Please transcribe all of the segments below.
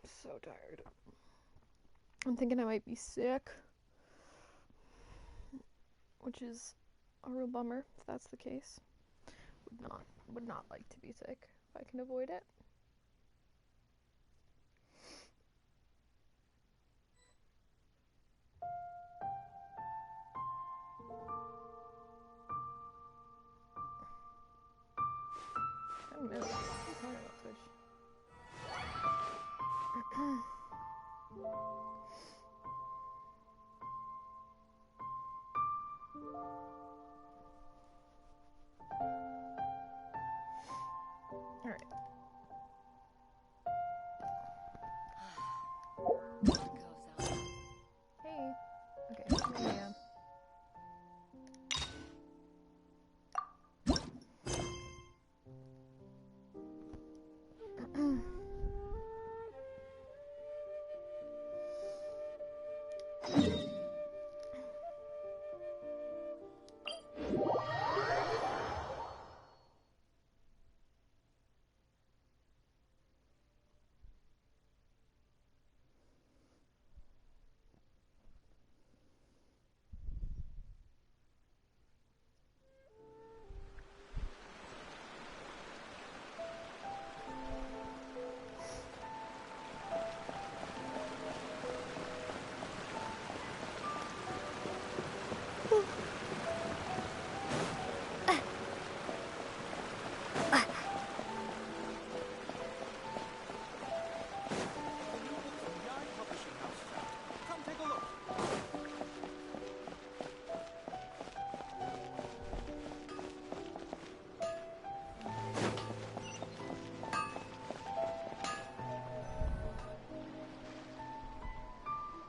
So tired. I'm thinking I might be sick, which is a real bummer if that's the case. Would not like to be sick if I can avoid it. I don't know. I'm talking about Twitch. All right. Hey. Okay. Yeah.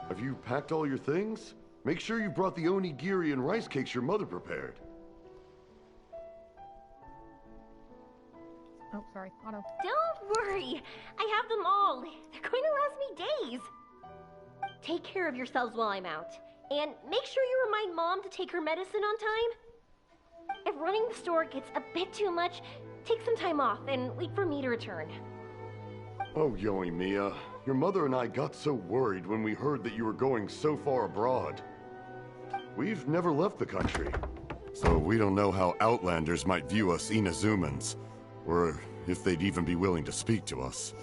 Have you packed all your things? Make sure you brought the onigiri and rice cakes your mother prepared. Oh, sorry. Auto. Don't worry. I have them all. They're going to last me days. Take care of yourselves while I'm out. And make sure you remind Mom to take her medicine on time. If running the store gets a bit too much, take some time off and wait for me to return. Oh, Yoimiya, your mother and I got so worried when we heard that you were going so far abroad. We've never left the country, so we don't know how Outlanders might view us Inazumans, or if they'd even be willing to speak to us.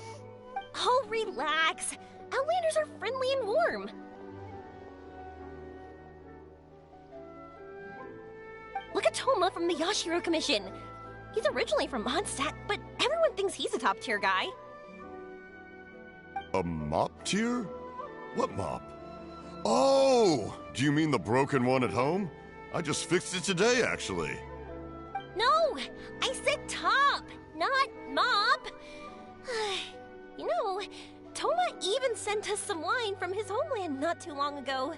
Oh, relax. Outlanders are friendly and warm. Look at Toma from the Yashiro Commission. He's originally from Mondstadt, but everyone thinks he's a top-tier guy. A mop tier? What mop? Oh! Do you mean the broken one at home? I just fixed it today, actually. No! I said top, not mop. You know, Toma even sent us some wine from his homeland not too long ago.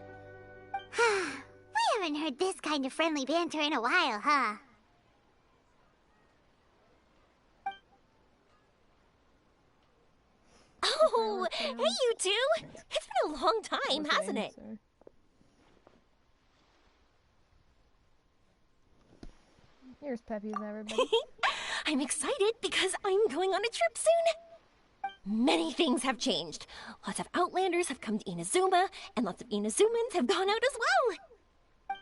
We haven't heard this kind of friendly banter in a while, huh? Oh, hey you two! It's been a long time, hasn't it? Here's Peppy and everybody. I'm excited because I'm going on a trip soon. Many things have changed. Lots of Outlanders have come to Inazuma, and lots of Inazumans have gone out as well.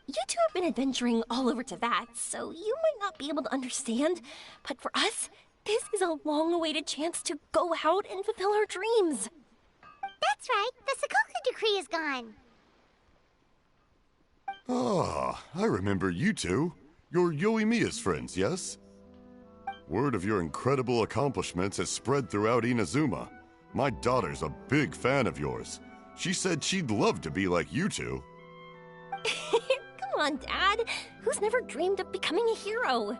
You two have been adventuring all over to that, so you might not be able to understand, but for us, this is a long-awaited chance to go out and fulfill our dreams. That's right, the Sakoku decree is gone. Ah, I remember you two. You're Yoimiya's friends, yes? Word of your incredible accomplishments has spread throughout Inazuma. My daughter's a big fan of yours. She said she'd love to be like you two. Come on, Dad. Who's never dreamed of becoming a hero?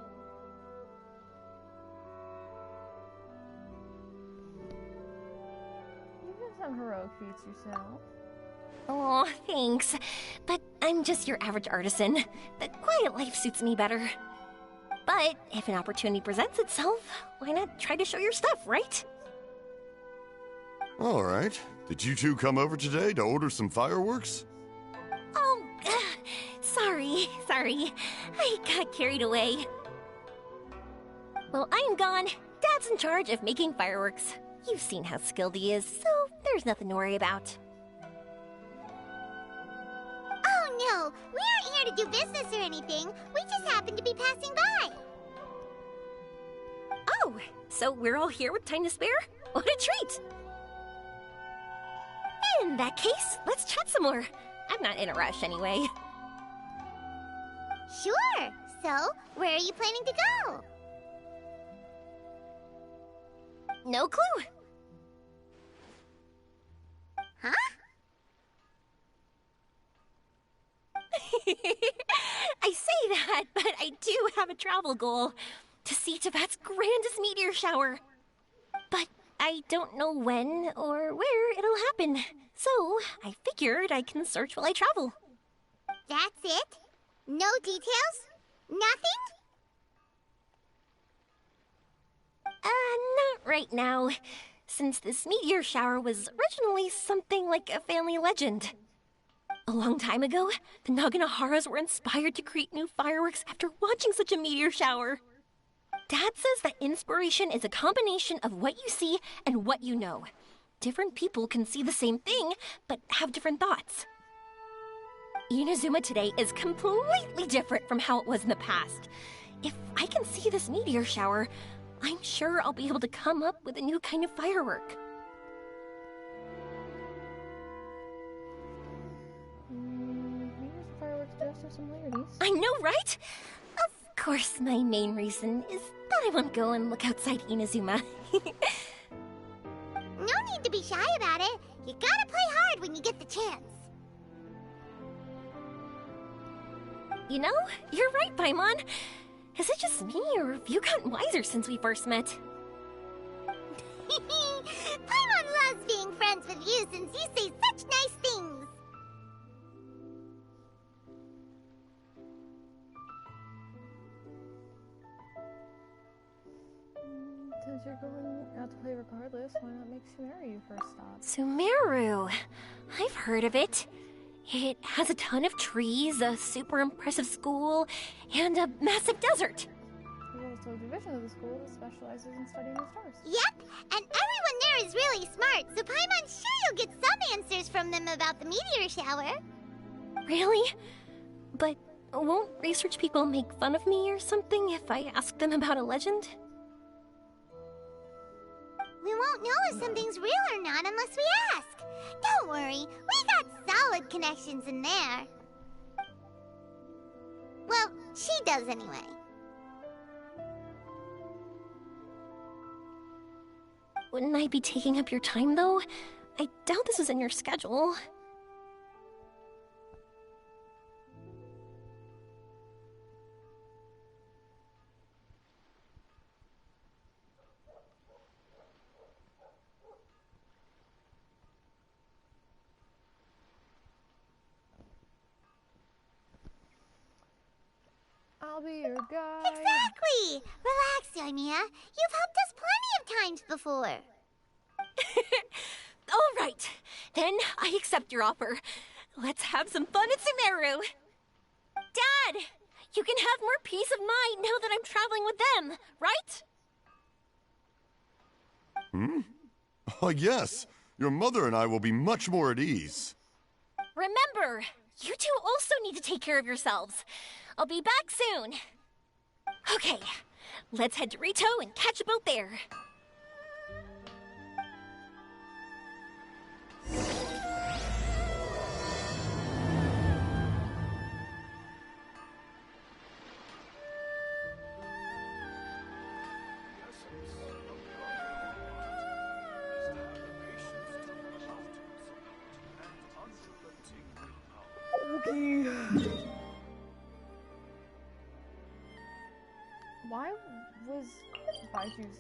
You've done some heroic feats yourself. Oh, thanks. But I'm just your average artisan. The quiet life suits me better. But if an opportunity presents itself, why not try to show your stuff, right? All right. Did you two come over today to order some fireworks? Oh, sorry. I got carried away. Well, I'm gone. Dad's in charge of making fireworks. You've seen how skilled he is, so There's nothing to worry about. Oh no, we aren't here to do business or anything. We just happen to be passing by. Oh, so we're all here with time to spare? What a treat! In that case, let's chat some more. I'm not in a rush anyway. Sure. So, where are you planning to go? No clue. Huh? I say that, but I do have a travel goal. To see Tibet's grandest meteor shower. But I don't know when or where it'll happen. So, I figured I can search while I travel. That's it? No details? Nothing? Not right now. Since this meteor shower was originally something like a family legend. A long time ago, the Naganaharas were inspired to create new fireworks after watching such a meteor shower. Dad says that inspiration is a combination of what you see and what you know. Different people can see the same thing, but have different thoughts. Inazuma today is completely different from how it was in the past. If I can see this meteor shower, I'm sure I'll be able to come up with a new kind of firework. Maybe fireworks do have some similarities. I know, right? Of course, my main reason is that I want to go and look outside Inazuma. No need to be shy about it. You gotta play hard when you get the chance. You know, you're right, Paimon. Is it just me, or have you gotten wiser since we first met? Paimon loves being friends with you since you say such nice things. Since you're going out to play regardless, why not make Sumeru your first stop? Sumeru. I've heard of it. It has a ton of trees, a super impressive school, and a massive desert. There's also a division of the school that specializes in studying the stars. Yep, and everyone there is really smart, so Paimon's sure you'll get some answers from them about the meteor shower. Really? But won't research people make fun of me or something if I ask them about a legend? We won't know if something's real or not unless we ask. Don't worry, we got solid connections in there. Well, she does anyway. Wouldn't I be taking up your time, though? I doubt this is in your schedule. I'll be your guide. Exactly! Relax, Yoimiya. You've helped us plenty of times before. All right, then I accept your offer. Let's have some fun at Sumeru. Dad, you can have more peace of mind now that I'm traveling with them, right? Yes. Your mother and I will be much more at ease. Remember, you two also need to take care of yourselves. I'll be back soon. Okay, let's head to Rito and catch a boat there. Okay. Why was Baiju's...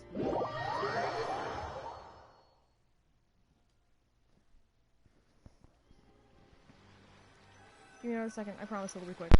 Give me another second, I promise it'll be quick.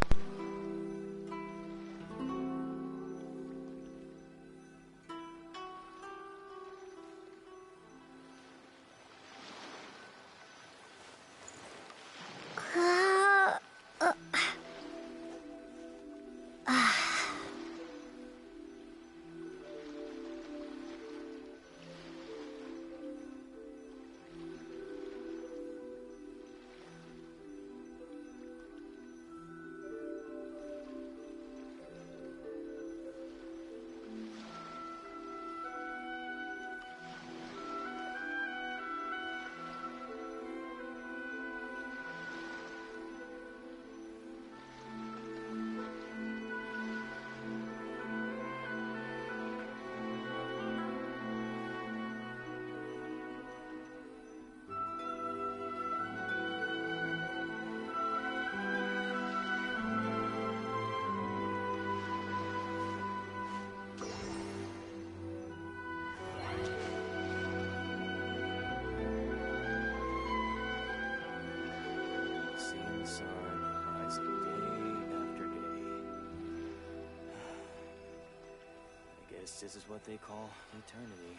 the sun, rising day after day. I guess this is what they call eternity.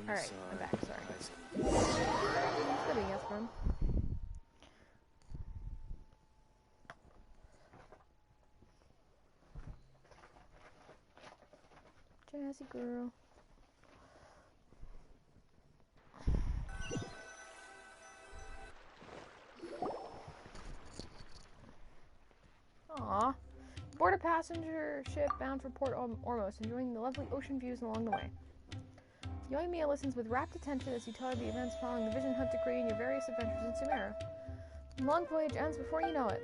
Alright, I'm back, sorry. Steady, yes, man. Jazzy girl. Aww. Board a passenger ship bound for Port Ormos, enjoying the lovely ocean views along the way. Yoimiya listens with rapt attention as you tell her the events following the Vision Hunt decree and your various adventures in Sumeru. The long voyage ends before you know it.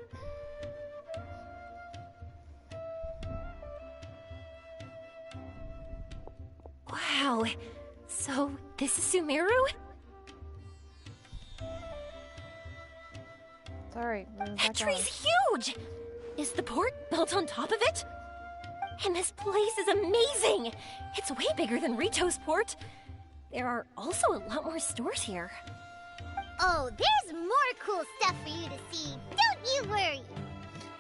Wow. So, this is Sumeru? Sorry, That tree's huge! Is the port built on top of it? And this place is amazing! It's way bigger than Rito's port. There are also a lot more stores here. Oh, there's more cool stuff for you to see. Don't you worry.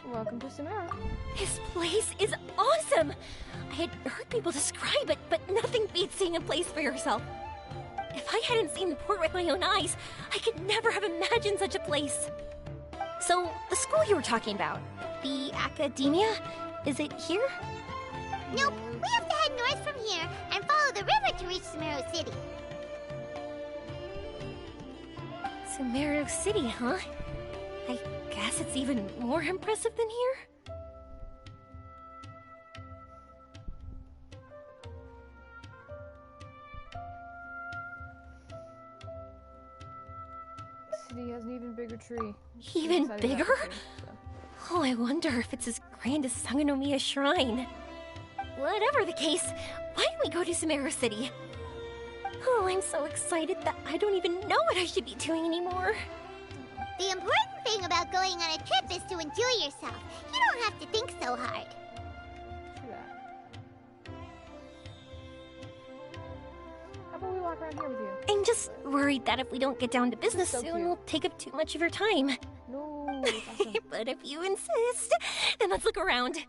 Welcome to Sumeru. This place is awesome! I had heard people describe it, but nothing beats seeing a place for yourself. If I hadn't seen the port with my own eyes, I could never have imagined such a place. So, the school you were talking about, the academia, is it here? Nope, we have to head north from here and follow the river to reach Sumeru City. Sumeru City, huh? I guess it's even more impressive than here? The city has an even bigger tree. Even Excited about the bigger? tree, so. Oh, I wonder if it's as grand as Sangonomiya Shrine. Whatever the case, why don't we go to Sumeru City? Oh, I'm so excited that I don't even know what I should be doing anymore. The important thing about going on a trip is to enjoy yourself. You don't have to think so hard. True that. How about we walk around here with you? I'm just worried that if we don't get down to business So soon, cute. we'll take up too much of your time. No, it's awesome. But if you insist, then let's look around.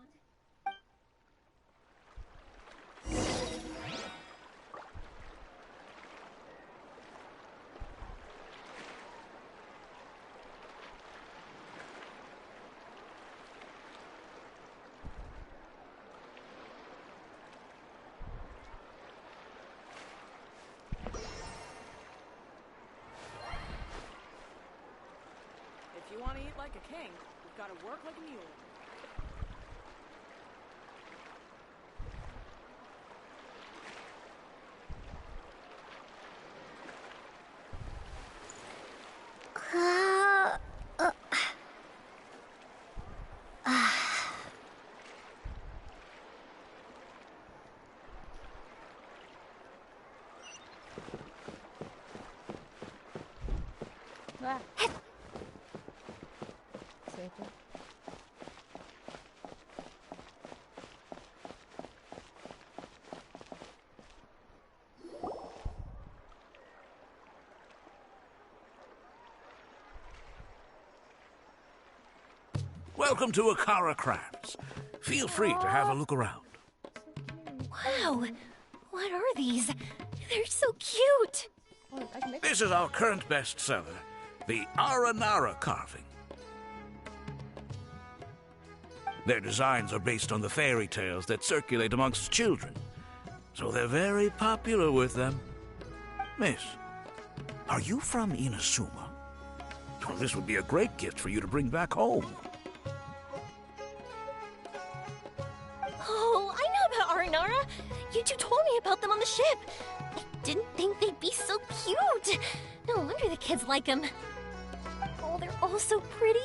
If you want to eat like a king, you've got to work like a mule. Ah. Safety. Welcome to Akara Crafts. Feel free to have a look around. Wow, what are these? They're so cute. Oh, I can make This is our current bestseller, the Aranara carving. Their designs are based on the fairy tales that circulate amongst children, so they're very popular with them. Miss, Are you from Inazuma? Well, this would be a great gift for you to bring back home. Oh, I know about Aranara. You two told me about them on the ship. I didn't think they'd be so cute. No wonder the kids like them. Oh, they're all so pretty.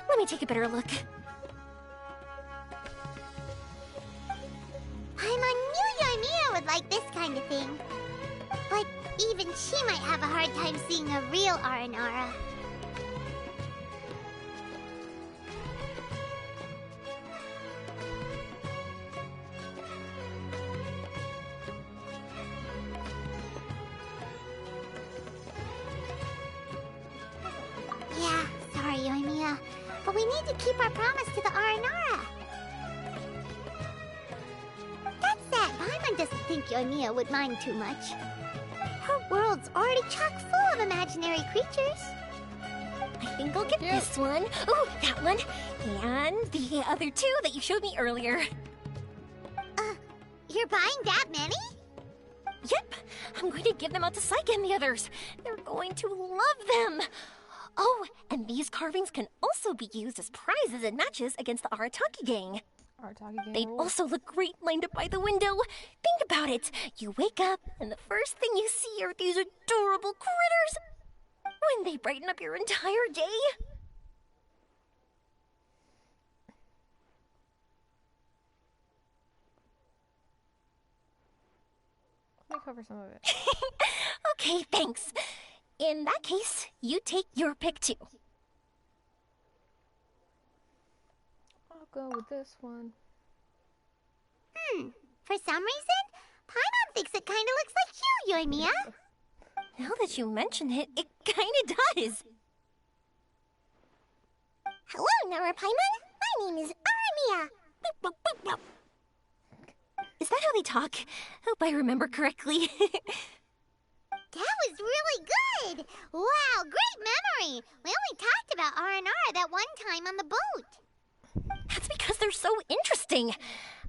Let me take a better look. Paimon knew Yoimiya would like this kind of thing. But even she might have a hard time seeing a real Aranara. Yeah, sorry, Yoimiya. But we need to keep our promise to the Aranara. That said, Paimon doesn't think Yoimiya would mind too much. Her world's already chock full of imaginary creatures. I think I'll get this one. Ooh, that one. And the other two that you showed me earlier. You're buying that many? Yep, I'm going to give them out to Saika and the others. They're going to love them. Oh, and these carvings can also be used as prizes in matches against the Arataki gang. They'd also look great lined up by the window. Think about it. You wake up, and the first thing you see are these adorable critters. Wouldn't they brighten up your entire day? Let me cover some of it. Okay, thanks. In that case, you take your pick too. I'll go with this one. For some reason, Paimon thinks it kinda looks like you, Yoimiya. Now that you mention it, it kinda does. Hello, Nara Paimon. My name is Armia. Is that how they talk? Hope I remember correctly. That was really good! Wow, great memory! We only talked about Aranara that one time on the boat. That's because they're so interesting.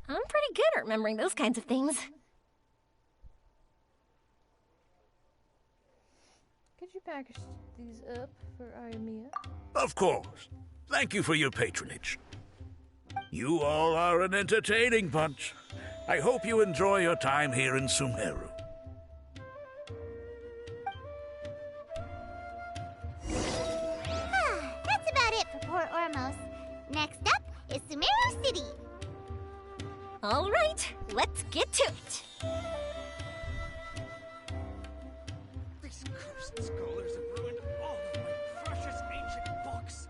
I'm pretty good at remembering those kinds of things. Could you package these up for Ayamiya? Of course. Thank you for your patronage. You all are an entertaining bunch. I hope you enjoy your time here in Sumeru. That's about it for Port Ormos. Next up is Sumeru City. All right, let's get to it. These cursed scholars have ruined all of my precious ancient books.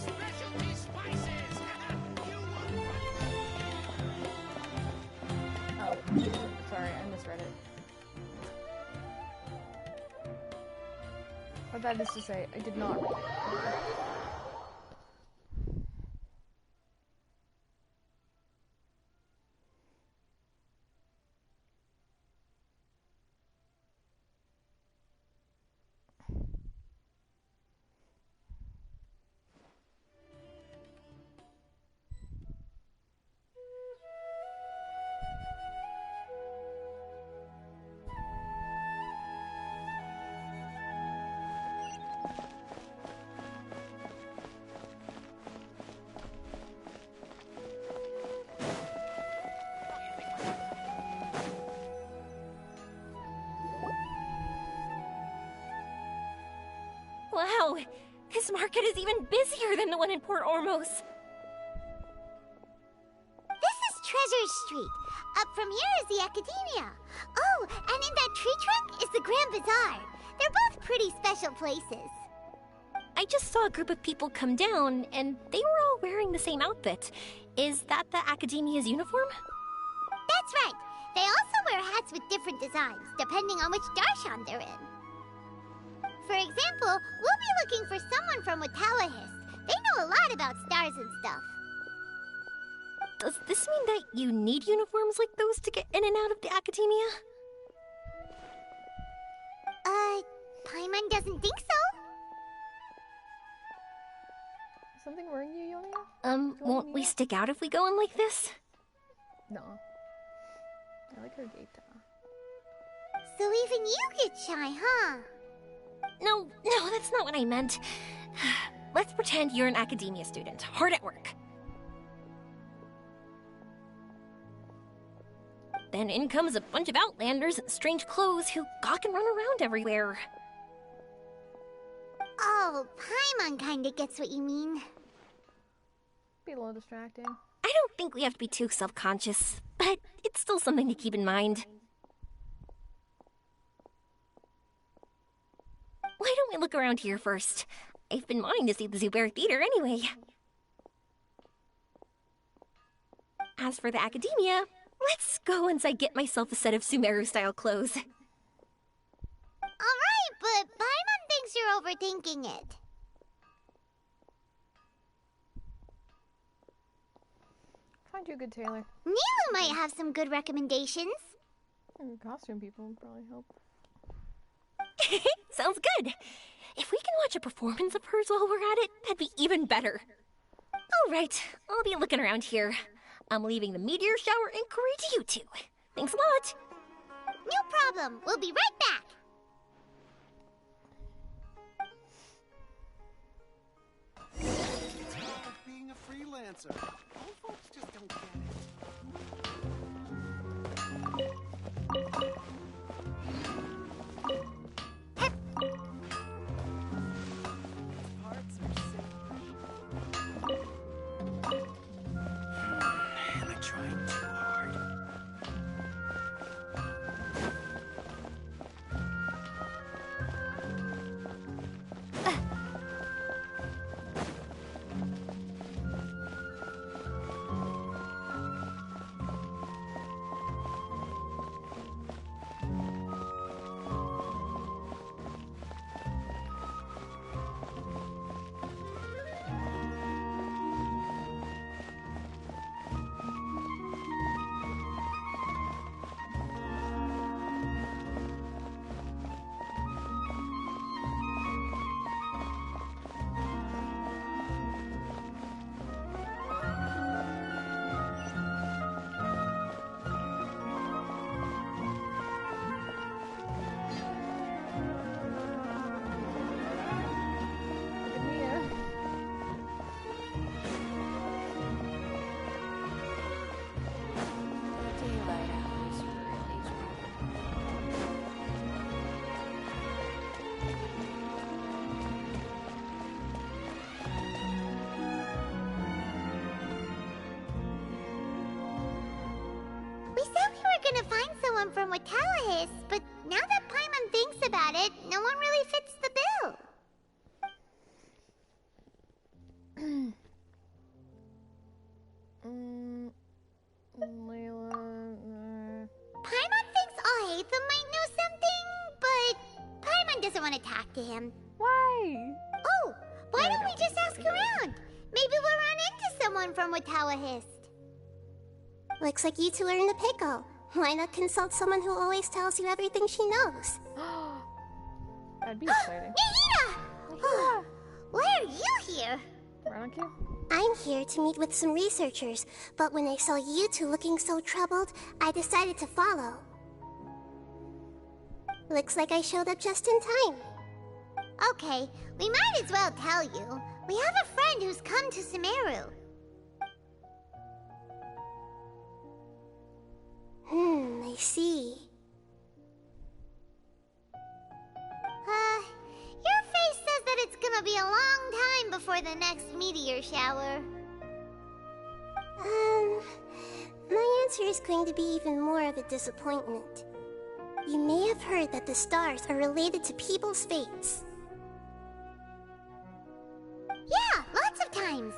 Specialty spices! Oh, sorry, I misread it. But that is to say, I did not read it. Wow, this market is even busier than the one in Port Ormos. This is Treasure Street. Up from here is the Academia. Oh, and in that tree trunk is the Grand Bazaar. They're both pretty special places. I just saw a group of people come down, and they were all wearing the same outfit. Is that the Academia's uniform? That's right. They also wear hats with different designs, depending on which darshan they're in. For example, we'll be looking for someone from Watawahist. They know a lot about stars and stuff. Does this mean that you need uniforms like those to get in and out of the Academia? Paimon doesn't think so? Something worrying you, Yonia? Won't we stick out if we go in like this? No. I like her gaita. So even you get shy, huh? No, that's not what I meant. Let's pretend you're an academia student, hard at work. Then in comes a bunch of outlanders in strange clothes who gawk and run around everywhere. Oh, Paimon kinda gets what you mean. Be a little distracting. I don't think we have to be too self-conscious, but it's still something to keep in mind. Why don't we look around here first? I've been wanting to see the Zubair Theater anyway. As for the academia, let's go once I get myself a set of Sumeru-style clothes. Alright, but Paimon thinks you're overthinking it. Find you a good tailor. Nilu might have some good recommendations. Costume people would probably help. Sounds good. If we can watch a performance of hers while we're at it, that'd be even better. All right, I'll be looking around here. I'm leaving the meteor shower inquiry to you two. Thanks a lot. No problem. We'll be right back. It's hard being a freelancer. Old folks just don't get it. Parts are so Am I trying too hard? Gonna find someone from Watallahis, but now that Paimon thinks about it, no one really fits the bill. Layla. Paimon thinks Alhaitham might know something, but Paimon doesn't want to talk to him. Why? Oh, why don't we just ask around? Maybe we'll run into someone from Watallahis. Looks like you two are in a pickle. Why not consult someone who always tells you everything she knows? That'd be exciting. Nahida! Why are you here? Aren't you? I'm here to meet with some researchers, but when I saw you two looking so troubled, I decided to follow. Looks like I showed up just in time. Okay, we might as well tell you. We have a friend who's come to Sumeru. I see. Your face says that it's gonna be a long time before the next meteor shower. My answer is going to be even more of a disappointment. You may have heard that the stars are related to people's fates. Yeah, lots of times.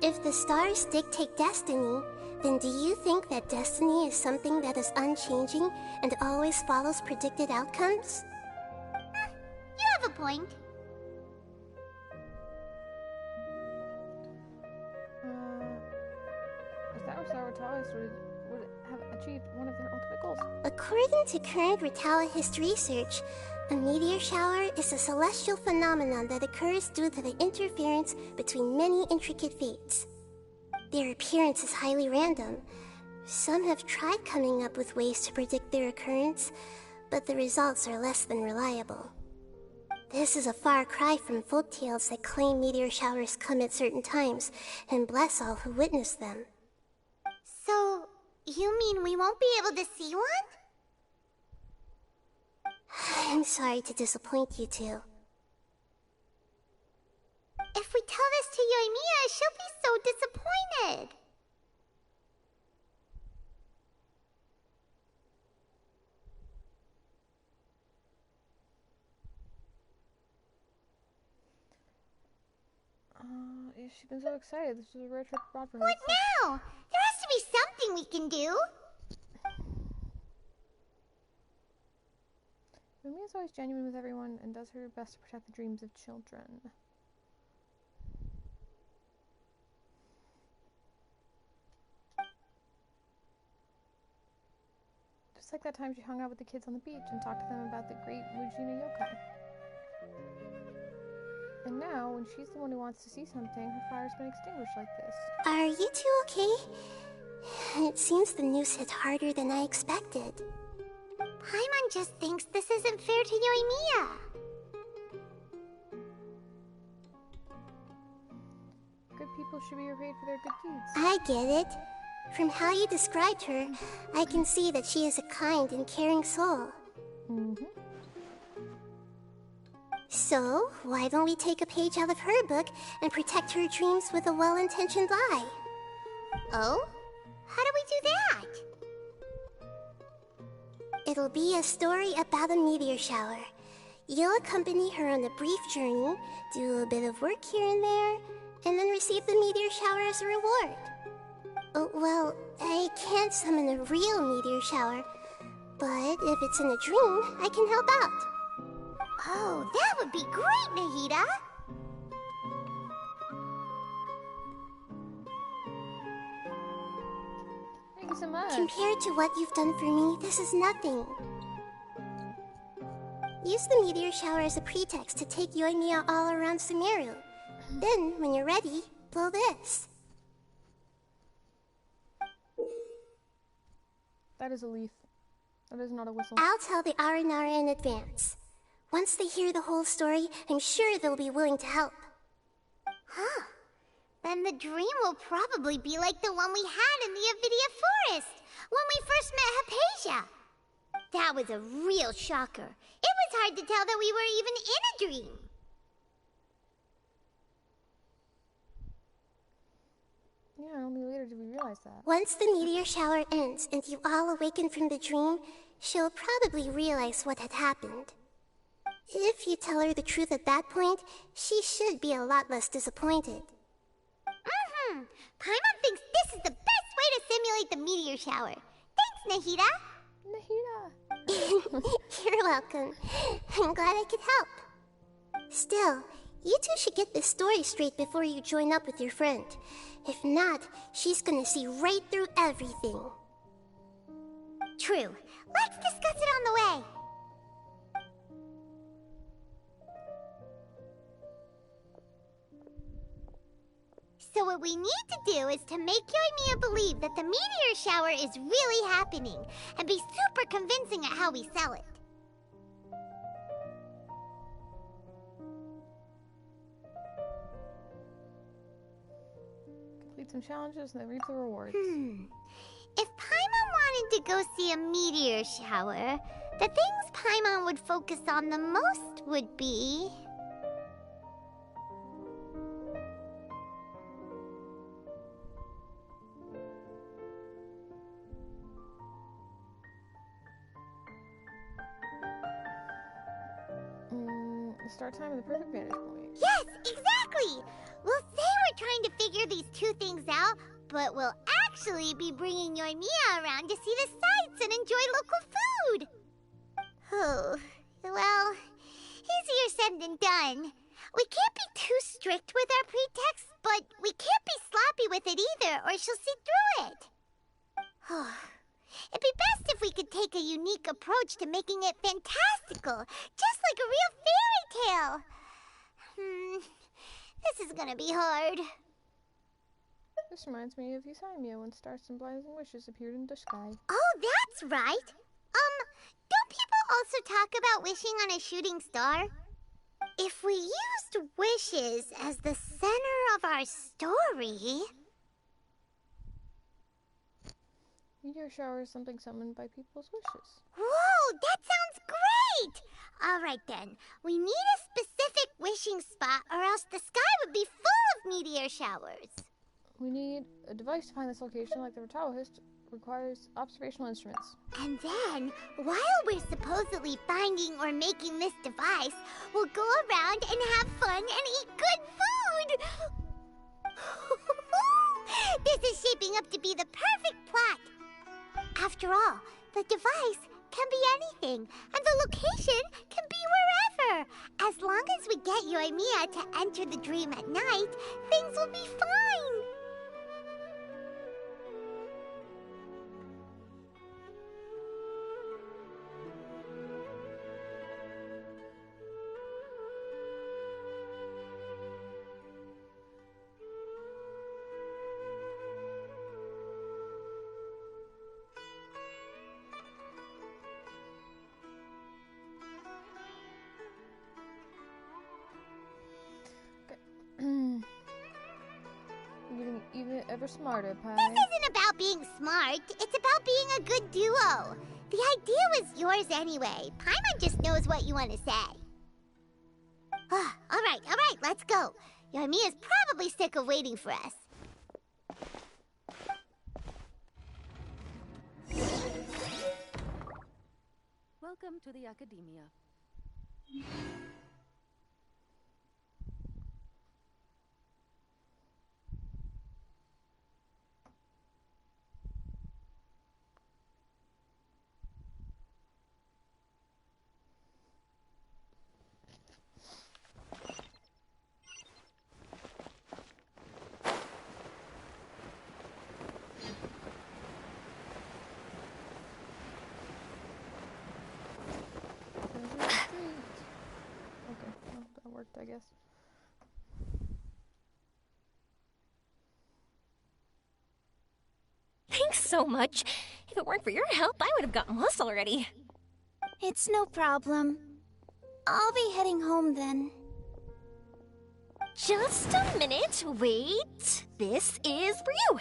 If the stars dictate destiny, then do you think that destiny is something that is unchanging and always follows predicted outcomes? You have a point. Is that where Watallahis would have achieved one of their ultimate goals? According to current Watallahis research, A meteor shower is a celestial phenomenon that occurs due to the interference between many intricate fates. Their appearance is highly random. Some have tried coming up with ways to predict their occurrence, but the results are less than reliable. This is a far cry from folk tales that claim meteor showers come at certain times and bless all who witness them. So, you mean we won't be able to see one? I'm sorry to disappoint you two. If we tell this to Yoimiya, she'll be so disappointed. She's been so excited. This is a road trip abroad for her. What now? There has to be something we can do. Rumi is always genuine with everyone and does her best to protect the dreams of children. Just like that time she hung out with the kids on the beach and talked to them about the great Mujina yokai. And now, when she's the one who wants to see something, her fire's been extinguished like this. Are you two okay? It seems the news hit harder than I expected. Paimon just thinks this isn't fair to Yoimiya. Good people should be repaid for their good deeds. I get it. From how you described her, I can see that she is a kind and caring soul. Mm-hmm. So, why don't we take a page out of her book and protect her dreams with a well-intentioned lie? Oh? How do we do that? It'll be a story about a meteor shower. You'll accompany her on a brief journey, do a bit of work here and there, and then receive the meteor shower as a reward. Oh, well, I can't summon a real meteor shower, but if it's in a dream, I can help out. Oh, that would be great, Nahida! Thank you so much. Compared to what you've done for me, this is nothing. Use the meteor shower as a pretext to take Yoimiya all around Sumeru. Then, when you're ready, blow this. That is a leaf. That is not a whistle. I'll tell the Aranara in advance. Once they hear the whole story, I'm sure they'll be willing to help. Huh. Then the dream will probably be like the one we had in the Avidia Forest, when we first met Hypatia. That was a real shocker. It was hard to tell that we were even in a dream. Yeah, only later did we realize that. Once the meteor shower ends and you all awaken from the dream, she'll probably realize what had happened. If you tell her the truth at that point, she should be a lot less disappointed. Mm-hmm. Paimon thinks this is the best way to simulate the meteor shower. Thanks, Nahida. Nahida! You're welcome. I'm glad I could help. Still, you two should get this story straight before you join up with your friend. If not, she's gonna see right through everything. True. Let's discuss it on the way. So what we need to do is to make Yoimiya believe that the meteor shower is really happening, and be super convincing at how we sell it. Complete some challenges and then reap the rewards. If Paimon wanted to go see a meteor shower, the things Paimon would focus on the most would be... Start time and the perfect vantage point. Yes, exactly! We'll say we're trying to figure these two things out, but we'll actually be bringing Yoimiya around to see the sights and enjoy local food! Oh, well, easier said than done. We can't be too strict with our pretexts, but we can't be sloppy with it either, or she'll see through it. It'd be best if we could take a unique approach to making it fantastical, just like a real fairy tale. This is gonna be hard. This reminds me of Euthymia when stars and blazing wishes appeared in the sky. Oh, that's right. Don't people also talk about wishing on a shooting star? If we used wishes as the center of our story... Meteor shower is something summoned by people's wishes. Whoa, that sounds great! Alright then, we need a specific wishing spot or else the sky would be full of meteor showers. We need a device to find this location, like the Rotawahist requires observational instruments. And then, while we're supposedly finding or making this device, we'll go around and have fun and eat good food! This is shaping up to be the perfect plot. After all, the device can be anything, and the location can be wherever. As long as we get Yoimiya to enter the dream at night, things will be fine. Getting even ever smarter, Pi. This isn't about being smart. It's about being a good duo. The idea was yours anyway. Paimon just knows what you want to say. All right, let's go. Yoimiya's probably sick of waiting for us. Welcome to the Academia. Okay, well, that worked, I guess. Thanks so much. If it weren't for your help, I would have gotten lost already. It's no problem. I'll be heading home then. Just a minute, wait. This is for you.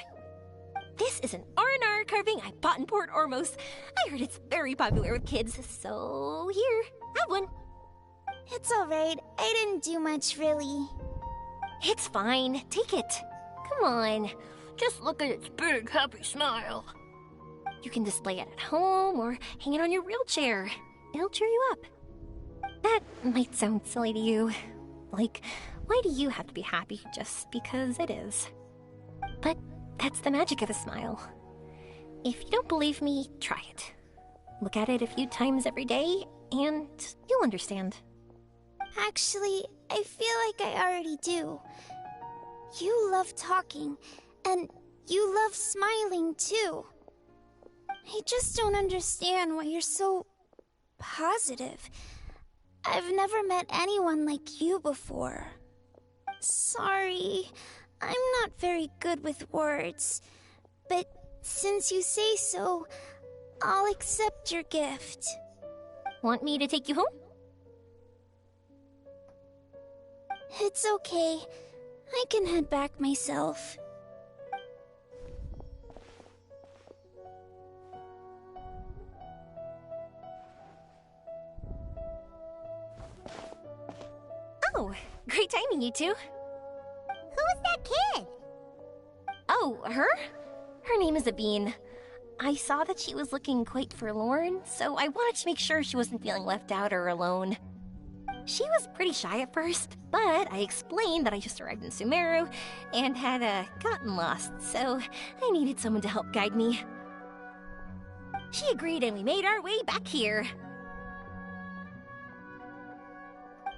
This is an R&R carving I bought in Port Ormos. I heard it's very popular with kids, so here, have one. It's alright. I didn't do much, really. It's fine. Take it. Come on. Just look at its big, happy smile. You can display it at home or hang it on your wheelchair. It'll cheer you up. That might sound silly to you. Like, why do you have to be happy just because it is? But that's the magic of a smile. If you don't believe me, try it. Look at it a few times every day, and you'll understand. Actually, I feel like I already do. You love talking, and you love smiling too. I just don't understand why you're so positive. I've never met anyone like you before. Sorry, I'm not very good with words, but since you say so, I'll accept your gift. Want me to take you home? It's okay. I can head back myself. Oh, great timing, you two. Who was that kid? Oh, her? Her name is Abine. I saw that she was looking quite forlorn, so I wanted to make sure she wasn't feeling left out or alone. She was pretty shy at first, but I explained that I just arrived in Sumeru and had gotten lost, so I needed someone to help guide me. She agreed and we made our way back here.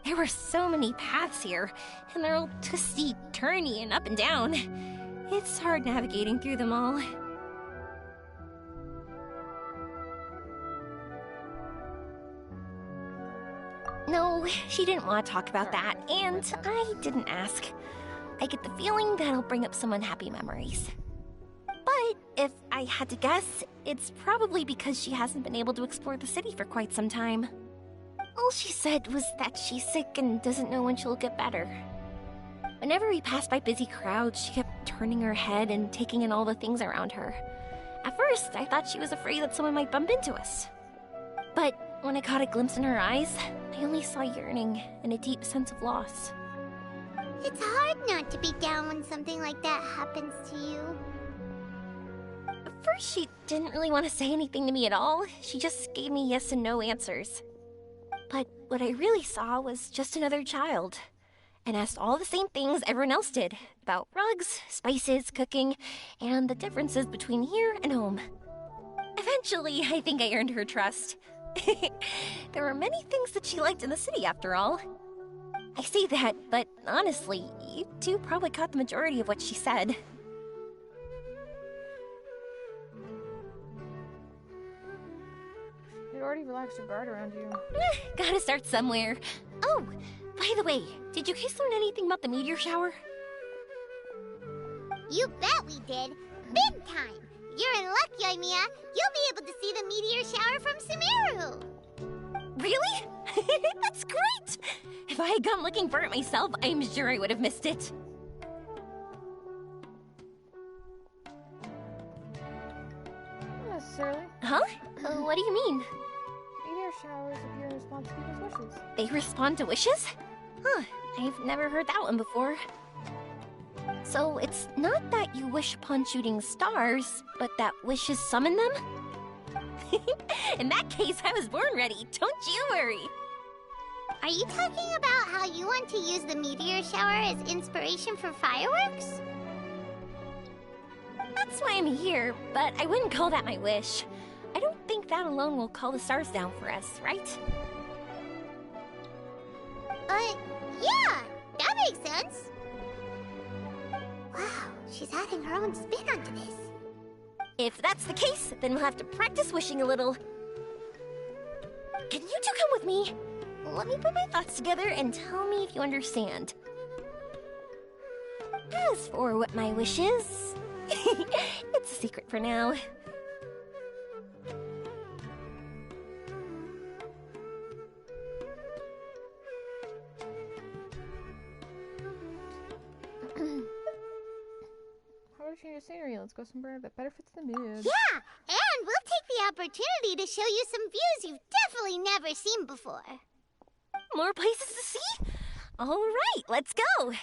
There were so many paths here, and they're all twisty, turny, and up and down. It's hard navigating through them all. No, she didn't want to talk about that, and I didn't ask. I get the feeling that'll bring up some unhappy memories. But if I had to guess, it's probably because she hasn't been able to explore the city for quite some time. All she said was that she's sick and doesn't know when she'll get better. Whenever we passed by busy crowds, she kept turning her head and taking in all the things around her. At first, I thought she was afraid that someone might bump into us. But when I caught a glimpse in her eyes, I only saw yearning and a deep sense of loss. It's hard not to be down when something like that happens to you. At first, she didn't really want to say anything to me at all. She just gave me yes and no answers. But what I really saw was just another child, and asked all the same things everyone else did, about rugs, spices, cooking, and the differences between here and home. Eventually, I think I earned her trust. There were many things that she liked in the city, after all. I say that, but honestly, you two probably caught the majority of what she said. You already relaxed your guard around you. Gotta start somewhere. Oh, by the way, did you guys learn anything about the meteor shower? You bet we did. Big time. You're in luck, Yoimiya. You'll be able to see the meteor shower from Sumeru. Really? That's great! If I had gone looking for it myself, I'm sure I would have missed it. Not necessarily. Huh? What do you mean? Meteor showers appear in response to people's wishes. They respond to wishes? Huh, I've never heard that one before. So it's not that you wish upon shooting stars, but that wishes summon them? In that case, I was born ready. Don't you worry. Are you talking about how you want to use the meteor shower as inspiration for fireworks? That's why I'm here, but I wouldn't call that my wish. I don't think that alone will call the stars down for us, right? Yeah, that makes sense. Wow, she's adding her own spin onto this. If that's the case, then we'll have to practice wishing a little. Can you two come with me? Let me put my thoughts together and tell me if you understand. As for what my wish is, it's a secret for now. How to change the scenery? Let's go somewhere that better fits the mood. Yeah, and we'll take the opportunity to show you some views you've definitely never seen before. More places to see? All right, let's go.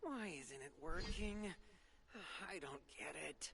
Why isn't it working? I don't get it.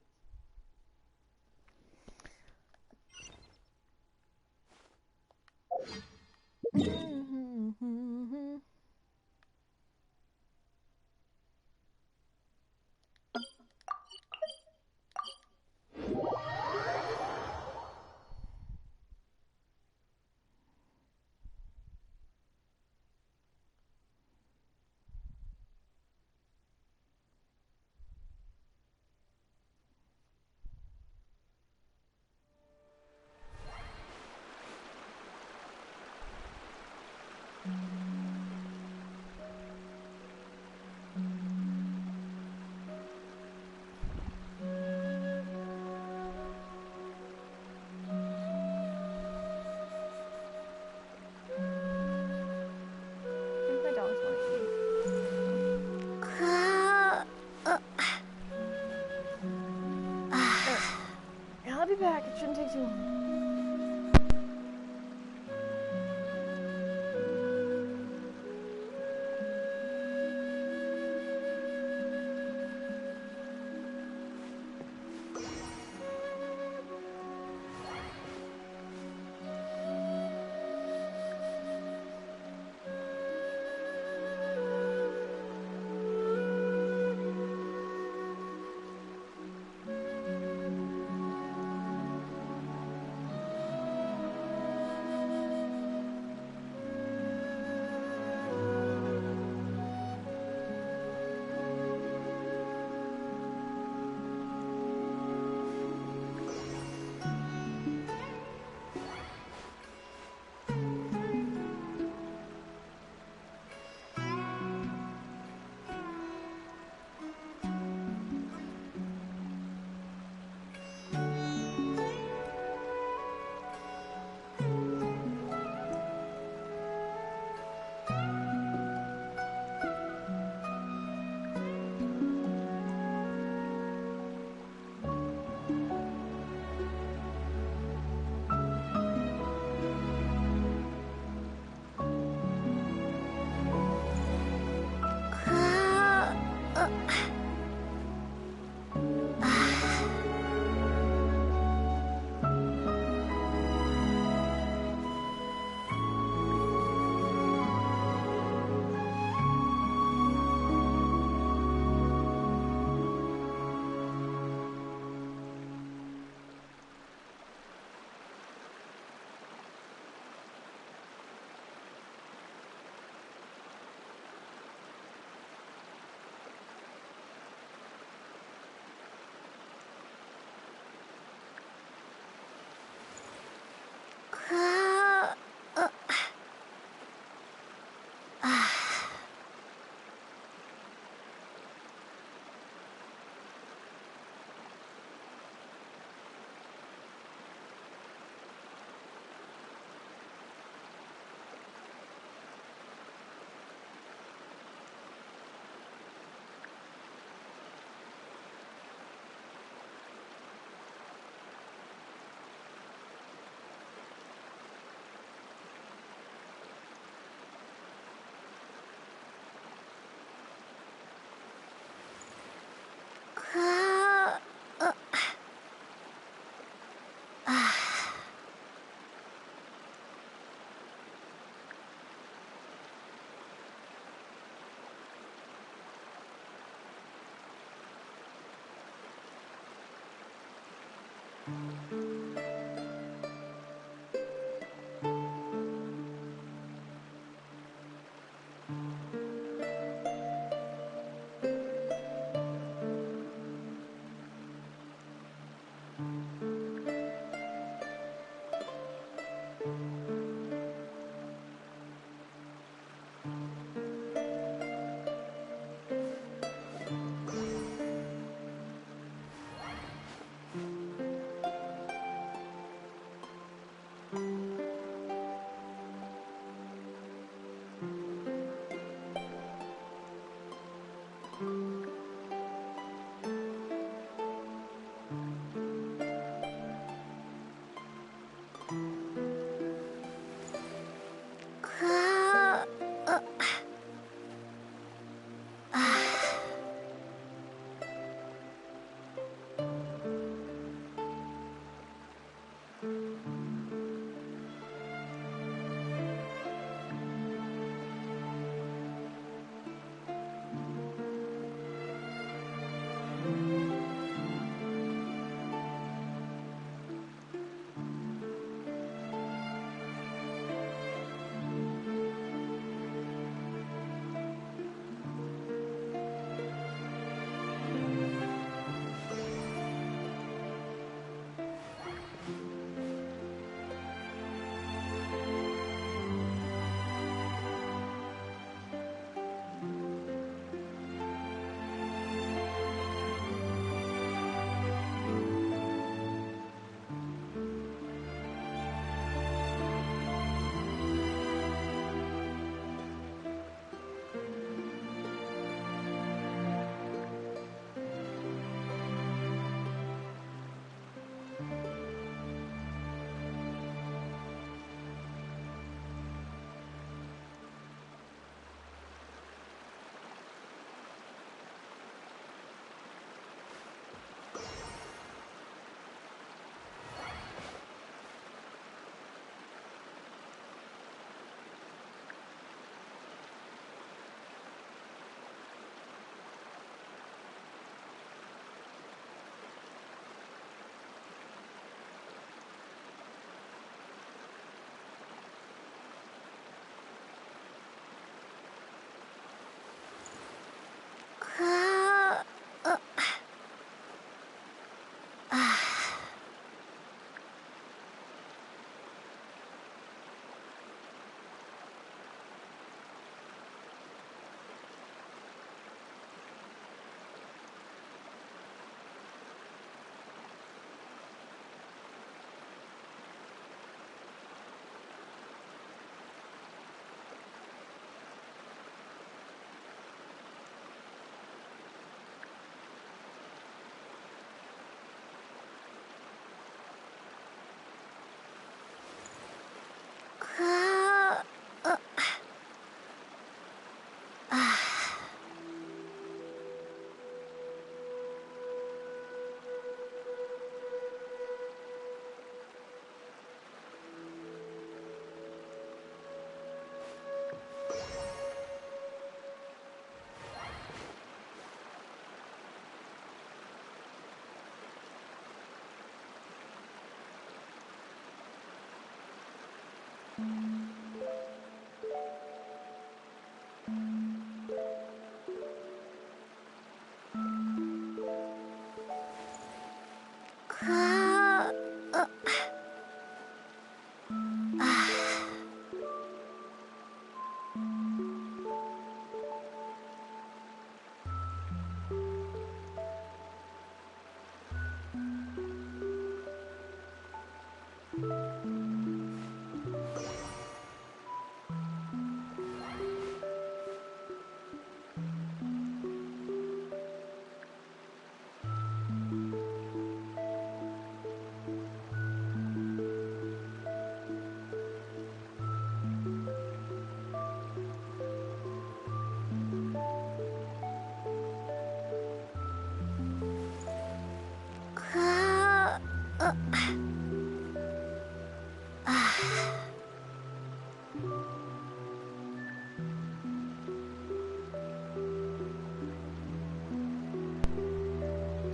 Back. It shouldn't take too long.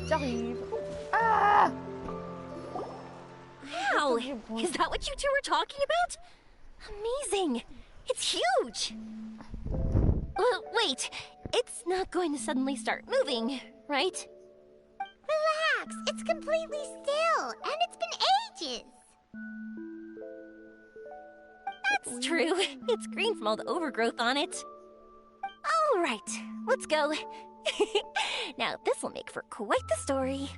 J'arrive. Ah! Wow! Is that what you two were talking about? Amazing! It's huge! Well, wait. It's not going to suddenly start moving, right? Relax, it's completely still, and it's been ages. That's true. It's green from all the overgrowth on it. All right, let's go. Now, this will make for quite the story.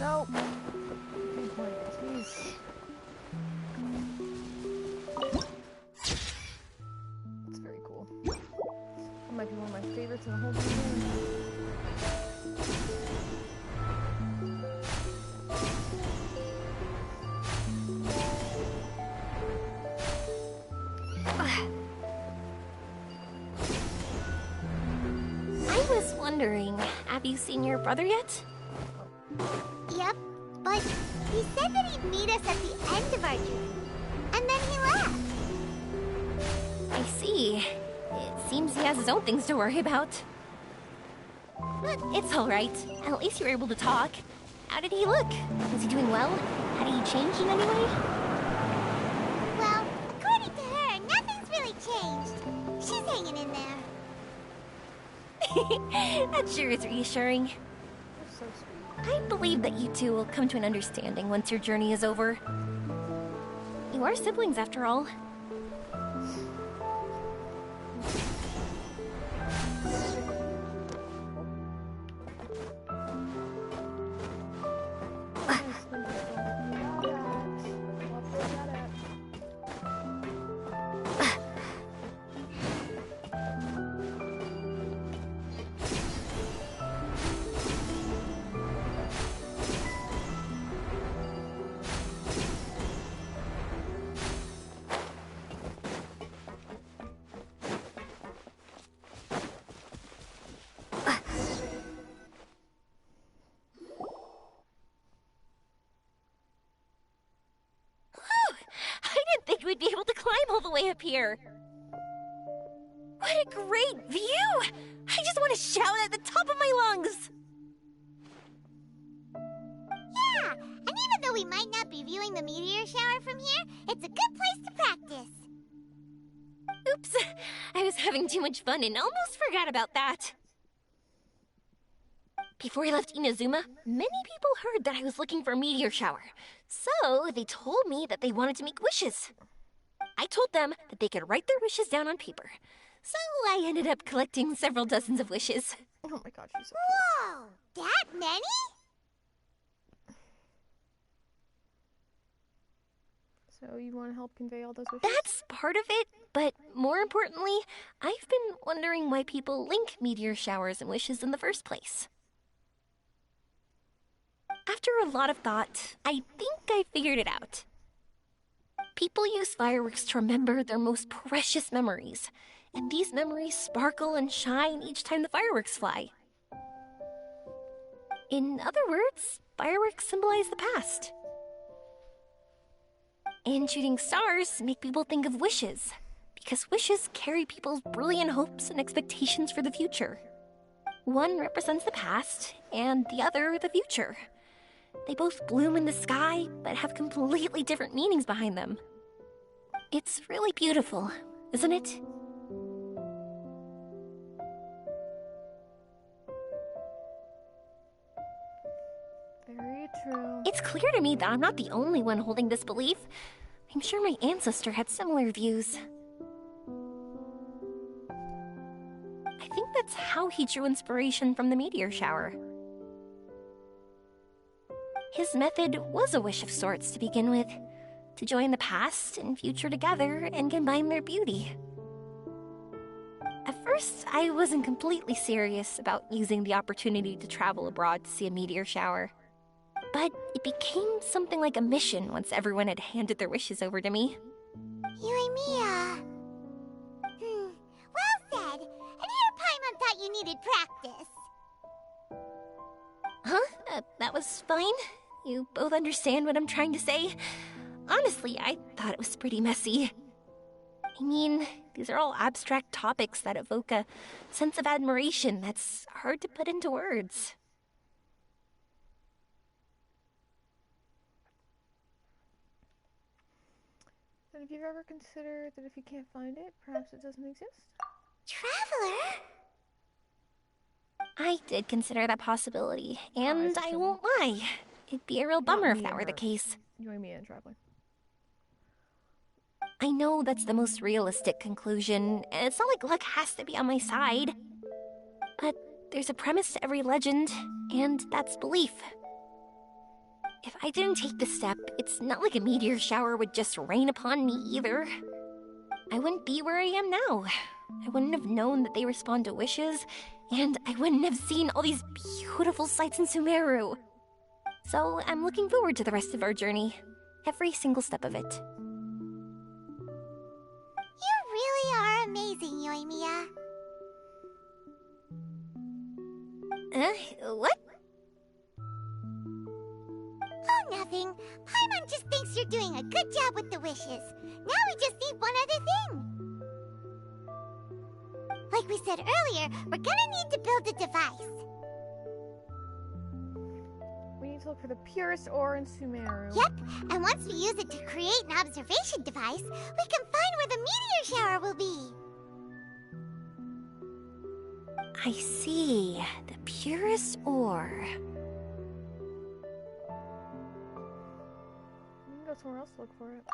No. Jeez. That's very cool. That might be one of my favorites in the whole game. I was wondering, have you seen your brother yet? Yep, but he said that he'd meet us at the end of our journey, and then he left. I see. It seems he has his own things to worry about. But it's all right. At least you were able to talk. How did he look? Was he doing well? Had he changed in any way? Well, according to her, nothing's really changed. She's hanging in there. That sure is reassuring. That's so sweet. I believe that you two will come to an understanding once your journey is over. You are siblings, after all. We'd be able to climb all the way up here. What a great view! I just want to shout at the top of my lungs. Yeah, and even though we might not be viewing the meteor shower from here, it's a good place to practice. Oops, I was having too much fun and almost forgot about that. Before I left Inazuma, many people heard that I was looking for a meteor shower. So they told me that they wanted to make wishes. I told them that they could write their wishes down on paper. So I ended up collecting several dozens of wishes. Oh my god, she's so Whoa! That many? cute. So you want to help convey all those wishes? That's part of it, but more importantly, I've been wondering why people link meteor showers and wishes in the first place. After a lot of thought, I think I figured it out. People use fireworks to remember their most precious memories, and these memories sparkle and shine each time the fireworks fly. In other words, fireworks symbolize the past. And shooting stars make people think of wishes, because wishes carry people's brilliant hopes and expectations for the future. One represents the past, and the other the future. They both bloom in the sky, but have completely different meanings behind them. It's really beautiful, isn't it? Very true. It's clear to me that I'm not the only one holding this belief. I'm sure my ancestor had similar views. I think that's how he drew inspiration from the meteor shower. His method was a wish of sorts to begin with, to join the past and future together and combine their beauty. At first, I wasn't completely serious about using the opportunity to travel abroad to see a meteor shower. But it became something like a mission once everyone had handed their wishes over to me. Well said. And here Paimon thought you needed practice. Huh? That was fine? You both understand what I'm trying to say? Honestly, I thought it was pretty messy. I mean, these are all abstract topics that evoke a sense of admiration that's hard to put into words. And if you've ever considered that if you can't find it, perhaps it doesn't exist? Traveler? I did consider that possibility, and I won't lie. It'd be a real Not bummer if me that and were the her. case. Join me in traveling. I know that's the most realistic conclusion, and it's not like luck has to be on my side. But there's a premise to every legend, and that's belief. If I didn't take this step, it's not like a meteor shower would just rain upon me either. I wouldn't be where I am now. I wouldn't have known that they respond to wishes, and I wouldn't have seen all these beautiful sights in Sumeru. So I'm looking forward to the rest of our journey. Every single step of it. You really are amazing, Yoimiya. What? Oh, nothing. Paimon just thinks you're doing a good job with the wishes. Now we just need one other thing. Like we said earlier, we're gonna need to build a device. We need to look for the purest ore in Sumeru. Yep, and once we use it to create an observation device, we can find where the meteor shower will be. I see. The purest ore. We can go somewhere else to look for it.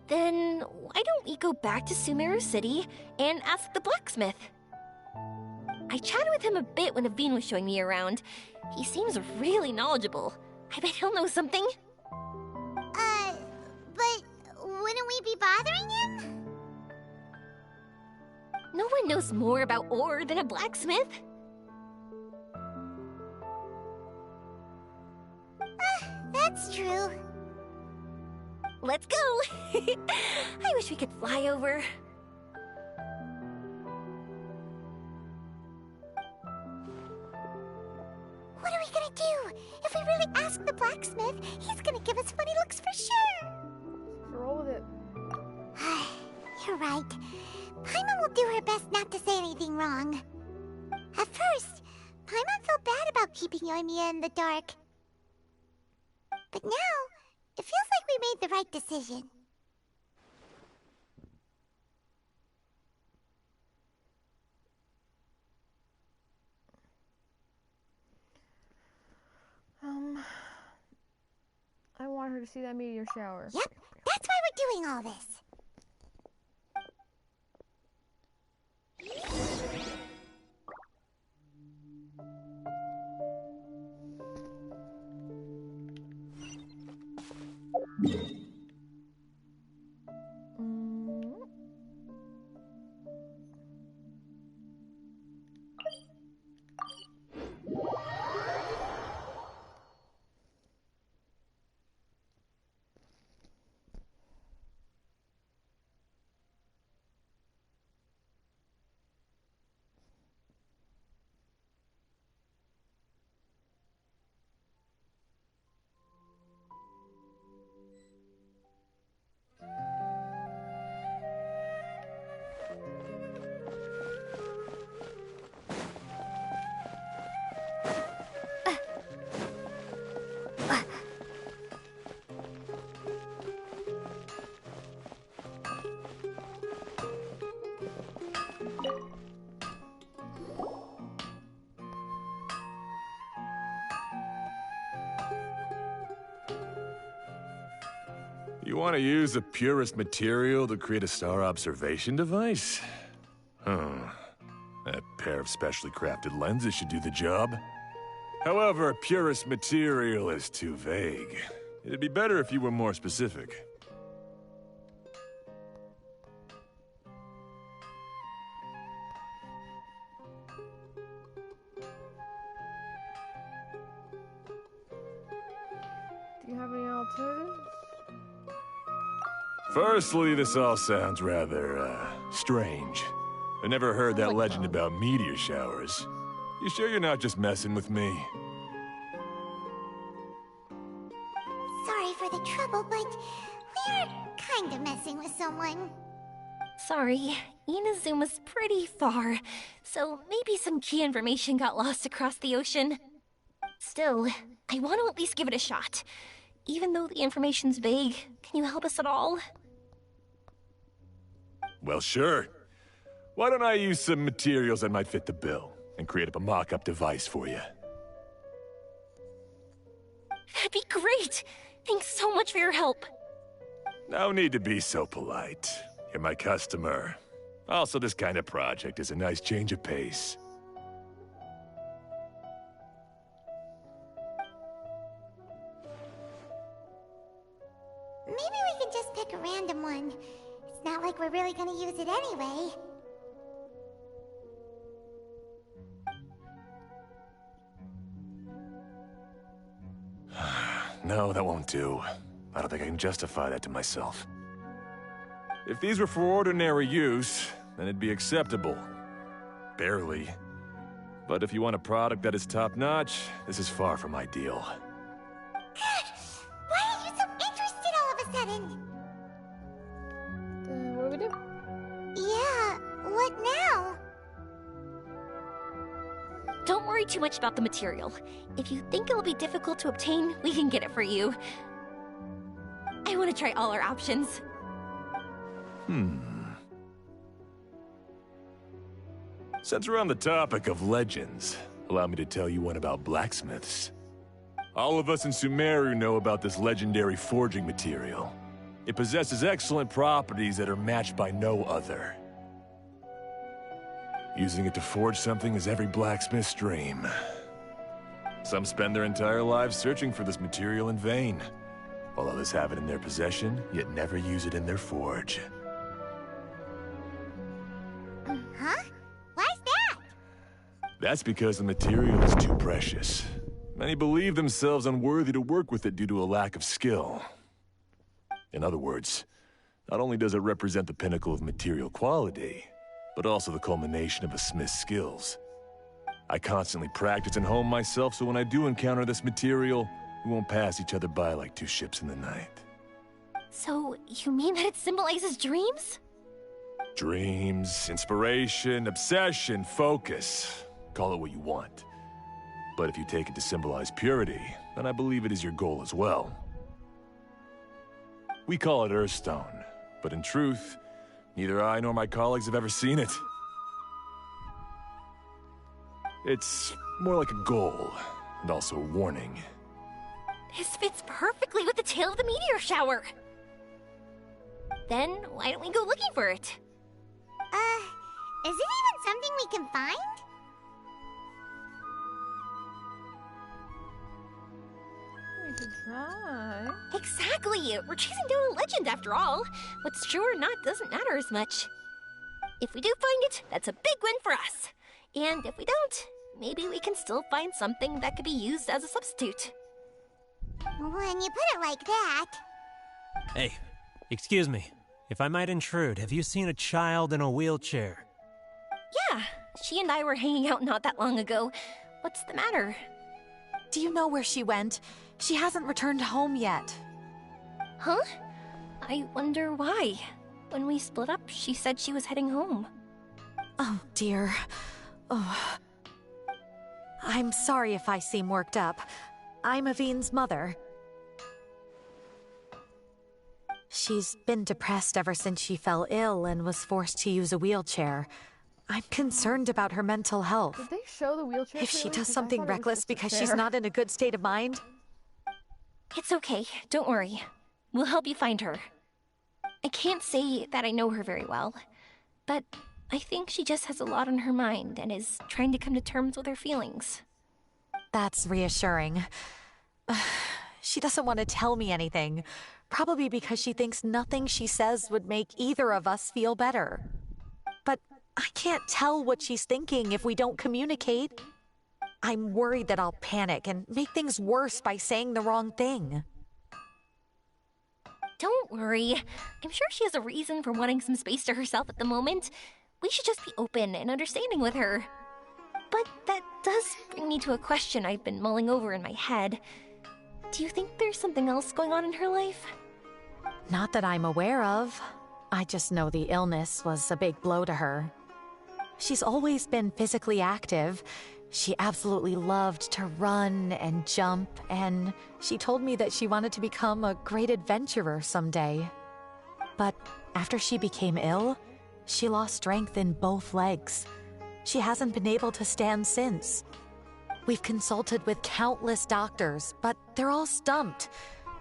Then why don't we go back to Sumeru City and ask the blacksmith? I chatted with him a bit when Aveen was showing me around. He seems really knowledgeable. I bet he'll know something. But wouldn't we be bothering him? No one knows more about ore than a blacksmith. That's true. Let's go! I wish we could fly over. What are we gonna do? If we really ask the blacksmith, he's gonna give us funny looks for sure. So roll with it. You're right. Paimon will do her best not to say anything wrong. At first, Paimon felt bad about keeping Yoimiya in the dark. But now, it feels like we made the right decision. I want her to see that meteor shower. Yep, that's why we're doing all this. You want to use the purest material to create a star observation device? That pair of specially crafted lenses should do the job. However, purest material is too vague. It'd be better if you were more specific. Do you have any alternatives? Firstly, this all sounds rather, strange. I never heard Sounds that like legend fun. about meteor showers. You sure you're not just messing with me? Sorry for the trouble, but we are kinda messing with someone. Sorry, Inazuma's pretty far, so maybe some key information got lost across the ocean. Still, I want to at least give it a shot. Even though the information's vague, can you help us at all? Well, sure. Why don't I use some materials that might fit the bill and create up a mock-up device for you? That'd be great! Thanks so much for your help. No need to be so polite. You're my customer. Also, this kind of project is a nice change of pace. Maybe we can just pick a random one. It's not like we're really gonna use it anyway. No, that won't do. I don't think I can justify that to myself. If these were for ordinary use, then it'd be acceptable. Barely. But if you want a product that is top-notch, this is far from ideal. Why are you so interested all of a sudden? What do we do? Yeah, what now? Don't worry too much about the material. If you think it'll be difficult to obtain, we can get it for you. I want to try all our options. Since we're on the topic of legends, allow me to tell you one about blacksmiths. All of us in Sumeru know about this legendary forging material. It possesses excellent properties that are matched by no other. Using it to forge something is every blacksmith's dream. Some spend their entire lives searching for this material in vain, while others have it in their possession, yet never use it in their forge. Huh? Why's that? That's because the material is too precious. Many believe themselves unworthy to work with it due to a lack of skill. In other words, not only does it represent the pinnacle of material quality, but also the culmination of a smith's skills. I constantly practice and hone myself, so when I do encounter this material, we won't pass each other by like two ships in the night. So, you mean that it symbolizes dreams? Dreams, inspiration, obsession, focus. Call it what you want. But if you take it to symbolize purity, then I believe it is your goal as well. We call it Earthstone, but in truth, neither I nor my colleagues have ever seen it. It's more like a goal, and also a warning. This fits perfectly with the tale of the meteor shower. Then, why don't we go looking for it? Is it even something we can find? We could try. Exactly! We're chasing down a legend after all. What's true or not doesn't matter as much. If we do find it, that's a big win for us. And if we don't, maybe we can still find something that could be used as a substitute. When you put it like that... Hey, excuse me. If I might intrude, have you seen a child in a wheelchair? Yeah, she and I were hanging out not that long ago. What's the matter? Do you know where she went? She hasn't returned home yet. Huh? I wonder why. When we split up, she said she was heading home. Oh, dear. Oh. I'm sorry if I seem worked up. I'm Avine's mother. She's been depressed ever since she fell ill and was forced to use a wheelchair. I'm concerned about her mental health. Did they show the wheelchair? If she clearly? does 'Cause I something thought it was reckless just a because chair. she's not in a good state of mind... It's okay, don't worry. We'll help you find her. I can't say that I know her very well, but I think she just has a lot on her mind and is trying to come to terms with her feelings. That's reassuring. She doesn't want to tell me anything, probably because she thinks nothing she says would make either of us feel better. But I can't tell what she's thinking if we don't communicate. I'm worried that I'll panic and make things worse by saying the wrong thing. Don't worry. I'm sure she has a reason for wanting some space to herself at the moment. We should just be open and understanding with her. But that does bring me to a question I've been mulling over in my head. Do you think there's something else going on in her life? Not that I'm aware of. I just know the illness was a big blow to her. She's always been physically active. She absolutely loved to run and jump, and she told me that she wanted to become a great adventurer someday. But after she became ill, she lost strength in both legs. She hasn't been able to stand since. We've consulted with countless doctors, but they're all stumped.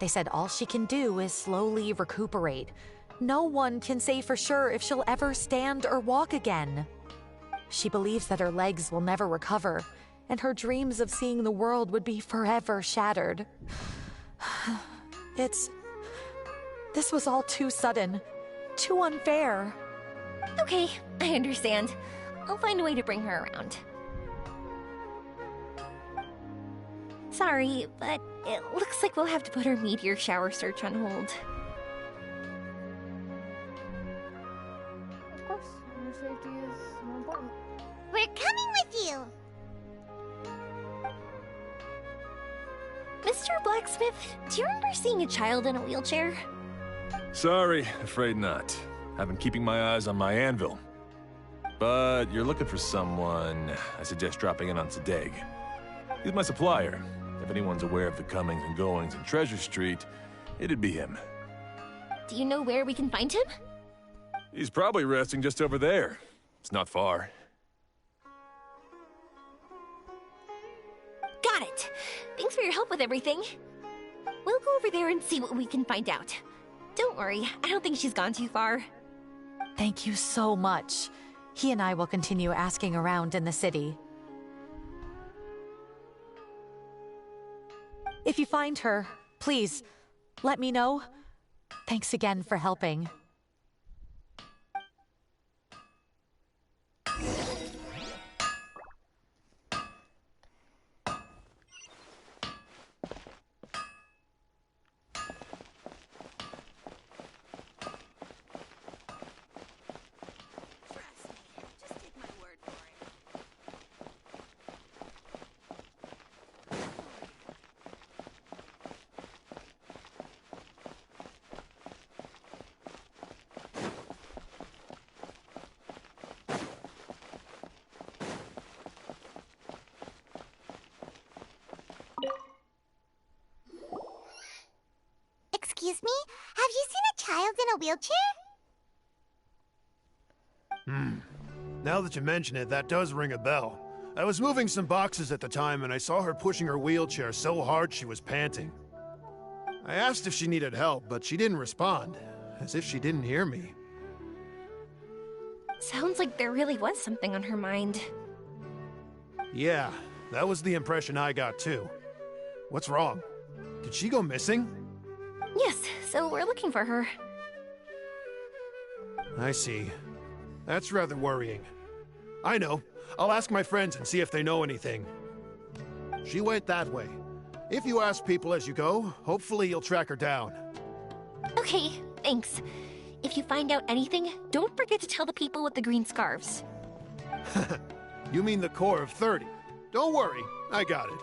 They said all she can do is slowly recuperate. No one can say for sure if she'll ever stand or walk again. She believes that her legs will never recover, and her dreams of seeing the world would be forever shattered. This was all too sudden, too unfair. Okay, I understand. I'll find a way to bring her around. Sorry, but it looks like we'll have to put our meteor shower search on hold. Of course, your safety is more important. We're coming with you! Mr. Blacksmith, do you remember seeing a child in a wheelchair? Sorry, afraid not. I've been keeping my eyes on my anvil. But you're looking for someone, I suggest dropping in on Sadeg. He's my supplier. If anyone's aware of the comings and goings in Treasure Street, it'd be him. Do you know where we can find him? He's probably resting just over there. It's not far. Got it! Thanks for your help with everything. We'll go over there and see what we can find out. Don't worry, I don't think she's gone too far. Thank you so much. He and I will continue asking around in the city. If you find her, please, let me know. Thanks again for helping. Excuse me? Have you seen a child in a wheelchair? Now that you mention it, that does ring a bell. I was moving some boxes at the time and I saw her pushing her wheelchair so hard she was panting. I asked if she needed help, but she didn't respond, as if she didn't hear me. Sounds like there really was something on her mind. Yeah, that was the impression I got too. What's wrong? Did she go missing? Yes, so we're looking for her. I see. That's rather worrying. I know. I'll ask my friends and see if they know anything. She went that way. If you ask people as you go, hopefully you'll track her down. Okay, thanks. If you find out anything, don't forget to tell the people with the green scarves. You mean the core of 30. Don't worry, I got it.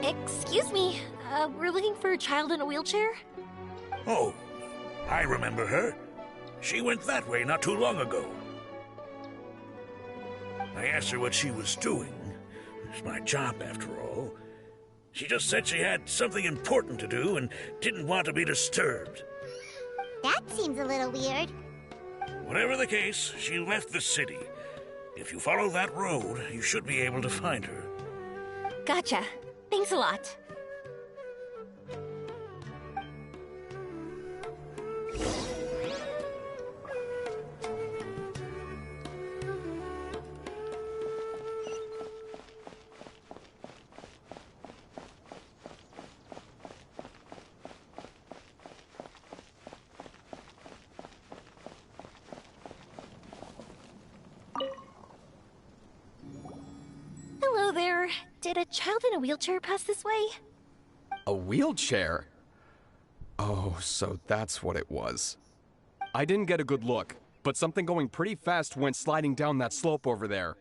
Excuse me, we're looking for a child in a wheelchair? Oh, I remember her. She went that way not too long ago. I asked her what she was doing. It's my job, after all. She just said she had something important to do and didn't want to be disturbed. That seems a little weird. Whatever the case, she left the city. If you follow that road, you should be able to find her. Gotcha. Thanks a lot. there, did a child in a wheelchair pass this way? A wheelchair? Oh, so that's what it was. I didn't get a good look, but something going pretty fast went sliding down that slope over there.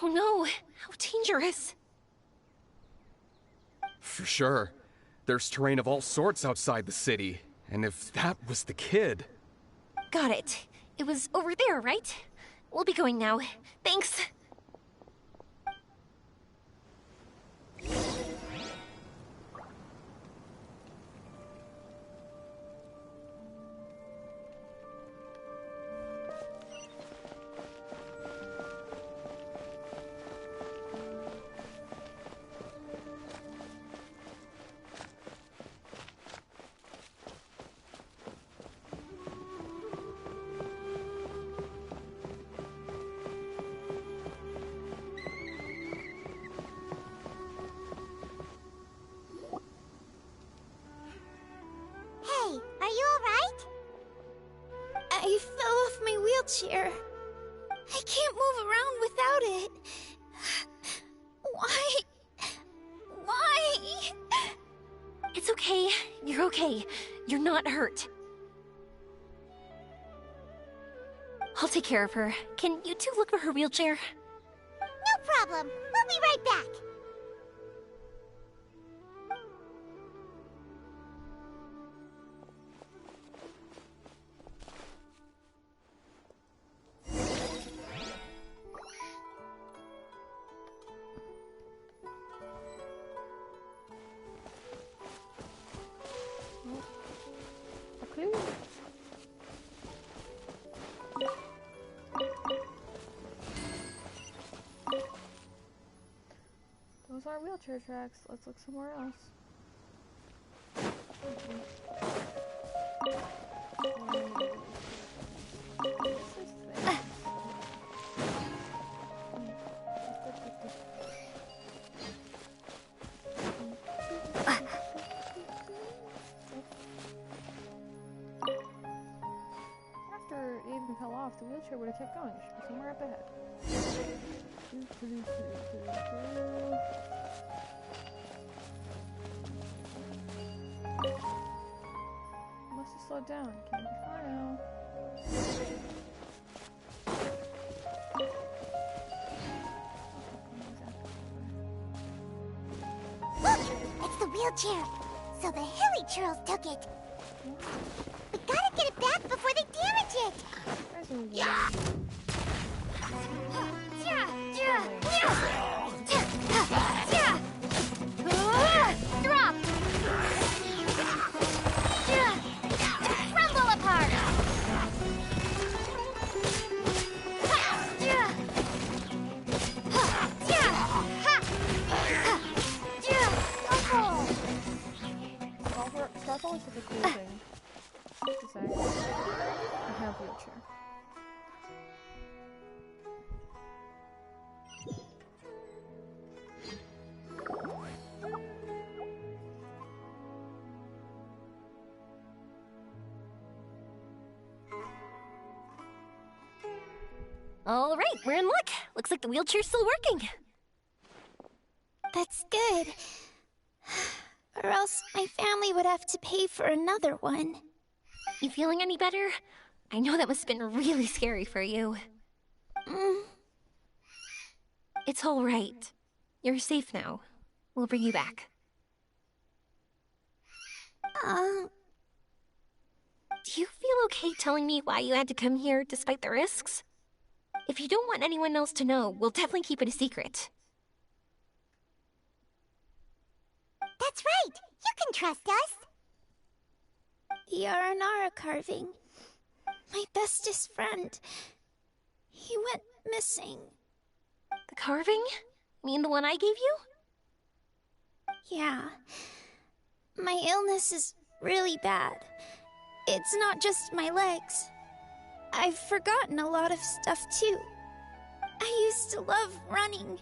Oh no, how dangerous. For sure. There's terrain of all sorts outside the city, and if that was the kid... Got it. It was over there, right? We'll be going now. Thanks. Hey, are you alright? I fell off my wheelchair. I can't move around without it. Why? Why? It's okay. You're okay. You're not hurt. I'll take care of her. Can you two look for her wheelchair? No problem. We'll be right back. A clue. Those are wheelchair tracks. Let's look somewhere else. After it even fell off, the wheelchair would have kept going. It should be somewhere up ahead. Must have slowed down. Can't be far now. Look! It's the wheelchair! So the hilly churls took it! We gotta get it back before they damage it! Yeah! Drop! Crumble apart! That's always such a cool thing to say. I have wheelchair. All right, we're in luck. Looks like the wheelchair's still working. That's good. Or else my family would have to pay for another one. You feeling any better? I know that must have been really scary for you. It's all right. You're safe now. We'll bring you back. Do you feel okay telling me why you had to come here despite the risks? If you don't want anyone else to know, we'll definitely keep it a secret. That's right! You can trust us! The Aranara carving. My bestest friend. He went missing. The carving? You mean the one I gave you? Yeah. My illness is really bad. It's not just my legs. I've forgotten a lot of stuff too. I used to love running.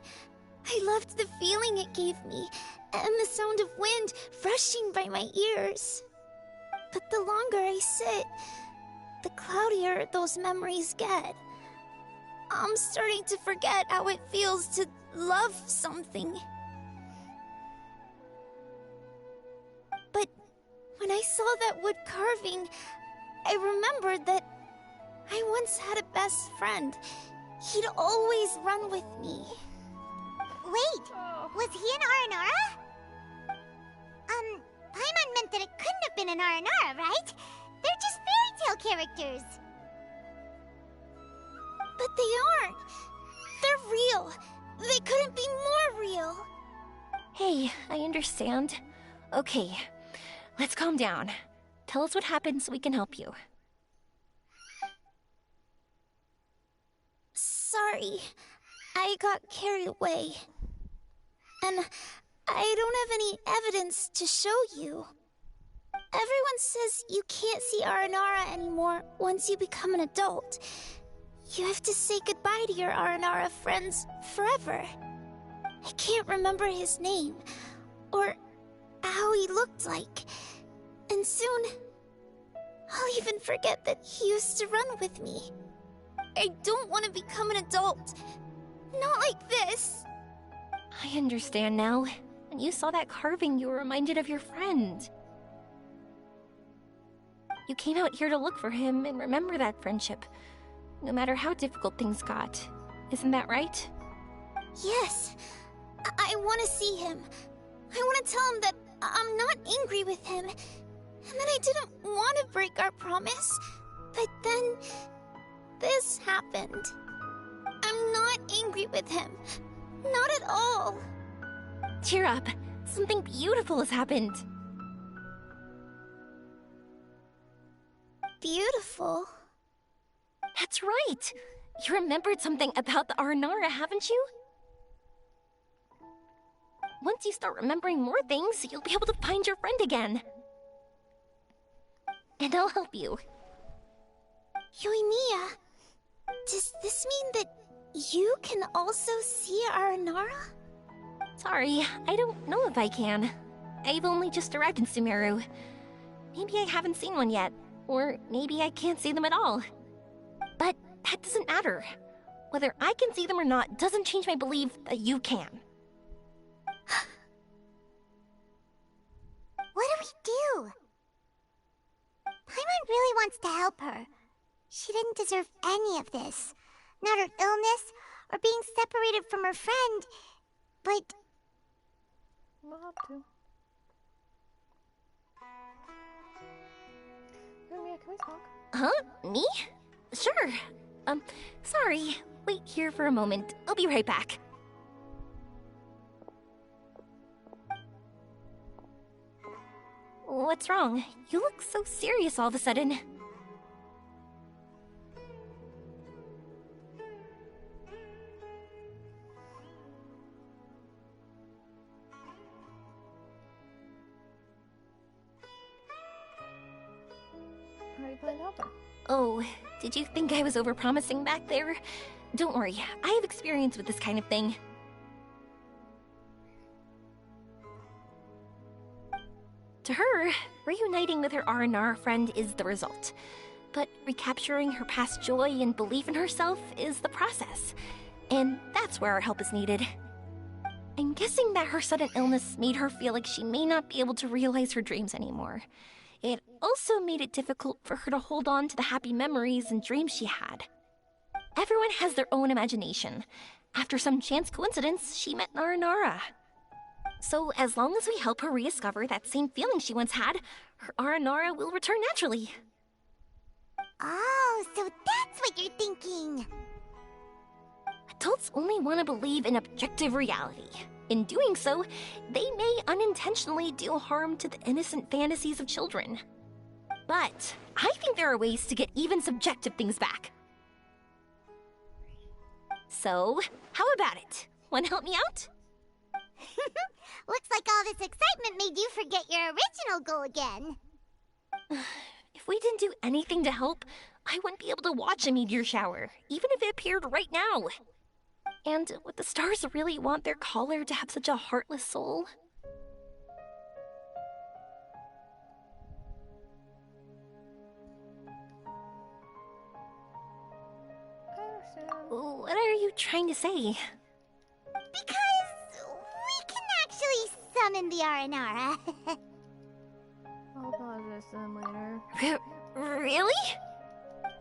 I loved the feeling it gave me, and the sound of wind rushing by my ears. But the longer I sit, the cloudier those memories get. I'm starting to forget how it feels to love something. But when I saw that wood carving, I remembered that I once had a best friend. He'd always run with me. Wait, was he an Aranara? Paimon meant that it couldn't have been an Aranara, right? They're just fairy tale characters. But they aren't. They're real. They couldn't be more real. Hey, I understand. Okay, let's calm down. Tell us what happened so we can help you. Sorry, I got carried away. And I don't have any evidence to show you. Everyone says you can't see Aranara anymore once you become an adult. You have to say goodbye to your Aranara friends forever. I can't remember his name, or how he looked like. And soon, I'll even forget that he used to run with me. I don't want to become an adult. Not like this. I understand now. When you saw that carving, you were reminded of your friend. You came out here to look for him and remember that friendship, no matter how difficult things got. Isn't that right? Yes. I want to see him. I want to tell him that I'm not angry with him, and that I didn't want to break our promise. But then, this happened. I'm not angry with him. Not at all. Cheer up. Something beautiful has happened. Beautiful? That's right. You remembered something about the Aranara, haven't you? Once you start remembering more things, you'll be able to find your friend again. And I'll help you. Yoimiya, does this mean that you can also see Aranara? Sorry, I don't know if I can. I've only just arrived in Sumeru. Maybe I haven't seen one yet, or maybe I can't see them at all. But that doesn't matter. Whether I can see them or not doesn't change my belief that you can. What do we do? Paimon really wants to help her. She didn't deserve any of this. Not her illness, or being separated from her friend. But... We'll have to. Yoimiya, can we talk? Huh? Me? Sure. Sorry. Wait here for a moment. I'll be right back. What's wrong? You look so serious all of a sudden. How do you plan to help her? Oh, did you think I was overpromising back there? Don't worry, I have experience with this kind of thing. To her, reuniting with her Aranara friend is the result. But recapturing her past joy and belief in herself is the process. And that's where our help is needed. I'm guessing that her sudden illness made her feel like she may not be able to realize her dreams anymore. It also made it difficult for her to hold on to the happy memories and dreams she had. Everyone has their own imagination. After some chance coincidence, she met Aranara. So as long as we help her rediscover that same feeling she once had, her Aranara will return naturally. Oh, so that's what you're thinking. Adults only want to believe in objective reality. In doing so, they may unintentionally do harm to the innocent fantasies of children. But I think there are ways to get even subjective things back. So, how about it? Want to help me out? Looks like all this excitement made you forget your original goal again. If we didn't do anything to help, I wouldn't be able to watch a meteor shower, even if it appeared right now. And would the stars really want their caller to have such a heartless soul? I understand. Ooh, trying to say? Because we can actually summon the Aranara. I'll apologize to them later. Really?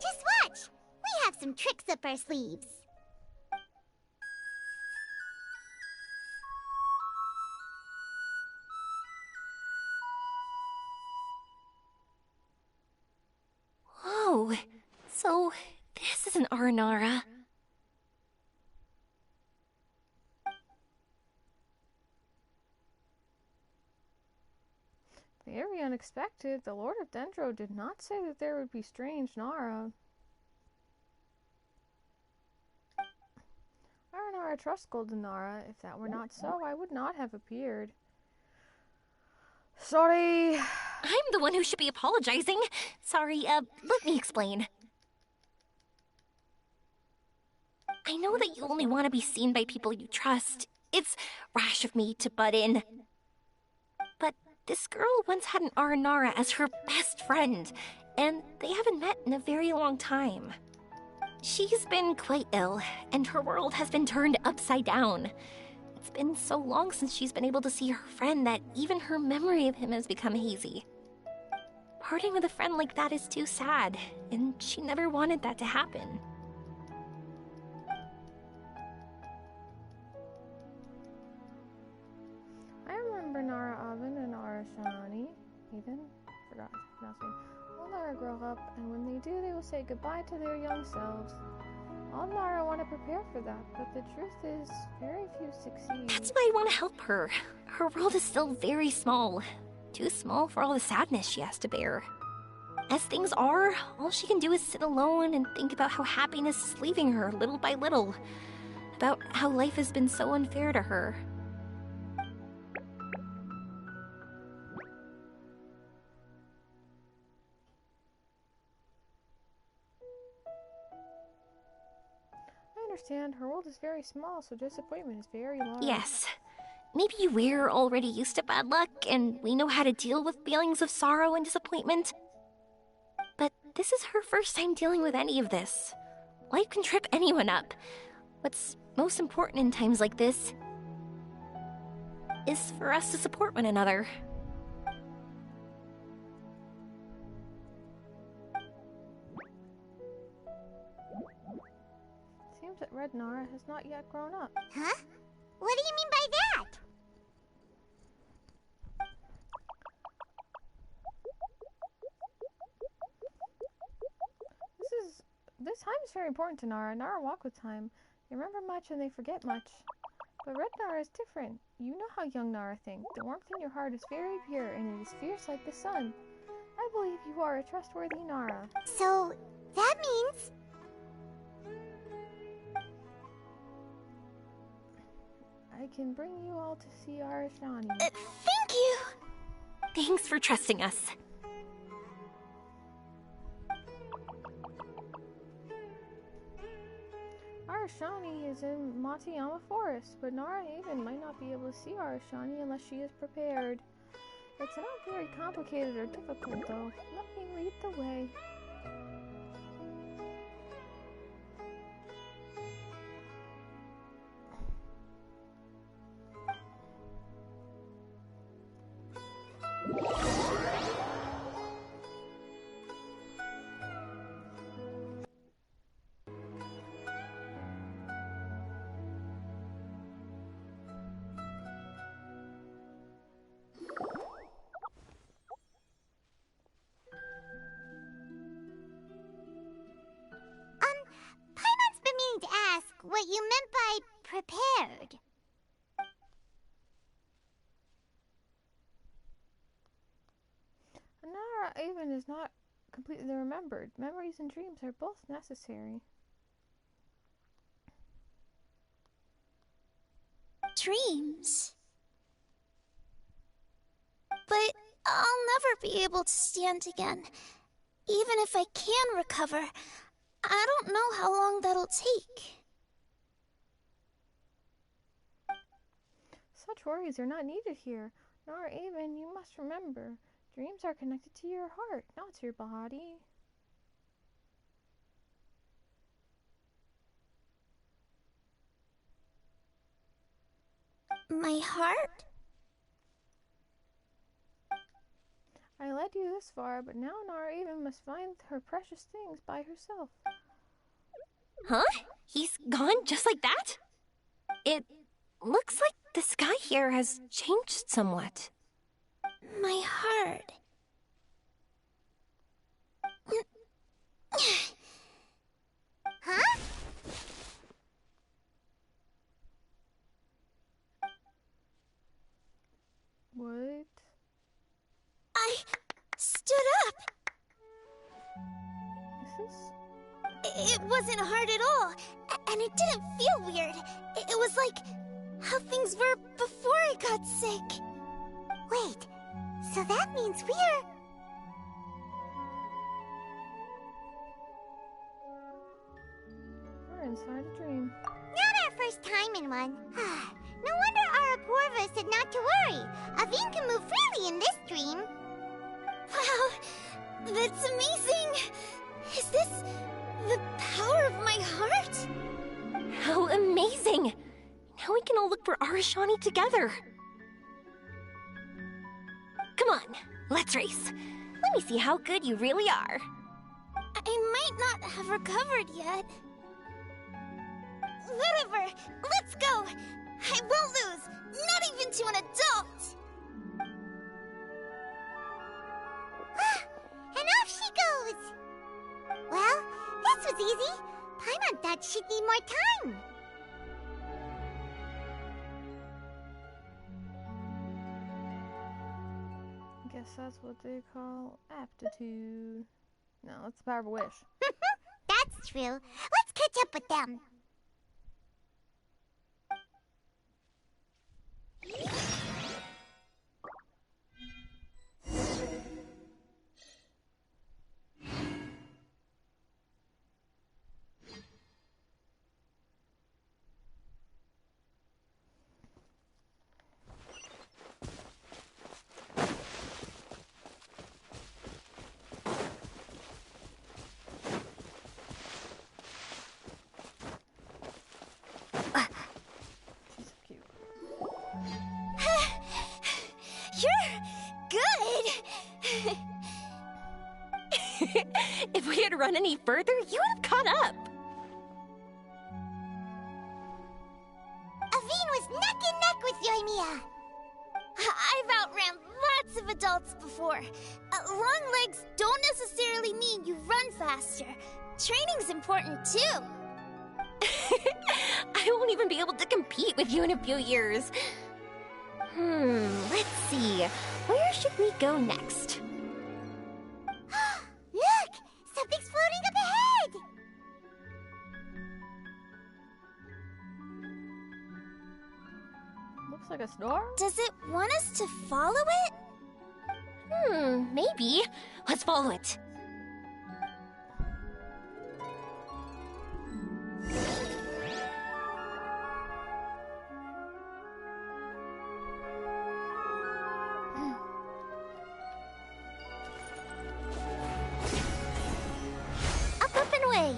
Just watch! We have some tricks up our sleeves. Whoa, so this is an Aranara. Very unexpected. The Lord of Dendro did not say that there would be strange Nara. Aranara trusts Golden Nara. If that were not so, I would not have appeared. Sorry. I'm the one who should be apologizing. Sorry, let me explain. I know that you only want to be seen by people you trust. It's rash of me to butt in. But this girl once had an Aranara as her best friend, and they haven't met in a very long time. She's been quite ill, and her world has been turned upside down. It's been so long since she's been able to see her friend that even her memory of him has become hazy. Parting with a friend like that is too sad, and she never wanted that to happen. I remember Nara Avin and Nara Shani. Ethan? Forgot his pronouncing. Will Nara grow up, and when they do, they will say goodbye to their young selves. All Nara want to prepare for that, but the truth is, very few succeed. That's why I want to help her. Her world is still very small. Too small for all the sadness she has to bear. As things are, all she can do is sit alone and think about how happiness is leaving her little by little. About how life has been so unfair to her. I understand. Her world is very small, so disappointment is very large. Yes. Maybe we're already used to bad luck, and we know how to deal with feelings of sorrow and disappointment. But this is her first time dealing with any of this. Life can trip anyone up. What's most important in times like this is for us to support one another. Seems that Red Nara has not yet grown up. Huh? What do you mean by that? This time is very important to Nara. Nara walk with time. They remember much and they forget much. But Red Nara is different. You know how young Nara think. The warmth in your heart is very pure, and it is fierce like the sun. I believe you are a trustworthy Nara. So, that means... I can bring you all to see Arashani. Thank you! Thanks for trusting us. Arashani is in Matayama Forest, but Nara Haven might not be able to see Arashani unless she is prepared. It's not very complicated or difficult, though. Let me lead the way. Paimon's been meaning to ask what you meant by prepared. Nara Haven is not completely remembered. Memories and dreams are both necessary. Dreams. But I'll never be able to stand again. Even if I can recover, I don't know how long that'll take. Such worries are not needed here. Nara Haven, you must remember, dreams are connected to your heart, not to your body. My heart? I led you this far, but now Nara even must find her precious things by herself. Huh? He's gone just like that? It looks like the sky here has changed somewhat. My heart. Huh? What? I stood up. It wasn't hard at all, and it didn't feel weird. It was like how things were before I got sick. Wait, so that means we're... We're inside a dream. Not our first time in one. No wonder Araporva said not to worry. Aveen can move freely in this dream. Wow, that's amazing. Is this the power of my heart? How amazing! Now we can all look for Arashani together. Come on, let's race. Let me see how good you really are. I might not have recovered yet. Whatever, let's go. I won't lose, not even to an adult. And off she goes. Well, this was easy. Paimon thought she'd need more time. Guess that's what they call aptitude. No, that's the power of a wish. That's true. Let's catch up with them. If we had run any further, you would have caught up. Aveen was neck and neck with Yoimiya. I've outran lots of adults before. Long legs don't necessarily mean you run faster. Training's important too. I won't even be able to compete with you in a few years. Let's see. Where should we go next? Look! Something's floating up ahead! Looks like a star? Does it want us to follow it? Maybe. Let's follow it. Up and away.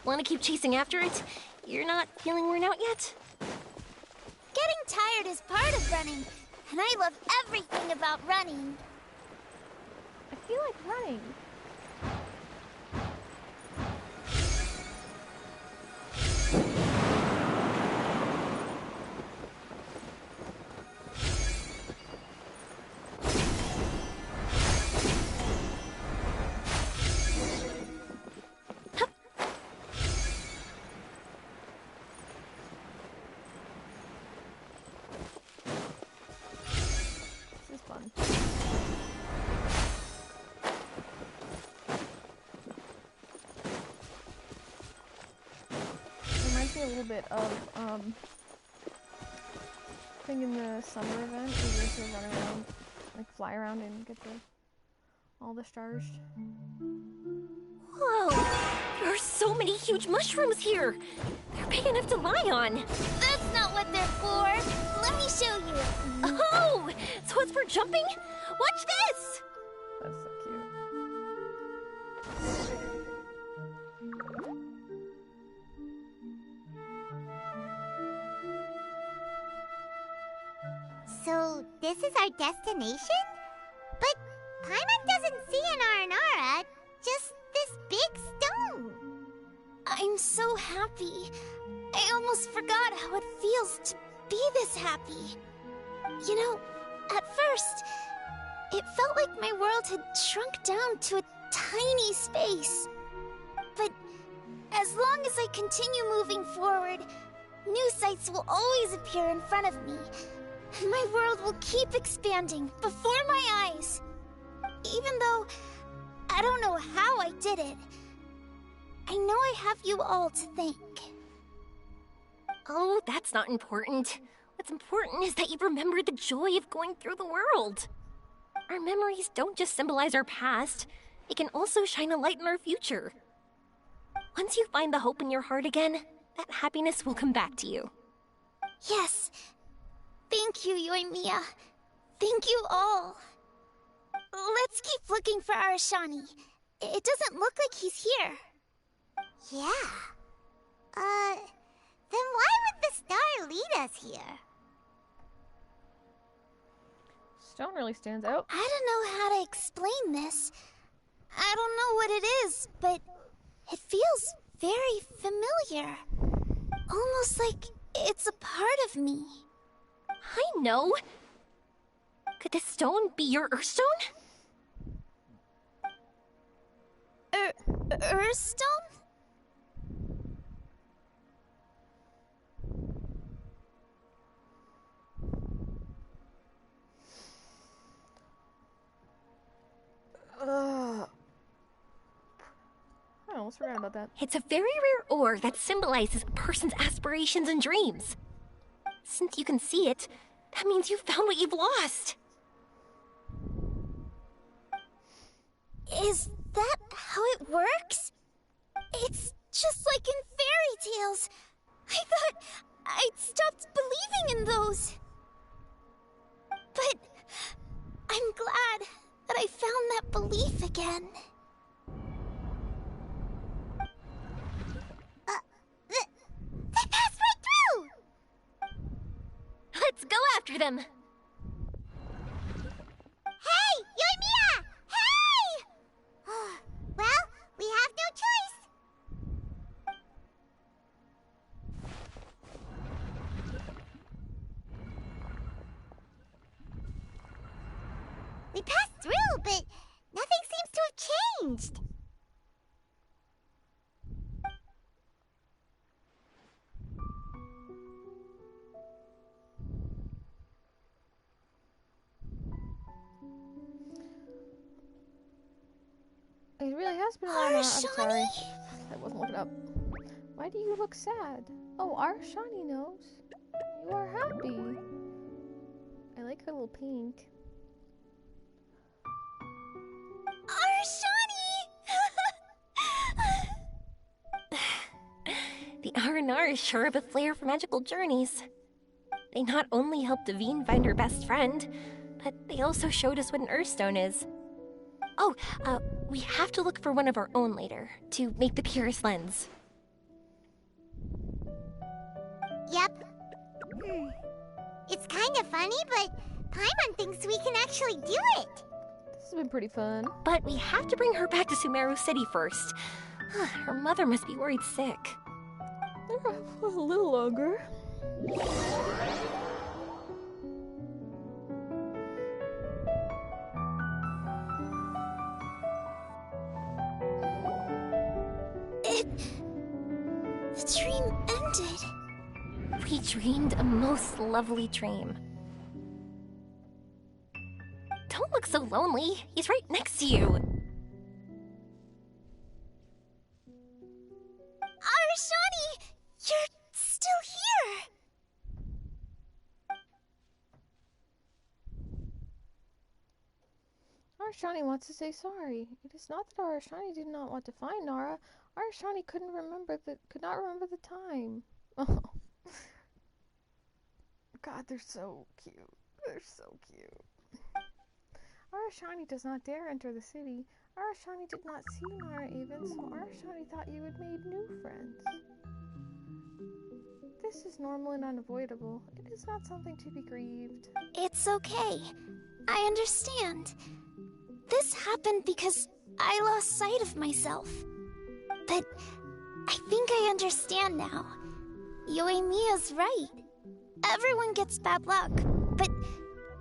Want to keep chasing after it? You're not feeling worn out yet? Getting tired is part of running, and I love everything about running. I feel like running. This is fun. Reminds me a little bit of I think in the summer event we used to run around, like fly around and get all the stars. Whoa! There are so many huge mushrooms here! They're big enough to lie on! That's not what they're for! Let me show you! Oh! So it's for jumping? Watch this! That's so cute. So, this is our destination? But Paimon doesn't see an Aranara, just this big stone. I'm so happy. I almost forgot how it feels to be this happy. You know, at first, it felt like my world had shrunk down to a tiny space. But as long as I continue moving forward, new sights will always appear in front of me. My world will keep expanding before my eyes. Even though I don't know how I did it, I know I have you all to thank. Oh, that's not important. What's important is that you remember the joy of going through the world. Our memories don't just symbolize our past, they can also shine a light in our future. Once you find the hope in your heart again, that happiness will come back to you. Yes. Thank you, Yoimiya. Thank you all. Let's keep looking for Arashani. It doesn't look like he's here. Yeah. Then why would the star lead us here? Stone really stands out. I don't know how to explain this. I don't know what it is, but it feels very familiar. Almost like it's a part of me. I know! Could this stone be your Earthstone? Earthstone? I almost forgot about that. It's a very rare ore that symbolizes a person's aspirations and dreams. Since you can see it, that means you've found what you've lost. Is that how it works? It's just like in fairy tales. I thought I'd stopped believing in those. But I'm glad that I found that belief again. They passed right through! Let's go after them! Hey! Yoimiya! Hey! Well, we have no choice. We passed through, but nothing seems to have changed. It really has been a while now. I'm sorry. I wasn't looking up. Why do you look sad? Oh, Arashani knows. You are happy. I like her little pink. Arashani! The R&R is sure of a flair for magical journeys. They not only helped Devine find her best friend, but they also showed us what an Earthstone is. Oh, we have to look for one of our own later, to make the purest lens. Yep. It's kind of funny, but Paimon thinks we can actually do it. This has been pretty fun. But we have to bring her back to Sumeru City first. Her mother must be worried sick. A little longer. The dream ended. We dreamed a most lovely dream. Don't look so lonely. He's right next to you. Arashani! You're still here! Arashani wants to say sorry. It is not that Arashani did not want to find Nara. Arashani could not remember the time. Oh. God, they're so cute. They're so cute. Arashani does not dare enter the city. Arashani did not see Nara even, so Arashani thought you had made new friends. This is normal and unavoidable. It is not something to be grieved. It's okay. I understand. This happened because I lost sight of myself. But I think I understand now. Yoimiya's right. Everyone gets bad luck, but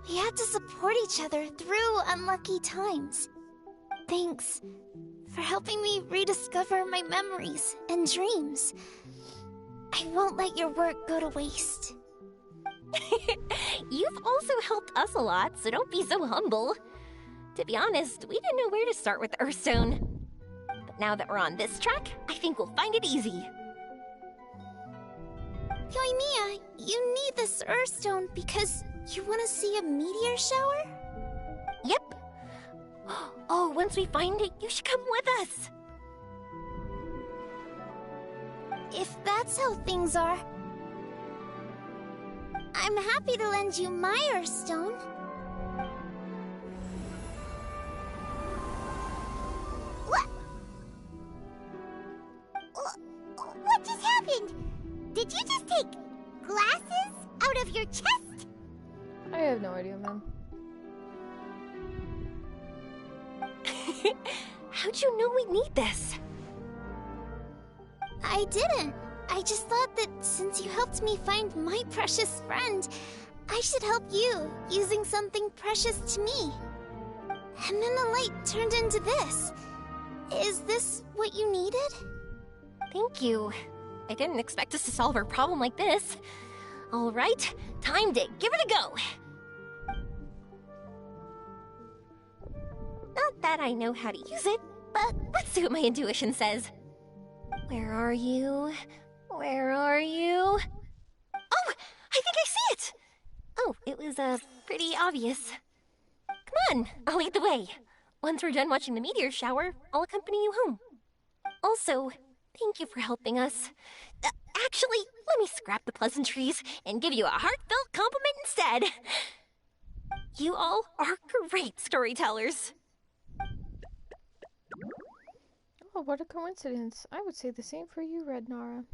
we have to support each other through unlucky times. Thanks for helping me rediscover my memories and dreams. I won't let your work go to waste. You've also helped us a lot, so don't be so humble. To be honest, we didn't know where to start with Earthstone. But now that we're on this track, I think we'll find it easy. Yoimiya, you need this Earthstone because you want to see a meteor shower? Yep. Oh, once we find it, you should come with us. If that's how things are, I'm happy to lend you my Earthstone. What just happened? Did you just take glasses out of your chest? I have no idea, man. How'd you know we'd need this? I didn't. I just thought that since you helped me find my precious friend, I should help you using something precious to me. And then the light turned into this. Is this what you needed? Thank you. I didn't expect us to solve our problem like this. All right, time to give it a go. Not that I know how to use it, but let's see what my intuition says. Where are you? Where are you? Oh, I think I see it! Oh, it was, pretty obvious. Come on, I'll lead the way. Once we're done watching the meteor shower, I'll accompany you home. Also, thank you for helping us. Actually, let me scrap the pleasantries and give you a heartfelt compliment instead. You all are great storytellers. Oh, what a coincidence. I would say the same for you, Red Nara.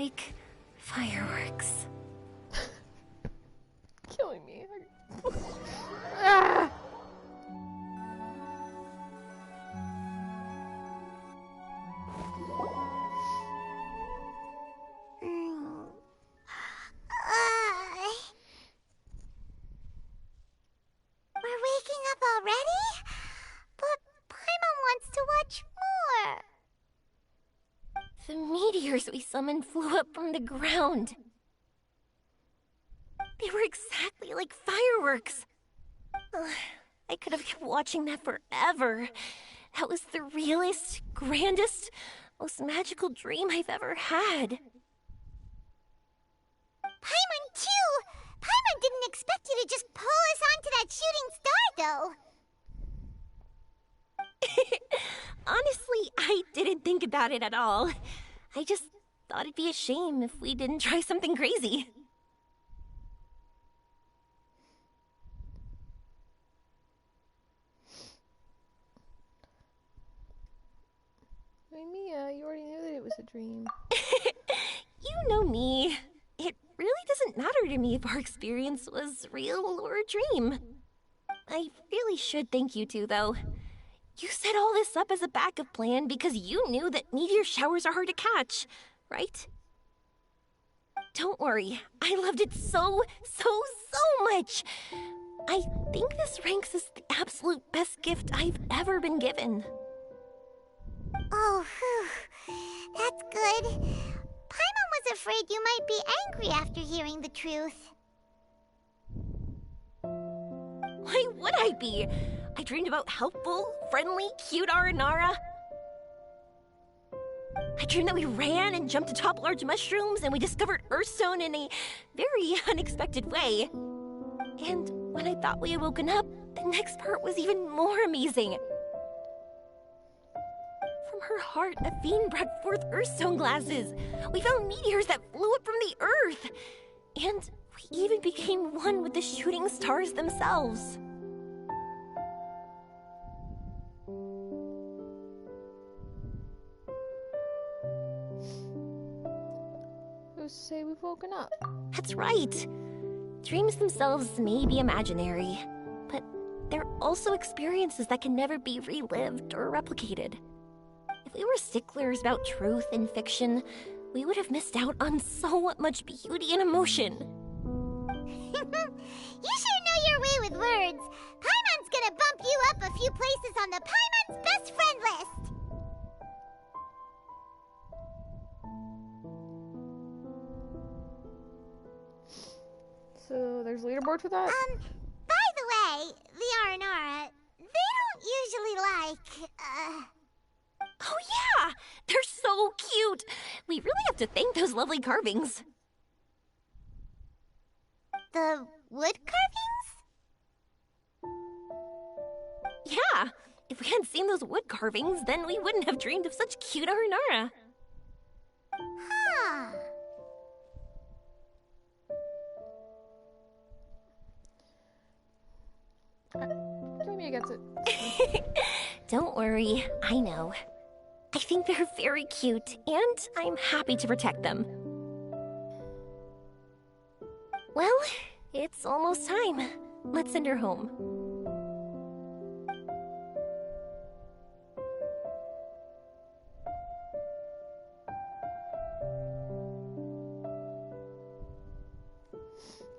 like fireworks. Killing me. Ah! We're waking up already? But Paimon wants to watch more. The meteors we summoned flew up from the ground. They were exactly like fireworks. Ugh, I could have kept watching that forever. That was the realest, grandest, most magical dream I've ever had. Paimon, too! Paimon didn't expect you to just pull us onto that shooting star, though. Honestly, I didn't think about it at all. I just thought it'd be a shame if we didn't try something crazy. Mia, you already knew that it was a dream. You know me. It really doesn't matter to me if our experience was real or a dream. I really should thank you two, though. You set all this up as a backup plan because you knew that meteor showers are hard to catch, right? Don't worry, I loved it so much. I think this ranks as the absolute best gift I've ever been given. Oh, whew. That's good. Paimon was afraid you might be angry after hearing the truth. Why would I be? I dreamed about helpful, friendly, cute Aranara. I dreamed that we ran and jumped atop large mushrooms and we discovered Earthstone in a very unexpected way. And when I thought we had woken up, the next part was even more amazing. From her heart, Athene brought forth Earthstone glasses. We found meteors that flew up from the Earth. And we even became one with the shooting stars themselves. Who's to say we've woken up? That's right. Dreams themselves may be imaginary, but they're also experiences that can never be relived or replicated. If we were sticklers about truth in fiction, we would have missed out on so much beauty and emotion. You sure know your way with words. Paimon's gonna bump you up a few places on the Paimon's best friend list. So there's a leaderboard for that? By the way, the Aranara, they don't usually like, Oh yeah! They're so cute! We really have to thank those lovely carvings. the wood carvings? Yeah! If we hadn't seen those wood carvings, then we wouldn't have dreamed of such cute Aranara. Huh. Joey gets it. Don't worry, I know. I think they're very cute, and I'm happy to protect them. Well, it's almost time. Let's send her home.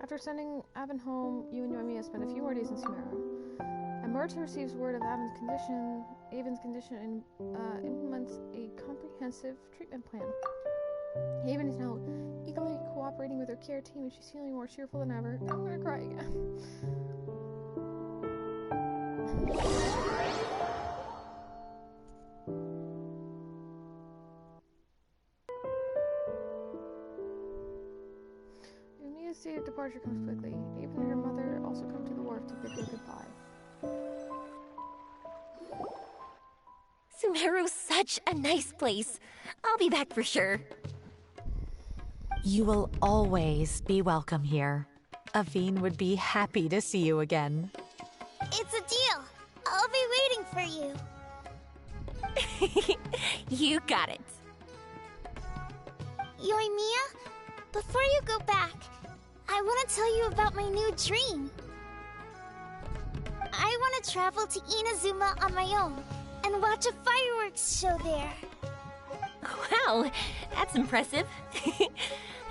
After sending Avon home, you and Yoimiya spend a few more days in Sumeru. And Merta receives word of Avon's condition and implements a comprehensive treatment plan. Haven is now eagerly cooperating with her care team, and she's feeling more cheerful than ever. I'm gonna cry again. Yoimiya's day of departure comes quickly. Haven and her mother also come to the wharf to bid her goodbye. Sumeru's such a nice place. I'll be back for sure. You will always be welcome here. Athene would be happy to see you again. It's a deal. I'll be waiting for you. You got it. Yoimiya, before you go back, I want to tell you about my new dream. I want to travel to Inazuma on my own and watch a fireworks show there. Wow, that's impressive.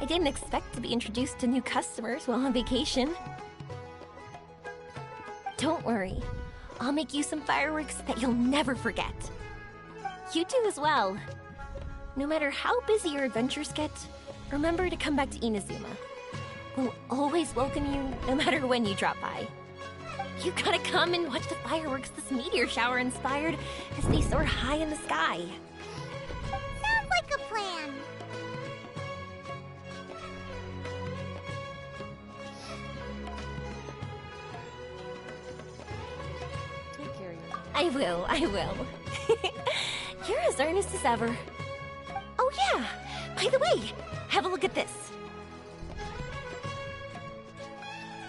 I didn't expect to be introduced to new customers while on vacation. Don't worry, I'll make you some fireworks that you'll never forget. You do as well. No matter how busy your adventures get, remember to come back to Inazuma. We'll always welcome you, no matter when you drop by. You gotta come and watch the fireworks this meteor shower inspired as they soar high in the sky. Sounds like a plan. Take care of you. I will. You're as earnest as ever. Oh yeah, by the way, have a look at this.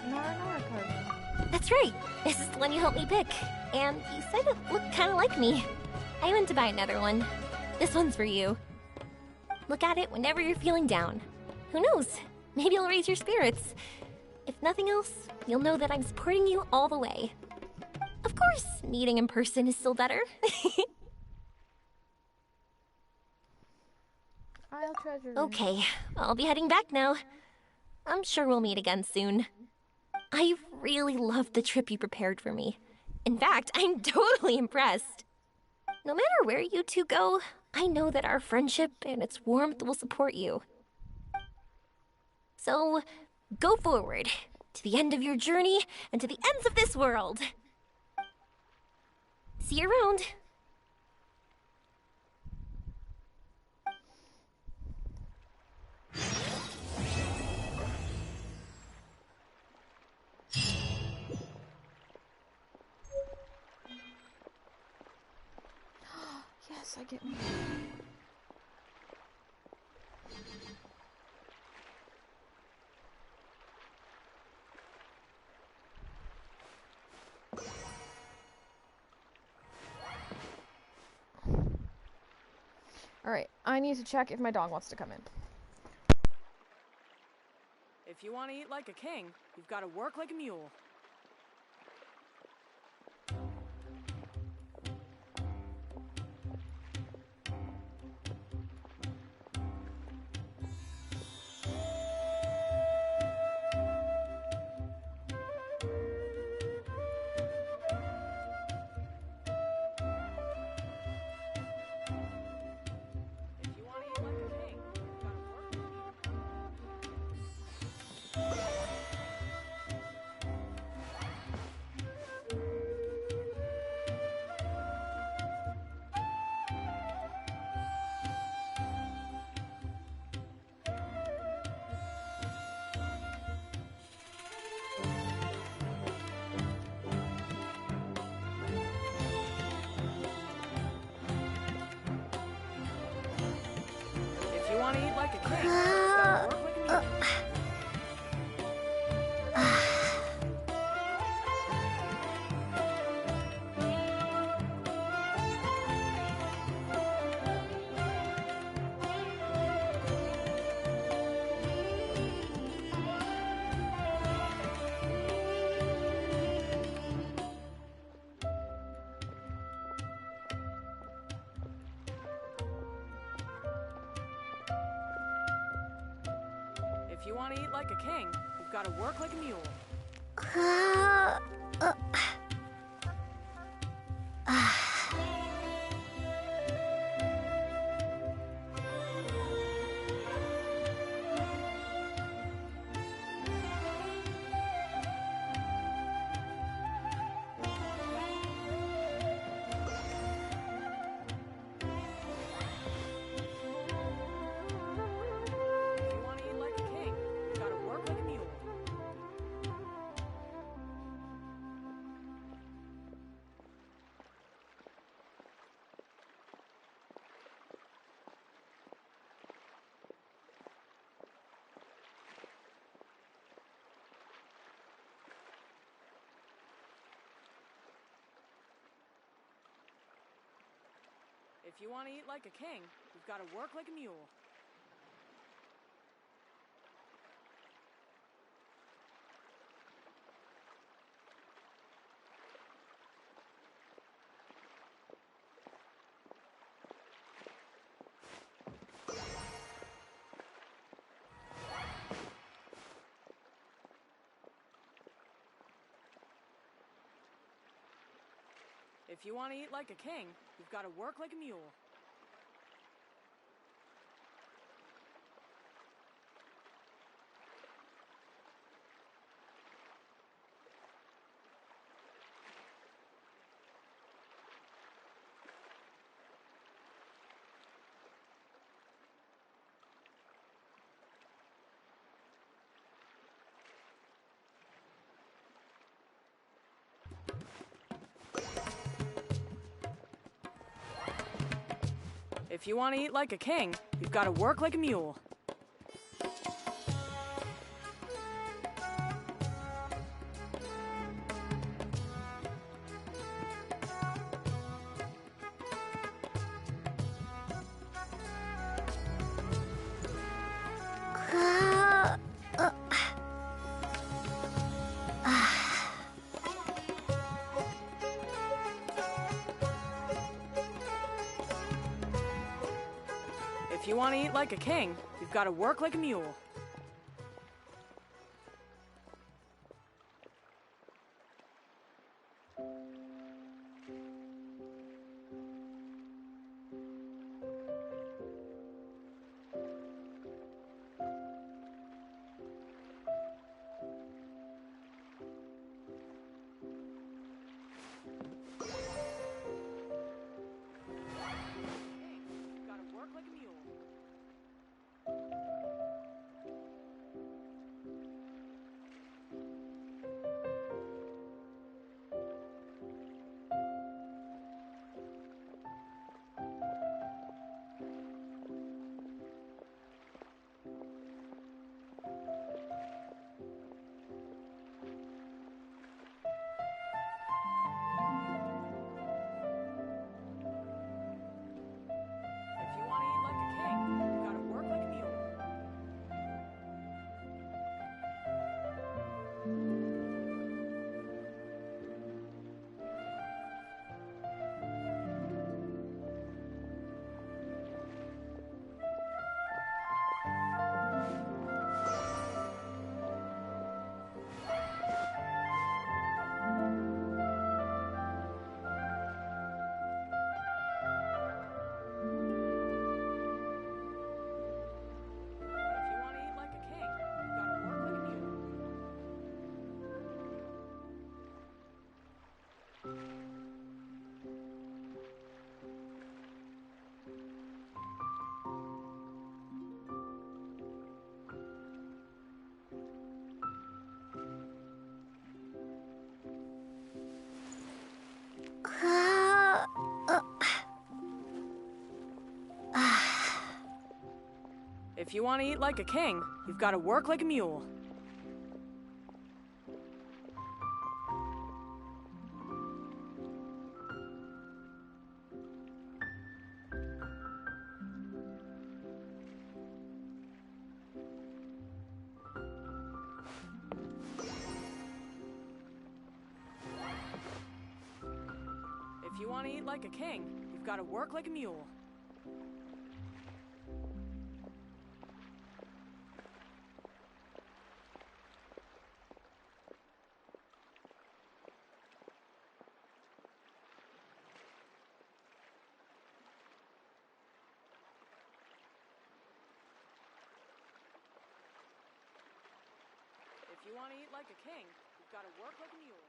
Nara card. That's right, this is the one you helped me pick. And you said it looked kinda like me. I went to buy another one. This one's for you. Look at it whenever you're feeling down. Who knows, maybe it'll raise your spirits. If nothing else, you'll know that I'm supporting you all the way. Of course, meeting in person is still better. I'll treasure it. Okay, I'll be heading back now. I'm sure we'll meet again soon. I really loved the trip you prepared for me. In fact, I'm totally impressed. No matter where you two go, I know that our friendship and its warmth will support you. So, go forward, to the end of your journey and to the ends of this world. See you around. Yes, I get one. Alright, I need to check if my dog wants to come in. If you want to eat like a king, you've got to work like a mule. If you want to eat like a king, you've got to work like a mule. If you want to eat like a king, you've got to work like a mule. If you want to eat like a king, you've got to work like a mule. If you want to eat like a king, you've got to work like a mule. If you want to eat like a king, you've got to work like a mule. If you want to eat like a king, you've got to work like a mule. If you want to eat like a king, you've got to work like a mule. You've got to work like a mule. If you want to eat like a king, you've got to work like a mule. If you want to eat like a king, you've got to work like a mule. If you want to eat like a king, you've got to work like a mule. If you want to eat like a king, you've got to work like a mule.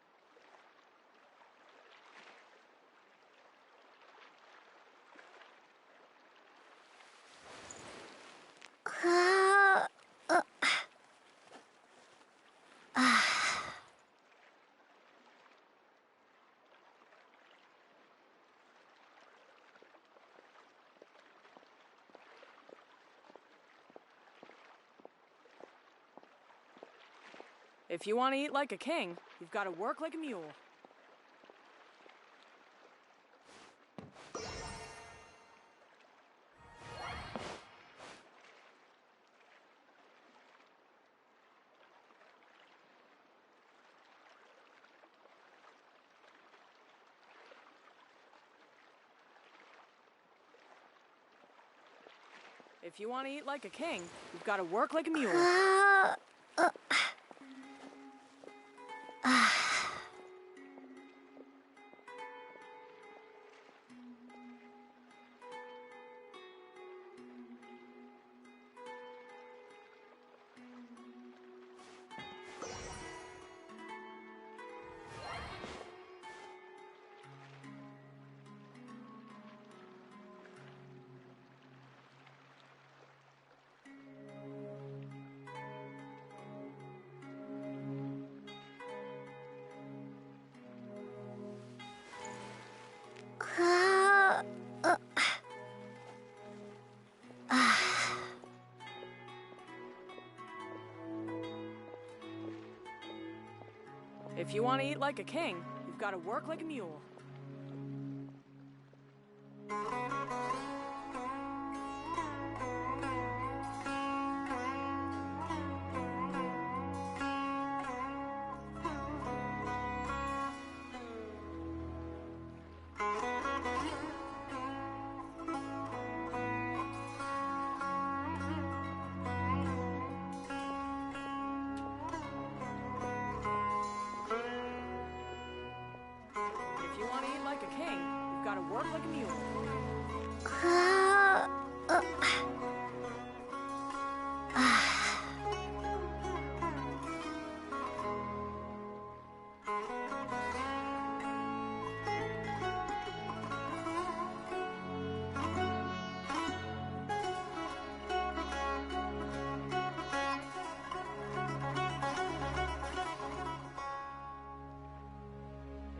If you want to eat like a king, you've got to work like a mule. If you want to eat like a king, you've got to work like a mule. If you want to eat like a king, you've got to work like a mule. If you want to eat like a king, you've got to work like a mule. If you want to eat like a king, you've got to work like a mule.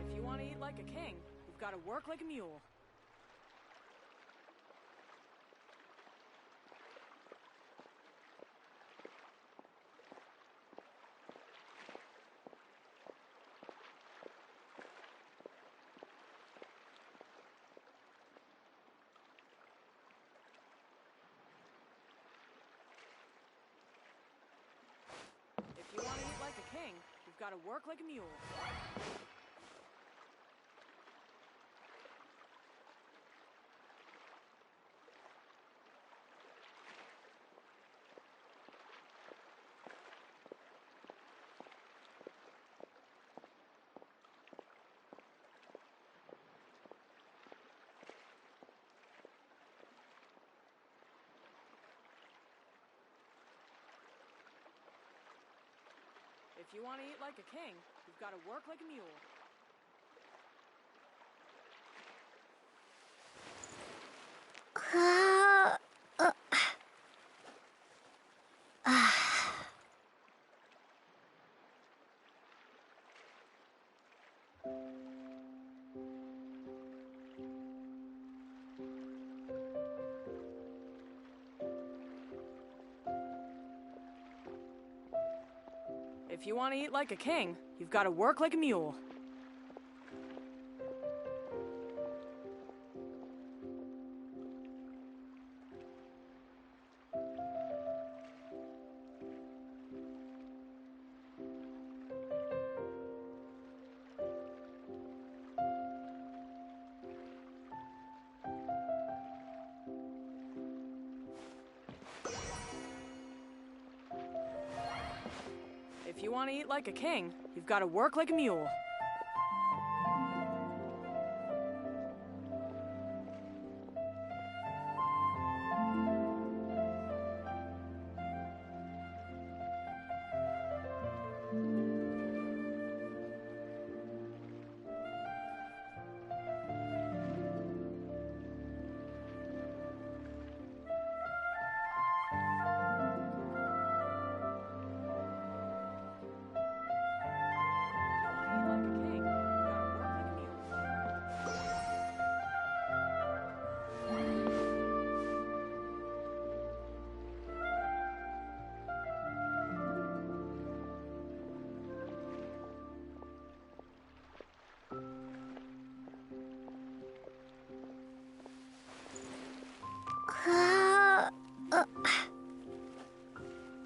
If you want to eat like a king, you've got to work like a mule. If you want to eat like a king, you've got to work like a mule. If you want to eat like a king, you've got to work like a mule. If you want to eat like a king, you've got to work like a mule. If you want to eat like a king, you've got to work like a mule.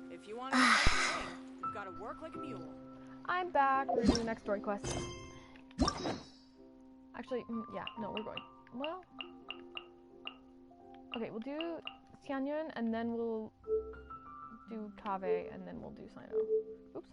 If you want to eat like a king, you've got to work like a mule. I'm back. We're doing the next story quest. Actually, yeah, no, we're going. Well, okay, we'll do Xianyun, and then we'll do Kave, and then we'll do Sino. Oops.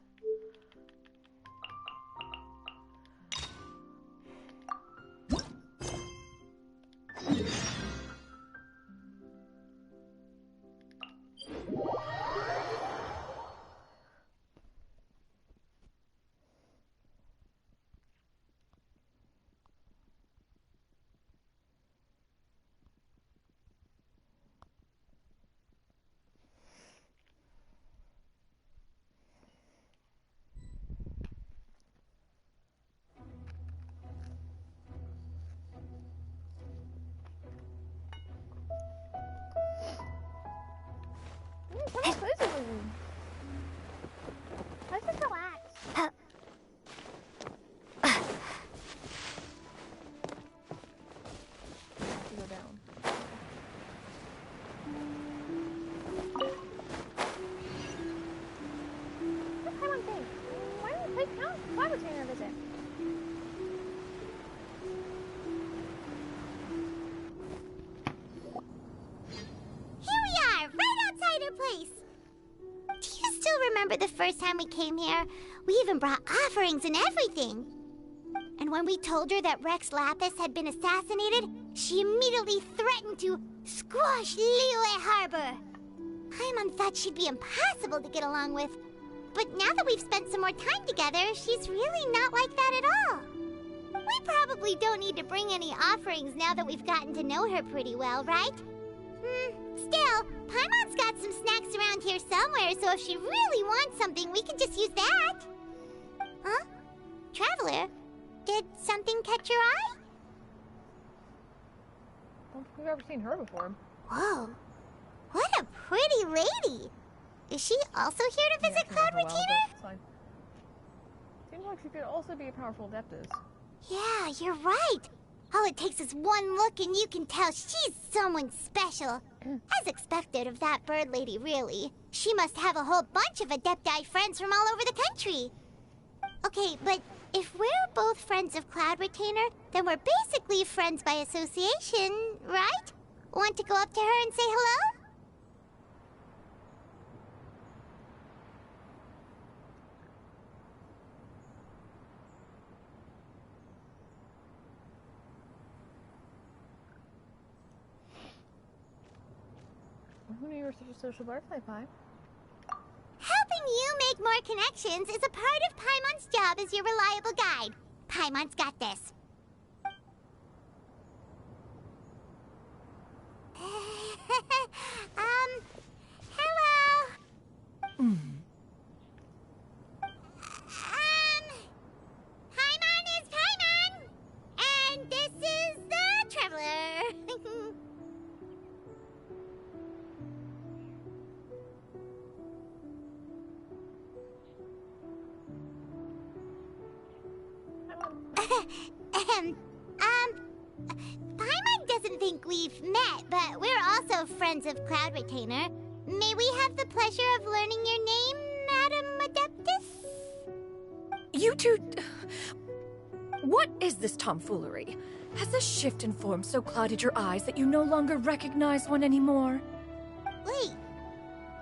remember the first time we came here? We even brought offerings and everything. And when we told her that Rex Lapis had been assassinated, she immediately threatened to squash Liyue Harbor. Paimon thought she'd be impossible to get along with. But now that we've spent some more time together, she's really not like that at all. We probably don't need to bring any offerings now that we've gotten to know her pretty well, right? Still, Paimon's got some snacks around here somewhere, so if she really wants something, we can just use that. Huh? Traveler, did something catch your eye? I don't think we've ever seen her before. Whoa. What a pretty lady. Is she also here to visit Cloud Retainer? Seems like she could also be a powerful adeptus. Yeah, you're right. All it takes is one look and you can tell she's someone special. As expected of that bird lady, really. She must have a whole bunch of Adepti friends from all over the country. Okay, but if we're both friends of Cloud Retainer, then we're basically friends by association, right? Want to go up to her and say hello? Who knew you were such a social butterfly, Pai? Helping you make more connections is a part of Paimon's job as your reliable guide. Paimon's got this. Hello. Paimon is Paimon, and this is the Traveler. Paimon doesn't think we've met, but we're also friends of Cloud Retainer. May we have the pleasure of learning your name, Madam Adeptus? You two... What is this tomfoolery? Has this shift in form so clouded your eyes that you no longer recognize one anymore? Wait,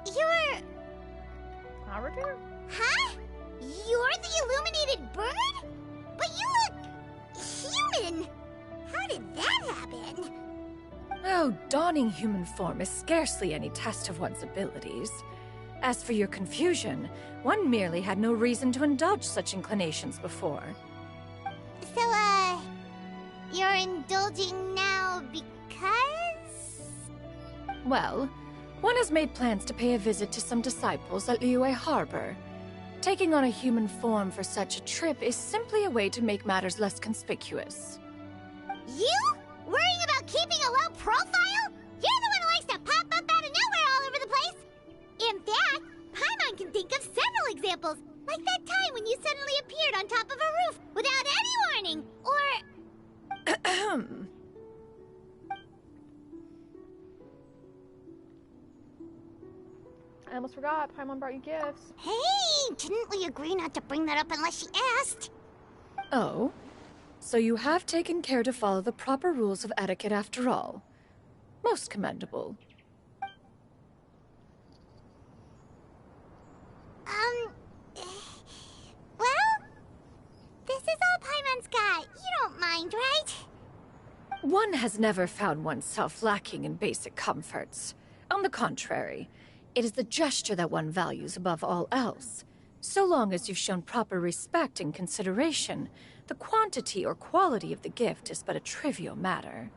you're... Cloud Retainer? Huh? You're the illuminated bird? But you look... human! How did that happen? Oh, donning human form is scarcely any test of one's abilities. As for your confusion, one merely had no reason to indulge such inclinations before. So, you're indulging now because? Well, one has made plans to pay a visit to some disciples at Liyue Harbor. Taking on a human form for such a trip is simply a way to make matters less conspicuous. You? Worrying about keeping a low profile? You're the one who likes to pop up out of nowhere all over the place! In fact, Paimon can think of several examples, like that time when you suddenly appeared on top of a roof without any warning, or... I almost forgot. Paimon brought you gifts. Hey! Didn't we agree not to bring that up unless she asked? Oh? So you have taken care to follow the proper rules of etiquette after all. Most commendable. Well, this is all Paimon's got. You don't mind, right? One has never found oneself lacking in basic comforts. On the contrary, it is the gesture that one values above all else. So long as you've shown proper respect and consideration, the quantity or quality of the gift is but a trivial matter.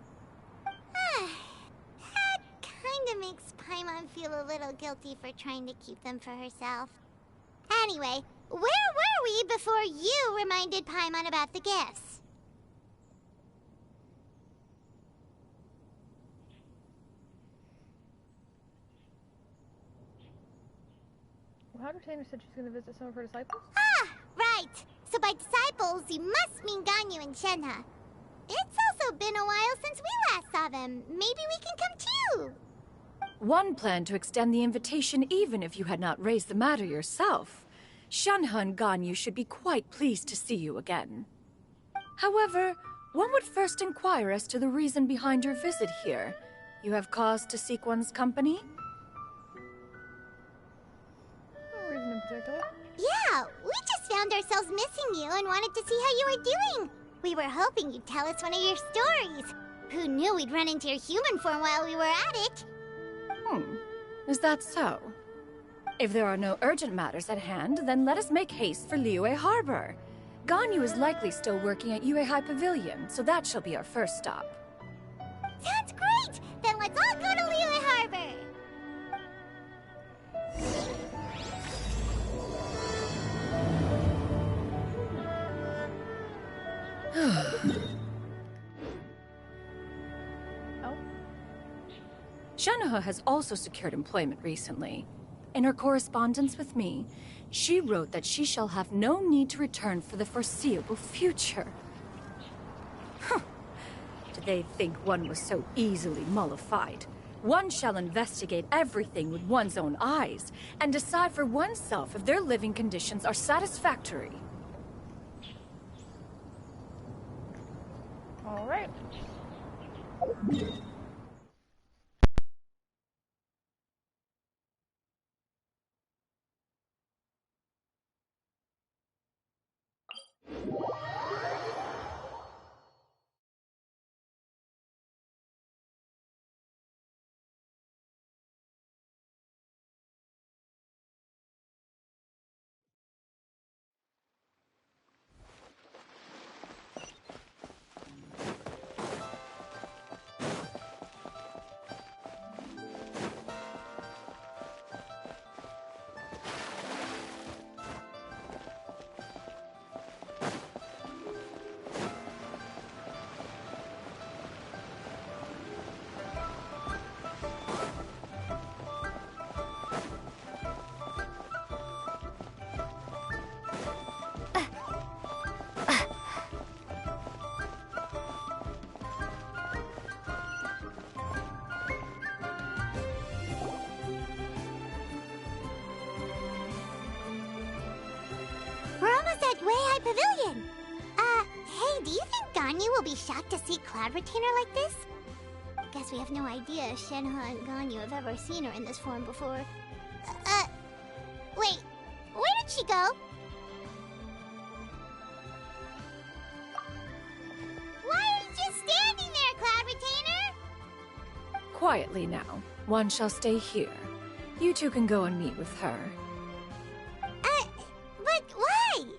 That kinda makes Paimon feel a little guilty for trying to keep them for herself. Anyway, where were we before you reminded Paimon about the gifts? Cloud Retainer said she's going to visit some of her disciples? Ah, right! So by disciples, you must mean Ganyu and Shenhe. It's also been a while since we last saw them. Maybe we can come too! One planned to extend the invitation even if you had not raised the matter yourself. Shenhe and Ganyu should be quite pleased to see you again. However, one would first inquire as to the reason behind your visit here. You have cause to seek one's company? No reason in particular. ourselves missing you and wanted to see how you were doing. We were hoping you'd tell us one of your stories. Who knew we'd run into your human form while we were at it? Is that so? If there are no urgent matters at hand, then let us make haste for Liyue Harbor. Ganyu is likely still working at Yue High Pavilion, so that shall be our first stop. Sounds great! Then let's all go to Liyue Harbor! Shenoha has also secured employment recently. In her correspondence with me, she wrote that she shall have no need to return for the foreseeable future. Did they think one was so easily mollified? One shall investigate everything with one's own eyes, and decide for oneself if their living conditions are satisfactory. All right. We're almost at Way High Pavilion. Hey, do you think Ganyu will be shocked to see Cloud Retainer like this? Guess we have no idea if Shenhe and Ganyu have ever seen her in this form before. Wait, where did she go? Why are you just standing there, Cloud Retainer? Quietly now. One shall stay here. You two can go and meet with her. But why? Isn't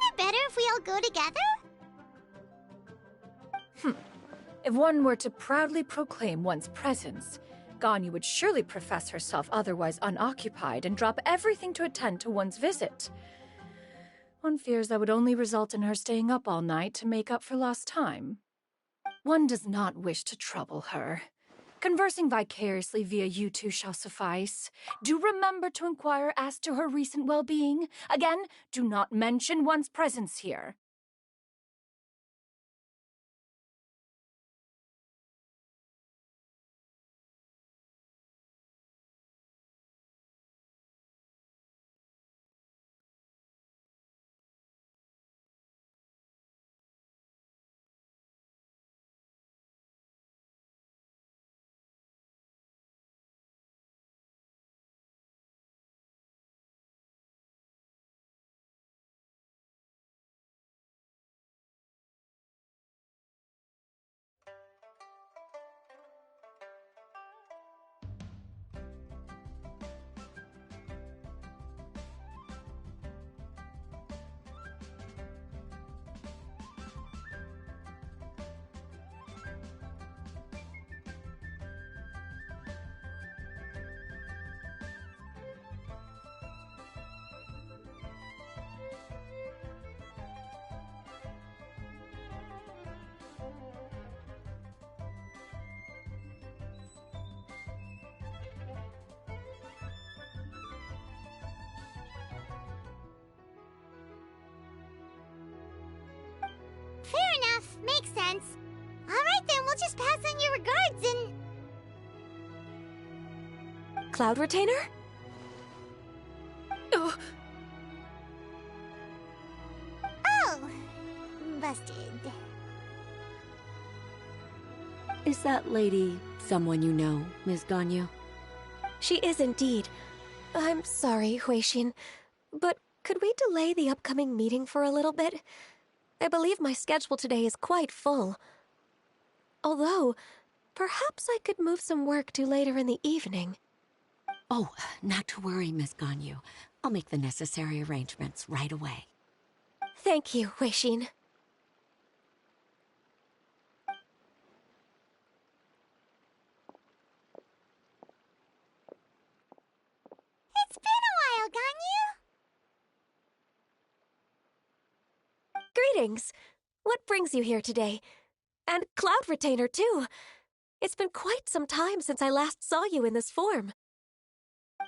it better if we all go together? If one were to proudly proclaim one's presence, Ganyu would surely profess herself otherwise unoccupied and drop everything to attend to one's visit. One fears that would only result in her staying up all night to make up for lost time. One does not wish to trouble her. Conversing vicariously via you two shall suffice. Do remember to inquire as to her recent well-being. Again, do not mention one's presence here. Fair enough. Makes sense. Alright then, we'll just pass on your regards and... Cloud Retainer? Oh! Busted. Is that lady someone you know, Ms. Ganyu? She is indeed. I'm sorry, Huixin, but Could we delay the upcoming meeting for a little bit? I believe my schedule today is quite full. Although, perhaps I could move some work to later in the evening. Oh, not to worry, Miss Ganyu. I'll make the necessary arrangements right away. Thank you, Wei-Shin. It's been a while, Ganyu. Greetings. What brings you here today? And Cloud Retainer, too. It's been quite some time since I last saw you in this form.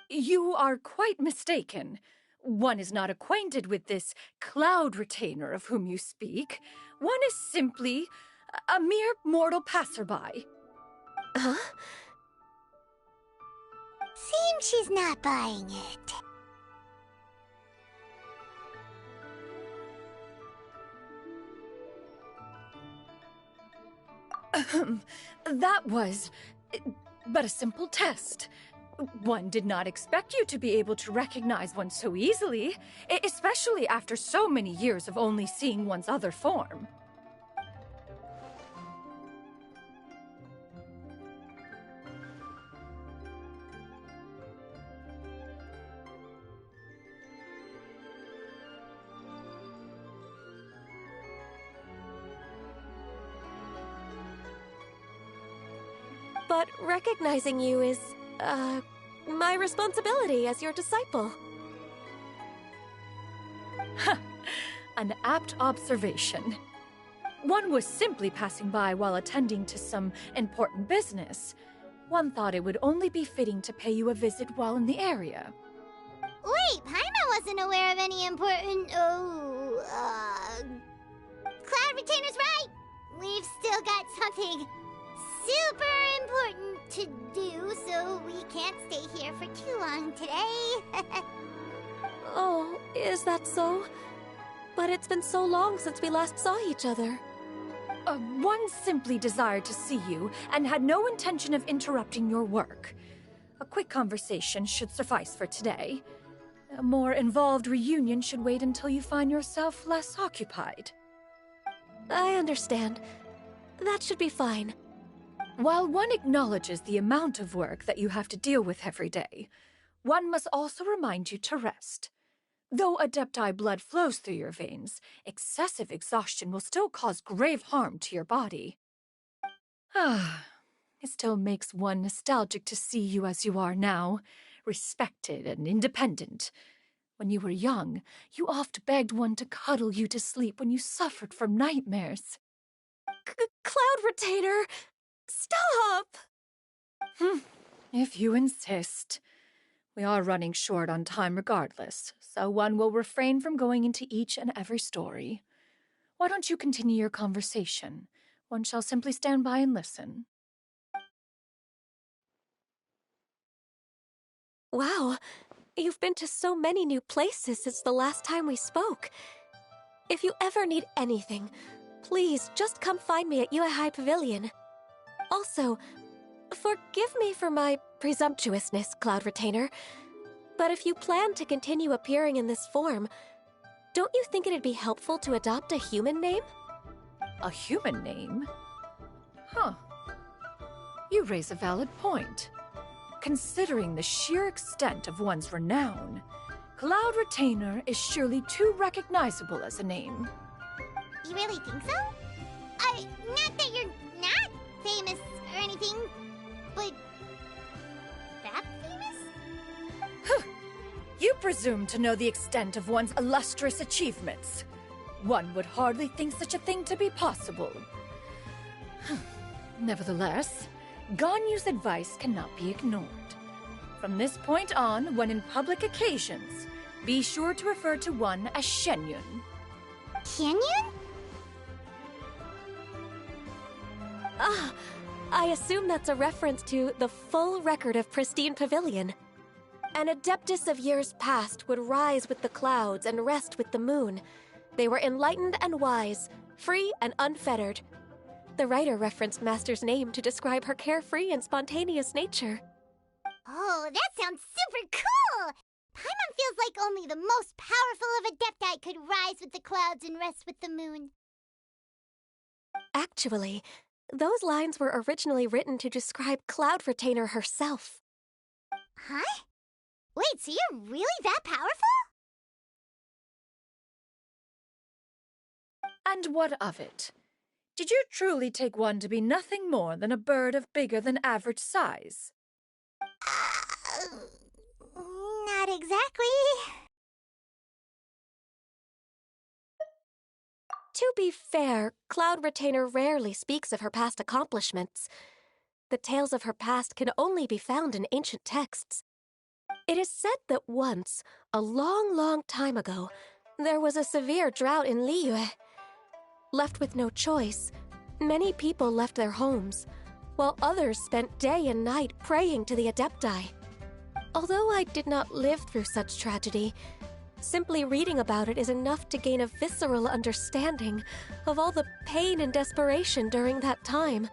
You are quite mistaken. One is not acquainted with this Cloud Retainer of whom you speak. One is simply a mere mortal passerby. Huh? Seems she's not buying it. That was but a simple test. One did not expect you to be able to recognize one so easily, especially after so many years of only seeing one's other form. But recognizing you is, my responsibility as your disciple. An apt observation. One was simply passing by while attending to some important business. One thought it would only be fitting to pay you a visit while in the area. Wait, Paimon wasn't aware of any important... Cloud Retainer's right! We've still got something super important to do, so we can't stay here for too long today. Oh, is that so? But it's been so long since we last saw each other. One simply desired to see you and had no intention of interrupting your work. A quick conversation should suffice for today. A more involved reunion should wait until you find yourself less occupied. I understand. That should be fine. While one acknowledges the amount of work that you have to deal with every day, one must also remind you to rest. Though Adepti blood flows through your veins, excessive exhaustion will still cause grave harm to your body. It still makes one nostalgic to see you as you are now, respected and independent. When you were young, you oft begged one to cuddle you to sleep when you suffered from nightmares. Cloud Retainer! Stop! If you insist. We are running short on time regardless, so one will refrain from going into each and every story. Why don't you continue your conversation? One shall simply stand by and listen. Wow, you've been to so many new places since the last time we spoke. If you ever need anything, please just come find me at Uehai Pavilion. Also, forgive me for my presumptuousness, Cloud Retainer, but if you plan to continue appearing in this form, don't you think it'd be helpful to adopt a human name? A human name? Huh. You raise a valid point. Considering the sheer extent of one's renown, Cloud Retainer is surely too recognizable as a name. You really think so? Not that you're not famous or anything, but that famous? You presume to know the extent of one's illustrious achievements. One would hardly think such a thing to be possible. Nevertheless, Ganyu's advice cannot be ignored. From this point on, when in public occasions, be sure to refer to one as Shenyun. Shenyun? I assume that's a reference to the full record of Pristine Pavilion. An Adeptus of years past would rise with the clouds and rest with the moon. They were enlightened and wise, free and unfettered. The writer referenced Master's name to describe her carefree and spontaneous nature. Oh, that sounds super cool! Paimon feels like only the most powerful of Adepti could rise with the clouds and rest with the moon. Actually, those lines were originally written to describe Cloud Retainer herself. Huh? Wait, so you're really that powerful? And what of it? Did you truly take one to be nothing more than a bird of bigger than average size? Not exactly. To be fair, Cloud Retainer rarely speaks of her past accomplishments. The tales of her past can only be found in ancient texts. It is said that once, a long, long time ago, there was a severe drought in Liyue. Left with no choice, many people left their homes, while others spent day and night praying to the Adepti. Although I did not live through such tragedy, simply reading about it is enough to gain a visceral understanding of all the pain and desperation during that time.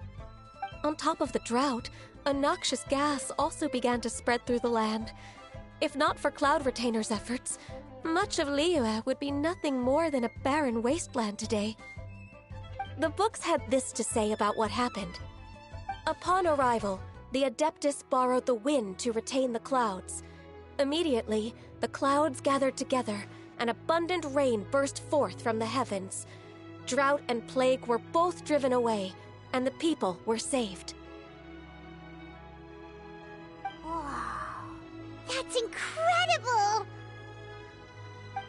On top of the drought, a noxious gas also began to spread through the land. If not for Cloud Retainer's efforts, much of Liyue would be nothing more than a barren wasteland today. The books had this to say about what happened. Upon arrival, the Adeptus borrowed the wind to retain the clouds. Immediately, the clouds gathered together, and abundant rain burst forth from the heavens. Drought and plague were both driven away, and the people were saved. Wow, that's incredible!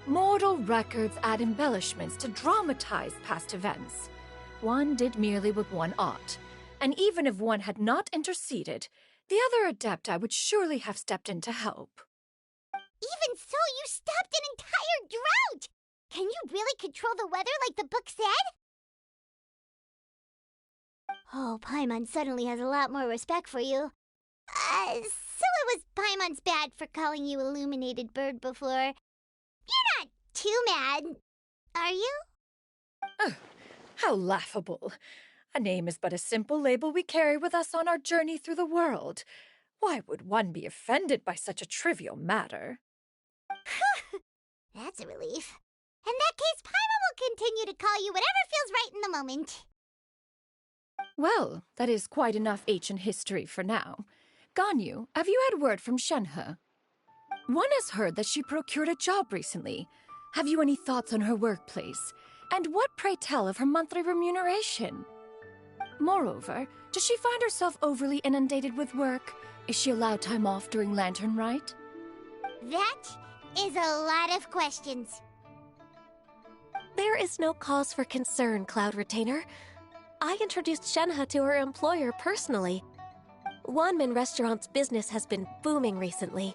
Mortal records add embellishments to dramatize past events. One did merely what one ought, and even if one had not interceded, the other Adepti would surely have stepped in to help. Even so, you stopped an entire drought! Can you really control the weather like the book said? Oh, Paimon suddenly has a lot more respect for you. So it was Paimon's bad for calling you Illuminated Bird before. You're not too mad, are you? How laughable. A name is but a simple label we carry with us on our journey through the world. Why would one be offended by such a trivial matter? That's a relief. In that case, Paimon will continue to call you whatever feels right in the moment. Well, that is quite enough ancient history for now. Ganyu, have you had word from Shenhe? One has heard that she procured a job recently. Have you any thoughts on her workplace? And what, pray tell, of her monthly remuneration? Moreover, does she find herself overly inundated with work? Is she allowed time off during Lantern Rite? That is a lot of questions. There is no cause for concern, Cloud Retainer. I introduced Shenhe to her employer personally. Wanmin Restaurant's business has been booming recently.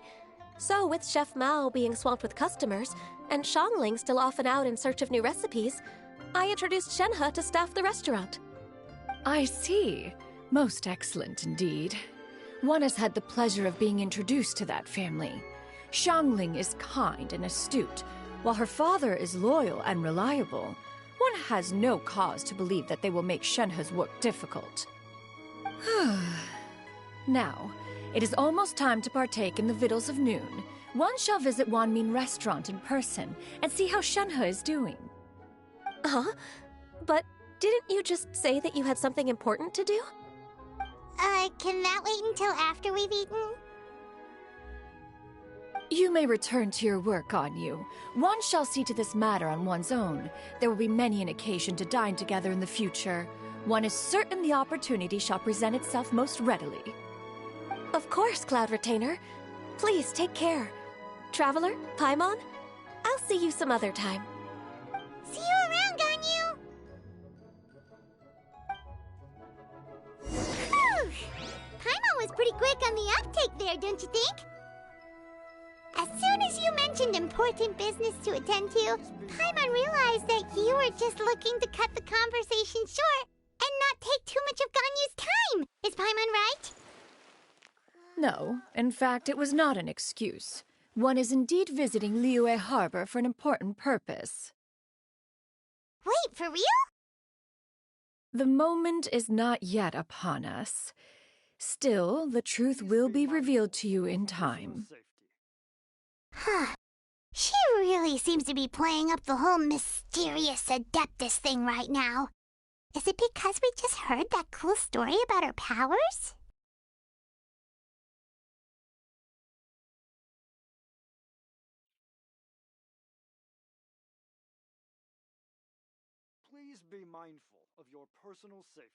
So with Chef Mao being swamped with customers, and Xiangling still off and out in search of new recipes, I introduced Shenhe to staff the restaurant. I see. Most excellent indeed. One has had the pleasure of being introduced to that family. Xiangling is kind and astute, while her father is loyal and reliable. One has no cause to believe that they will make Shenhe's work difficult. Now, it is almost time to partake in the victuals of noon. One shall visit Wanmin Restaurant in person and see how Shenhe is doing. Huh? But didn't you just say that you had something important to do? Can that wait until after we've eaten? You may return to your work, Ganyu. One shall see to this matter on one's own. There will be many an occasion to dine together in the future. One is certain the opportunity shall present itself most readily. Of course, Cloud Retainer. Please take care. Traveler, Paimon, I'll see you some other time. See you around, Ganyu! Whew! Paimon was pretty quick on the uptake there, don't you think? As soon as you mentioned important business to attend to, Paimon realized that you were just looking to cut the conversation short and not take too much of Ganyu's time. Is Paimon right? No, in fact, it was not an excuse. One is indeed visiting Liyue Harbor for an important purpose. Wait, for real? The moment is not yet upon us. Still, the truth will be revealed to you in time. Huh. She really seems to be playing up the whole mysterious Adeptus thing right now. Is it because we just heard that cool story about her powers? Please be mindful of your personal safety.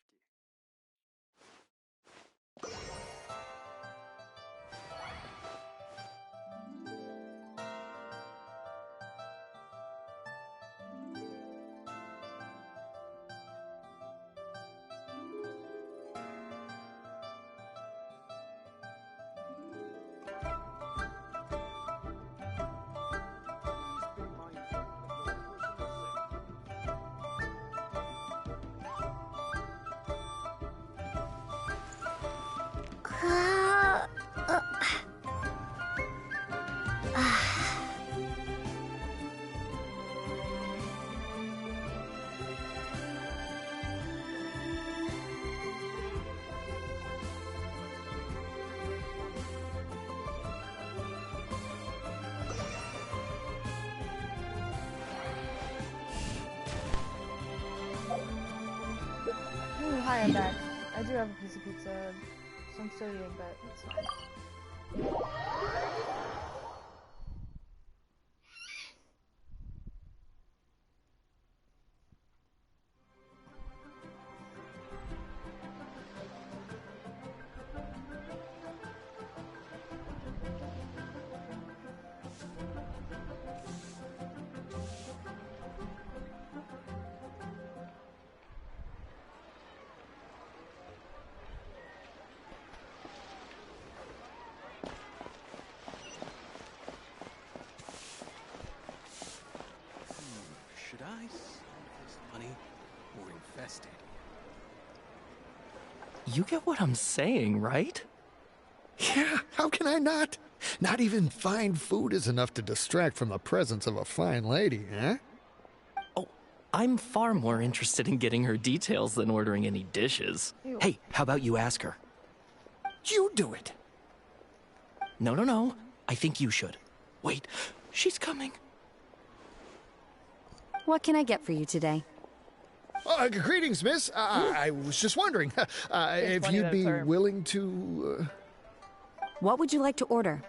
Ooh, hi, I'm back. I do have a piece of pizza, some sodium, but it's fine. Should I save this money or invest it? You get what I'm saying, right? Yeah, how can I not? Not even fine food is enough to distract from the presence of a fine lady, eh? Oh, I'm far more interested in getting her details than ordering any dishes. Ew. Hey, how about you ask her? You do it. No. I think you should. Wait, she's coming. What can I get for you today? Greetings, miss. I was just wondering if you'd be willing to... What would you like to order?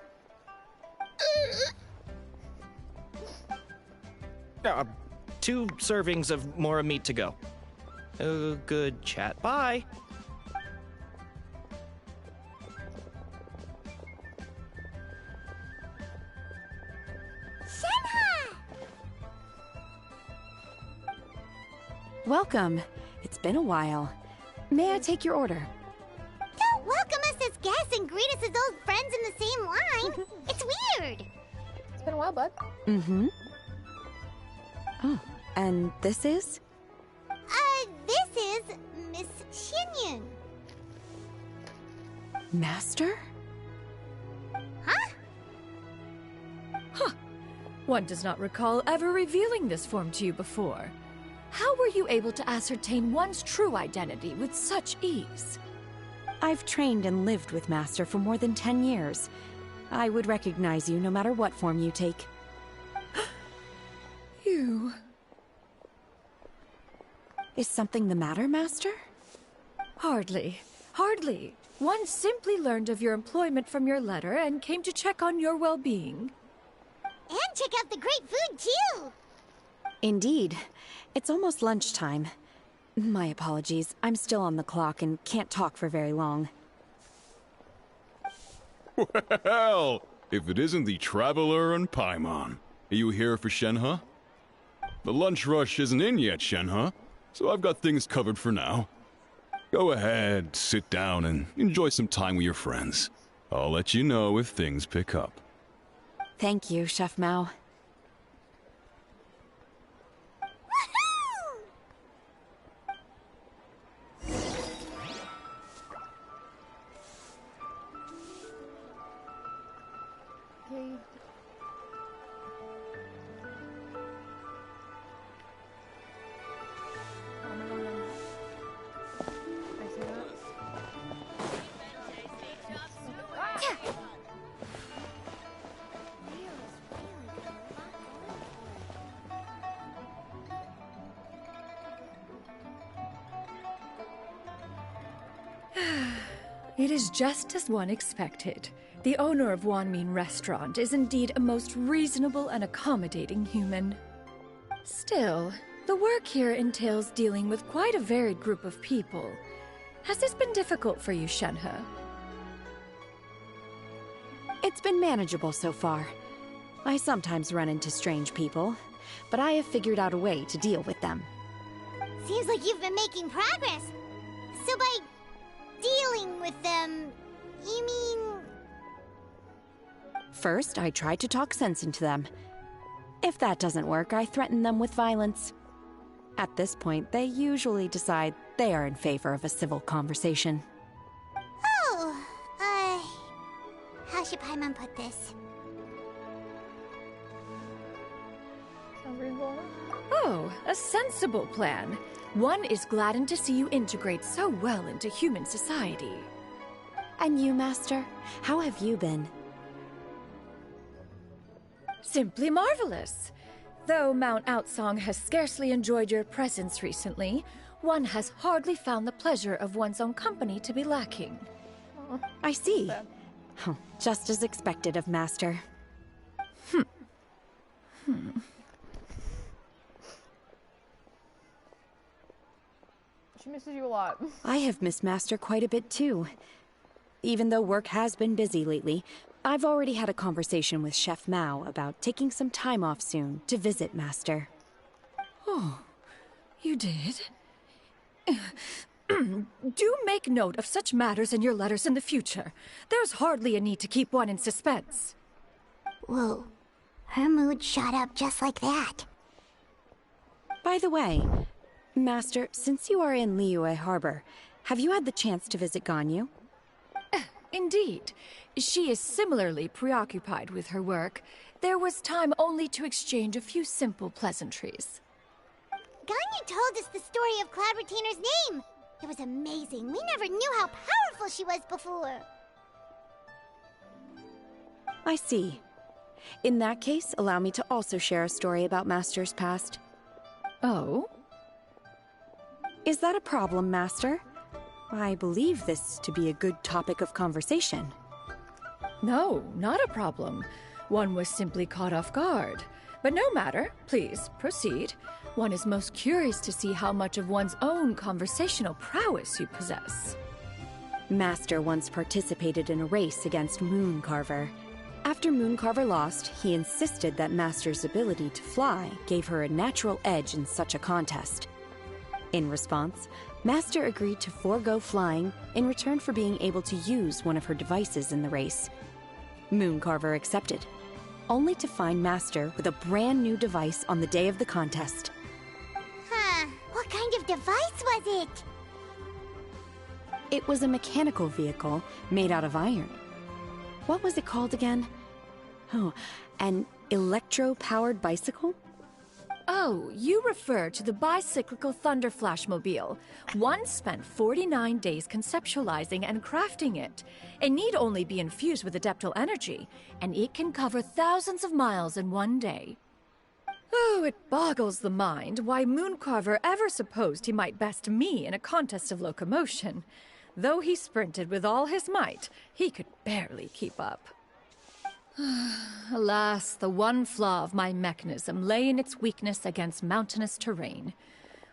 2 servings of Mora meat to go. Oh, good chat. Bye. Welcome. It's been a while. May I take your order? Don't welcome us as guests and greet us as old friends in the same line. It's weird. It's been a while, bud. Mm-hmm. Oh, and this is? This is Miss Xinyun. Master? Huh? One does not recall ever revealing this form to you before. How were you able to ascertain one's true identity with such ease? I've trained and lived with Master for more than 10 years. I would recognize you no matter what form you take. You... Is something the matter, Master? Hardly. One simply learned of your employment from your letter and came to check on your well-being. And check out the great food, too! Indeed. It's almost lunchtime. My apologies. I'm still on the clock and can't talk for very long. Well, if it isn't the Traveler and Paimon. Are you here for Shenhe? The lunch rush isn't in yet, Shenhe, so I've got things covered for now. Go ahead, sit down, and enjoy some time with your friends. I'll let you know if things pick up. Thank you, Chef Mao. Okay. It is just as one expected. The owner of Wanmin Restaurant is indeed a most reasonable and accommodating human. Still, the work here entails dealing with quite a varied group of people. Has this been difficult for you, Shenhe? It's been manageable so far. I sometimes run into strange people, but I have figured out a way to deal with them. Seems like you've been making progress. So by dealing with them, you mean... First, I try to talk sense into them. If that doesn't work, I threaten them with violence. At this point, they usually decide they are in favor of a civil conversation. Oh, how should Paimon put this? Sounds reasonable. Oh, a sensible plan. One is gladdened to see you integrate so well into human society. And you, Master? How have you been? Simply marvelous. Though Mount Outsong has scarcely enjoyed your presence recently, one has hardly found the pleasure of one's own company to be lacking. I see. Oh, just as expected of Master. She misses you a lot. I have missed Master quite a bit too. Even though work has been busy lately, I've already had a conversation with Chef Mao about taking some time off soon to visit Master. Oh, you did? Do make note of such matters in your letters in the future. There's hardly a need to keep one in suspense. Whoa, her mood shot up just like that. By the way, Master, since you are in Liyue Harbor, have you had the chance to visit Ganyu? Indeed. She is similarly preoccupied with her work. There was time only to exchange a few simple pleasantries. Ganyu told us the story of Cloud Retainer's name. It was amazing. We never knew how powerful she was before. I see. In that case, allow me to also share a story about Master's past. Oh? Is that a problem, Master? I believe this to be a good topic of conversation. No, not a problem. One was simply caught off guard. But no matter. Please, proceed. One is most curious to see how much of one's own conversational prowess you possess. Master once participated in a race against Mooncarver. After Mooncarver lost, he insisted that Master's ability to fly gave her a natural edge in such a contest. In response, Master agreed to forego flying in return for being able to use one of her devices in the race. Mooncarver accepted, only to find Master with a brand new device on the day of the contest. Huh, what kind of device was it? It was a mechanical vehicle made out of iron. What was it called again? Oh, an electro-powered bicycle? Oh, you refer to the bicyclical Thunder Flashmobile. One spent 49 days conceptualizing and crafting it. It need only be infused with adeptal energy, and it can cover thousands of miles in one day. Oh, it boggles the mind why Mooncarver ever supposed he might best me in a contest of locomotion. Though he sprinted with all his might, he could barely keep up. Alas, the one flaw of my mechanism lay in its weakness against mountainous terrain.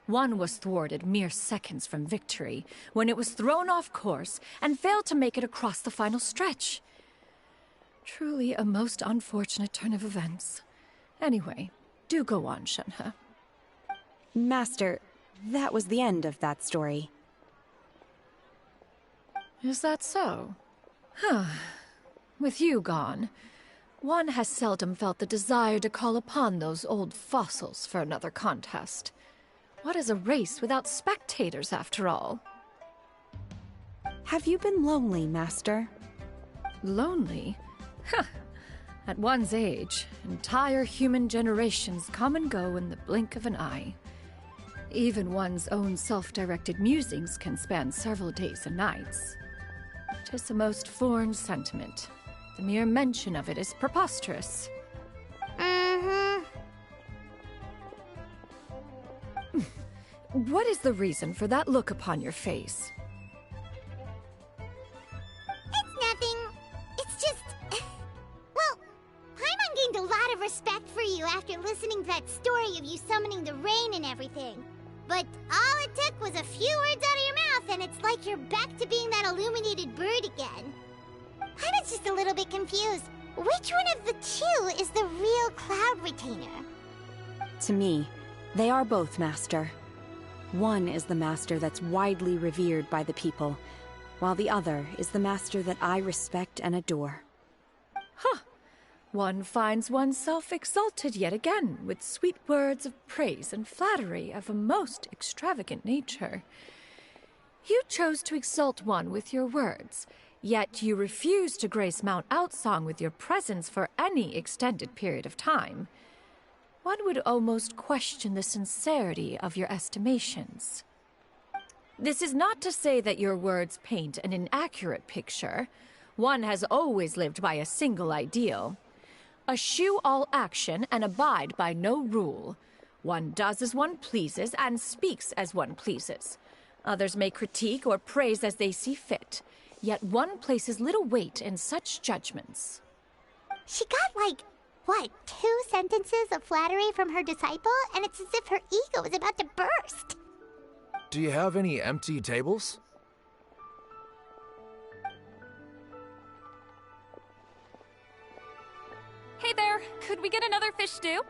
One was thwarted mere seconds from victory, when it was thrown off course and failed to make it across the final stretch. Truly a most unfortunate turn of events. Anyway, do go on, Shenhe. Master, that was the end of that story. Is that so? Huh. With you gone, one has seldom felt the desire to call upon those old fossils for another contest. What is a race without spectators, after all? Have you been lonely, Master? Lonely? Huh. At one's age, entire human generations come and go in the blink of an eye. Even one's own self-directed musings can span several days and nights. 'Tis a most foreign sentiment. The mere mention of it is preposterous. What is the reason for that look upon your face? respect for you after listening to that story of you summoning the rain and everything. But all it took was a few words out of your mouth, and it's like you're back to being that illuminated bird again. I was just a little bit confused. Which one of the two is the real Cloud Retainer? To me, they are both, Master. One is the Master that's widely revered by the people, while the other is the Master that I respect and adore. Huh. One finds oneself exalted yet again with sweet words of praise and flattery of a most extravagant nature. You chose to exalt one with your words, yet you refuse to grace Mount Outsong with your presence for any extended period of time. One would almost question the sincerity of your estimations. This is not to say that your words paint an inaccurate picture. One has always lived by a single ideal. Eschew all action and abide by no rule. One does as one pleases and speaks as one pleases. Others may critique or praise as they see fit, yet one places little weight in such judgments. She got like, what, 2 sentences of flattery from her disciple, and it's as if her ego is about to burst. Do you have any empty tables? Hey there, could we get another fish stew?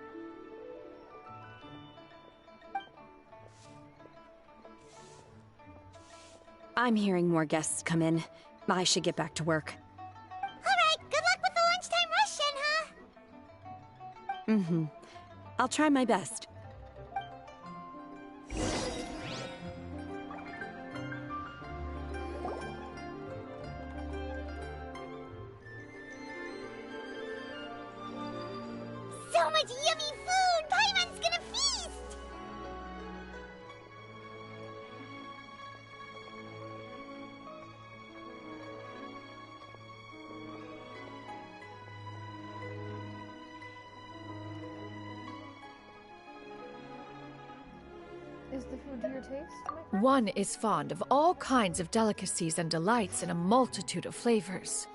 I'm hearing more guests come in. I should get back to work. Alright, good luck with the lunchtime rush, Shenhe. Mm-hmm. I'll try my best. So much yummy food! Paimon's gonna feast! Is the food to your taste? One is fond of all kinds of delicacies and delights in a multitude of flavors.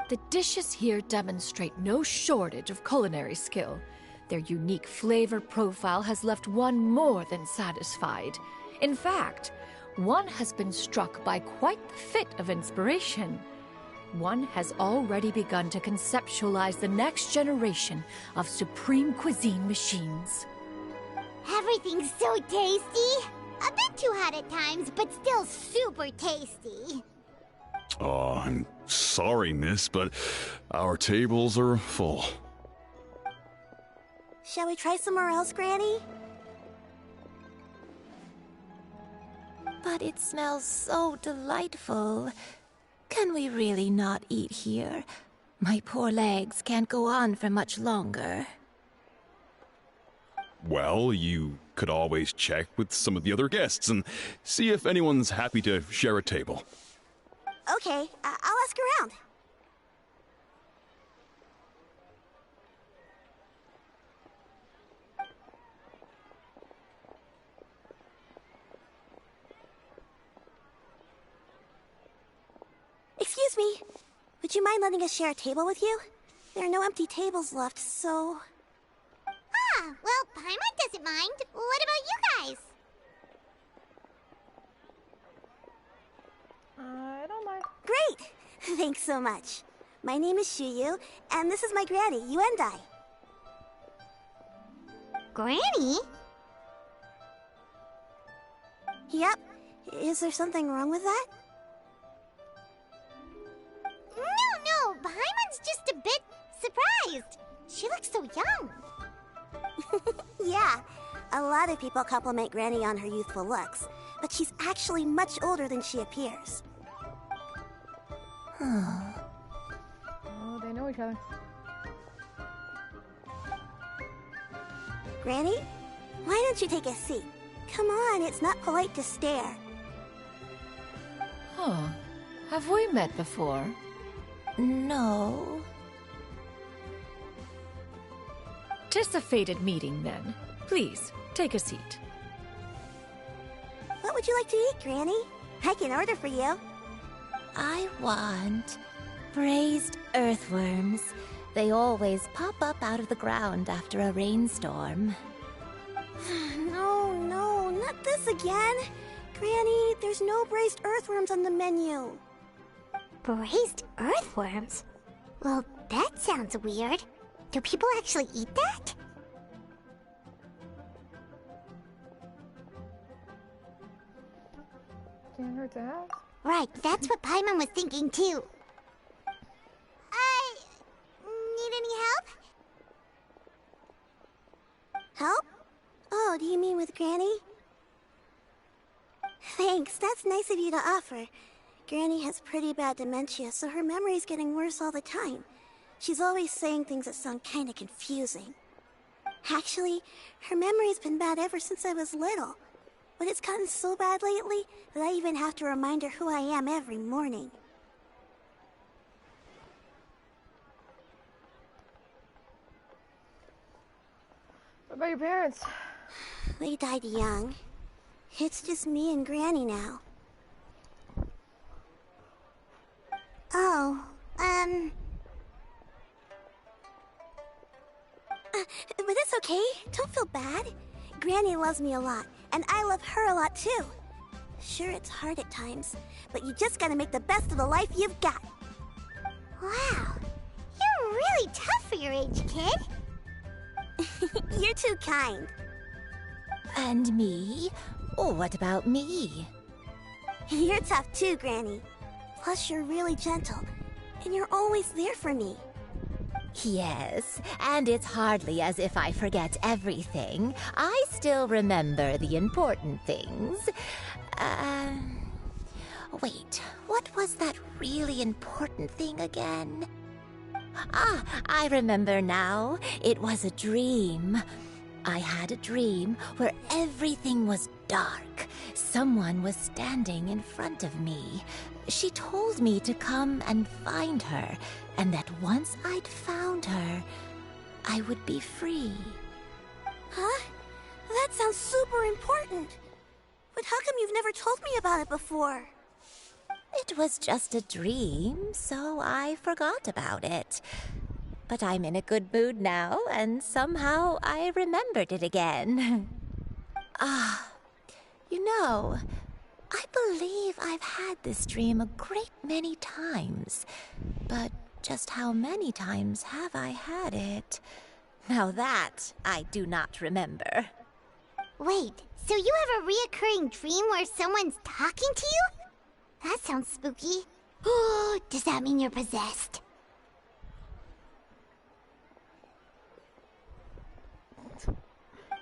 The dishes here demonstrate no shortage of culinary skill. Their unique flavor profile has left one more than satisfied. In fact, one has been struck by quite the fit of inspiration. One has already begun to conceptualize the next generation of supreme cuisine machines. Everything's so tasty! A bit too hot at times, but still super tasty. Oh, I'm sorry, miss, but our tables are full. Shall we try somewhere else, Granny? But it smells so delightful. Can we really not eat here? My poor legs can't go on for much longer. Well, you could always check with some of the other guests and see if anyone's happy to share a table. Okay, I'll ask around. Excuse me, would you mind letting us share a table with you? There are no empty tables left, so... Ah, well, Paimon doesn't mind. What about you guys? I don't mind. Great! Thanks so much. My name is Shuyu, and this is my granny, Yuendai. Granny? Yep. Is there something wrong with that? No, Paimon's just a bit surprised. She looks so young. Yeah, a lot of people compliment Granny on her youthful looks, but she's actually much older than she appears. Oh, they know each other. Granny, why don't you take a seat? Come on, it's not polite to stare. Huh. Have we met before? No. 'Tis a fated meeting, then. Please, take a seat. What would you like to eat, Granny? I can order for you. I want braised earthworms They always pop up out of the ground after a rainstorm. No, not this again. Granny, there's no braised earthworms on the menu. Braised earthworms? Well, that sounds weird. Do people actually eat that? Can't hurt to ask. Right, that's what Paimon was thinking too. Need any help? Help? Oh, do you mean with Granny? Thanks, that's nice of you to offer. Granny has pretty bad dementia, so her memory's getting worse all the time. She's always saying things that sound kinda confusing. Actually, her memory's been bad ever since I was little. But it's gotten so bad lately that I even have to remind her who I am every morning. What about your parents? They died young. It's just me and Granny now. Oh, but it's okay. Don't feel bad. Granny loves me a lot, and I love her a lot too. Sure, it's hard at times, but you just gotta make the best of the life you've got. Wow, you're really tough for your age, kid. You're too kind. And me? Oh, what about me? You're tough too, Granny. Plus, you're really gentle, and you're always there for me. Yes, and it's hardly as if I forget everything. I still remember the important things. Wait, what was that really important thing again? Ah, I remember now. It was a dream. I had a dream where everything was dark. Someone was standing in front of me. She told me to come and find her, and that once I'd found her, I would be free. Huh? That sounds super important. But how come you've never told me about it before? It was just a dream, so I forgot about it. But I'm in a good mood now, and somehow I remembered it again. You know, I believe I've had this dream a great many times. But just how many times have I had it? Now that I do not remember. Wait, so you have a reoccurring dream where someone's talking to you? That sounds spooky. Oh, does that mean you're possessed?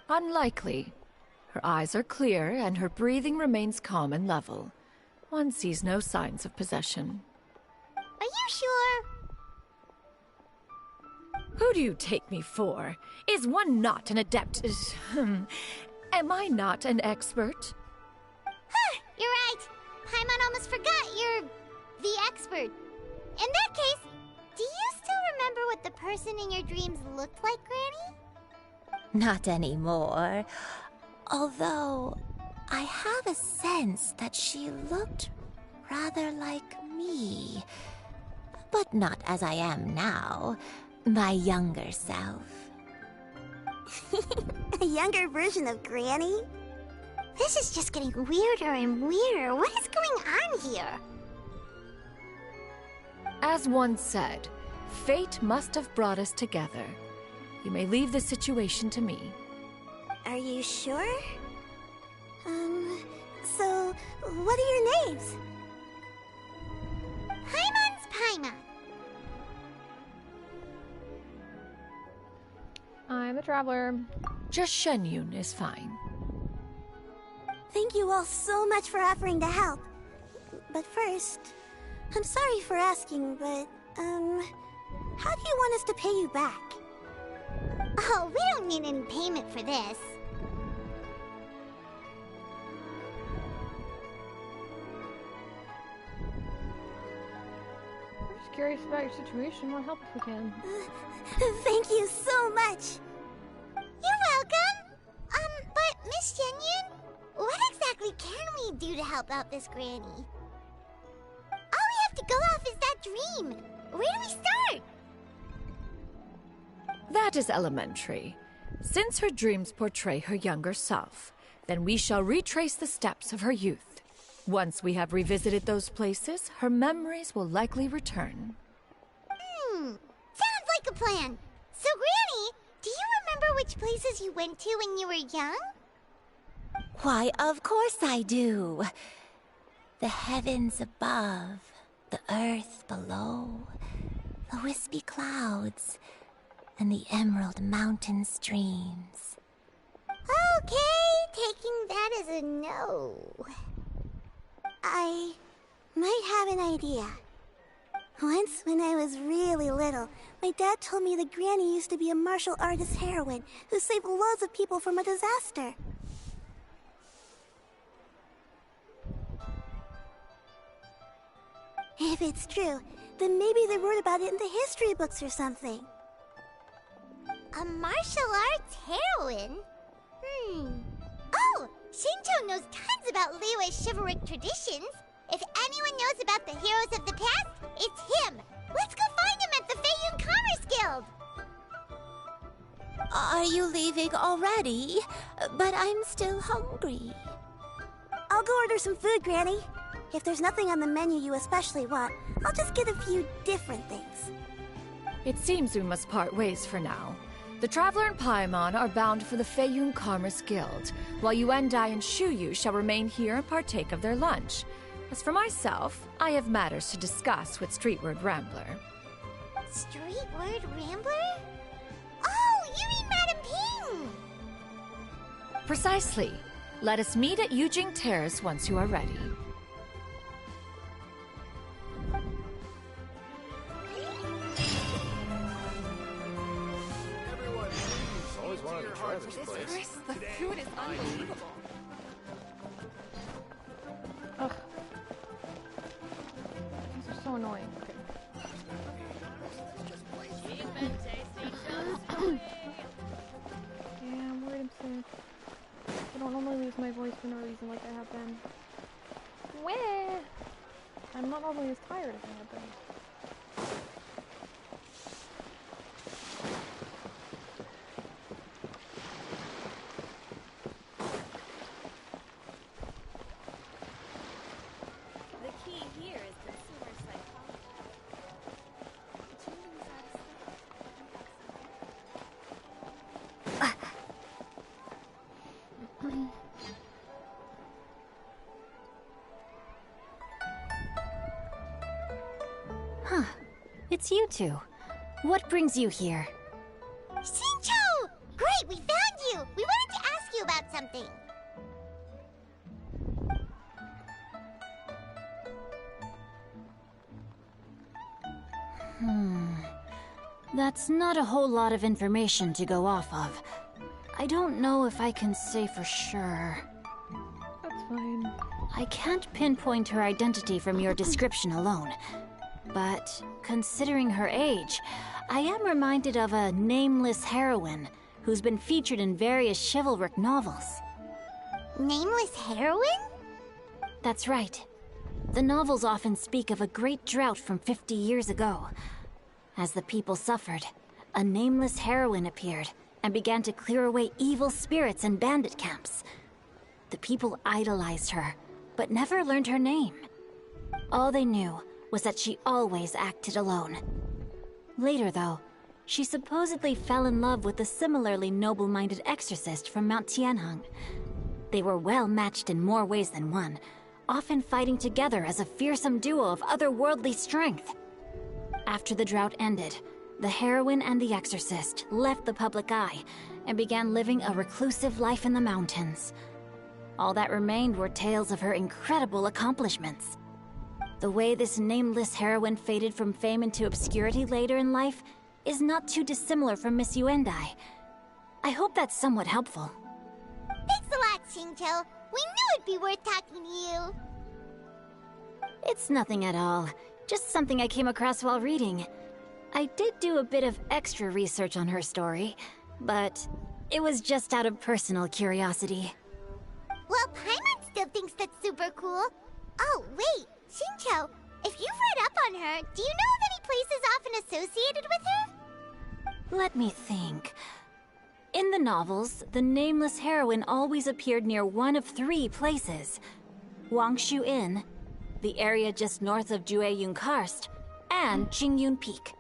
Unlikely. Her eyes are clear, and her breathing remains calm and level. One sees no signs of possession. Are you sure? Who do you take me for? Is one not an adept? Am I not an expert? Huh, you're right. Paimon almost forgot you're the expert. In that case, do you still remember what the person in your dreams looked like, Granny? Not anymore. Although, I have a sense that she looked rather like me. But not as I am now. My younger self. A younger version of Granny? This is just getting weirder and weirder. What is going on here? As one said, fate must have brought us together. You may leave the situation to me. Are you sure? So, what are your names? Paimon's Paimon. I'm a traveler. Just Shenyun is fine. Thank you all so much for offering to help. But first, I'm sorry for asking, but, how do you want us to pay you back? Oh, we don't need any payment for this. I'm just curious about your situation. Want help if we can. Thank you so much. You're welcome. But Miss Shenyun, what exactly can we do to help out this Granny? All we have to go off is that dream. Where do we start? That is elementary. Since her dreams portray her younger self, then we shall retrace the steps of her youth. Once we have revisited those places, her memories will likely return. Sounds like a plan. So, Granny, do you remember which places you went to when you were young? Why, of course I do. The heavens above, the earth below, the wispy clouds, and the emerald mountain streams. Okay, taking that as a no. I might have an idea. Once, when I was really little, my dad told me that Granny used to be a martial artist heroine who saved loads of people from a disaster. If it's true, then maybe they wrote about it in the history books or something. A martial arts heroine? Oh, Shinto knows tons about Liyue's chivalric traditions. If anyone knows about the heroes of the past, it's him. Let's go find him at the Feiyun Commerce Guild. Are you leaving already? But I'm still hungry. I'll go order some food, Granny. If there's nothing on the menu you especially want, I'll just get a few different things. It seems we must part ways for now. The Traveler and Paimon are bound for the Feiyun Commerce Guild, while Yuendai and Shuyu shall remain here and partake of their lunch. As for myself, I have matters to discuss with Streetward Rambler. Streetward Rambler? Oh, you mean Madam Ping! Precisely. Let us meet at Yujing Terrace once you are ready. Always wanted to try this place. The food is unbelievable. Ugh. These are so annoying. Okay. Yeah, I'm worried I'm sick. I don't normally lose my voice for no reason like I have been. Wah! I'm not normally as tired as I have been. Huh. It's you two. What brings you here? Shincho! Great, we found you! We wanted to ask you about something. That's not a whole lot of information to go off of. I don't know if I can say for sure. That's fine. I can't pinpoint her identity from your description alone. But considering her age, I am reminded of a nameless heroine who's been featured in various chivalric novels. Nameless heroine? That's right. The novels often speak of a great drought from 50 years ago. As the people suffered, a nameless heroine appeared and began to clear away evil spirits in bandit camps. The people idolized her, but never learned her name. All they knew was that she always acted alone. Later, though, she supposedly fell in love with a similarly noble-minded exorcist from Mount Tianheng. They were well matched in more ways than one, often fighting together as a fearsome duo of otherworldly strength. After the drought ended, the heroine and the exorcist left the public eye and began living a reclusive life in the mountains. All that remained were tales of her incredible accomplishments. The way this nameless heroine faded from fame into obscurity later in life is not too dissimilar from Miss Yuendai. I hope that's somewhat helpful. Thanks a lot, Shinto. We knew it'd be worth talking to you. It's nothing at all. Just something I came across while reading. I did do a bit of extra research on her story, but it was just out of personal curiosity. Well, Paimon still thinks that's super cool. Oh, wait, Shincho, if you've read up on her, do you know of any places often associated with her? Let me think. In the novels, the nameless heroine always appeared near one of 3 places. Wangshu Inn, the area just north of Jueyun Karst, and Qingyun Peak.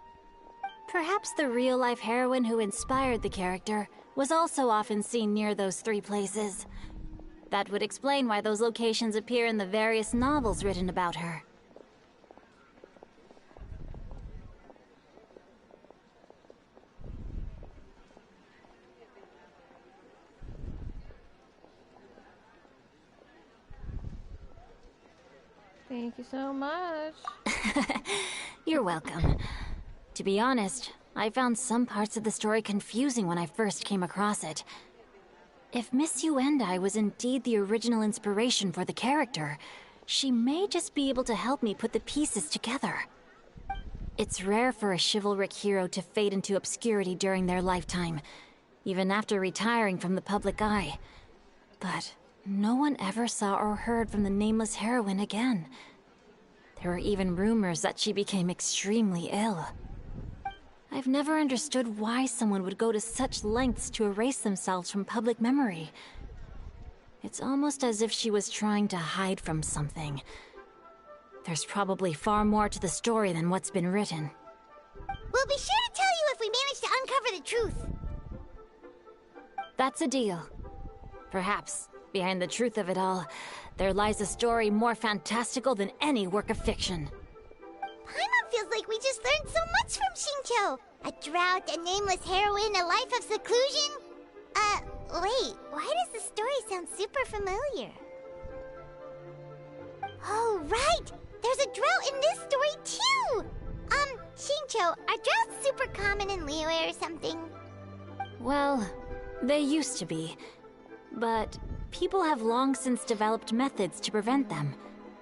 Perhaps the real-life heroine who inspired the character was also often seen near those 3 places. That would explain why those locations appear in the various novels written about her. Thank you so much. You're welcome. To be honest, I found some parts of the story confusing when I first came across it. If Miss Yuendai was indeed the original inspiration for the character, she may just be able to help me put the pieces together. It's rare for a chivalric hero to fade into obscurity during their lifetime, even after retiring from the public eye. But no one ever saw or heard from the nameless heroine again. There were even rumors that she became extremely ill. I've never understood why someone would go to such lengths to erase themselves from public memory. It's almost as if she was trying to hide from something. There's probably far more to the story than what's been written. We'll be sure to tell you if we manage to uncover the truth. That's a deal. Perhaps, behind the truth of it all, there lies a story more fantastical than any work of fiction. Paimon feels like we just learned so much from Xingqiu. A drought, a nameless heroine, a life of seclusion. Wait, why does the story sound super familiar? Oh, right! There's a drought in this story, too! Xingqiu, are droughts super common in Liyue or something? Well, they used to be. But people have long since developed methods to prevent them,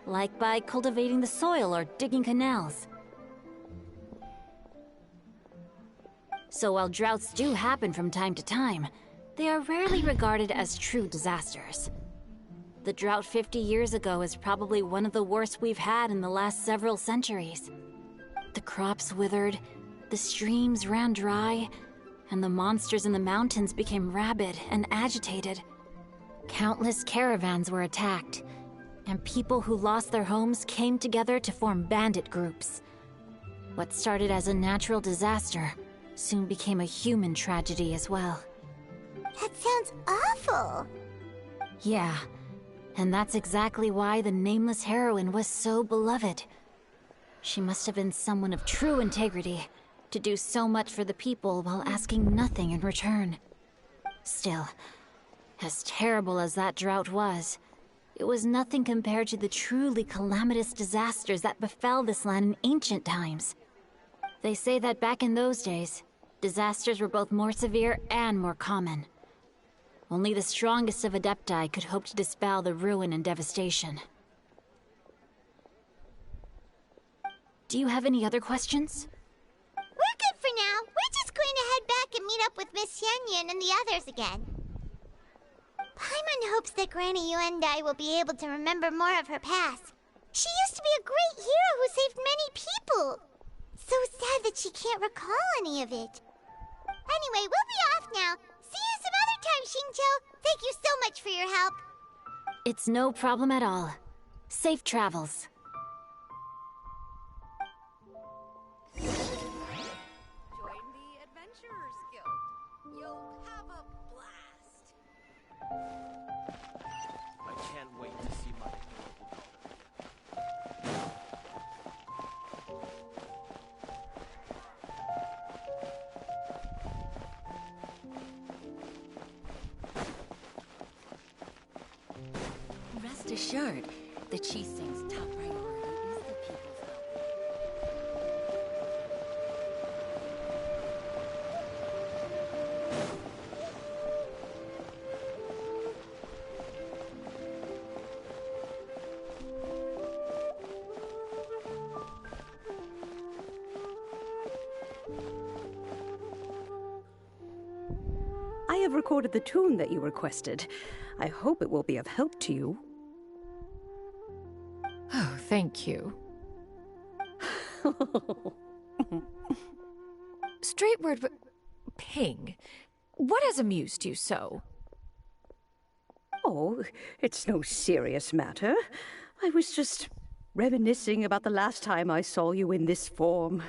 like by cultivating the soil or digging canals. So while droughts do happen from time to time, they are rarely regarded as true disasters. The drought 50 years ago is probably one of the worst we've had in the last several centuries. The crops withered, the streams ran dry, and the monsters in the mountains became rabid and agitated. Countless caravans were attacked, and people who lost their homes came together to form bandit groups. What started as a natural disaster soon became a human tragedy as well. That sounds awful. Yeah, and that's exactly why the nameless heroine was so beloved. She must have been someone of true integrity, to do so much for the people while asking nothing in return. Still, as terrible as that drought was, it was nothing compared to the truly calamitous disasters that befell this land in ancient times. They say that back in those days, disasters were both more severe and more common. Only the strongest of Adepti could hope to dispel the ruin and devastation. Do you have any other questions? We're good for now. We're just going to head back and meet up with Miss Xianyan and the others again. Paimon hopes that Granny Yuendai will be able to remember more of her past. She used to be a great hero who saved many people. So sad that she can't recall any of it. Anyway, we'll be off now. See you some other time, Xingqiu. Thank you so much for your help. It's no problem at all. Safe travels. Join the Adventurers Guild. You'll have a blast. I can't wait to see my Rest assured, the Qixing's top priority is the people's health. I have recorded the tune that you requested. I hope it will be of help to you. Oh, thank you. Straight word, Ping, what has amused you so? Oh, it's no serious matter. I was just reminiscing about the last time I saw you in this form.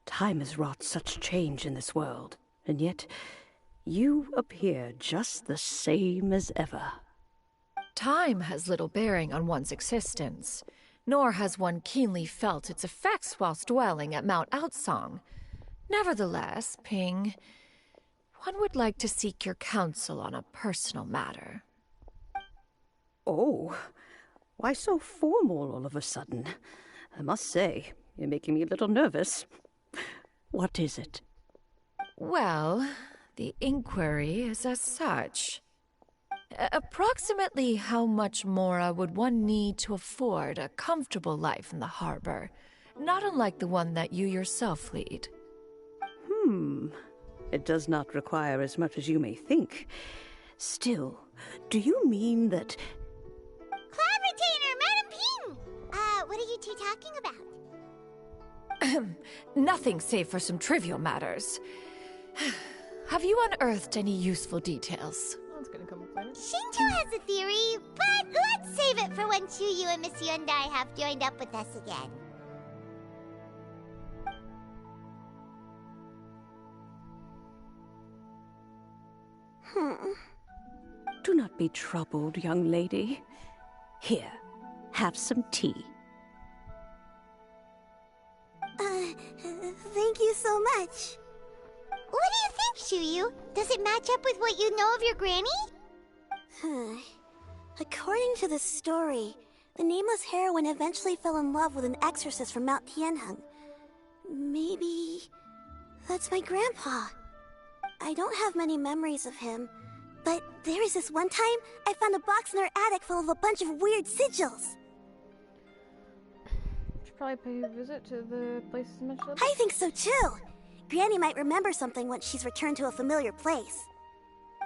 Time has wrought such change in this world, and yet you appear just the same as ever. Time has little bearing on one's existence, nor has one keenly felt its effects whilst dwelling at Mount Outsong. Nevertheless, Ping, one would like to seek your counsel on a personal matter. Oh, why so formal all of a sudden? I must say, you're making me a little nervous. What is it? Well, the inquiry is as such. Approximately how much more would one need to afford a comfortable life in the harbor, not unlike the one that you yourself lead? It does not require as much as you may think. Still, do you mean that... Clavitainer, Madam Ping! What are you two talking about? Nothing save for some trivial matters. Have you unearthed any useful details? That's gonna come up later. Shinto has a theory, but let's save it for when Chuyu and Miss Yundai have joined up with us again. Do not be troubled, young lady. Here, have some tea. Thank you so much. What do you think, Chuyu? Does it match up with what you know of your granny? According to the story, the nameless heroine eventually fell in love with an exorcist from Mount Tianheng. Maybe that's my grandpa. I don't have many memories of him, but there was this one time I found a box in our attic full of a bunch of weird sigils. Should probably pay a visit to the places mentioned. I think so too. Granny might remember something once she's returned to a familiar place.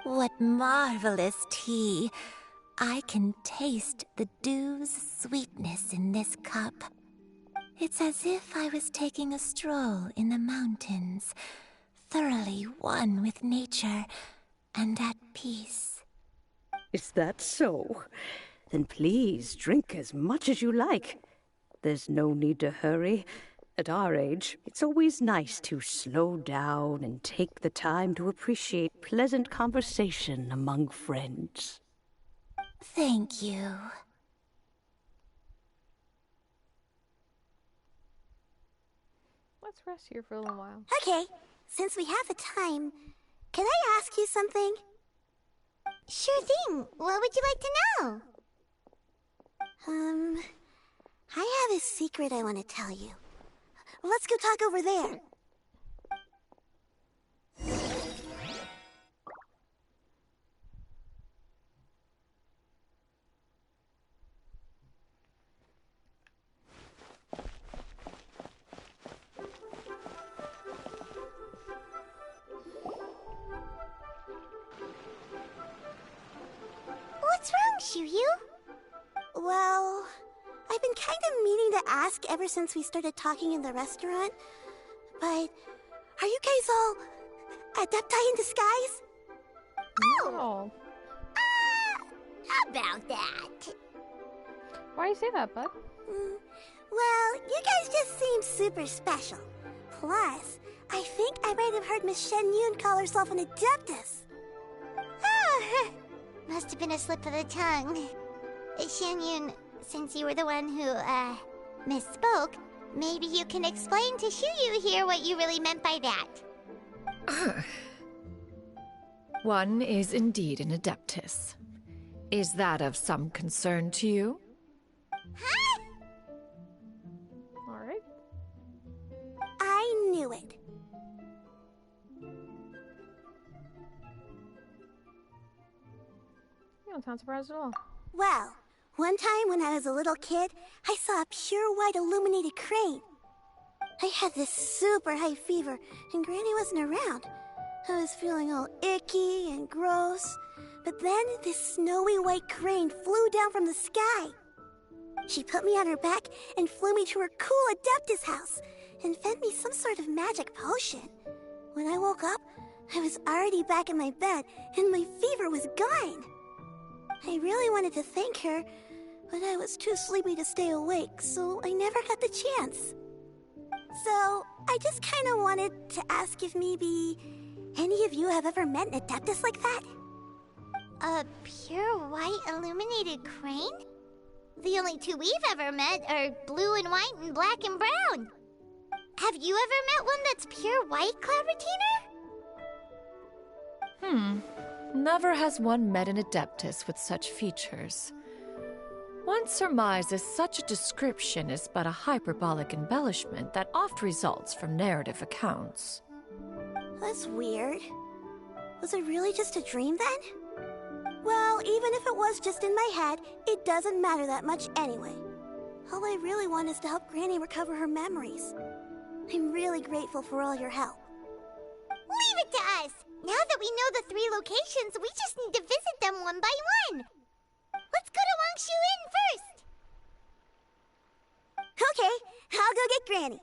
What marvelous tea. I can taste the dew's sweetness in this cup. It's as if I was taking a stroll in the mountains, thoroughly one with nature and at peace. Is that so? Then please drink as much as you like. There's no need to hurry. At our age, it's always nice to slow down and take the time to appreciate pleasant conversation among friends. Thank you. Let's rest here for a little while. Okay, since we have the time, can I ask you something? Sure thing. What would you like to know? I have a secret I want to tell you. Let's go talk over there. What's wrong, Chuyu? Well, I've been kind of meaning to ask ever since we started talking in the restaurant, but are you guys all adepti in disguise? Oh. About that. Why do you say that, bud? Well, you guys just seem super special. Plus, I think I might have heard Miss Shen Yun call herself an adeptus. Must have been a slip of the tongue. Shen Yun, since you were the one who, misspoke, maybe you can explain to Chuyu here what you really meant by that. One is indeed an adeptus. Is that of some concern to you? Huh? Alright. I knew it. You don't sound surprised at all. Well, one time when I was a little kid, I saw a pure white illuminated crane. I had this super high fever, and Granny wasn't around. I was feeling all icky and gross. But then this snowy white crane flew down from the sky. She put me on her back and flew me to her cool Adeptus house and fed me some sort of magic potion. When I woke up, I was already back in my bed, and my fever was gone. I really wanted to thank her, but I was too sleepy to stay awake, so I never got the chance. So, I just kind of wanted to ask if maybe any of you have ever met an Adeptus like that? A pure white illuminated crane? The only two we've ever met are blue and white and black and brown. Have you ever met one that's pure white, Clavertina? Never has one met an Adeptus with such features. One surmises such a description is but a hyperbolic embellishment that oft results from narrative accounts. That's weird. Was it really just a dream then? Well, even if it was just in my head, it doesn't matter that much anyway. All I really want is to help Granny recover her memories. I'm really grateful for all your help. Leave it to us! Now that we know the 3 locations, we just need to visit them one by one. Let's go to Wangshu Inn first! Okay, I'll go get Granny.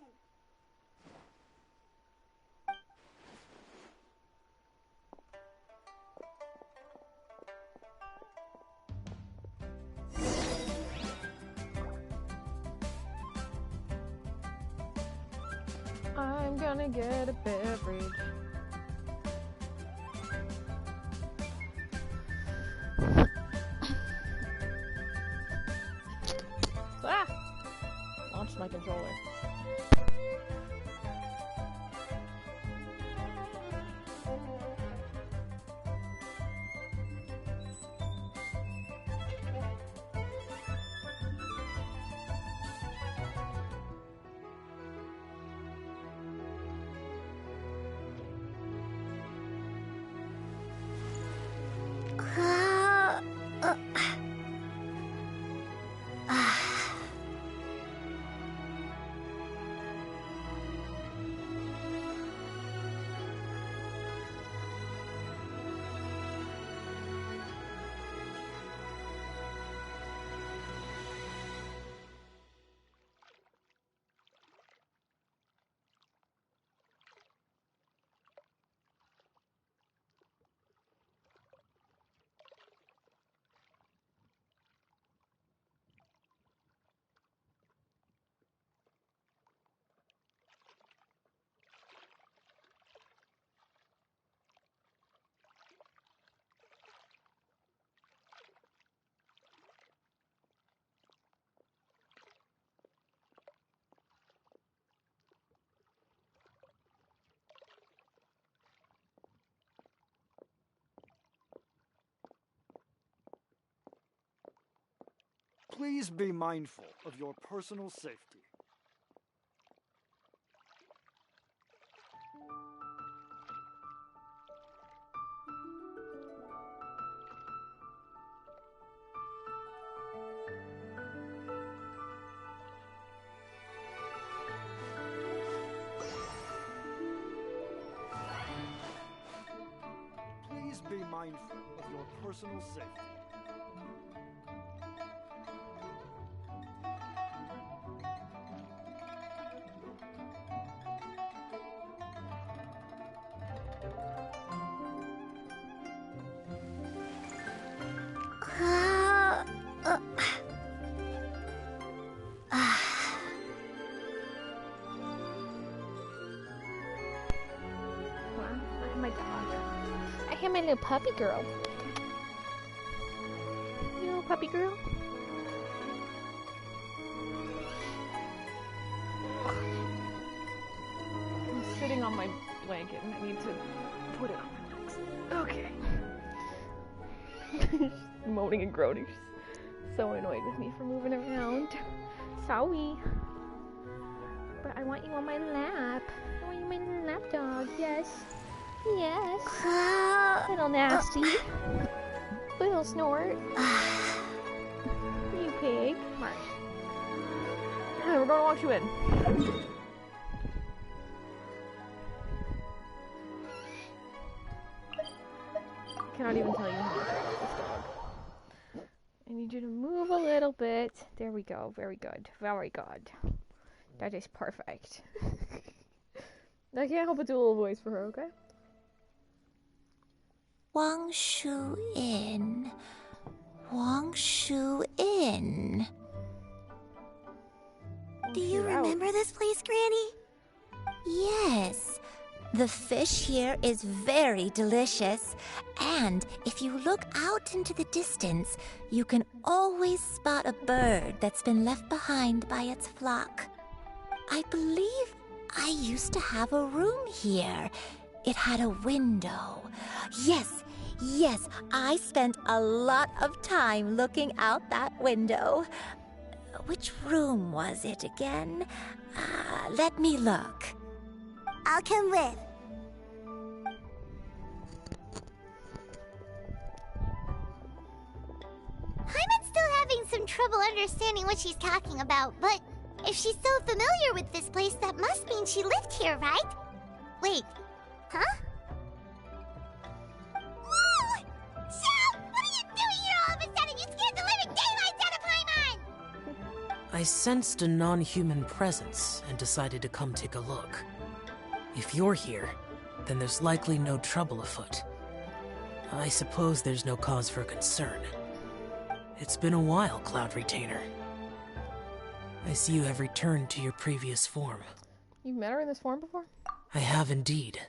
I'm gonna get a beverage. Ah! Launched my controller. Please be mindful of your personal safety. Please be mindful of your personal safety. My dog. I have my little puppy girl. Little puppy girl. I'm sitting on my blanket and I need to put it on my legs. Okay. She's moaning and groaning. She's so annoyed with me for moving around. Sorry. But I want you on my lap. I want you my lap dog. Yes. Yes. Little nasty. Little snort. You pig. Come on. We're gonna walk you in. I cannot even tell you how much I love this dog. I need you to move a little bit. There we go. Very good. Very good. That is perfect. I can't help but do a little voice for her, okay? Wangshu Inn. Wangshu Inn. Do you remember this place, Granny? Yes. The fish here is very delicious, and if you look out into the distance, you can always spot a bird that's been left behind by its flock. I believe I used to have a room here. It had a window. Yes, I spent a lot of time looking out that window. Which room was it again? Let me look. I'll come with. Hyman's still having some trouble understanding what she's talking about, but if she's so familiar with this place, that must mean she lived here, right? Wait, huh? Whoa! Shell! What are you doing here all of a sudden? You scared the living daylights out of Paimon! I sensed a non-human presence and decided to come take a look. If you're here, then there's likely no trouble afoot. I suppose there's no cause for concern. It's been a while, Cloud Retainer. I see you have returned to your previous form. You've met her in this form before? I have indeed.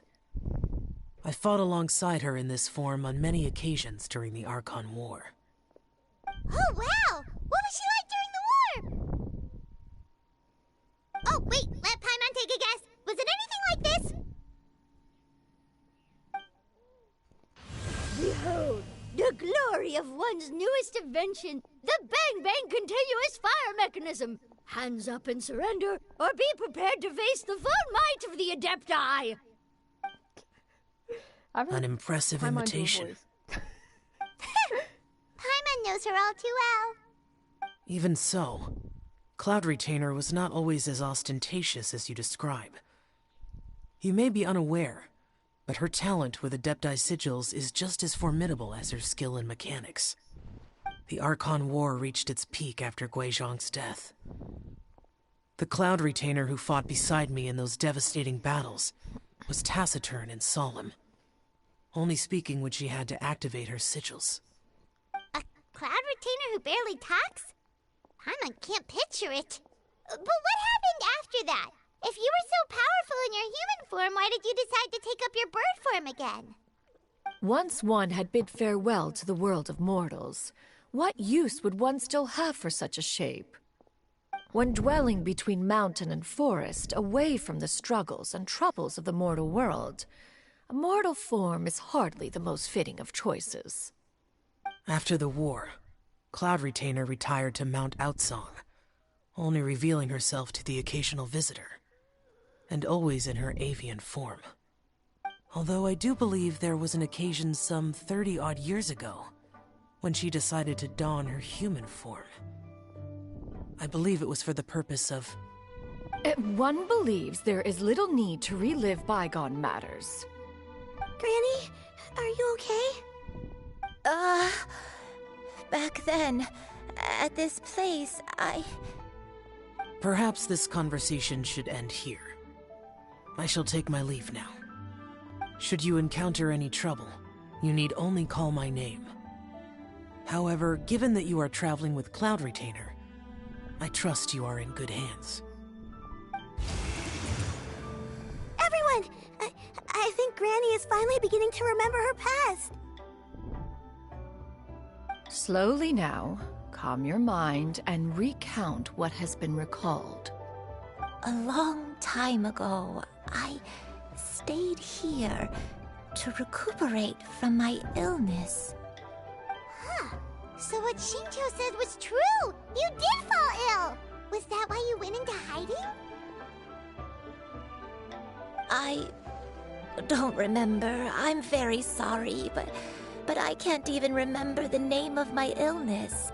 I fought alongside her in this form on many occasions during the Archon War. Oh, wow! What was she like during the war? Oh, wait, let Paimon take a guess. Was it anything like this? Behold, the glory of one's newest invention, the Bang Bang Continuous Fire Mechanism. Hands up and surrender, or be prepared to face the full might of the Adepti. An impressive invitation. Paimon knows her all too well. Even so, Cloud Retainer was not always as ostentatious as you describe. You may be unaware, but her talent with Adepti sigils is just as formidable as her skill in mechanics. The Archon War reached its peak after Guizhong's death. The Cloud Retainer who fought beside me in those devastating battles was taciturn and solemn, only speaking when she had to activate her sigils. A Cloud Retainer who barely talks? Paimon can't picture it. But what happened after that? If you were so powerful in your human form, why did you decide to take up your bird form again? Once one had bid farewell to the world of mortals, what use would one still have for such a shape? When dwelling between mountain and forest, away from the struggles and troubles of the mortal world, a mortal form is hardly the most fitting of choices. After the war, Cloud Retainer retired to Mount Outsong, only revealing herself to the occasional visitor, and always in her avian form. Although I do believe there was an occasion some 30-odd years ago when she decided to don her human form. I believe it was for the purpose of... One believes there is little need to relive bygone matters. Granny, are you okay? Back then, at this place, Perhaps this conversation should end here. I shall take my leave now. Should you encounter any trouble, you need only call my name. However, given that you are traveling with Cloud Retainer, I trust you are in good hands. Everyone! I think Granny is finally beginning to remember her past. Slowly now, calm your mind and recount what has been recalled. A long time ago, I stayed here to recuperate from my illness. Huh. So what Shinjo said was true! You did fall ill! Was that why you went into hiding? I don't remember. I'm very sorry, but I can't even remember the name of my illness.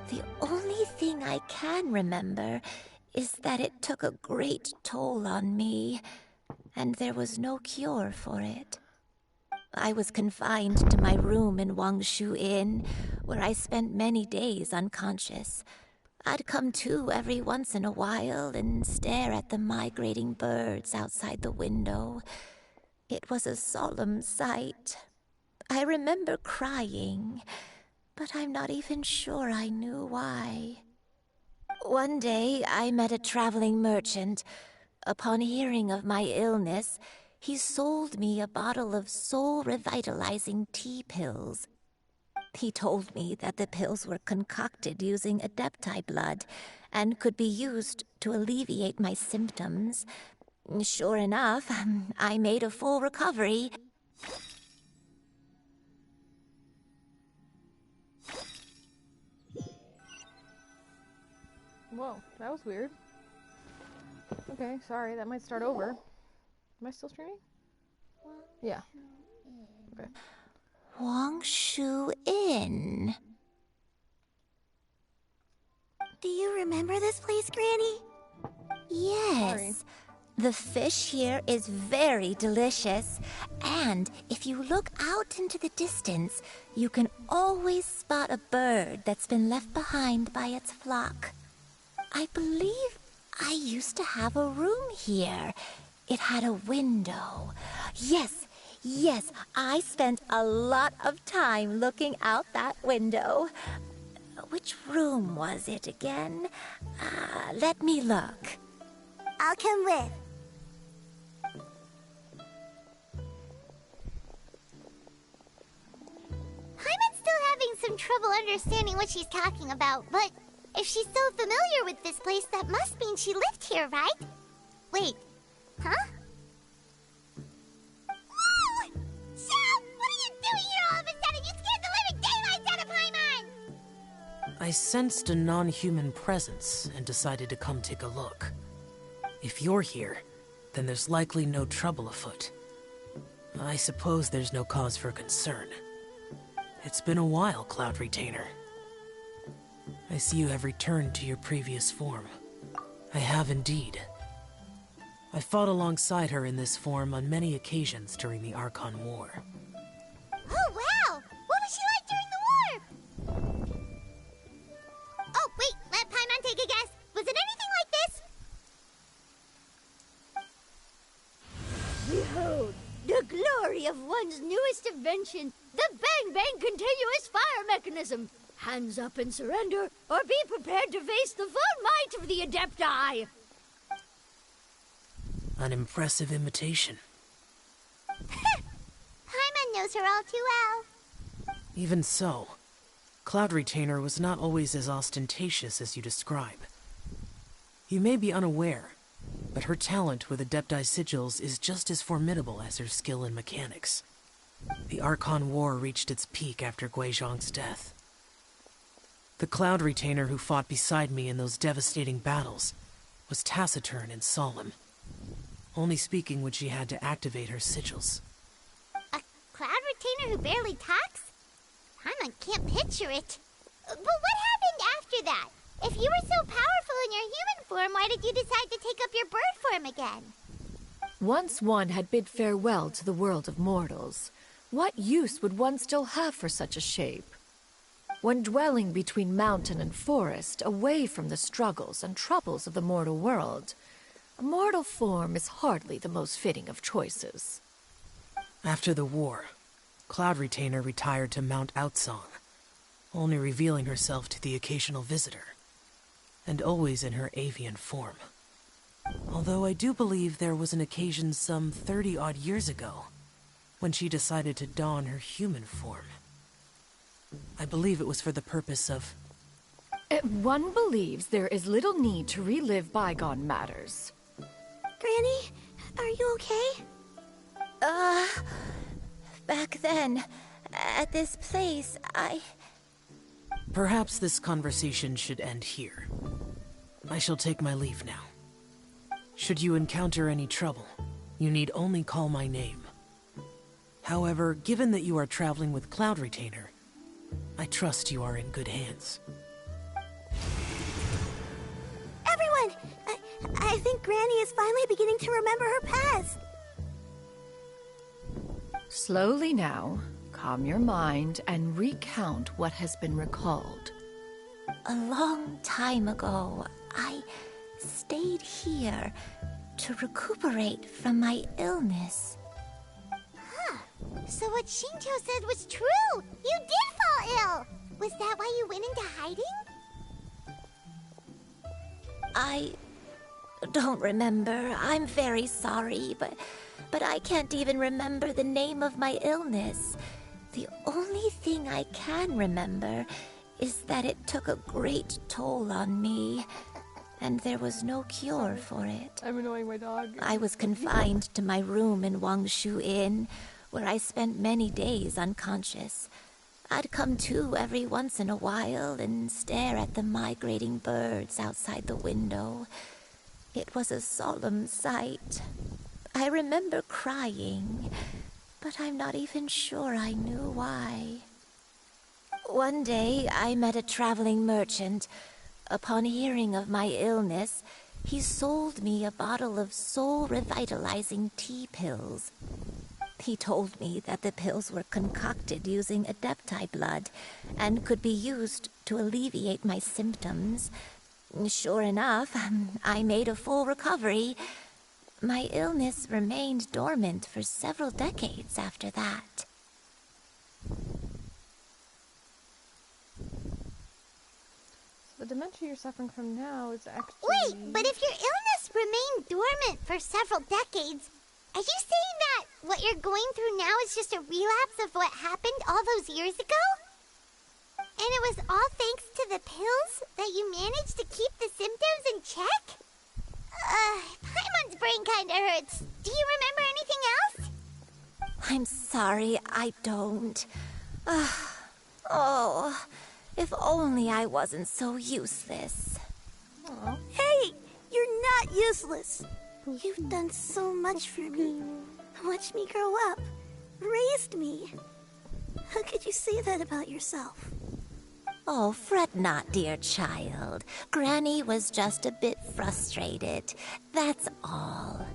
The only thing I can remember is that it took a great toll on me, and there was no cure for it. I was confined to my room in Wangshu Inn, where I spent many days unconscious. I'd come to every once in a while and stare at the migrating birds outside the window. It was a solemn sight. I remember crying, but I'm not even sure I knew why. One day, I met a traveling merchant. Upon hearing of my illness, he sold me a bottle of soul-revitalizing tea pills. He told me that the pills were concocted using Adepti blood and could be used to alleviate my symptoms. Sure enough, I made a full recovery. Whoa, that was weird. Okay, sorry, that might start over. Am I still streaming? Yeah. Okay. Wangshu Inn. Do you remember this place, Granny? Yes. Sorry. The fish here is very delicious, and if you look out into the distance, you can always spot a bird that's been left behind by its flock. I believe I used to have a room here. It had a window. Yes, I spent a lot of time looking out that window. Which room was it again? Let me look. I'll come with. Paimon's still having some trouble understanding what she's talking about, but if she's so familiar with this place, that must mean she lived here, right? Wait, huh? Whoa! Chef, what are you doing here all of a sudden? You scared the living daylights out of Paimon! I sensed a non-human presence and decided to come take a look. If you're here, then there's likely no trouble afoot. I suppose there's no cause for concern. It's been a while, Cloud Retainer. I see you have returned to your previous form. I have indeed. I fought alongside her in this form on many occasions during the Archon War. Oh, wow! What was she like during the war? Oh, wait, let Paimon take a guess. Was it anything like this? Behold, the glory of one's newest invention, the Bang Bang Continuous Fire Mechanism. Hands up and surrender, or be prepared to face the full might of the Adepti. An impressive imitation. Paimon knows her all too well. Even so, Cloud Retainer was not always as ostentatious as you describe. You may be unaware, but her talent with Adepti sigils is just as formidable as her skill in mechanics. The Archon War reached its peak after Guizhong's death. The Cloud Retainer who fought beside me in those devastating battles was taciturn and solemn, only speaking when she had to activate her sigils. A Cloud Retainer who barely talks? Paimon can't picture it. But what happened after that? If you were so powerful in your human form, why did you decide to take up your bird form again? Once one had bid farewell to the world of mortals, what use would one still have for such a shape? When dwelling between mountain and forest, away from the struggles and troubles of the mortal world, a mortal form is hardly the most fitting of choices. After the war, Cloud Retainer retired to Mount Outsong, only revealing herself to the occasional visitor, and always in her avian form. Although I do believe there was an occasion some 30-odd years ago, when she decided to don her human form. I believe it was for the purpose of... One believes there is little need to relive bygone matters. Granny, are you okay? Back then, at this place, Perhaps this conversation should end here. I shall take my leave now. Should you encounter any trouble, you need only call my name. However, given that you are traveling with Cloud Retainer, I trust you are in good hands. Everyone! I think Granny is finally beginning to remember her past. Slowly now, calm your mind and recount what has been recalled. a long time ago, I stayed here to recuperate from my illness. Huh. So what Shinto said was true! You did fall ill! Was that why you went into hiding? I don't remember. I'm very sorry, but I can't even remember the name of my illness. The only thing I can remember is that it took a great toll on me, and there was no cure for it. I'm annoying my dog. I was confined to my room in Wangshu Inn, where I spent many days unconscious. I'd come to every once in a while and stare at the migrating birds outside the window. It was a solemn sight. I remember crying, but I'm not even sure I knew why. One day, I met a traveling merchant. Upon hearing of my illness, he sold me a bottle of soul-revitalizing tea pills. He told me that the pills were concocted using Adepti blood and could be used to alleviate my symptoms. Sure enough, I made a full recovery. My illness remained dormant for several decades after that. The dementia you're suffering from now is actually... Wait, but if your illness remained dormant for several decades, are you saying that what you're going through now is just a relapse of what happened all those years ago? And it was all thanks to the pills that you managed to keep the symptoms in check? Paimon's brain kinda hurts. Do you remember anything else? I'm sorry, I don't. Oh, if only I wasn't so useless. Aww. Hey, you're not useless. You've done so much for me. Watched me grow up. Raised me. How could you say that about yourself? Oh, fret not, dear child. Granny was just a bit frustrated. That's all.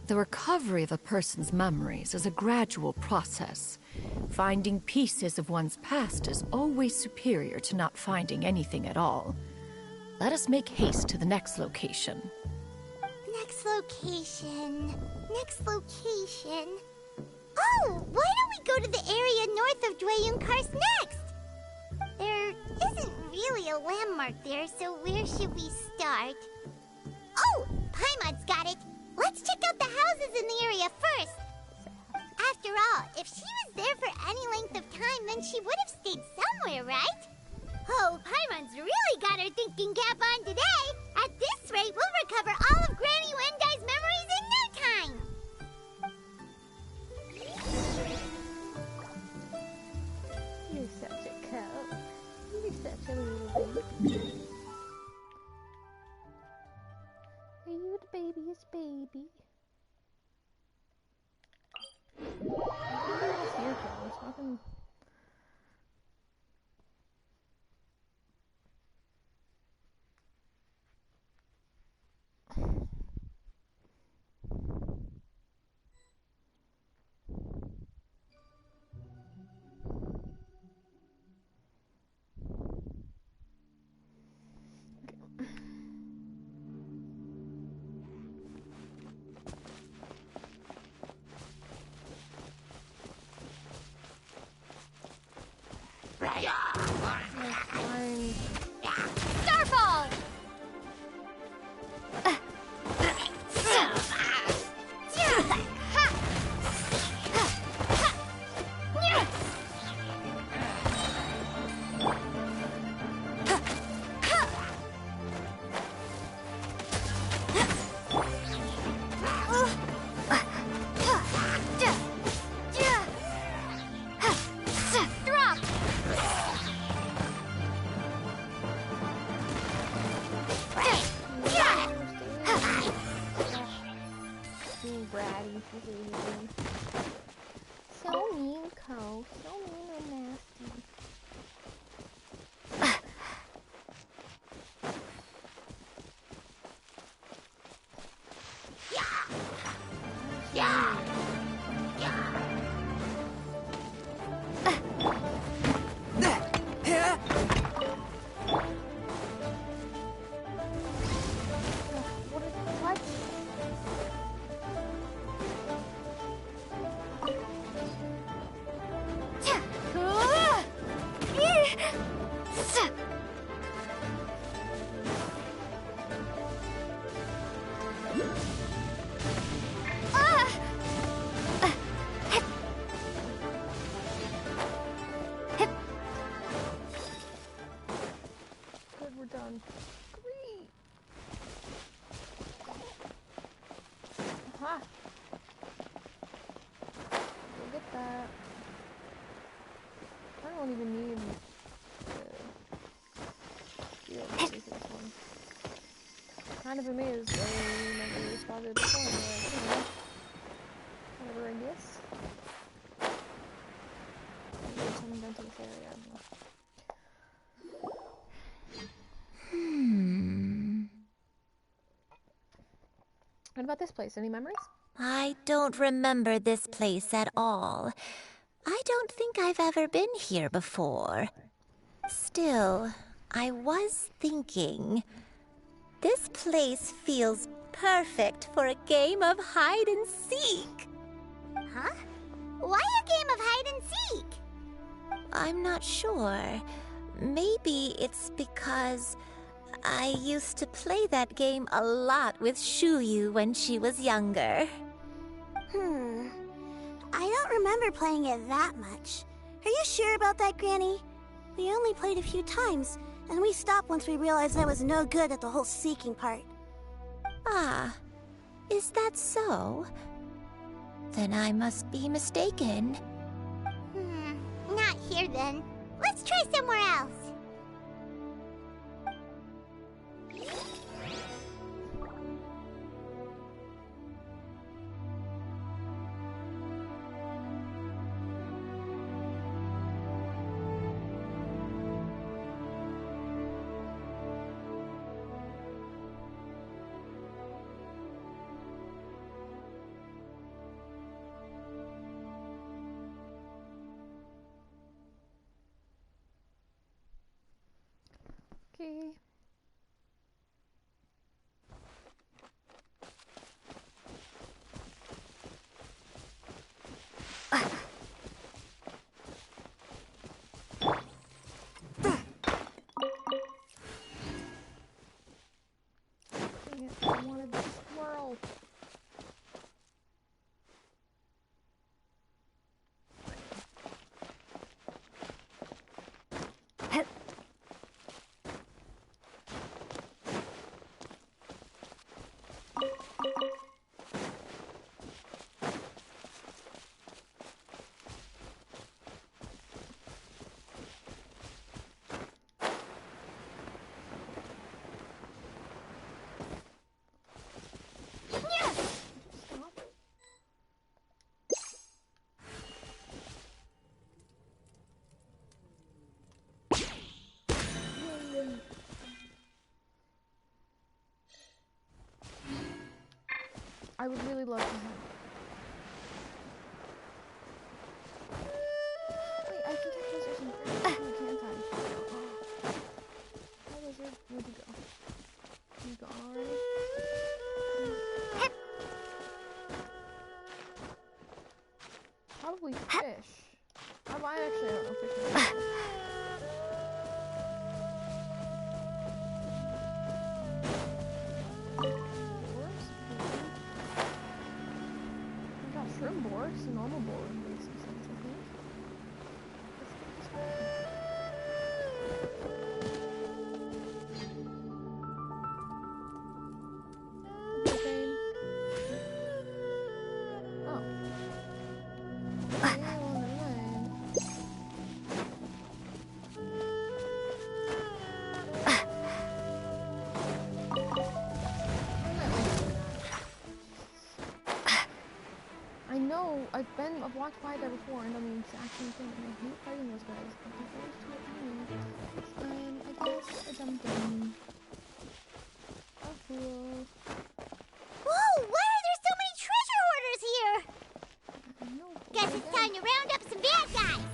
The recovery of a person's memories is a gradual process. Finding pieces of one's past is always superior to not finding anything at all. Let us make haste to the next location. Next location. Next location. Oh, why don't we go to the area north of Dwayunkars next? There isn't really a landmark there, so where should we start? Oh, Paimon's got it. Let's check out the houses in the area first. After all, if she was there for any length of time, then she would have stayed somewhere, right? Oh, Paimon's really got her thinking cap on today. At this rate, we'll recover all of Granny Wendai's memories in no time. You're such a cub. You're such a little baby. Are you the babyest baby? What's your turn? Smoking. Starfall! So mean, Ko. So mean and nasty. Good, we're done. Great. Aha. Go get that. I don't even need field for this one. Kind of amazed I never responded before, but you know, whatever, I guess. Maybe there's something done to this area, I don't know. What about this place? Any memories? I don't remember this place at all. I don't think I've ever been here before. Still, I was thinking, this place feels perfect for a game of hide and seek. Huh? Why a game of hide and seek? I'm not sure. Maybe it's because I used to play that game a lot with Shuyu when she was younger. I don't remember playing it that much. Are you sure about that, Granny? We only played a few times, and we stopped once we realized I was no good at the whole seeking part. Ah, is that so? Then I must be mistaken. Not here then. Let's try somewhere else. Okay. Dang it, I wanted the squirrel. I would really love to have. Wait, I can take position. Can't I? How lizard? Where'd you go? You gone already? Probably fish. Oh, I actually don't know fish. Shrimp boars, normal boar makes some sense, I think. Okay. Oh. Yeah, well, never mind. I know, I've walked by there before and done the exact same thing, and I hate fighting those guys. But I guess I jumped in. A fool. Whoa, why are there so many treasure hoarders here? Guess it's time to round up some bad guys.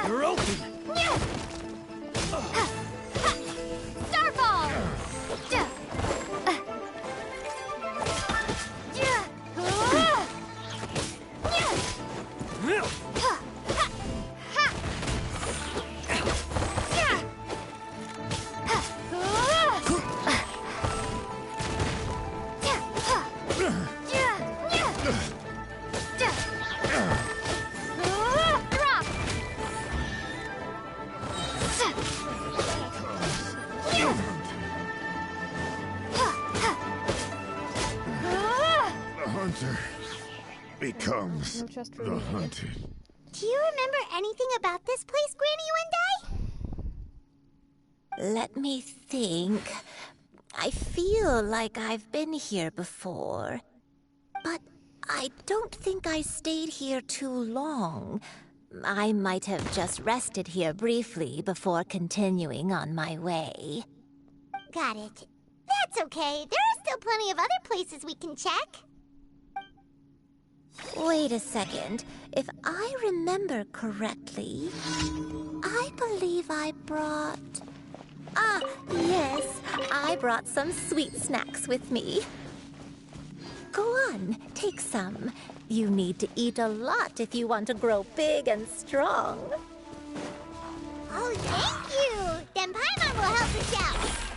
You're open! Starfall! hunter becomes No chest for the me. hunted. Do you remember anything about this place, Granny One Let me think. I feel like I've been here before, but I don't think I stayed here too long. I might have just rested here briefly before continuing on my way. Got it. That's okay. There are still plenty of other places we can check. Wait a second. If I remember correctly, I believe I brought... Ah, yes. I brought some sweet snacks with me. Go on, take some. You need to eat a lot if you want to grow big and strong. Oh, thank you! Then Paimon will help us out.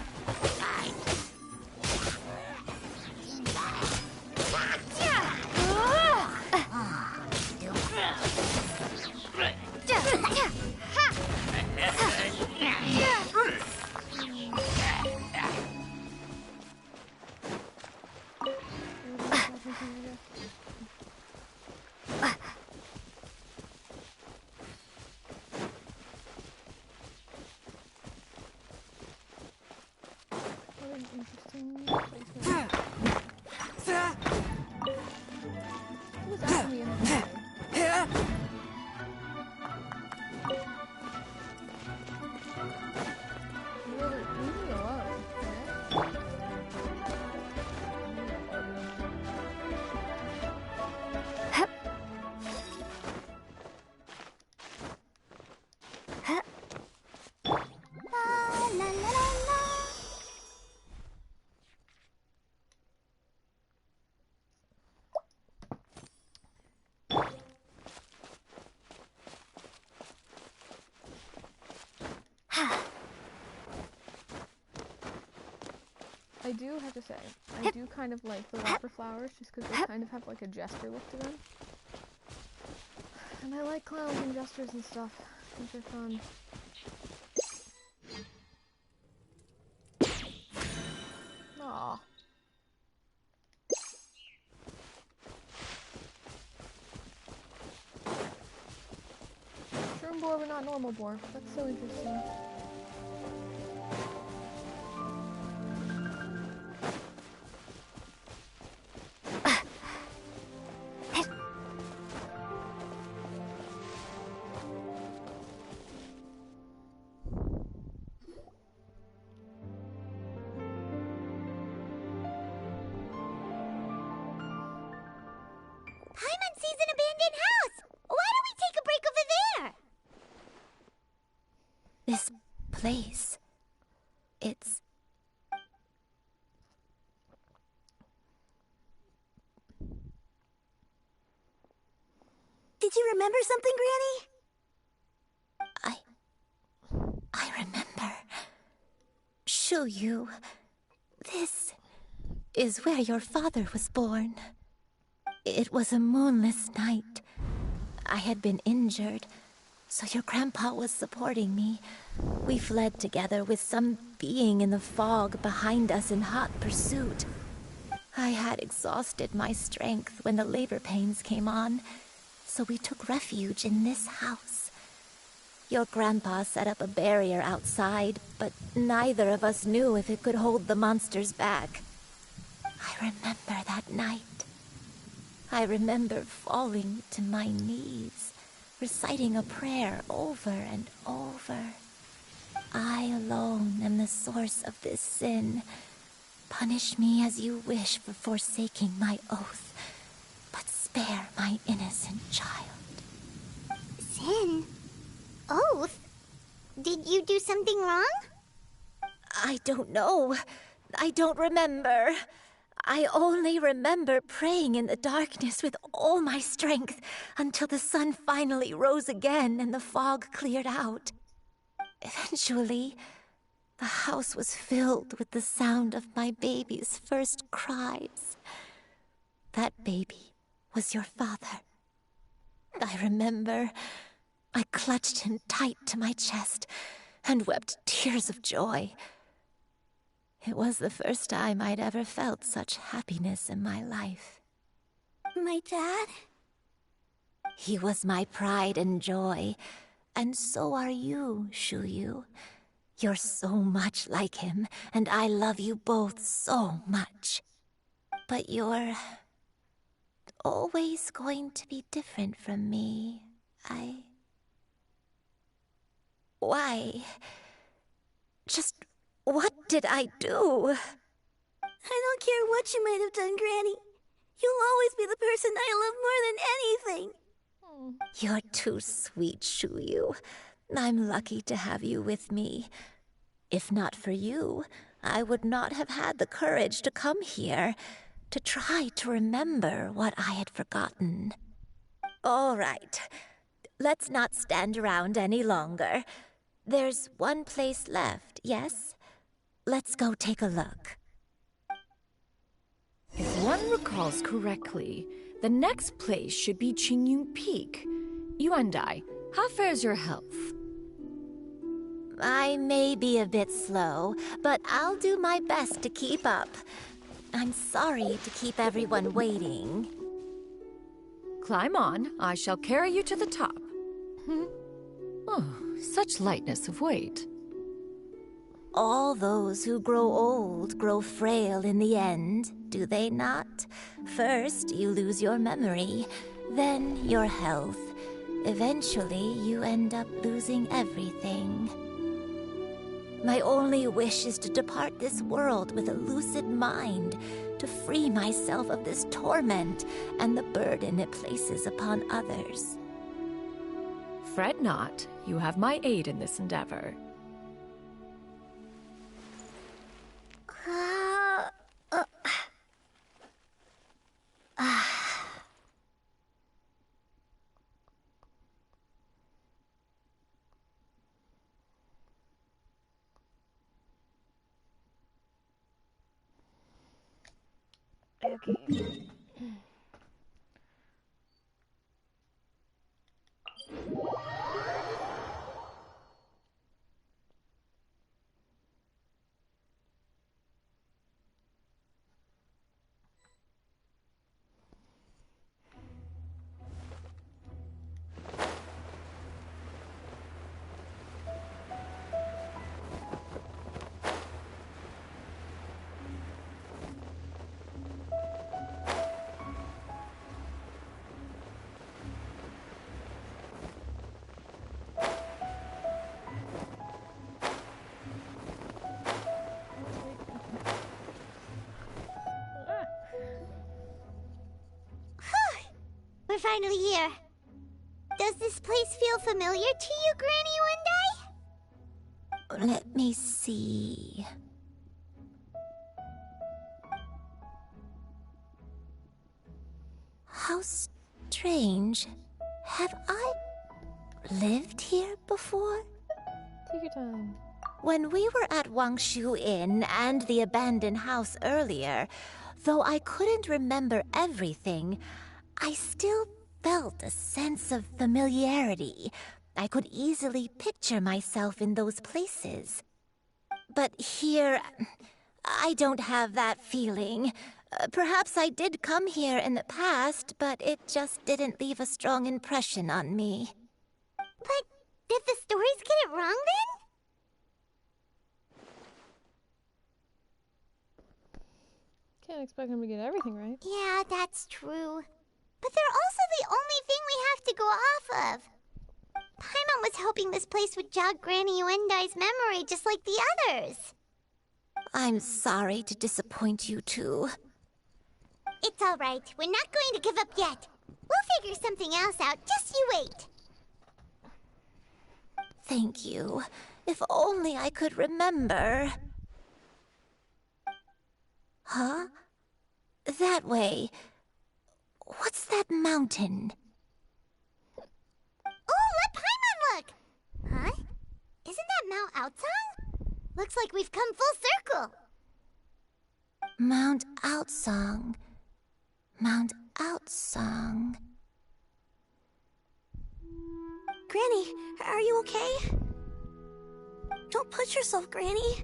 I do have to say, I do kind of like the wrapper flowers just because they kind of have like a jester look to them. And I like clowns and jesters and stuff. Those are fun. Aww. Shroom boar but not normal boar. That's so interesting. Paimon sees an abandoned house! Why don't we take a break over there? This place... it's... Did you remember something, Granny? I remember. Shuyu, this is where your father was born. It was a moonless night. I had been injured, so your grandpa was supporting me. We fled together with some being in the fog behind us in hot pursuit. I had exhausted my strength when the labor pains came on, so we took refuge in this house. Your grandpa set up a barrier outside, but neither of us knew if it could hold the monsters back. I remember that night. I remember falling to my knees, reciting a prayer over and over. I alone am the source of this sin. Punish me as you wish for forsaking my oath, but spare my innocent child. Sin? Oath? Did you do something wrong? I don't know. I don't remember. I only remember praying in the darkness with all my strength until the sun finally rose again and the fog cleared out. Eventually, the house was filled with the sound of my baby's first cries. That baby was your father. I remember I clutched him tight to my chest and wept tears of joy. It was the first time I'd ever felt such happiness in my life. My dad? He was my pride and joy, and so are you, Shuyu. You're so much like him, and I love you both so much. But you're always going to be different from me. Why? Just what did I do? I don't care what you might have done, Granny. You'll always be the person I love more than anything. You're too sweet, Shuyu. I'm lucky to have you with me. If not for you, I would not have had the courage to come here, to try to remember what I had forgotten. All right, let's not stand around any longer. There's one place left, yes? Let's go take a look. If one recalls correctly, the next place should be Qingyun Peak. Yuandai, how fares your health? I may be a bit slow, but I'll do my best to keep up. I'm sorry to keep everyone waiting. Climb on. I shall carry you to the top. Oh, such lightness of weight. All those who grow old grow frail in the end, do they not? First, you lose your memory, then your health. Eventually, you end up losing everything. My only wish is to depart this world with a lucid mind, to free myself of this torment and the burden it places upon others. Fret not. You have my aid in this endeavor. Okay. We're finally here. Does this place feel familiar to you, Granny One Day? Let me see. How strange. Have I lived here before? Take your time. When we were at Wangshu Inn and the abandoned house earlier, though I couldn't remember everything, I still felt a sense of familiarity. I could easily picture myself in those places. But here, I don't have that feeling. Perhaps I did come here in the past, but it just didn't leave a strong impression on me. But did the stories get it wrong then? Can't expect him to get everything right. Yeah, that's true. But they're also the only thing we have to go off of. Paimon was hoping this place would jog Granny Uendai's memory just like the others. I'm sorry to disappoint you too. It's all right. We're not going to give up yet. We'll figure something else out. Just you wait. Thank you. If only I could remember. Huh? That way. What's that mountain? Oh, let Paimon look! Huh? Isn't that Mount Outsong? Looks like we've come full circle. Mount Outsong. Mount Outsong. Granny, are you okay? Don't push yourself, Granny.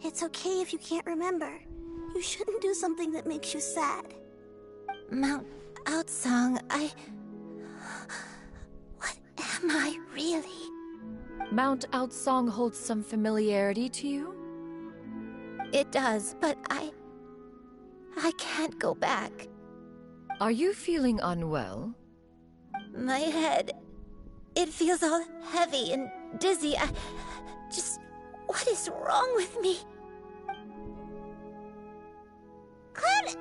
It's okay if you can't remember. You shouldn't do something that makes you sad. Mount Outsong, What am I really? Mount Outsong holds some familiarity to you? It does, but I can't go back. Are you feeling unwell? My head, it feels all heavy and dizzy. What is wrong with me? Cloud...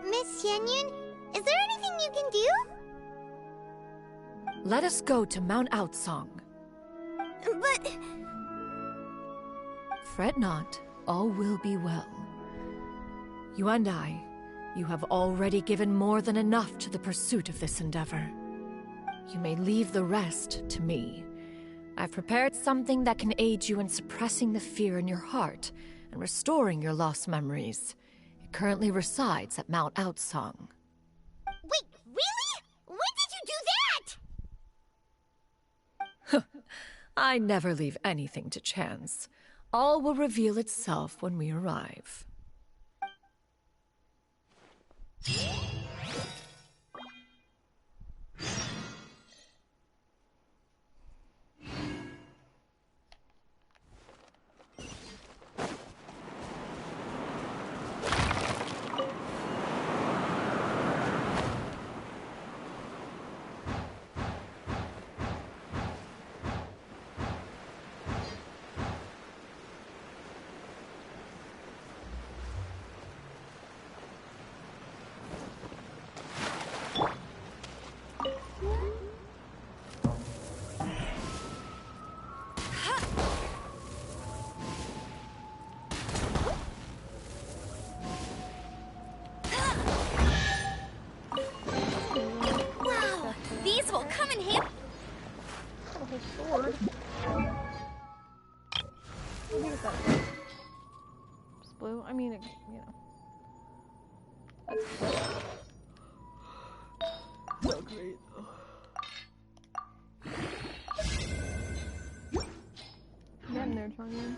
Miss Xianyun, is there anything you can do? Let us go to Mount Outsong. But... Fret not, all will be well. You and I, you have already given more than enough to the pursuit of this endeavor. You may leave the rest to me. I've prepared something that can aid you in suppressing the fear in your heart and restoring your lost memories. It currently resides at Mount Outsong. Wait, really? When did you do that? I never leave anything to chance. All will reveal itself when we arrive. I mean, you know. That's so great, though. Getting there, Chongyan.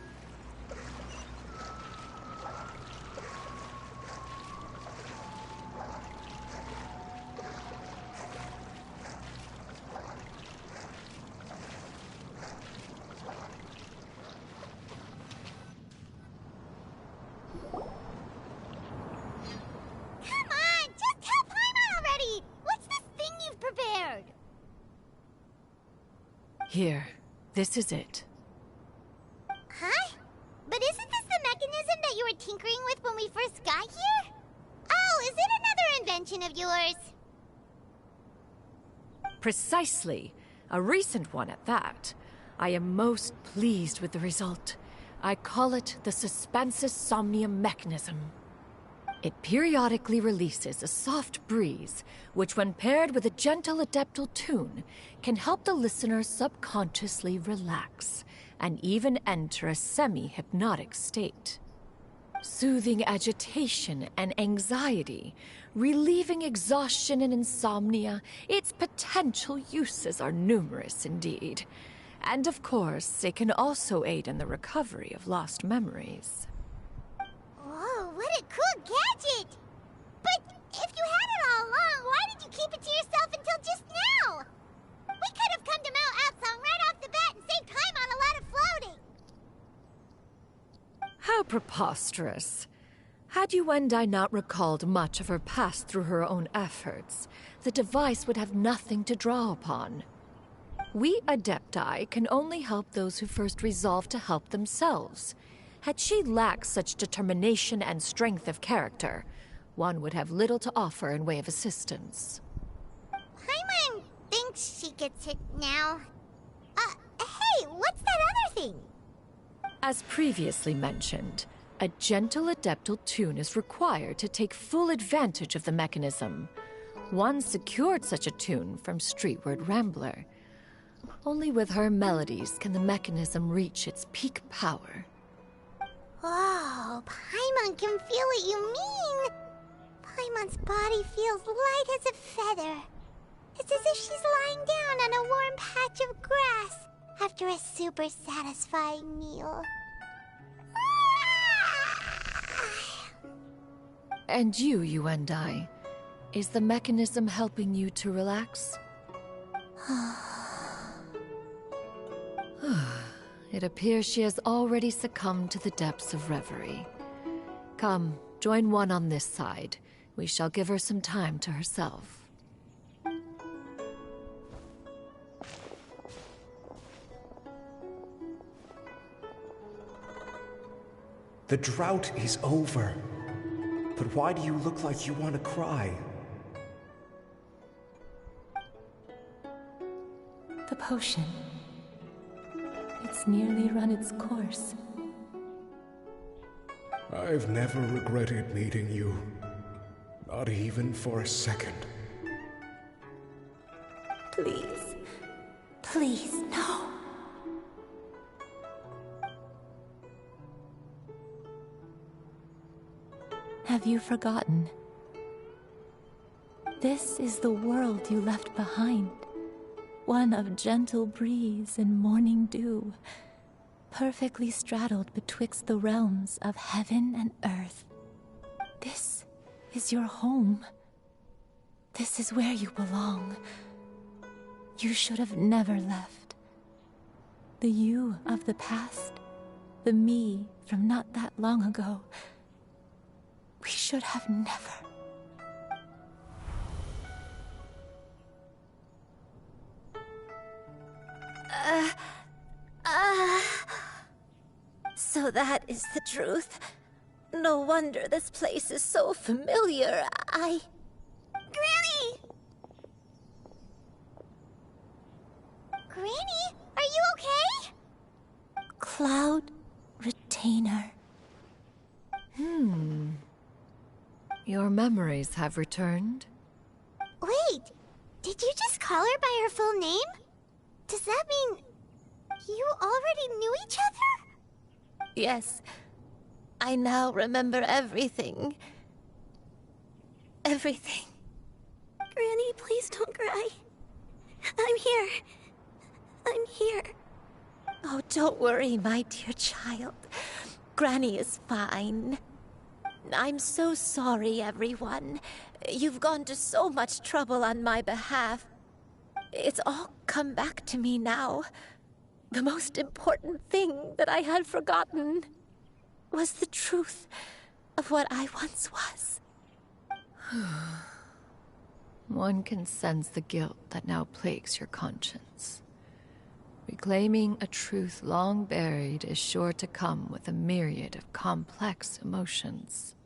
Here, this is it. Huh? But isn't this the mechanism that you were tinkering with when we first got here? Oh, is it another invention of yours? Precisely. A recent one at that. I am most pleased with the result. I call it the Suspensus Somnium mechanism. It periodically releases a soft breeze, which when paired with a gentle adeptal tune, can help the listener subconsciously relax, and even enter a semi-hypnotic state. Soothing agitation and anxiety, relieving exhaustion and insomnia, its potential uses are numerous indeed. And of course, it can also aid in the recovery of lost memories. Whoa, what a cool gadget! But if you had it all along, why did you keep it to yourself until just now? We could have come to Mount Outsong right off the bat and saved time on a lot of floating! How preposterous. Had Yuendai not recalled much of her past through her own efforts, the device would have nothing to draw upon. We Adepti can only help those who first resolve to help themselves. Had she lacked such determination and strength of character, one would have little to offer in way of assistance. Paimon thinks she gets it now. Hey, what's that other thing? As previously mentioned, a gentle adeptal tune is required to take full advantage of the mechanism. One secured such a tune from Streetward Rambler. Only with her melodies can the mechanism reach its peak power. Whoa, Paimon can feel what you mean. Paimon's body feels light as a feather. It's as if she's lying down on a warm patch of grass after a super satisfying meal. And you and I. Is the mechanism helping you to relax? It appears she has already succumbed to the depths of reverie. Come, join one on this side. We shall give her some time to herself. The drought is over. But why do you look like you want to cry? The potion. It's nearly run its course. I've never regretted meeting you. Not even for a second. Please. Please, no. Have you forgotten? This is the world you left behind. One of gentle breeze and morning dew, perfectly straddled betwixt the realms of heaven and earth. This is your home. This is where you belong. You should have never left. The you of the past, the me from not that long ago, we should have never. So that is the truth. No wonder this place is so familiar. Granny! Granny, are you okay? Cloud Retainer. Your memories have returned. Wait, did you just call her by her full name? Does that mean you already knew each other? Yes. I now remember everything. Everything. Granny, please don't cry. I'm here. I'm here. Oh, don't worry, my dear child. Granny is fine. I'm so sorry, everyone. You've gone to so much trouble on my behalf. It's all come back to me now. The most important thing that I had forgotten was the truth of what I once was. One can sense the guilt that now plagues your conscience. Reclaiming a truth long buried is sure to come with a myriad of complex emotions.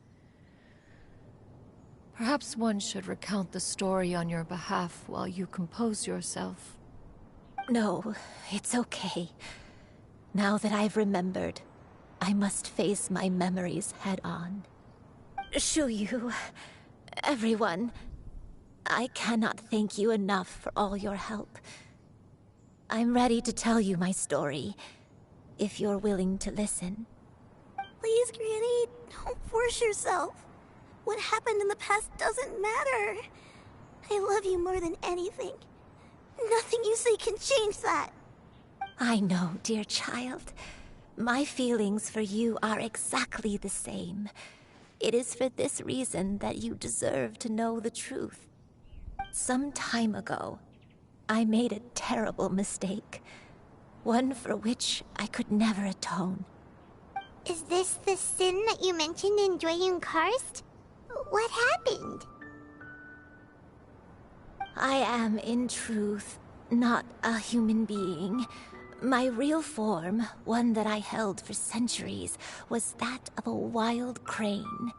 Perhaps one should recount the story on your behalf while you compose yourself. No, it's okay. Now that I've remembered, I must face my memories head on. Shuyu, everyone, I cannot thank you enough for all your help. I'm ready to tell you my story, if you're willing to listen. Please, Granny, don't force yourself. What happened in the past doesn't matter. I love you more than anything. Nothing you say can change that. I know, dear child. My feelings for you are exactly the same. It is for this reason that you deserve to know the truth. Some time ago, I made a terrible mistake. One for which I could never atone. Is this the sin that you mentioned in Joyun Karst? What happened? I am, in truth, not a human being. My real form, one that I held for centuries, was that of a wild crane.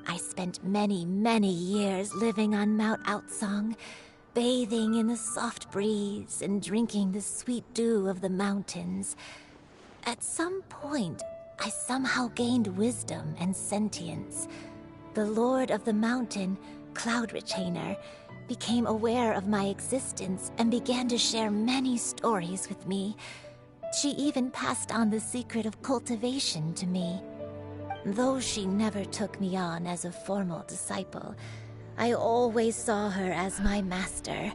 I spent many, many years living on Mount Outsong, bathing in the soft breeze and drinking the sweet dew of the mountains. At some point, I somehow gained wisdom and sentience. The Lord of the Mountain, Cloud Retainer, became aware of my existence and began to share many stories with me. She even passed on the secret of cultivation to me. Though she never took me on as a formal disciple, I always saw her as my master.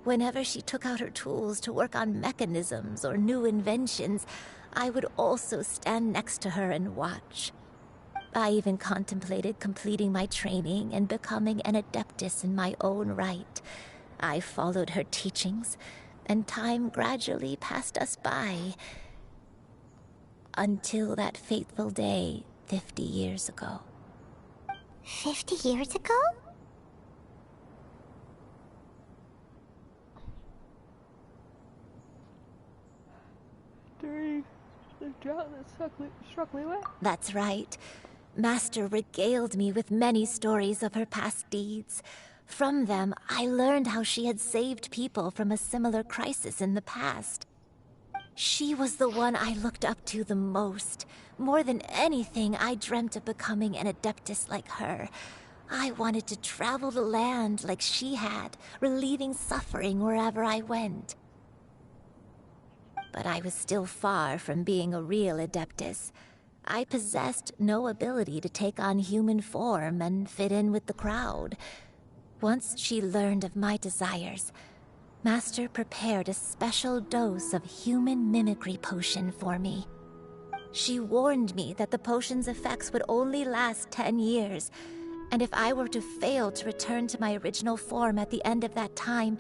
Whenever she took out her tools to work on mechanisms or new inventions, I would also stand next to her and watch. I even contemplated completing my training and becoming an adeptus in my own right. I followed her teachings, and time gradually passed us by. Until that fateful day 50 years ago. 50 years ago? During the drought that struck Liyue? That's right. Master regaled me with many stories of her past deeds. From them, I learned how she had saved people from a similar crisis in the past. She was the one I looked up to the most. More than anything, I dreamt of becoming an adeptus like her. I wanted to travel the land like she had, relieving suffering wherever I went. But I was still far from being a real adeptus. I possessed no ability to take on human form and fit in with the crowd. Once she learned of my desires, Master prepared a special dose of human mimicry potion for me. She warned me that the potion's effects would only last 10 years, and if I were to fail to return to my original form at the end of that time,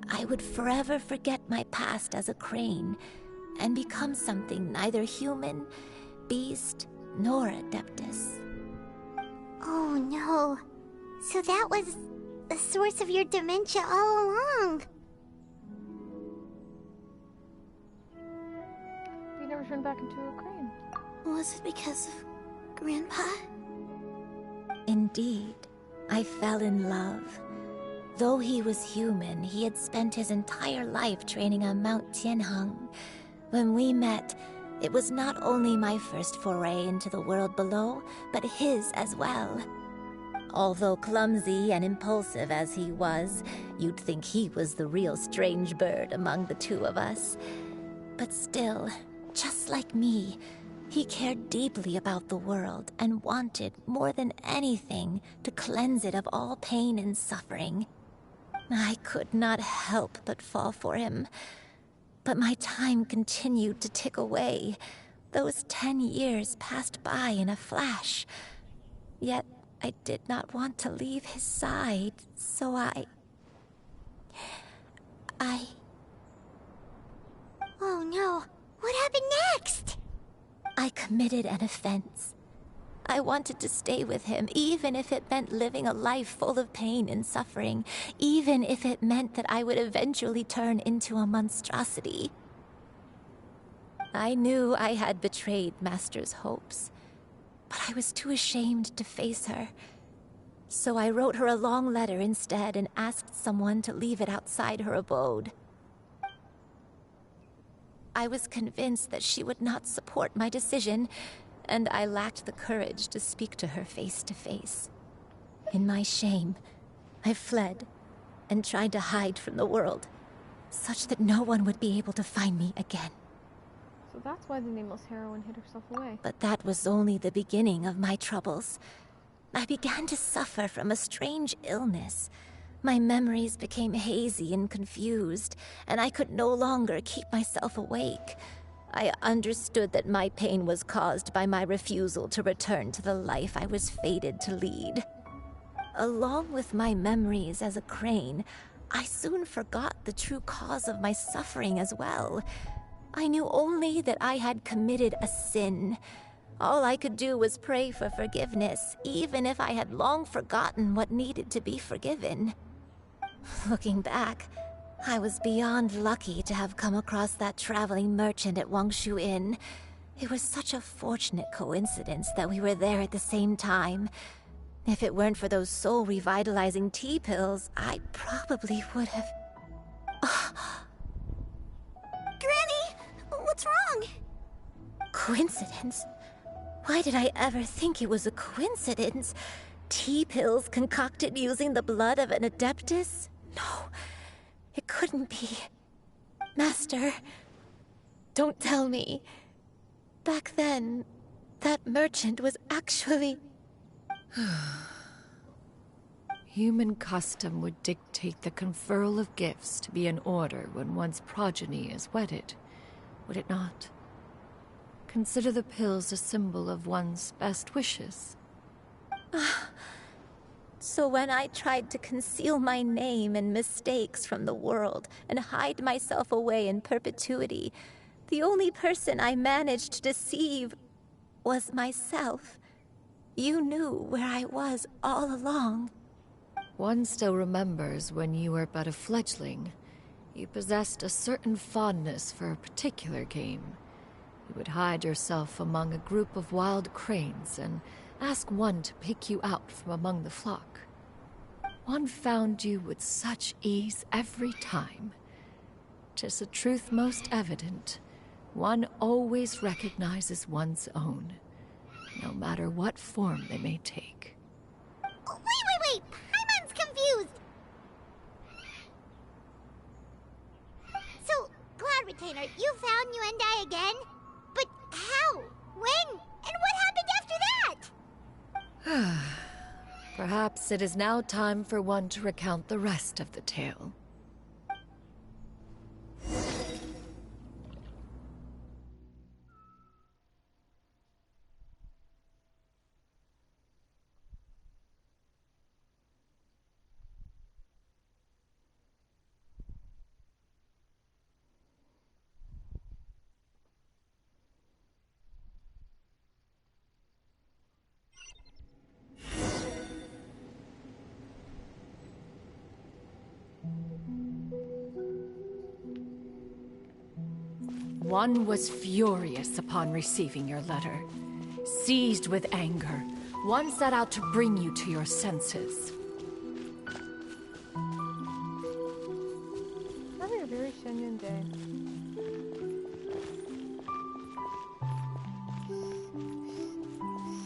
I would forever forget my past as a crane and become something neither human, beast, nor adeptus. Oh no. So that was the source of your dementia all along. You never turned back into a crane. Was it because of Grandpa? Indeed, I fell in love. Though he was human, he had spent his entire life training on Mount Tianheng. When we met, it was not only my first foray into the world below, but his as well. Although clumsy and impulsive as he was, you'd think he was the real strange bird among the two of us. But still, just like me, he cared deeply about the world and wanted, more than anything, to cleanse it of all pain and suffering. I could not help but fall for him. But my time continued to tick away. Those 10 years passed by in a flash. Yet I did not want to leave his side, so I... Oh no, what happened next? I committed an offense. I wanted to stay with him, even if it meant living a life full of pain and suffering, even if it meant that I would eventually turn into a monstrosity. I knew I had betrayed Master's hopes, but I was too ashamed to face her. So I wrote her a long letter instead and asked someone to leave it outside her abode. I was convinced that she would not support my decision, and I lacked the courage to speak to her face to face. In my shame, I fled and tried to hide from the world, such that no one would be able to find me again. So that's why the nameless heroine hid herself away. But that was only the beginning of my troubles. I began to suffer from a strange illness. My memories became hazy and confused, and I could no longer keep myself awake. I understood that my pain was caused by my refusal to return to the life I was fated to lead. Along with my memories as a crane, I soon forgot the true cause of my suffering as well. I knew only that I had committed a sin. All I could do was pray for forgiveness, even if I had long forgotten what needed to be forgiven. Looking back, I was beyond lucky to have come across that traveling merchant at Wangshu Inn. It was such a fortunate coincidence that we were there at the same time. If it weren't for those soul-revitalizing tea pills, I probably would have... Granny! What's wrong? Coincidence? Why did I ever think it was a coincidence? Tea pills concocted using the blood of an adeptus? No, it couldn't be. Master, don't tell me. Back then, that merchant was actually... Human custom would dictate the conferral of gifts to be in order when one's progeny is wedded, would it not? consider the pills a symbol of one's best wishes. So when I tried to conceal my name and mistakes from the world and hide myself away in perpetuity, the only person I managed to deceive was myself. You knew where I was all along. One still remembers when you were but a fledgling. You possessed a certain fondness for a particular game. You would hide yourself among a group of wild cranes and ask one to pick you out from among the flock. One found you with such ease every time. 'Tis a truth most evident. One always recognizes one's own, no matter what form they may take. Wait! Paimon's confused! So, Cloud Retainer, you found Yuendai again? But how? When? And what happened after that? Perhaps it is now time for one to recount the rest of the tale. One was furious upon receiving your letter. Seized with anger, one set out to bring you to your senses. Having a very Shenyan day.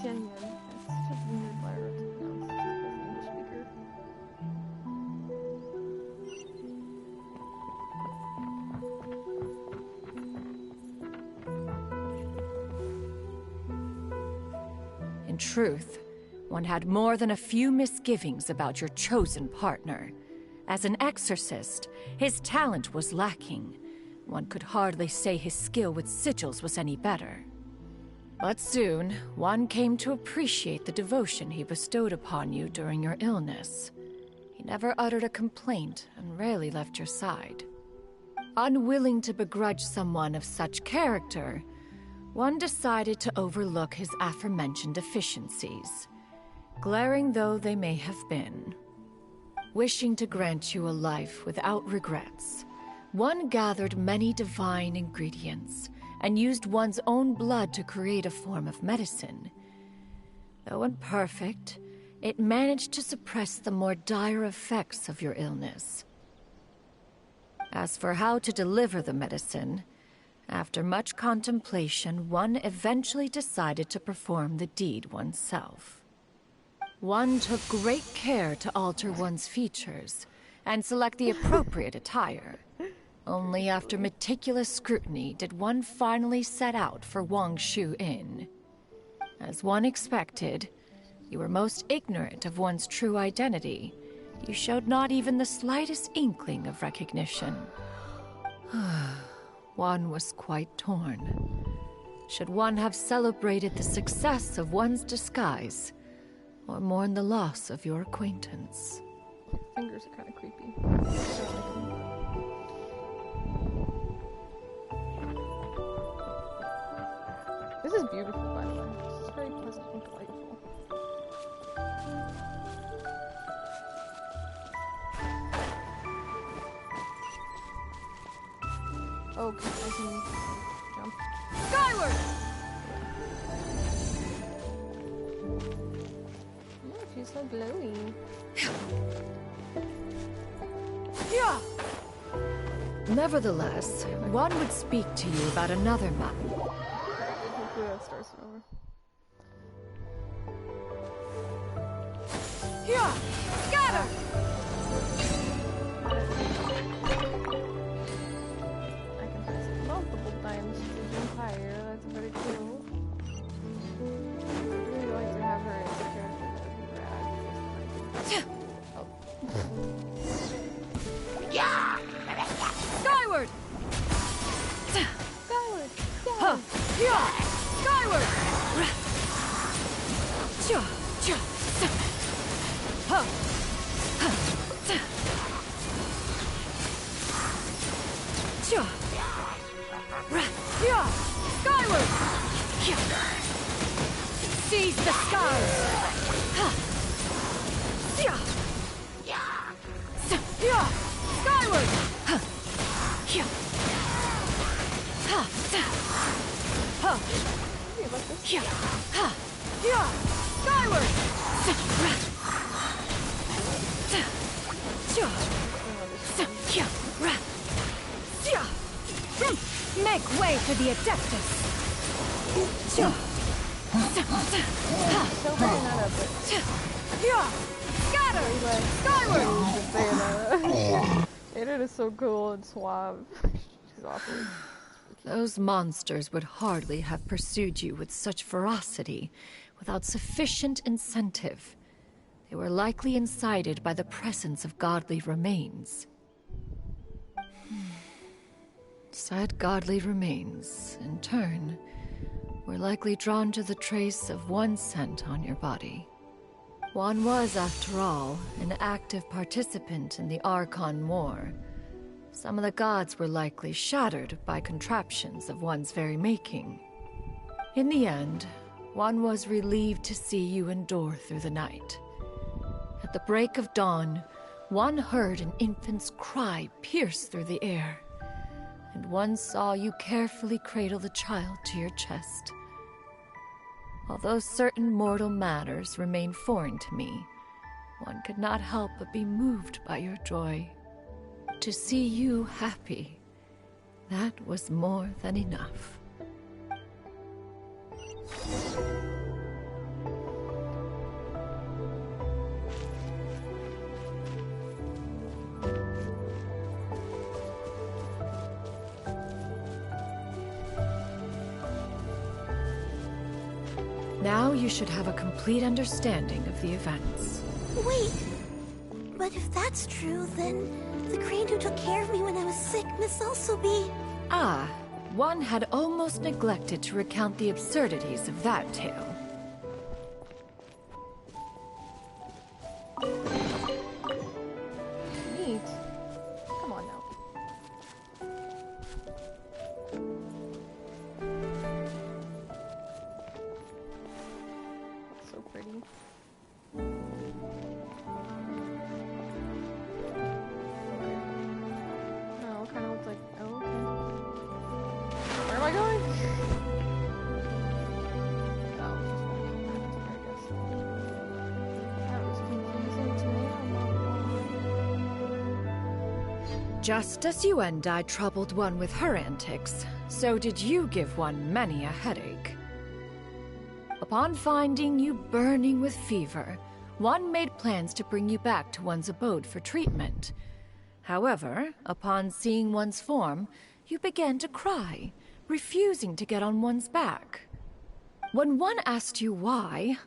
Shenyan. That's such a weird letter to pronounce as an English speaker. In truth, one had more than a few misgivings about your chosen partner. As an exorcist, his talent was lacking. One could hardly say his skill with sigils was any better. But soon, one came to appreciate the devotion he bestowed upon you during your illness. He never uttered a complaint and rarely left your side. Unwilling to begrudge someone of such character, one decided to overlook his aforementioned deficiencies, glaring though they may have been. Wishing to grant you a life without regrets, one gathered many divine ingredients and used one's own blood to create a form of medicine. Though imperfect, it managed to suppress the more dire effects of your illness. As for how to deliver the medicine, after much contemplation, one eventually decided to perform the deed oneself. One took great care to alter one's features and select the appropriate attire. Only after meticulous scrutiny did one finally set out for Wangshu Inn. As one expected, you were most ignorant of one's true identity. You showed not even the slightest inkling of recognition. One was quite torn. Should one have celebrated the success of one's disguise, or mourn the loss of your acquaintance? Fingers are kind of creepy. This is beautiful, by the way. This is very pleasant and delightful. Okay, I can jump. Skyward! Oh, she's so glowy. Yeah. Nevertheless, one would speak to you about another matter. Hopefully that starts it over. Yeah. Scatter! I can press it multiple times to jump higher. That's very cool. I'd really like to have her as a character. That would be rad. Yeah! Skyward! Skyward! Huh. Yeah! Skyward! Skyward! Seize the skies! Skyward! Skyward! Make way for the Adeptus! Scatter! Skyward! Aiden is so cool and suave. She's awesome. Those monsters would hardly have pursued you with such ferocity without sufficient incentive. They were likely incited by the presence of godly remains. Said godly remains, in turn, were likely drawn to the trace of one scent on your body. One was, after all, an active participant in the Archon War. Some of the gods were likely shattered by contraptions of one's very making. In the end, one was relieved to see you endure through the night. At the break of dawn, one heard an infant's cry pierce through the air, and one saw you carefully cradle the child to your chest. Although certain mortal matters remain foreign to me, one could not help but be moved by your joy. To see you happy, that was more than enough. Now you should have a complete understanding of the events. Wait! But if that's true, then the crane who took care of me when I was sick must also be... Ah, one had almost neglected to recount the absurdities of that tale. Neat. Come on now. So pretty. No, kind of looks like. Oh, okay. Where am I going? Oh, just walking back to here, I guess. That was confusing to me. I'm not. Just as you and I troubled one with her antics, so did you give one many a headache. Upon finding you burning with fever, one made plans to bring you back to one's abode for treatment. However, upon seeing one's form, you began to cry, refusing to get on one's back. When one asked you why,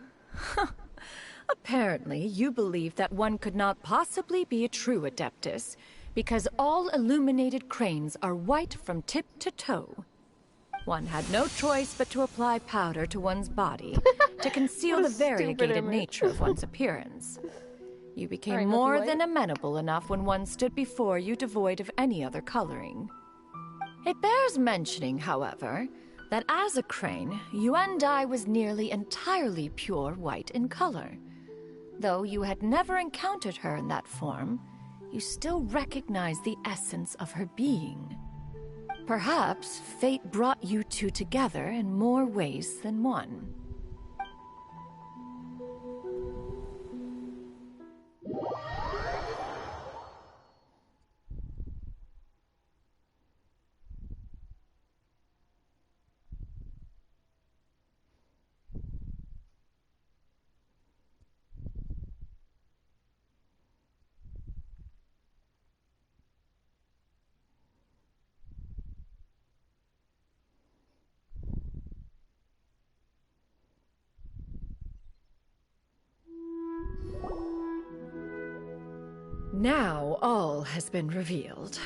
apparently you believed that one could not possibly be a true Adeptus, because all illuminated cranes are white from tip to toe. One had no choice but to apply powder to one's body to conceal the variegated nature of one's appearance. You became more than amenable enough when one stood before you devoid of any other coloring. It bears mentioning, however, that as a crane, Yuendai was nearly entirely pure white in color. Though you had never encountered her in that form, you still recognized the essence of her being. Perhaps fate brought you two together in more ways than one. Now all has been revealed.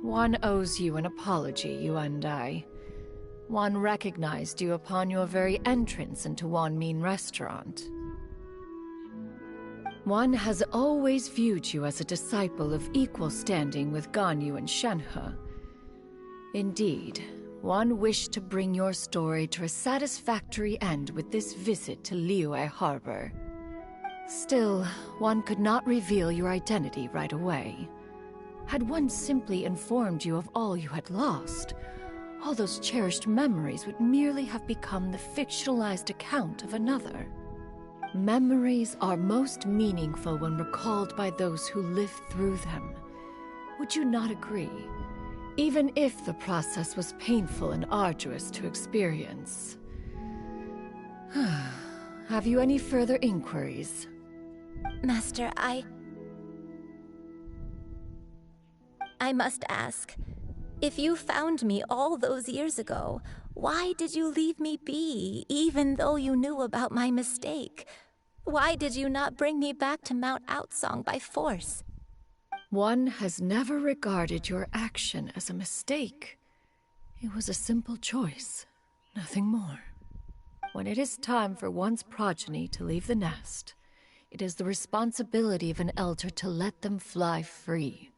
One owes you an apology, Yuendai. One recognized you upon your very entrance into Wanmin restaurant. One has always viewed you as a disciple of equal standing with Ganyu and Shenhe. Indeed, one wished to bring your story to a satisfactory end with this visit to Liyue Harbor. Still, one could not reveal your identity right away. Had one simply informed you of all you had lost, all those cherished memories would merely have become the fictionalized account of another. Memories are most meaningful when recalled by those who lived through them. Would you not agree? Even if the process was painful and arduous to experience. Have you any further inquiries? Master, I must ask, if you found me all those years ago, why did you leave me be, even though you knew about my mistake? Why did you not bring me back to Mount Outsong by force? One has never regarded your action as a mistake. It was a simple choice, nothing more. When it is time for one's progeny to leave the nest, it is the responsibility of an elder to let them fly free.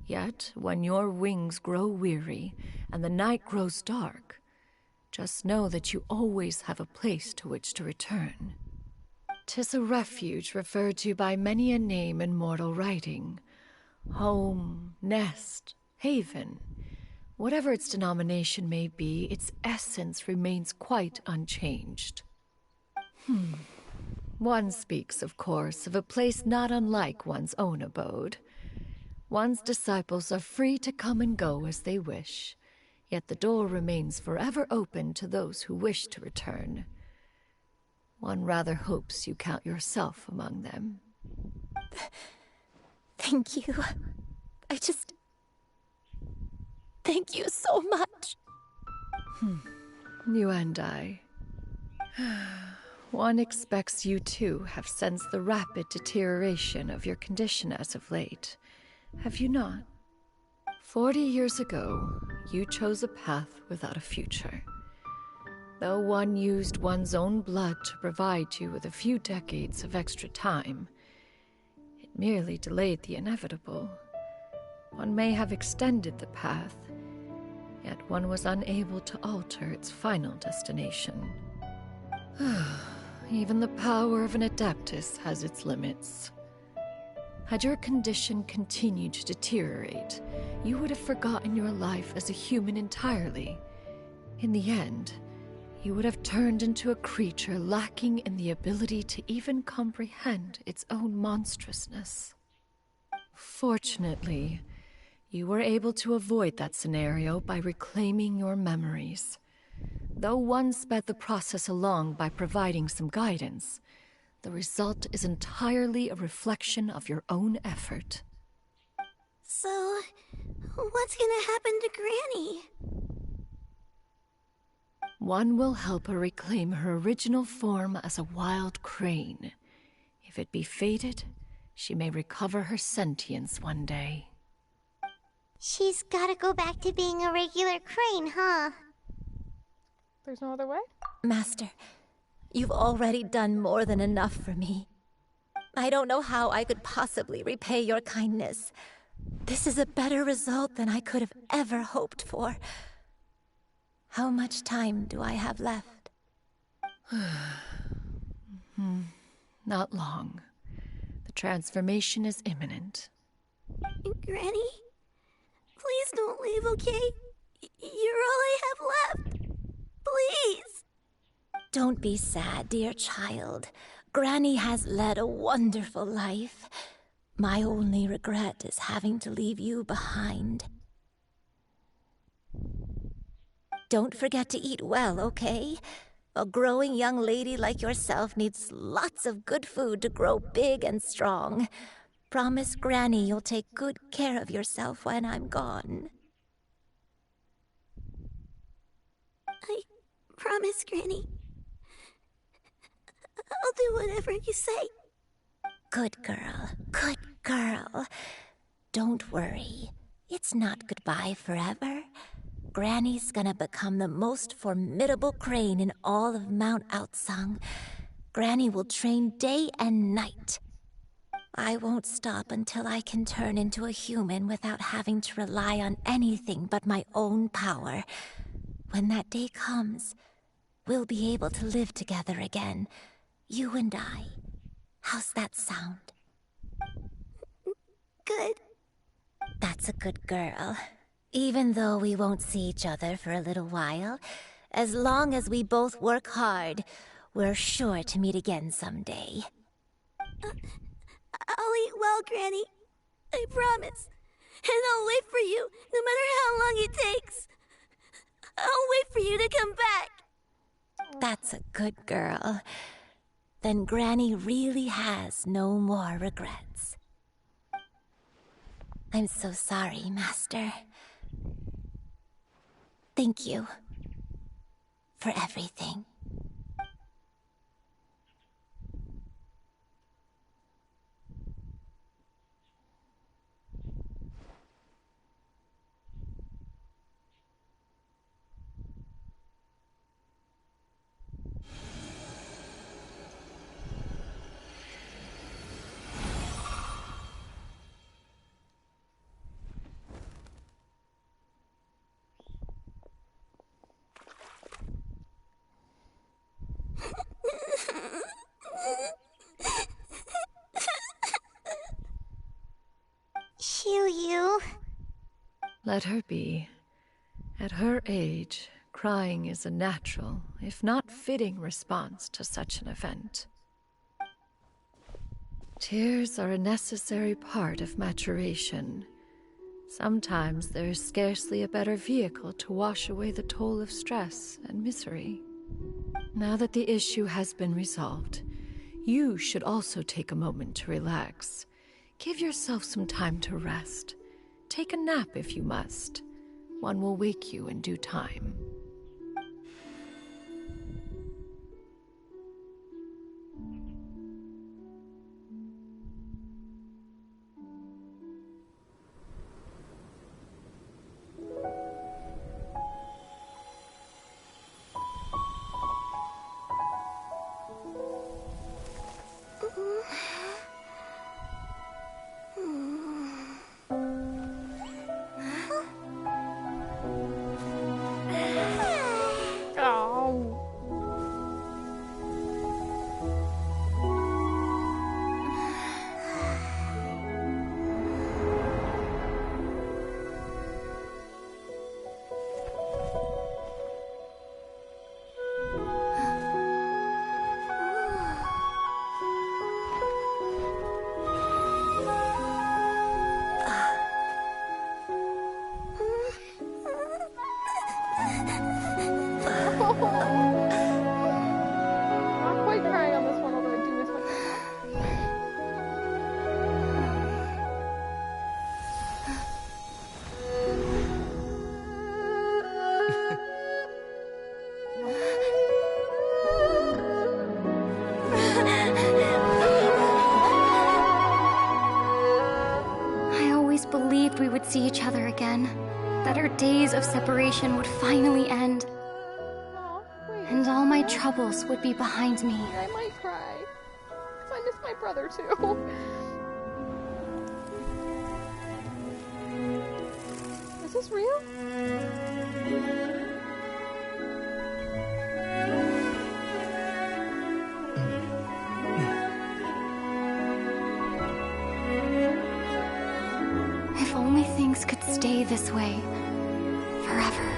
Yet, when your wings grow weary and the night grows dark, just know that you always have a place to which to return. 'Tis a refuge referred to by many a name in mortal writing. Home, nest, haven. Whatever its denomination may be, its essence remains quite unchanged. One speaks, of course, of a place not unlike one's own abode. One's disciples are free to come and go as they wish, yet the door remains forever open to those who wish to return. One rather hopes you count yourself among them. Thank you. Thank you so much. You and I. One expects you too have sensed the rapid deterioration of your condition as of late. Have you not? 40 years ago, you chose a path without a future. Though one used one's own blood to provide you with a few decades of extra time, it merely delayed the inevitable. One may have extended the path, yet one was unable to alter its final destination. Even the power of an Adeptus has its limits. Had your condition continued to deteriorate, you would have forgotten your life as a human entirely. In the end, you would have turned into a creature lacking in the ability to even comprehend its own monstrousness. Fortunately, you were able to avoid that scenario by reclaiming your memories. Though one sped the process along by providing some guidance, the result is entirely a reflection of your own effort. So, what's gonna happen to Granny? One will help her reclaim her original form as a wild crane. If it be fated, she may recover her sentience one day. She's gotta go back to being a regular crane, huh? There's no other way? Master, you've already done more than enough for me. I don't know how I could possibly repay your kindness. This is a better result than I could have ever hoped for. How much time do I have left? Not long. The transformation is imminent. Granny? Please don't leave, okay? You're all I have left. Please! Don't be sad, dear child. Granny has led a wonderful life. My only regret is having to leave you behind. Don't forget to eat well, okay? A growing young lady like yourself needs lots of good food to grow big and strong. Promise Granny you'll take good care of yourself when I'm gone. I promise, Granny. I'll do whatever you say. Good girl, good girl. Don't worry. It's not goodbye forever. Granny's gonna become the most formidable crane in all of Mount Outsung. Granny will train day and night. I won't stop until I can turn into a human without having to rely on anything but my own power. When that day comes, we'll be able to live together again. You and I. How's that sound? Good. That's a good girl. Even though we won't see each other for a little while, as long as we both work hard, we're sure to meet again someday. I'll eat well, Granny. I promise. And I'll wait for you, no matter how long it takes. I'll wait for you to come back. That's a good girl. Then Granny really has no more regrets. I'm so sorry, Master. Thank you for everything. Shiryu. Let her be. At her age, crying is a natural, if not fitting, response to such an event. Tears are a necessary part of maturation. Sometimes there is scarcely a better vehicle to wash away the toll of stress and misery. Now that the issue has been resolved, you should also take a moment to relax. Give yourself some time to rest. Take a nap if you must. One will wake you in due time. Not quite crying on this one, although I do miss my I always believed we would see each other again, that our days of separation would finally end, and all my troubles would be behind me. I might cry. 'Cause I miss my brother too. Is this real? If only things could stay this way forever.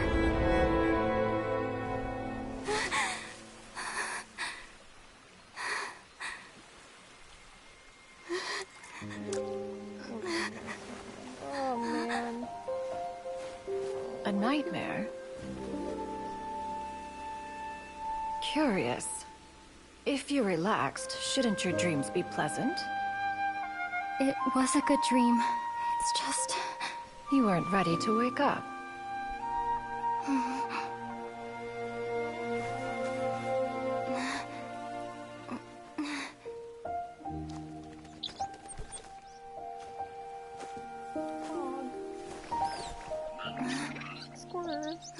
Oh man. A nightmare? Curious. If you're relaxed, shouldn't your dreams be pleasant? It was a good dream. It's just... You weren't ready to wake up. Squirrels.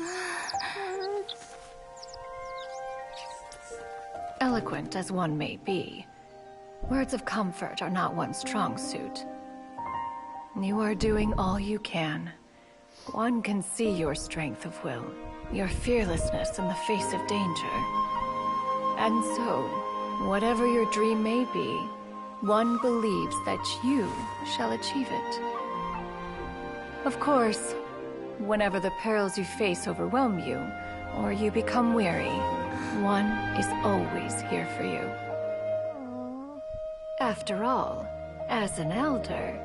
eloquent as one may be, words of comfort are not one's strong suit. You are doing all you can. One can see your strength of will, your fearlessness in the face of danger. And so, whatever your dream may be, one believes that you shall achieve it. Of course, whenever the perils you face overwhelm you, or you become weary, one is always here for you. After all, as an elder,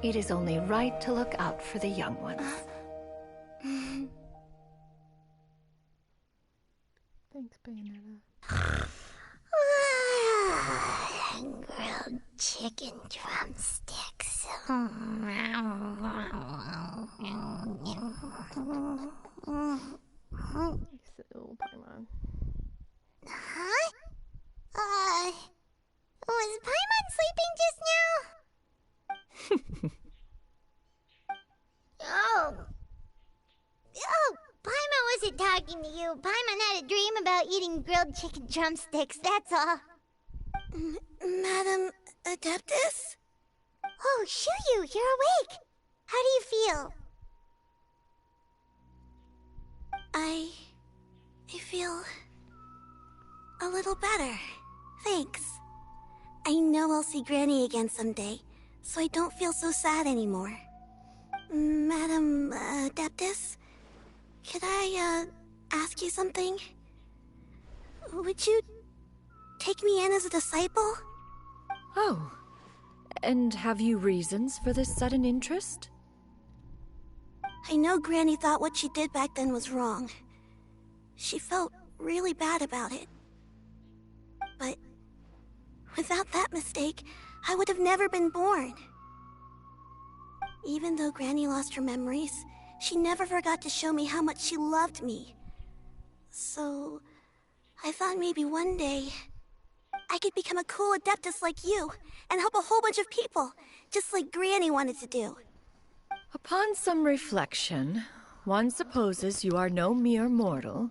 it is only right to look out for the young ones. Thanks, Bayonetta. Grilled chicken drumsticks. Little Paimon. Huh? Was Paimon sleeping just now? Oh, Paimon wasn't talking to you. Paimon had a dream about eating grilled chicken drumsticks, that's all. Madam Adeptus? Oh, Shuyu, you're awake. How do you feel? I feel a little better. Thanks. I know I'll see Granny again someday, so I don't feel so sad anymore. Madam Adeptus? Could I, ask you something? Would you take me in as a disciple? Oh, and have you reasons for this sudden interest? I know Granny thought what she did back then was wrong. She felt really bad about it. But without that mistake, I would have never been born. Even though Granny lost her memories, she never forgot to show me how much she loved me. So, I thought maybe one day I could become a cool Adeptus like you and help a whole bunch of people, just like Granny wanted to do. Upon some reflection, one supposes you are no mere mortal.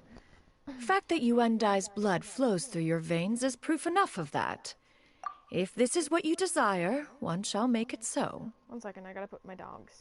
The fact that Yuendai's blood flows through your veins is proof enough of that. If this is what you desire, one shall make it so. 1 second, I gotta put my dogs.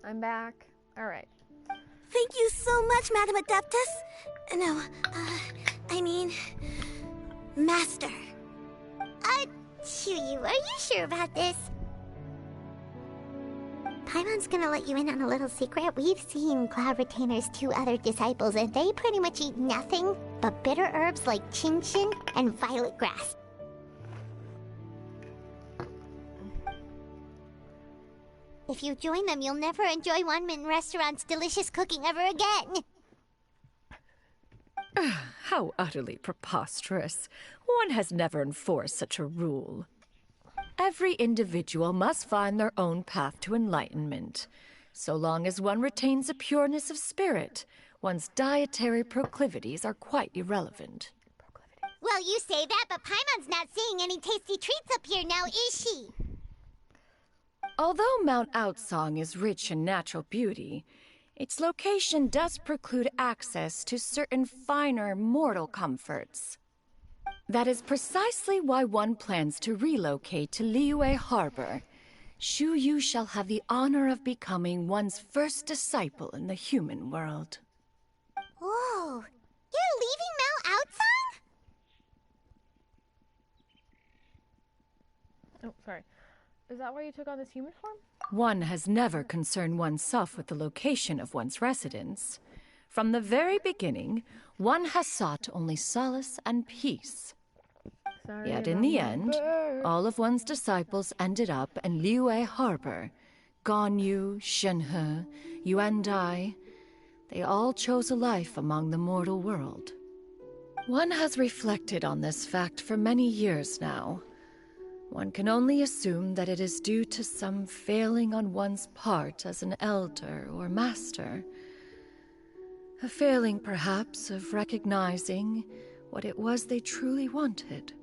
I'm back. Alright. Thank you so much, Madam Adeptus. No, I mean... Master. Chuyu, are you sure about this? Paimon's gonna let you in on a little secret. We've seen Cloud Retainer's 2 other disciples, and they pretty much eat nothing but bitter herbs like Genshin and violet grass. If you join them, you'll never enjoy Wanmin Restaurant's delicious cooking ever again. How utterly preposterous. One has never enforced such a rule. Every individual must find their own path to enlightenment. So long as one retains a pureness of spirit, one's dietary proclivities are quite irrelevant. Well, you say that, but Paimon's not seeing any tasty treats up here now, is she? Although Mount Outsong is rich in natural beauty, its location does preclude access to certain finer mortal comforts. That is precisely why one plans to relocate to Liyue Harbor. Shu Yu shall have the honor of becoming one's first disciple in the human world. Whoa! You're leaving Mount Outsong? Oh, sorry. Is that why you took on this human form? One has never concerned oneself with the location of one's residence. From the very beginning, one has sought only solace and peace. Sorry Yet in the end, all of one's disciples ended up in Liyue Harbor. Ganyu, Shenhe, Yuandai, they all chose a life among the mortal world. One has reflected on this fact for many years now. One can only assume that it is due to some failing on one's part as an elder or master. A failing, perhaps, of recognizing what it was they truly wanted.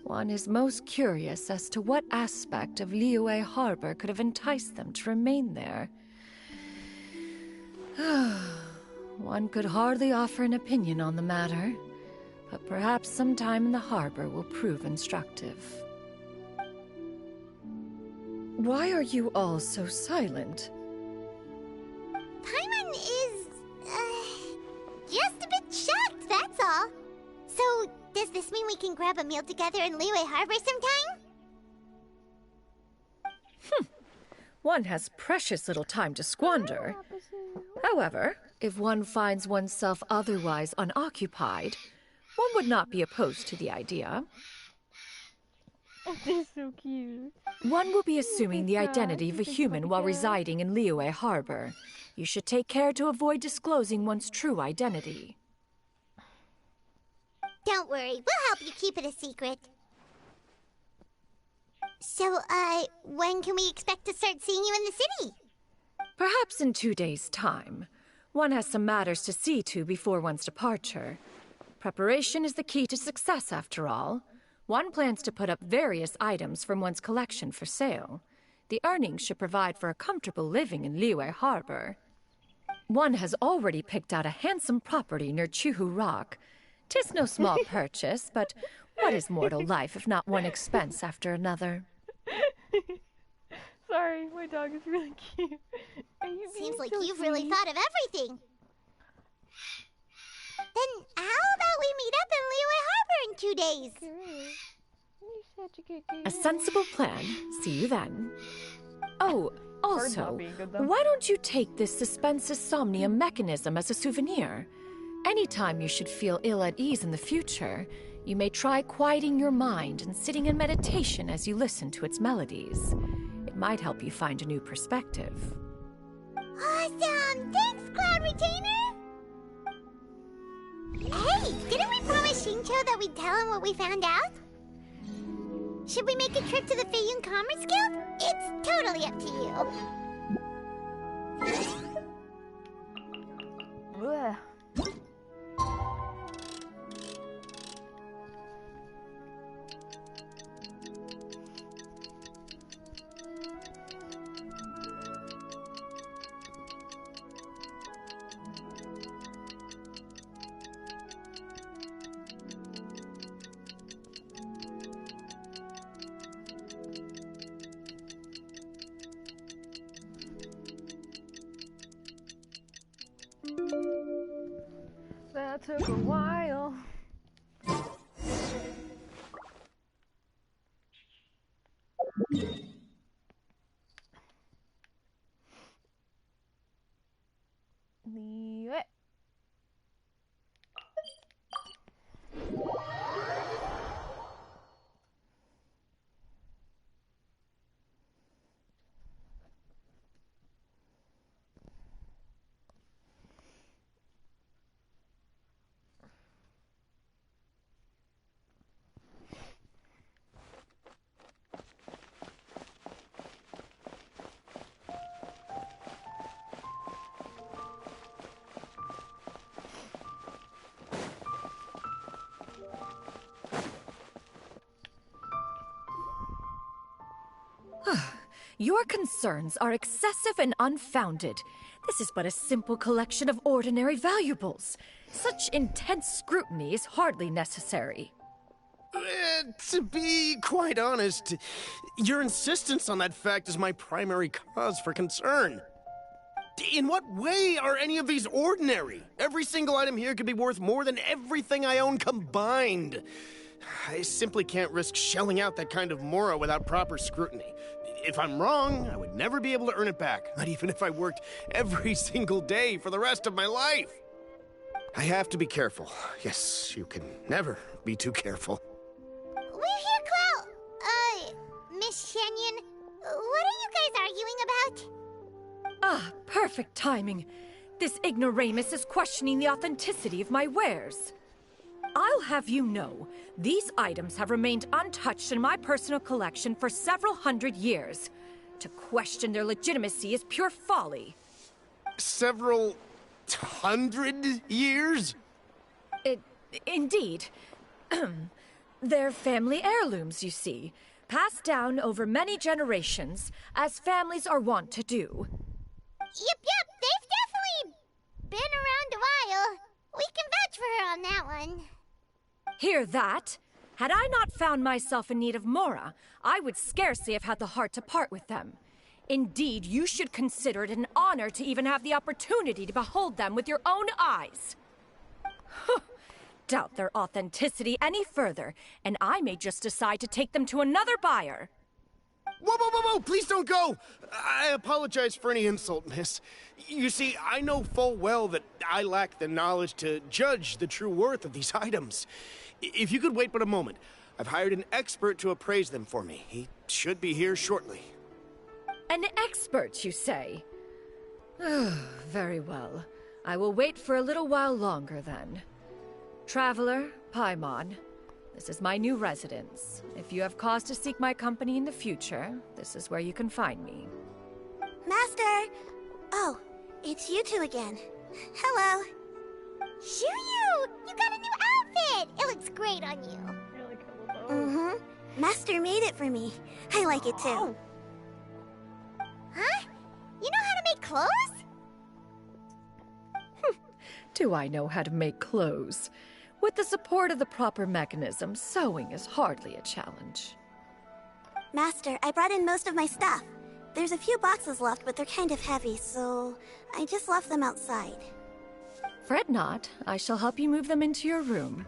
One is most curious as to what aspect of Liyue Harbor could have enticed them to remain there. One could hardly offer an opinion on the matter, but perhaps some time in the harbor will prove instructive. Why are you all so silent? Paimon is, just a bit shocked, that's all. So, does this mean we can grab a meal together in Liyue Harbor sometime? One has precious little time to squander. However, if one finds oneself otherwise unoccupied, one would not be opposed to the idea. They're so cute. One will be assuming the identity of a human while residing in Liyue Harbor. You should take care to avoid disclosing one's true identity. Don't worry, we'll help you keep it a secret. So, when can we expect to start seeing you in the city? Perhaps in 2 days' time. One has some matters to see to before one's departure. Preparation is the key to success, after all. One plans to put up various items from one's collection for sale. The earnings should provide for a comfortable living in Liyue Harbor. One has already picked out a handsome property near Chuhu Rock. 'Tis no small purchase, but what is mortal life if not one expense after another? Sorry, my dog is really cute. Seems like you've really thought of everything. Then how about we meet up in Liyue Harbor in 2 days? A sensible plan. See you then. Oh, also, why don't you take this suspense insomnia mechanism as a souvenir? Anytime you should feel ill at ease in the future, you may try quieting your mind and sitting in meditation as you listen to its melodies. It might help you find a new perspective. Awesome! Thanks, Cloud Retainer! Hey, didn't we promise Shincho that we'd tell him what we found out? Should we make a trip to the Feiyun Commerce Guild? It's totally up to you. Blech. took a while. Leave it. Your concerns are excessive and unfounded. This is but a simple collection of ordinary valuables. Such intense scrutiny is hardly necessary. To be quite honest, your insistence on that fact is my primary cause for concern. In what way are any of these ordinary? Every single item here could be worth more than everything I own combined. I simply can't risk shelling out that kind of mora without proper scrutiny. If I'm wrong, I would never be able to earn it back, not even if I worked every single day for the rest of my life. I have to be careful. Yes, you can never be too careful. We're here, Clow. Miss Shenyan, what are you guys arguing about? Ah, perfect timing. This ignoramus is questioning the authenticity of my wares. I'll have you know, these items have remained untouched in my personal collection for several hundred years. To question their legitimacy is pure folly. Several hundred years? Indeed. They're family heirlooms, you see, passed down over many generations, as families are wont to do. Yep, they've definitely been around a while. We can vouch for her on that one. Hear that? Had I not found myself in need of mora, I would scarcely have had the heart to part with them. Indeed, you should consider it an honor to even have the opportunity to behold them with your own eyes. Doubt their authenticity any further, and I may just decide to take them to another buyer. Whoa! Please don't go! I apologize for any insult, miss. You see, I know full well that I lack the knowledge to judge the true worth of these items. If you could wait but a moment, I've hired an expert to appraise them for me. He should be here shortly. An expert, you say? Very well. I will wait for a little while longer, then. Traveler, Paimon, this is my new residence. If you have cause to seek my company in the future, this is where you can find me. Master! Oh, it's you two again. Hello. Shuyu! You got a new outfit! It looks great on you. Mm-hmm. Master made it for me. I like it too. Huh? You know how to make clothes? Do I know how to make clothes? With the support of the proper mechanism, sewing is hardly a challenge. Master, I brought in most of my stuff. There's a few boxes left, but they're kind of heavy, so I just left them outside. Fret not. I shall help you move them into your room.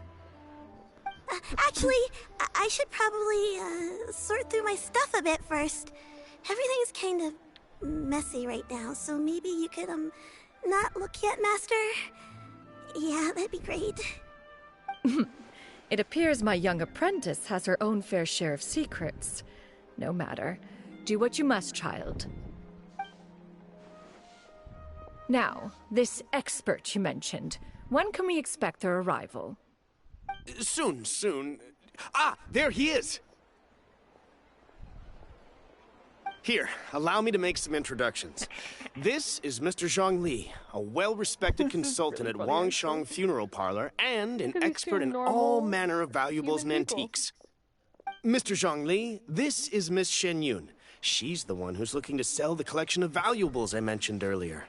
Actually, I should probably sort through my stuff a bit first. Everything's kind of messy right now, so maybe you could, not look yet, Master? Yeah, that'd be great. It appears my young apprentice has her own fair share of secrets. No matter. Do what you must, child. Now, this expert you mentioned. When can we expect their arrival? Soon. Ah, there he is! Here, allow me to make some introductions. This is Mr. Zhongli, a well-respected consultant at Wangshang Funeral Parlor and an expert in all manner of valuables and antiques. Mr. Zhongli, this is Miss Shenyun. She's the one who's looking to sell the collection of valuables I mentioned earlier.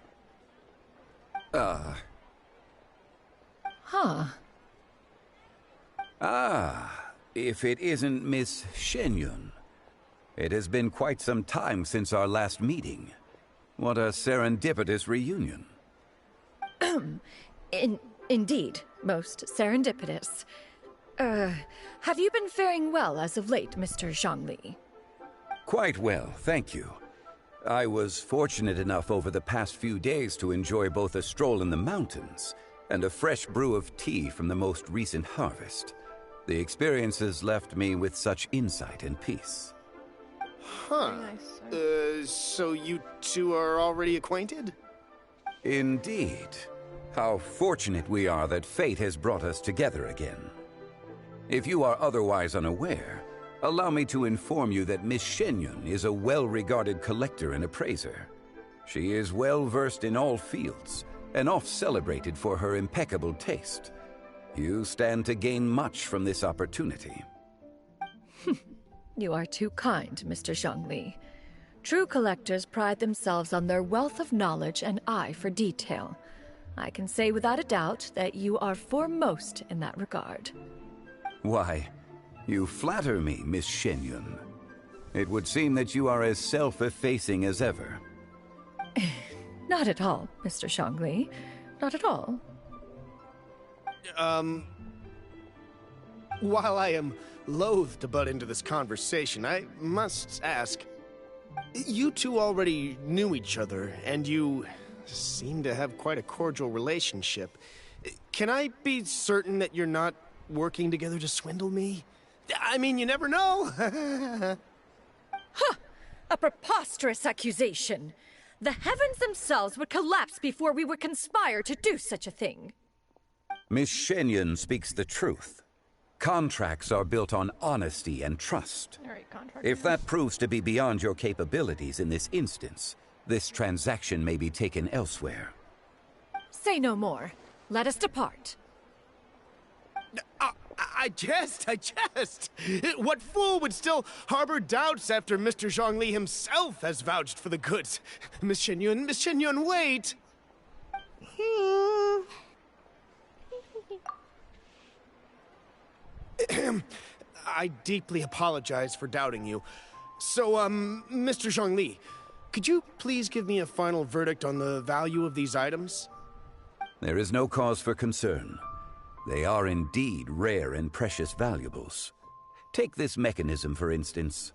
If it isn't Miss Shenyun. It has been quite some time since our last meeting. What a serendipitous reunion. Indeed, most serendipitous. Have you been faring well as of late, Mr. Zhongli? Quite well, thank you. I was fortunate enough over the past few days to enjoy both a stroll in the mountains and a fresh brew of tea from the most recent harvest. The experiences left me with such insight and peace. Huh. So you two are already acquainted? Indeed. How fortunate we are that fate has brought us together again. If you are otherwise unaware, allow me to inform you that Miss Shenyun is a well-regarded collector and appraiser. She is well-versed in all fields, and oft-celebrated for her impeccable taste. You stand to gain much from this opportunity. You are too kind, Mr. Zhongli. True collectors pride themselves on their wealth of knowledge and eye for detail. I can say without a doubt that you are foremost in that regard. Why, you flatter me, Miss Shenyun. It would seem that you are as self-effacing as ever. Not at all, Mr. Zhongli. Not at all. While I am loath to butt into this conversation, I must ask, you two already knew each other, and you seem to have quite a cordial relationship. Can I be certain that you're not working together to swindle me? I mean, you never know. Huh! A preposterous accusation. The heavens themselves would collapse before we would conspire to do such a thing. Miss Shenyun speaks the truth. Contracts are built on honesty and trust. If that proves to be beyond your capabilities in this instance, this transaction may be taken elsewhere. Say no more. Let us depart. I jest. What fool would still harbor doubts after Mr. Zhongli himself has vouched for the goods? Miss Shenyun, wait! I deeply apologize for doubting you. So, Mr. Zhongli, could you please give me a final verdict on the value of these items? There is no cause for concern. They are indeed rare and precious valuables. Take this mechanism, for instance.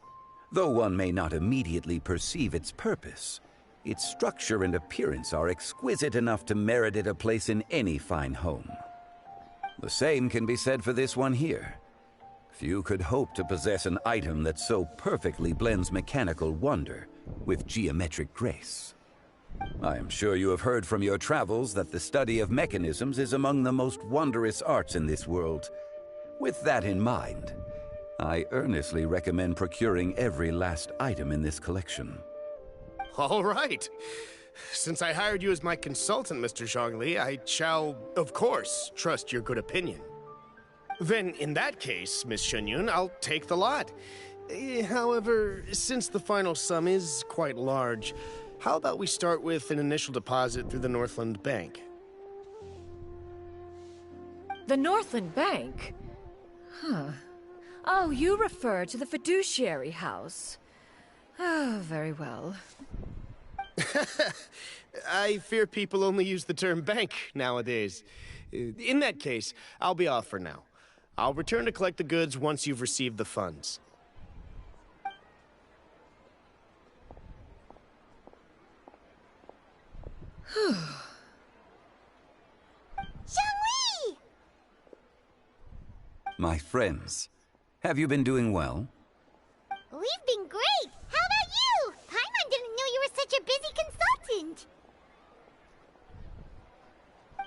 Though one may not immediately perceive its purpose, its structure and appearance are exquisite enough to merit it a place in any fine home. The same can be said for this one here. Few could hope to possess an item that so perfectly blends mechanical wonder with geometric grace. I am sure you have heard from your travels that the study of mechanisms is among the most wondrous arts in this world. With that in mind, I earnestly recommend procuring every last item in this collection. All right. Since I hired you as my consultant, Mr. Zhongli, I shall, of course, trust your good opinion. Then, in that case, Miss Shenyun, I'll take the lot. However, since the final sum is quite large, how about we start with an initial deposit through the Northland Bank? The Northland Bank? Huh. Oh, you refer to the fiduciary house. Oh, very well. I fear people only use the term bank nowadays. In that case, I'll be off for now. I'll return to collect the goods once you've received the funds. Zhongli! My friends, have you been doing well? We've been great! How about you? Paimon didn't know you were such a busy consultant!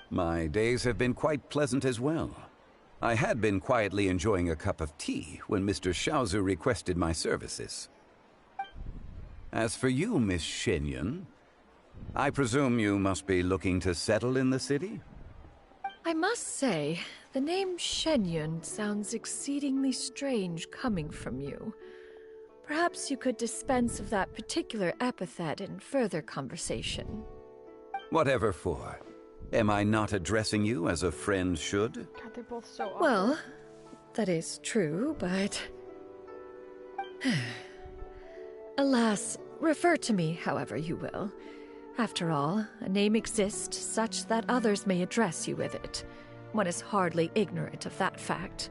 My days have been quite pleasant as well. I had been quietly enjoying a cup of tea when Mr. Xiaozu requested my services. As for you, Miss Shenyun, I presume you must be looking to settle in the city? I must say, the name Shenyun sounds exceedingly strange coming from you. Perhaps you could dispense of that particular epithet in further conversation. Whatever for. Am I not addressing you as a friend should? God, they're both so awkward. Well, that is true, but... Alas, refer to me however you will. After all, a name exists such that others may address you with it. One is hardly ignorant of that fact.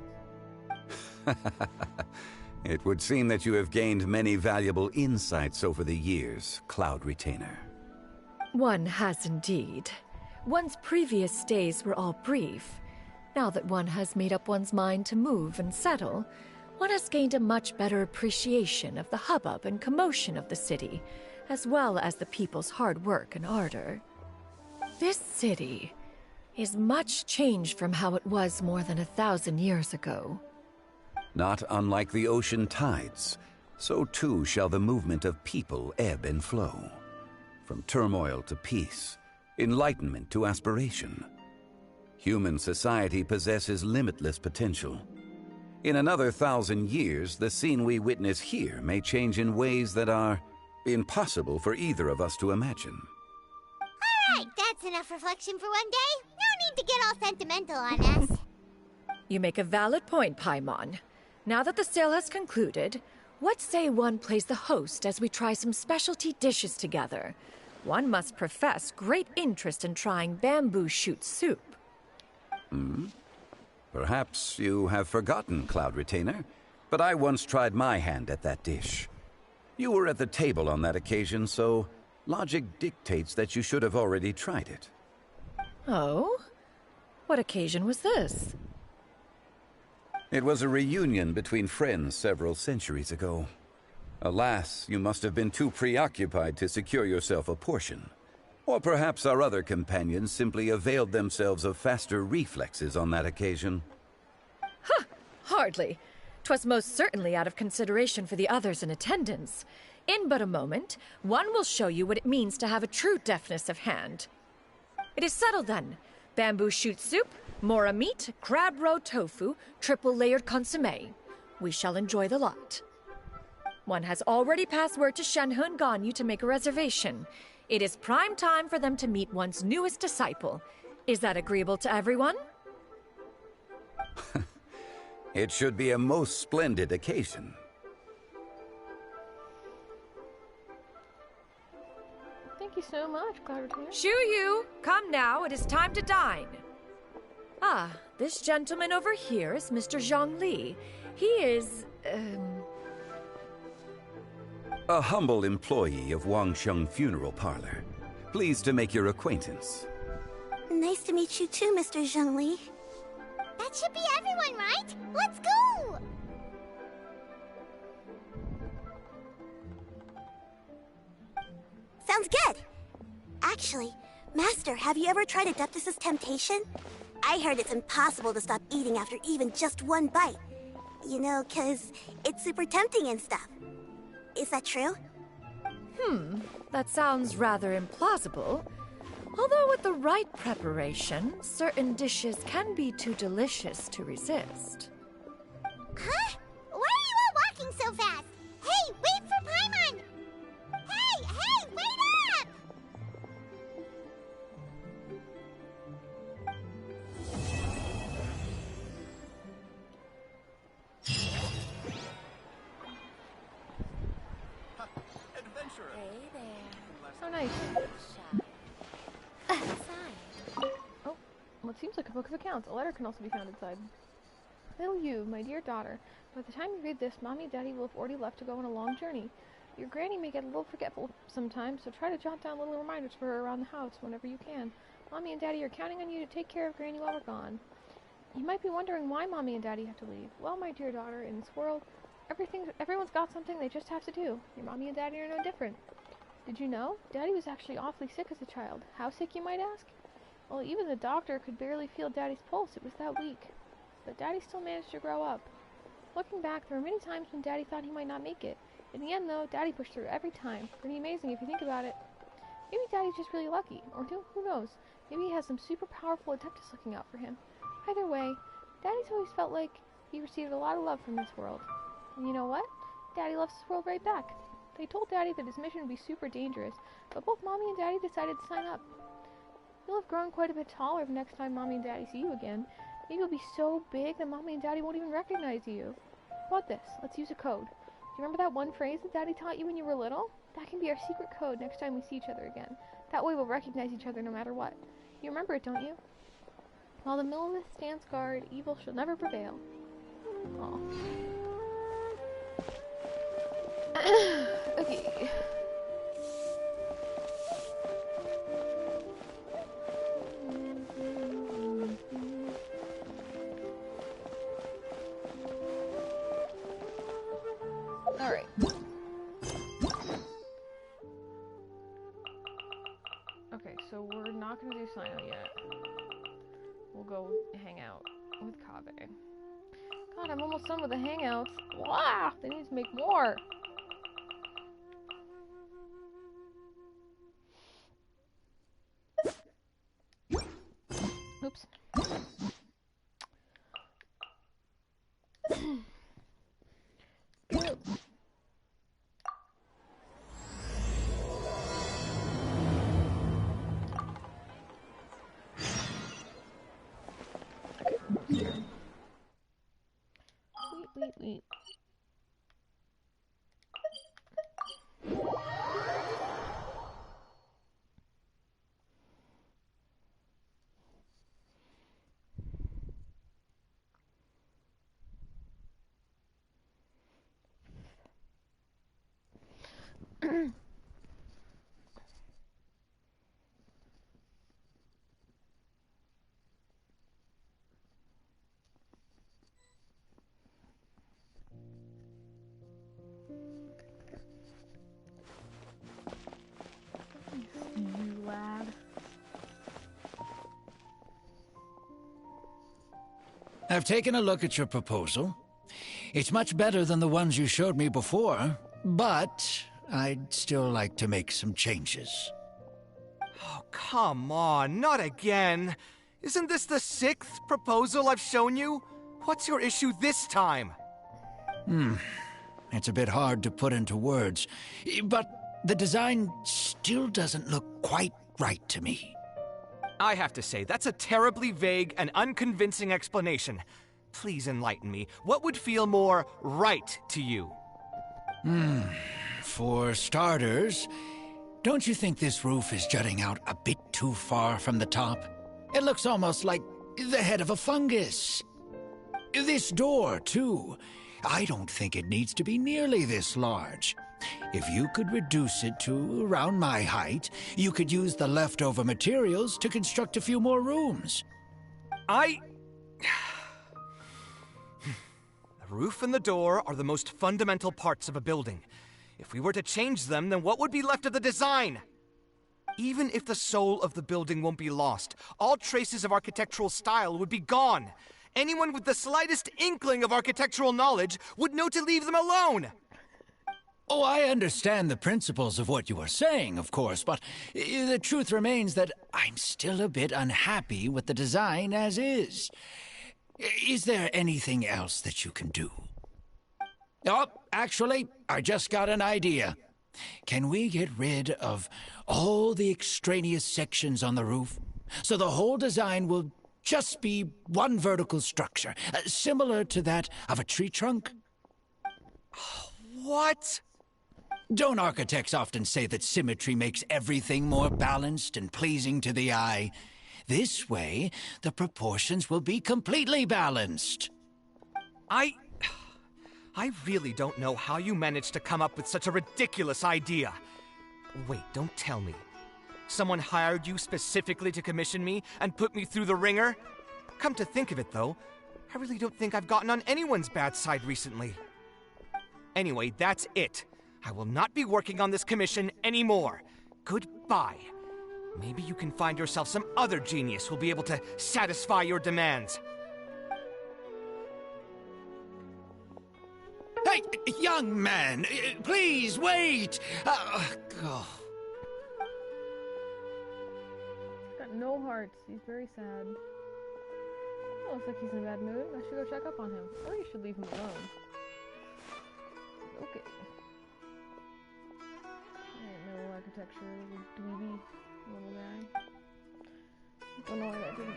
It would seem that you have gained many valuable insights over the years, Cloud Retainer. One has indeed. One's previous stays were all brief. Now that one has made up one's mind to move and settle, one has gained a much better appreciation of the hubbub and commotion of the city, as well as the people's hard work and ardor. This city is much changed from how it was more than 1,000 years ago. Not unlike the ocean tides, so too shall the movement of people ebb and flow. From turmoil to peace, enlightenment to aspiration. Human society possesses limitless potential. In another 1,000 years, the scene we witness here may change in ways that are impossible for either of us to imagine. Alright, that's enough reflection for one day. No need to get all sentimental on us. You make a valid point, Paimon. Now that the sale has concluded, what say one plays the host as we try some specialty dishes together? One must profess great interest in trying bamboo shoot soup. Perhaps you have forgotten, Cloud Retainer, but I once tried my hand at that dish. You were at the table on that occasion, so logic dictates that you should have already tried it. Oh? What occasion was this? It was a reunion between friends several centuries ago. Alas, you must have been too preoccupied to secure yourself a portion. Or perhaps our other companions simply availed themselves of faster reflexes on that occasion. Huh! Hardly. 'Twas most certainly out of consideration for the others in attendance. In but a moment, one will show you what it means to have a true deftness of hand. It is settled then. Bamboo shoot soup, mora meat, crab roe tofu, triple-layered consommé. We shall enjoy the lot. One has already passed word to Shenhe and Ganyu to make a reservation. It is prime time for them to meet one's newest disciple. Is that agreeable to everyone? It should be a most splendid occasion. Thank you so much, Cloud Retainer. Shu Yu, come now, it is time to dine. Ah, this gentleman over here is Mr. Zhang Li. He is, A humble employee of Wangsheng Funeral Parlor. Pleased to make your acquaintance. Nice to meet you too, Mr. Zhengli. That should be everyone, right? Let's go! Sounds good. Actually, Master, have you ever tried Adeptus' temptation? I heard it's impossible to stop eating after even just one bite. You know, 'cause it's super tempting and stuff. Is that true? That sounds rather implausible. Although with the right preparation, certain dishes can be too delicious to resist. Huh? Why are you all walking so fast? Hey, wait for Paimon! Hey, wait up! Adventurer. Hey there. Oh, nice. Oh, well, it seems like a book of accounts. A letter can also be found inside. Little you, my dear daughter, by the time you read this, Mommy and Daddy will have already left to go on a long journey. Your granny may get a little forgetful sometimes, so try to jot down little reminders for her around the house whenever you can. Mommy and Daddy are counting on you to take care of Granny while we're gone. You might be wondering why Mommy and Daddy have to leave. Well, my dear daughter, in this world, everyone's got something they just have to do. Your Mommy and Daddy are no different. Did you know? Daddy was actually awfully sick as a child. How sick, you might ask? Well, even the doctor could barely feel Daddy's pulse. It was that weak. But Daddy still managed to grow up. Looking back, there were many times when Daddy thought he might not make it. In the end, though, Daddy pushed through every time. Pretty amazing if you think about it. Maybe Daddy's just really lucky, or who knows? Maybe he has some super powerful Adeptus looking out for him. Either way, Daddy's always felt like he received a lot of love from this world. And you know what? Daddy loves this world right back. They told Daddy that his mission would be super dangerous, but both Mommy and Daddy decided to sign up. You'll have grown quite a bit taller the next time Mommy and Daddy see you again. Maybe you'll be so big that Mommy and Daddy won't even recognize you. How about this? Let's use a code. Do you remember that one phrase that Daddy taught you when you were little? That can be our secret code next time we see each other again. That way we'll recognize each other no matter what. You remember it, don't you? While the Millivith stands guard, evil shall never prevail. Aw. Okay. Alright. Okay, so we're not gonna do Sino yet. We'll go hang out with Kaveh. God, I'm almost done with the hangouts. Wow, they need to make more. Oops. Ew. Wait. You lad. I've taken a look at your proposal. It's much better than the ones you showed me before, but I'd still like to make some changes. Oh, come on, not again. Isn't this the 6th proposal I've shown you? What's your issue this time? It's a bit hard to put into words, but the design still doesn't look quite right to me. I have to say, that's a terribly vague and unconvincing explanation. Please enlighten me. What would feel more right to you? For starters, don't you think this roof is jutting out a bit too far from the top? It looks almost like the head of a fungus. This door, too. I don't think it needs to be nearly this large. If you could reduce it to around my height, you could use the leftover materials to construct a few more rooms. The roof and the door are the most fundamental parts of a building. If we were to change them, then what would be left of the design? Even if the soul of the building won't be lost, all traces of architectural style would be gone. Anyone with the slightest inkling of architectural knowledge would know to leave them alone. Oh, I understand the principles of what you are saying, of course, but the truth remains that I'm still a bit unhappy with the design as is. Is there anything else that you can do? Oh, actually, I just got an idea. Can we get rid of all the extraneous sections on the roof, so the whole design will just be one vertical structure, similar to that of a tree trunk? What? Don't architects often say that symmetry makes everything more balanced and pleasing to the eye? This way, the proportions will be completely balanced. I really don't know how you managed to come up with such a ridiculous idea. Wait, don't tell me. Someone hired you specifically to commission me and put me through the ringer? Come to think of it, though, I really don't think I've gotten on anyone's bad side recently. Anyway, that's it. I will not be working on this commission anymore. Goodbye. Maybe you can find yourself some other genius who'll be able to satisfy your demands. Hey, young man, please wait! He's got no hearts. He's very sad. Oh, looks like he's in a bad mood. I should go check up on him. Or you should leave him alone. Okay. No architecture, dweeby little guy. Don't know why that didn't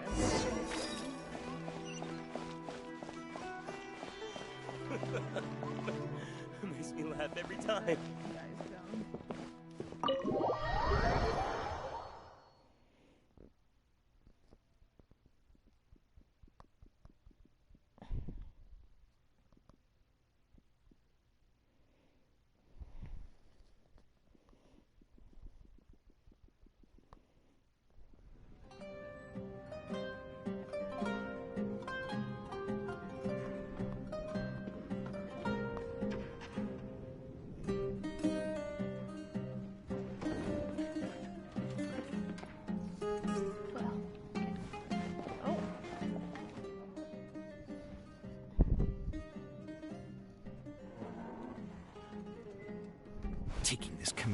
It makes me laugh every time.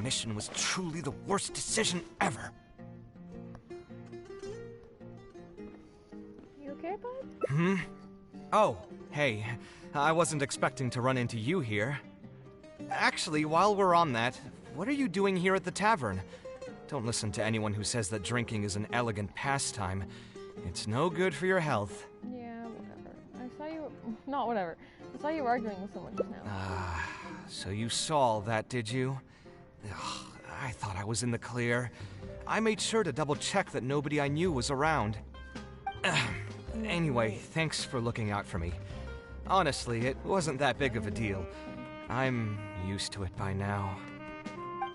commission was truly the worst decision ever. You okay, bud? Oh, hey. I wasn't expecting to run into you here. Actually, while we're on that, what are you doing here at the tavern? Don't listen to anyone who says that drinking is an elegant pastime. It's no good for your health. Yeah, whatever. I saw you... Not whatever. I saw you arguing with someone just now. So you saw all that, did you? Ugh, I thought I was in the clear. I made sure to double-check that nobody I knew was around. Anyway, thanks for looking out for me. Honestly, it wasn't that big of a deal. I'm used to it by now.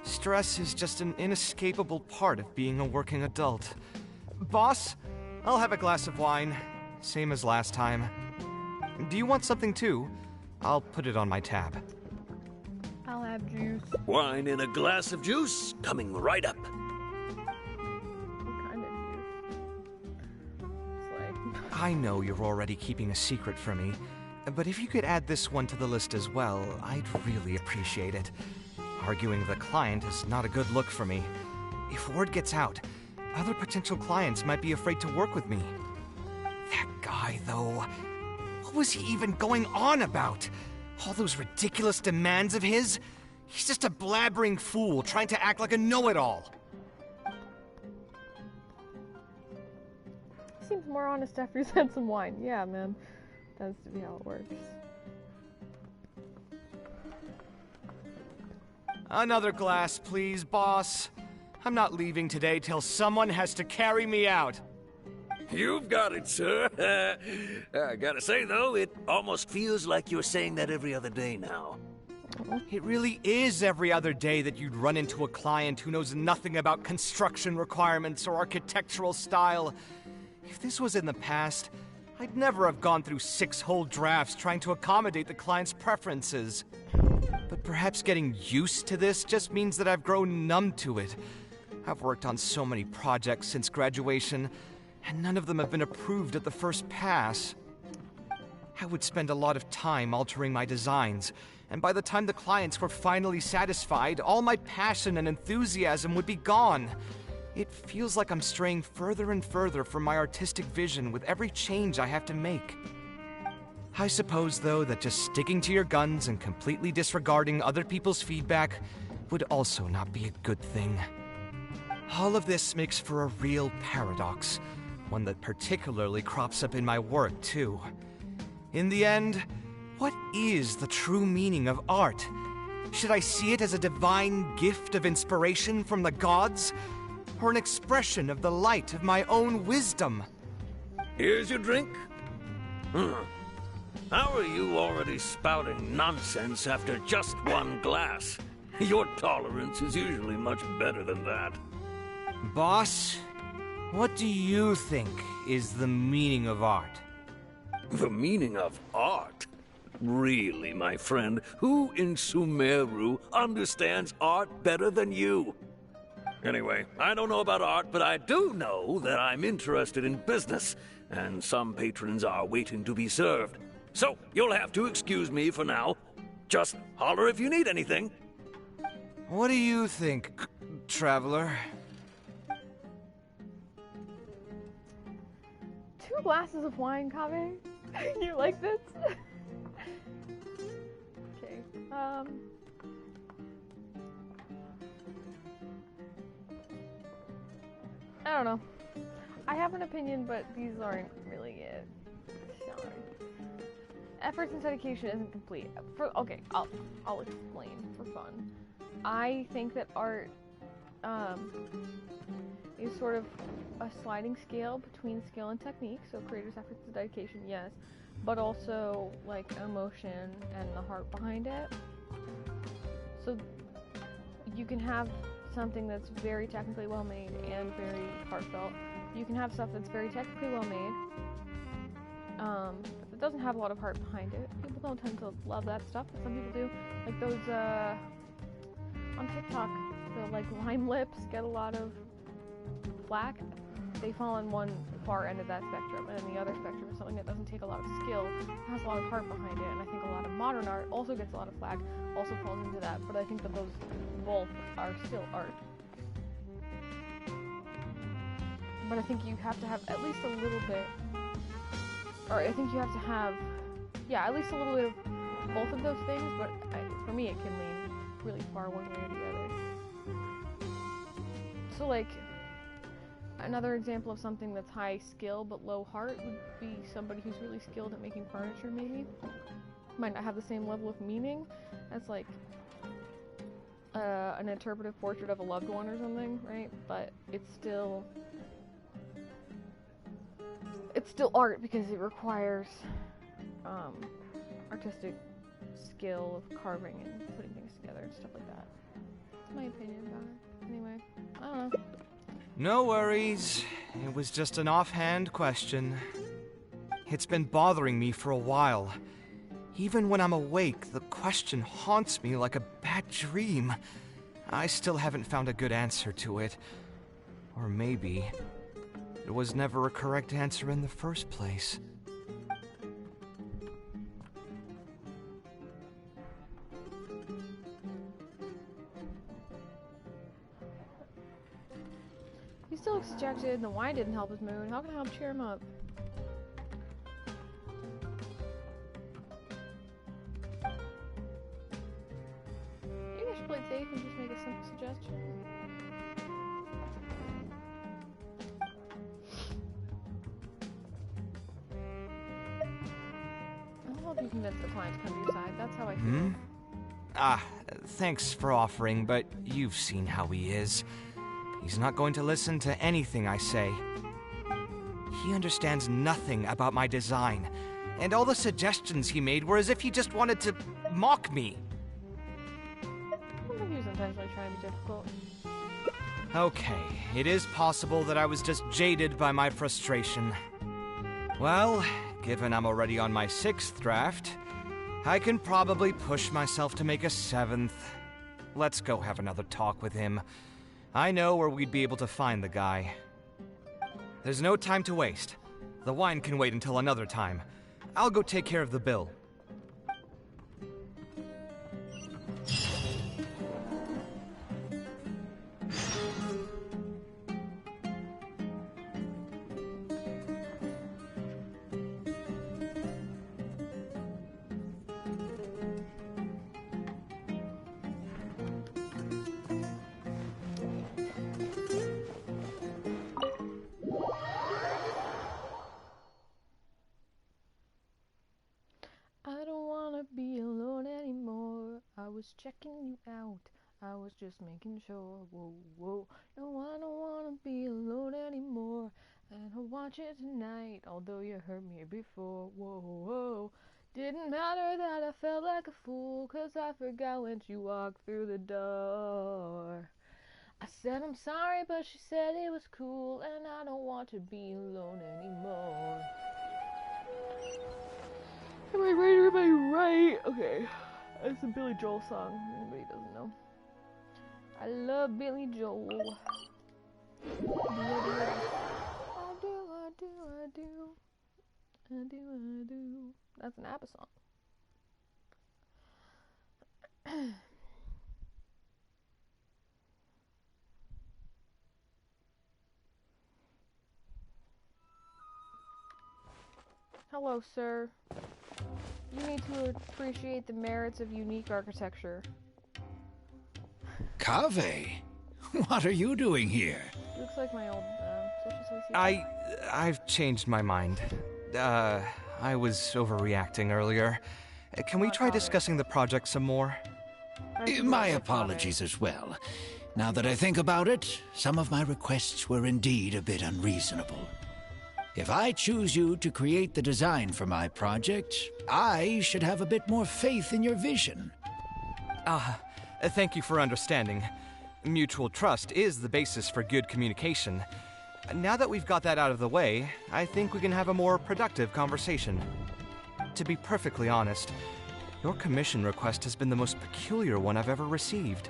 Stress is just an inescapable part of being a working adult. Boss, I'll have a glass of wine, same as last time. Do you want something too? I'll put it on my tab. I'll have juice. Wine in a glass of juice, coming right up. What kind of juice? It's like... I know you're already keeping a secret from me, but if you could add this one to the list as well, I'd really appreciate it. Arguing with a client is not a good look for me. If word gets out, other potential clients might be afraid to work with me. That guy, though, what was he even going on about? All those ridiculous demands of his? He's just a blabbering fool trying to act like a know-it-all. Seems more honest after he's had some wine. Yeah, man. Tends to be how it works. Another glass, please, boss. I'm not leaving today till someone has to carry me out. You've got it, sir. I gotta say, though, it almost feels like you're saying that every other day now. It really is every other day that you'd run into a client who knows nothing about construction requirements or architectural style. If this was in the past, I'd never have gone through 6 whole drafts trying to accommodate the client's preferences. But perhaps getting used to this just means that I've grown numb to it. I've worked on so many projects since graduation, and none of them have been approved at the first pass. I would spend a lot of time altering my designs, and by the time the clients were finally satisfied, all my passion and enthusiasm would be gone. It feels like I'm straying further and further from my artistic vision with every change I have to make. I suppose, though, that just sticking to your guns and completely disregarding other people's feedback would also not be a good thing. All of this makes for a real paradox, one that particularly crops up in my work, too. In the end, what is the true meaning of art? Should I see it as a divine gift of inspiration from the gods, or an expression of the light of my own wisdom? Here's your drink. How are you already spouting nonsense after just one glass? Your tolerance is usually much better than that. Boss, what do you think is the meaning of art? The meaning of art? Really, my friend, who in Sumeru understands art better than you? Anyway, I don't know about art, but I do know that I'm interested in business, and some patrons are waiting to be served. So, you'll have to excuse me for now. Just holler if you need anything. What do you think, traveler? 2 glasses of wine, Kaveh? You like this? Okay, I don't know. I have an opinion, but these aren't really it. Sorry. Efforts and dedication isn't complete. Okay, I'll explain for fun. I think that art is sort of a sliding scale between skill and technique. So creators' efforts and dedication, yes, but also like emotion and the heart behind it. So you can have something that's very technically well made and very heartfelt. You can have stuff that's very technically well made. It doesn't have a lot of heart behind it. People don't tend to love that stuff, but some people do. Like those on TikTok, the like lime lips get a lot of flack, they fall on one far end of that spectrum, and then the other spectrum is something that doesn't take a lot of skill, has a lot of heart behind it, and I think a lot of modern art also gets a lot of flack, also falls into that, but I think that those both are still art. But I think you have to have at least a little bit, or I think you have to have, yeah, at least a little bit of both of those things, but for me it can lean really far one way or the other. So like, another example of something that's high skill but low heart would be somebody who's really skilled at making furniture, maybe. Might not have the same level of meaning as like an interpretive portrait of a loved one or something, right? But it's still art because it requires artistic skill of carving and putting things together and stuff like that. That's my opinion about it. Anyway, I don't know. No worries. It was just an offhand question. It's been bothering me for a while. Even when I'm awake, the question haunts me like a bad dream. I still haven't found a good answer to it. Or maybe it was never a correct answer in the first place. He still looks dejected, and the wine didn't help his mood. How can I help cheer him up? Maybe I should play it safe and just make a simple suggestion. I'll help you convince the client to come to your side. That's how I feel. Thanks for offering, but you've seen how he is. He's not going to listen to anything I say. He understands nothing about my design, and all the suggestions he made were as if he just wanted to mock me. I don't think he was intentionally trying to be difficult. Okay, it is possible that I was just jaded by my frustration. Well, given I'm already on my 6th draft, I can probably push myself to make a 7th. Let's go have another talk with him. I know where we'd be able to find the guy. There's no time to waste. The wine can wait until another time. I'll go take care of the bill. Checking you out, I was just making sure. Whoa, whoa. No, I don't wanna be alone anymore, and I'll watch it tonight, although you hurt me before. Whoa, whoa. Didn't matter that I felt like a fool, 'cause I forgot when she walked through the door. I said I'm sorry, but she said it was cool, and I don't want to be alone anymore. Am I right or am I right? Okay. It's a Billy Joel song, if anybody doesn't know. I love Billy Joel. I do. That's an ABBA song. Hello, sir. You need to appreciate the merits of unique architecture. Kaveh, what are you doing here? Looks like my old social associate. I've changed my mind. I was overreacting earlier. Can we try discussing the project some more? My apologies as well. Now that I think about it, some of my requests were indeed a bit unreasonable. If I choose you to create the design for my project, I should have a bit more faith in your vision. Thank you for understanding. Mutual trust is the basis for good communication. Now that we've got that out of the way, I think we can have a more productive conversation. To be perfectly honest, your commission request has been the most peculiar one I've ever received.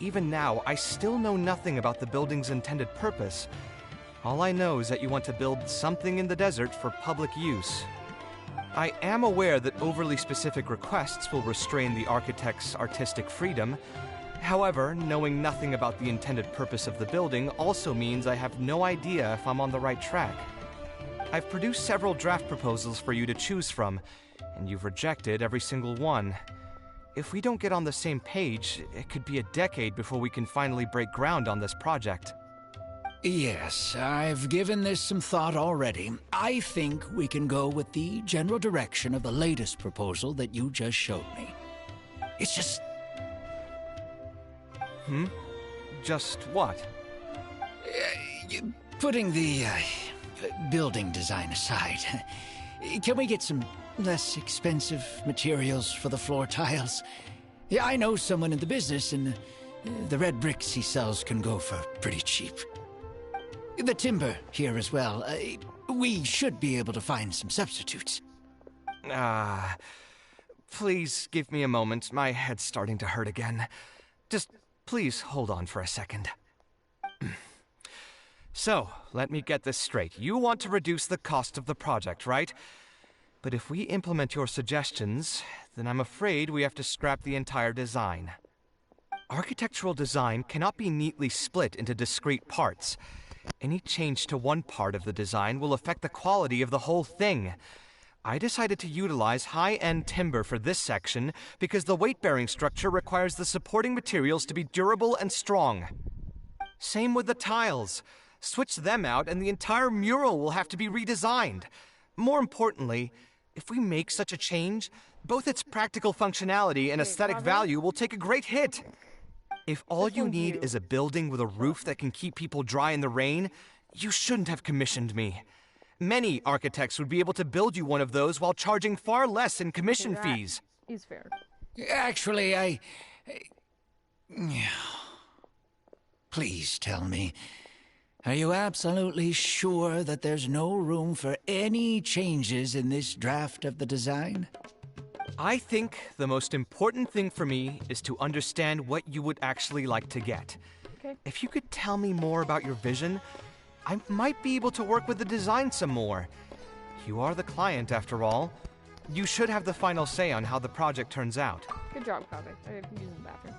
even now, I still know nothing about the building's intended purpose. All I know is that you want to build something in the desert for public use. I am aware that overly specific requests will restrain the architect's artistic freedom. However, knowing nothing about the intended purpose of the building also means I have no idea if I'm on the right track. I've produced several draft proposals for you to choose from, and you've rejected every single one. If we don't get on the same page, it could be a decade before we can finally break ground on this project. Yes, I've given this some thought already. I think we can go with the general direction of the latest proposal that you just showed me. It's just... Just what? Putting the building design aside, can we get some less expensive materials for the floor tiles? Yeah, I know someone in the business, and the red bricks he sells can go for pretty cheap. The timber here as well. We should be able to find some substitutes. Please give me a moment. My head's starting to hurt again. Just please hold on for a second. So, let me get this straight. You want to reduce the cost of the project, right? But if we implement your suggestions, then I'm afraid we have to scrap the entire design. Architectural design cannot be neatly split into discrete parts. Any change to one part of the design will affect the quality of the whole thing. I decided to utilize high-end timber for this section because the weight-bearing structure requires the supporting materials to be durable and strong. Same with the tiles. Switch them out and the entire mural will have to be redesigned. More importantly, if we make such a change, both its practical functionality and aesthetic value will take a great hit. If all you need is a building with a roof that can keep people dry in the rain, you shouldn't have commissioned me. Many architects would be able to build you one of those while charging far less in commission fees. Is fair. Actually, Please tell me, are you absolutely sure that there's no room for any changes in this draft of the design? I think the most important thing for me is to understand what you would actually like to get. Okay. If you could tell me more about your vision, I might be able to work with the design some more. You are the client, after all. You should have the final say on how the project turns out. Good job, Kaveh. I didn't use the bathroom.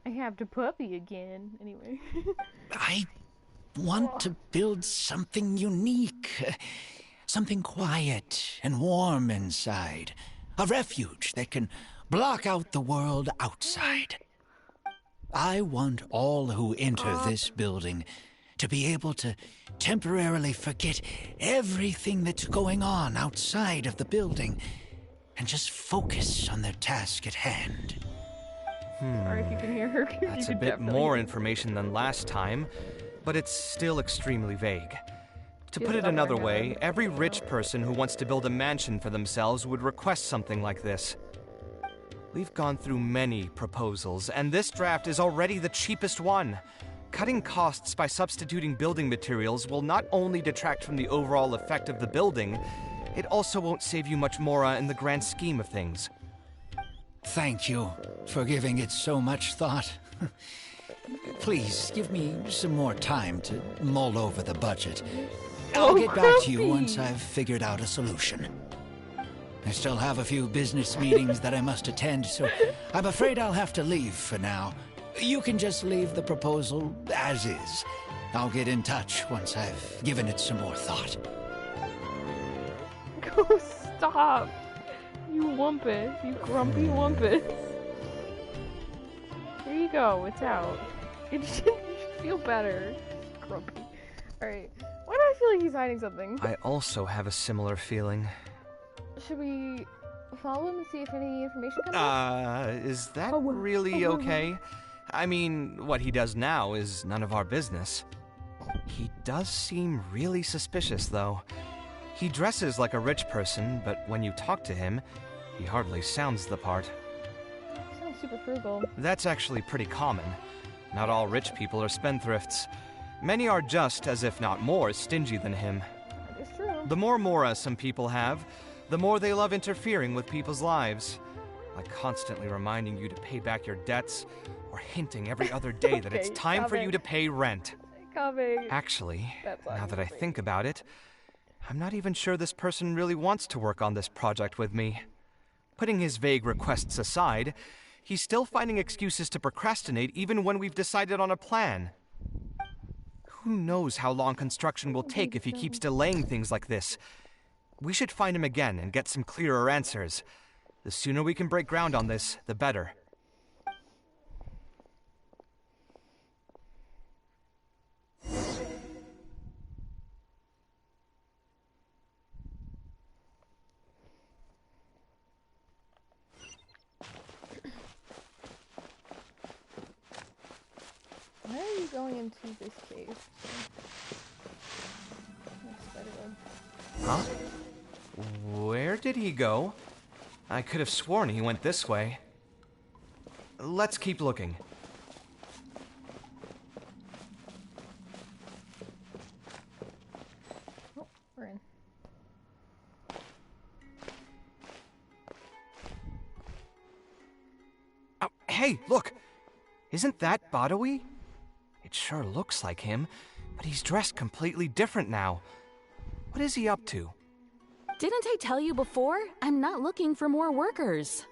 I have the puppy again. Anyway. I want to build something unique. Something quiet and warm inside. A refuge that can block out the world outside. I want all who enter this building to be able to temporarily forget everything that's going on outside of the building and just focus on their task at hand. Sorry if you can hear her. That's a bit more information than last time, but it's still extremely vague. To put it another way, every rich person who wants to build a mansion for themselves would request something like this. We've gone through many proposals, and this draft is already the cheapest one. Cutting costs by substituting building materials will not only detract from the overall effect of the building, it also won't save you much more in the grand scheme of things. Thank you for giving it so much thought. Please, give me some more time to mull over the budget. I'll get back to you once I've figured out a solution. I still have a few business meetings that I must attend, so I'm afraid I'll have to leave for now. You can just leave the proposal as is. I'll get in touch once I've given it some more thought. Go stop! You wumpus. You grumpy wumpus. Here you go. It's out. You should feel better. Grumpy. Alright. Why do I feel like he's hiding something? I also have a similar feeling. Should we follow him and see if any information comes up? Is that really okay? I mean, what he does now is none of our business. He does seem really suspicious, though. He dresses like a rich person, but when you talk to him, he hardly sounds the part. Sounds super frugal. That's actually pretty common. Not all rich people are spendthrifts. Many are just, as if not more, stingy than him. It's true. The more mora some people have, the more they love interfering with people's lives. Like constantly reminding you to pay back your debts, or hinting every other day that it's time for you to pay rent. Actually, now that I think about it, I'm not even sure this person really wants to work on this project with me. Putting his vague requests aside, he's still finding excuses to procrastinate even when we've decided on a plan. Who knows how long construction will take if he keeps delaying things like this? We should find him again and get some clearer answers. The sooner we can break ground on this, the better. Why are you going into this cave? Huh? Where did he go? I could have sworn he went this way. Let's keep looking. Oh, we're in. Oh, hey, look! Isn't that Badawi? It sure looks like him, but he's dressed completely different now. What is he up to? Didn't I tell you before? I'm not looking for more workers.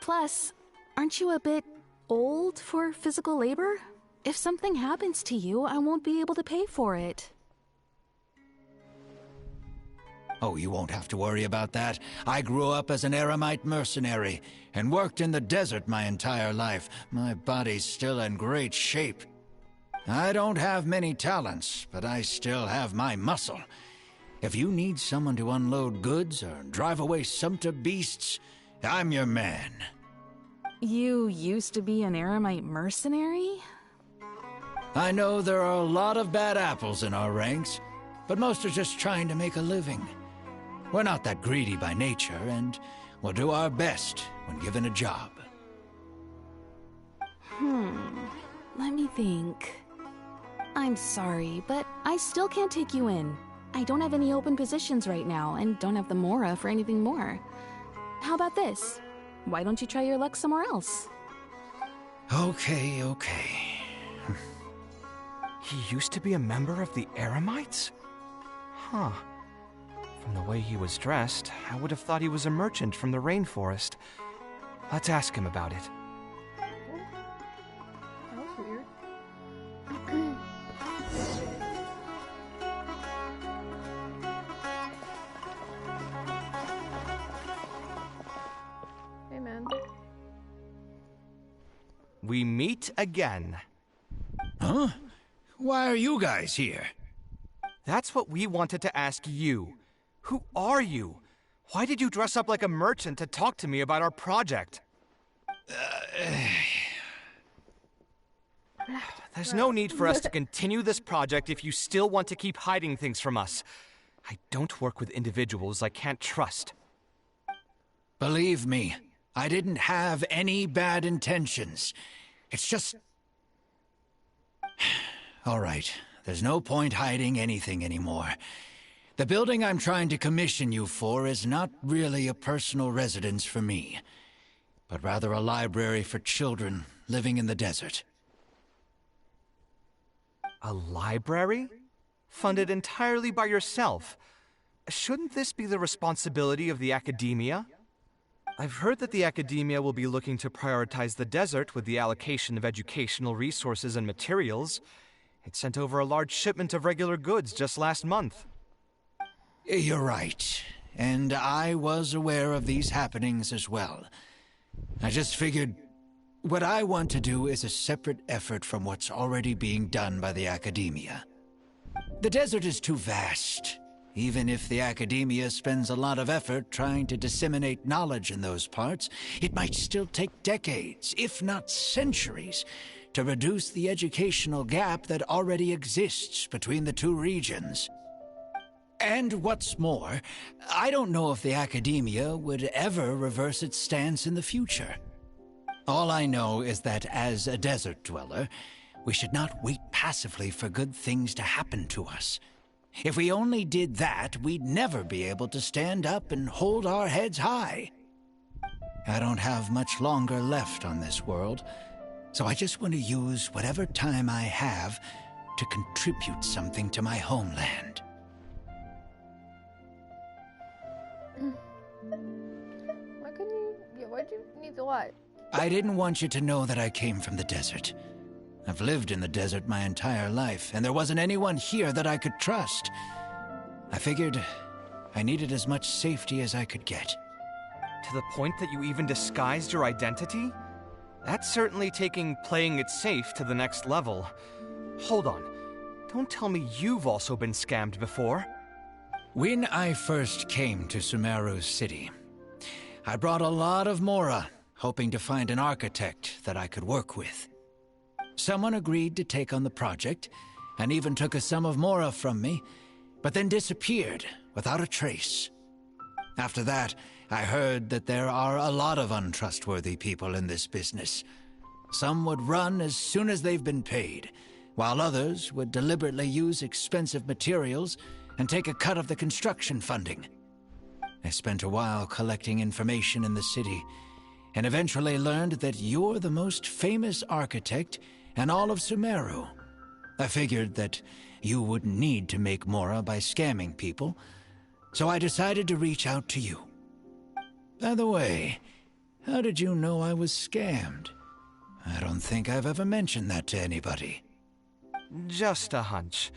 Plus, aren't you a bit old for physical labor? If something happens to you, I won't be able to pay for it. Oh, you won't have to worry about that. I grew up as an Eremite mercenary and worked in the desert my entire life. My body's still in great shape. I don't have many talents, but I still have my muscle. If you need someone to unload goods or drive away sumpter beasts, I'm your man. You used to be an Eremite mercenary? I know there are a lot of bad apples in our ranks, but most are just trying to make a living. We're not that greedy by nature, and we'll do our best when given a job. Let me think. I'm sorry, but I still can't take you in. I don't have any open positions right now, and don't have the Mora for anything more. How about this? Why don't you try your luck somewhere else? Okay. He used to be a member of the Eremites? Huh. From the way he was dressed, I would have thought he was a merchant from the rainforest. Let's ask him about it. we meet again. Huh? Why are you guys here? That's what we wanted to ask you. Who are you? Why did you dress up like a merchant to talk to me about our project? There's no need for us to continue this project if you still want to keep hiding things from us. I don't work with individuals I can't trust. Believe me, I didn't have any bad intentions. It's just... All right, there's no point hiding anything anymore. The building I'm trying to commission you for is not really a personal residence for me, but rather a library for children living in the desert. A library? Funded entirely by yourself? Shouldn't this be the responsibility of the academia? I've heard that the academia will be looking to prioritize the desert with the allocation of educational resources and materials. It sent over a large shipment of regular goods just last month. You're right, and I was aware of these happenings as well. I just figured what I want to do is a separate effort from what's already being done by the academia. The desert is too vast. Even if the academia spends a lot of effort trying to disseminate knowledge in those parts, it might still take decades, if not centuries, to reduce the educational gap that already exists between the two regions. And what's more, I don't know if the academia would ever reverse its stance in the future. All I know is that as a desert dweller, we should not wait passively for good things to happen to us. If we only did that, we'd never be able to stand up and hold our heads high. I don't have much longer left on this world, so I just want to use whatever time I have to contribute something to my homeland. Why'd you need the what? I didn't want you to know that I came from the desert. I've lived in the desert my entire life, and there wasn't anyone here that I could trust. I figured I needed as much safety as I could get. To the point that you even disguised your identity? That's certainly taking playing it safe to the next level. Hold on. Don't tell me you've also been scammed before. When I first came to Sumeru City, I brought a lot of Mora, hoping to find an architect that I could work with. Someone agreed to take on the project, and even took a sum of Mora from me, but then disappeared without a trace. After that, I heard that there are a lot of untrustworthy people in this business. Some would run as soon as they've been paid, while others would deliberately use expensive materials and take a cut of the construction funding. I spent a while collecting information in the city, and eventually learned that you're the most famous architect in all of Sumeru. I figured that you wouldn't need to make Mora by scamming people, so I decided to reach out to you. By the way, how did you know I was scammed? I don't think I've ever mentioned that to anybody. Just a hunch.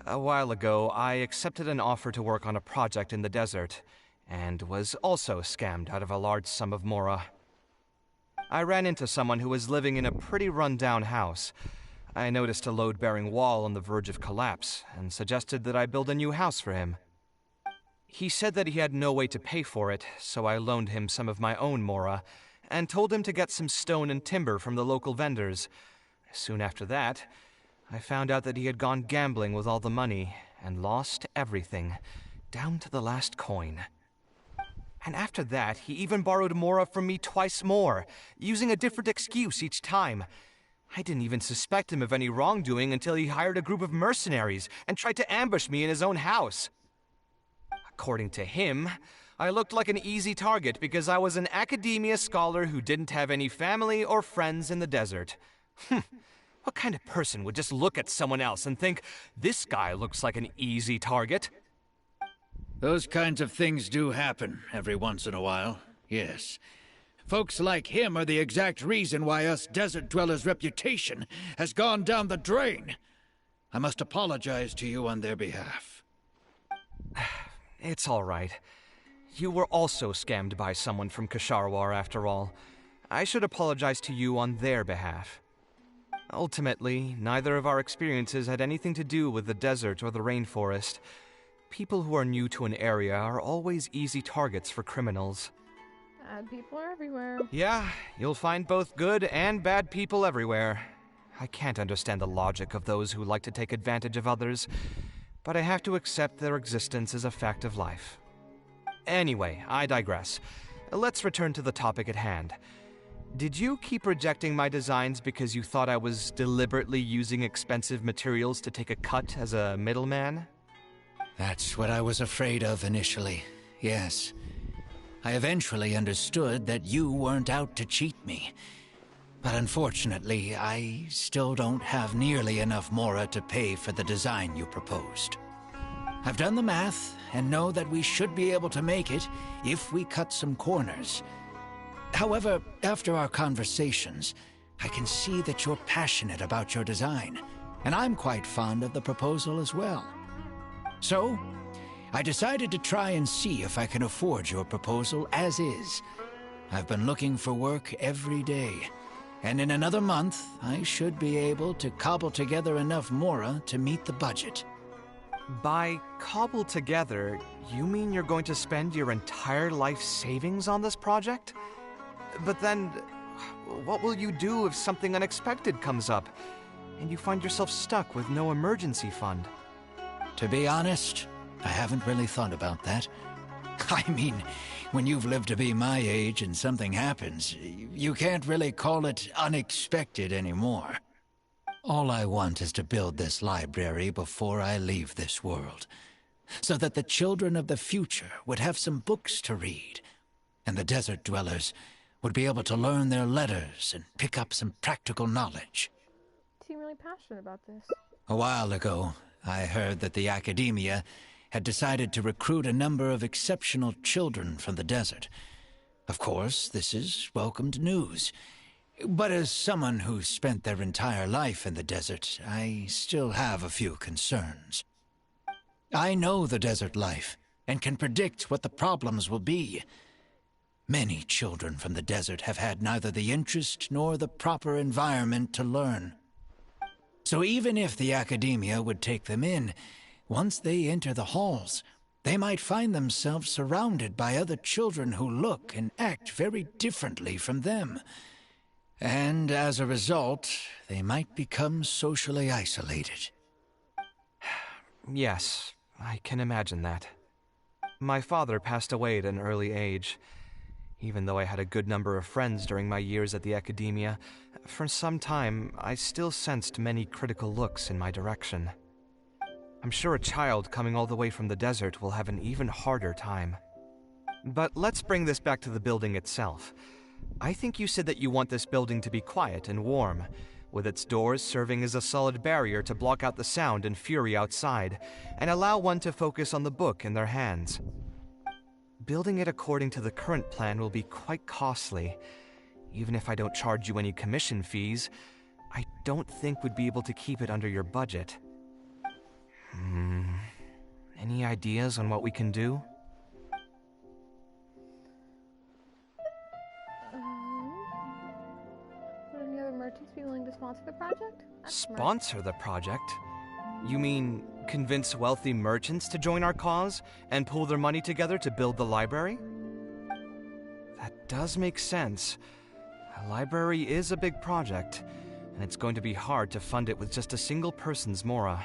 A while ago, I accepted an offer to work on a project in the desert, and was also scammed out of a large sum of Mora. I ran into someone who was living in a pretty run-down house. I noticed a load-bearing wall on the verge of collapse, and suggested that I build a new house for him. He said that he had no way to pay for it, so I loaned him some of my own Mora, and told him to get some stone and timber from the local vendors. Soon after that, I found out that he had gone gambling with all the money, and lost everything, down to the last coin. And after that, he even borrowed Mora from me twice more, using a different excuse each time. I didn't even suspect him of any wrongdoing until he hired a group of mercenaries and tried to ambush me in his own house. According to him, I looked like an easy target because I was an academia scholar who didn't have any family or friends in the desert. What kind of person would just look at someone else and think, this guy looks like an easy target? Those kinds of things do happen every once in a while, yes. Folks like him are the exact reason why us desert dwellers' reputation has gone down the drain. I must apologize to you on their behalf. It's all right. You were also scammed by someone from Kasharwar, after all. I should apologize to you on their behalf. Ultimately, neither of our experiences had anything to do with the desert or the rainforest. People who are new to an area are always easy targets for criminals. Bad people are everywhere. Yeah, you'll find both good and bad people everywhere. I can't understand the logic of those who like to take advantage of others, but I have to accept their existence as a fact of life. Anyway, I digress. Let's return to the topic at hand. Did you keep rejecting my designs because you thought I was deliberately using expensive materials to take a cut as a middleman? That's what I was afraid of initially, yes. I eventually understood that you weren't out to cheat me. But unfortunately, I still don't have nearly enough Mora to pay for the design you proposed. I've done the math and know that we should be able to make it if we cut some corners. However, after our conversations, I can see that you're passionate about your design, and I'm quite fond of the proposal as well. So, I decided to try and see if I can afford your proposal as is. I've been looking for work every day, and in another month, I should be able to cobble together enough Mora to meet the budget. By cobble together, you mean you're going to spend your entire life savings on this project? But then, what will you do if something unexpected comes up, and you find yourself stuck with no emergency fund? To be honest, I haven't really thought about that. I mean, when you've lived to be my age and something happens, you can't really call it unexpected anymore. All I want is to build this library before I leave this world, so that the children of the future would have some books to read, and the desert dwellers would be able to learn their letters and pick up some practical knowledge. You seem really passionate about this. A while ago, I heard that the academia had decided to recruit a number of exceptional children from the desert. Of course, this is welcomed news. But as someone who's spent their entire life in the desert, I still have a few concerns. I know the desert life, and can predict what the problems will be. Many children from the desert have had neither the interest nor the proper environment to learn. So even if the academia would take them in, once they enter the halls, they might find themselves surrounded by other children who look and act very differently from them. And as a result, they might become socially isolated. Yes, I can imagine that. My father passed away at an early age. Even though I had a good number of friends during my years at the academia, for some time I still sensed many critical looks in my direction. I'm sure a child coming all the way from the desert will have an even harder time. But let's bring this back to the building itself. I think you said that you want this building to be quiet and warm, with its doors serving as a solid barrier to block out the sound and fury outside, and allow one to focus on the book in their hands. Building it according to the current plan will be quite costly. Even if I don't charge you any commission fees, I don't think we'd be able to keep it under your budget. Any ideas on what we can do? Would any other merchants be willing to sponsor the project? Sponsor the project? You mean convince wealthy merchants to join our cause and pool their money together to build the library? That does make sense. A library is a big project, and it's going to be hard to fund it with just a single person's Mora.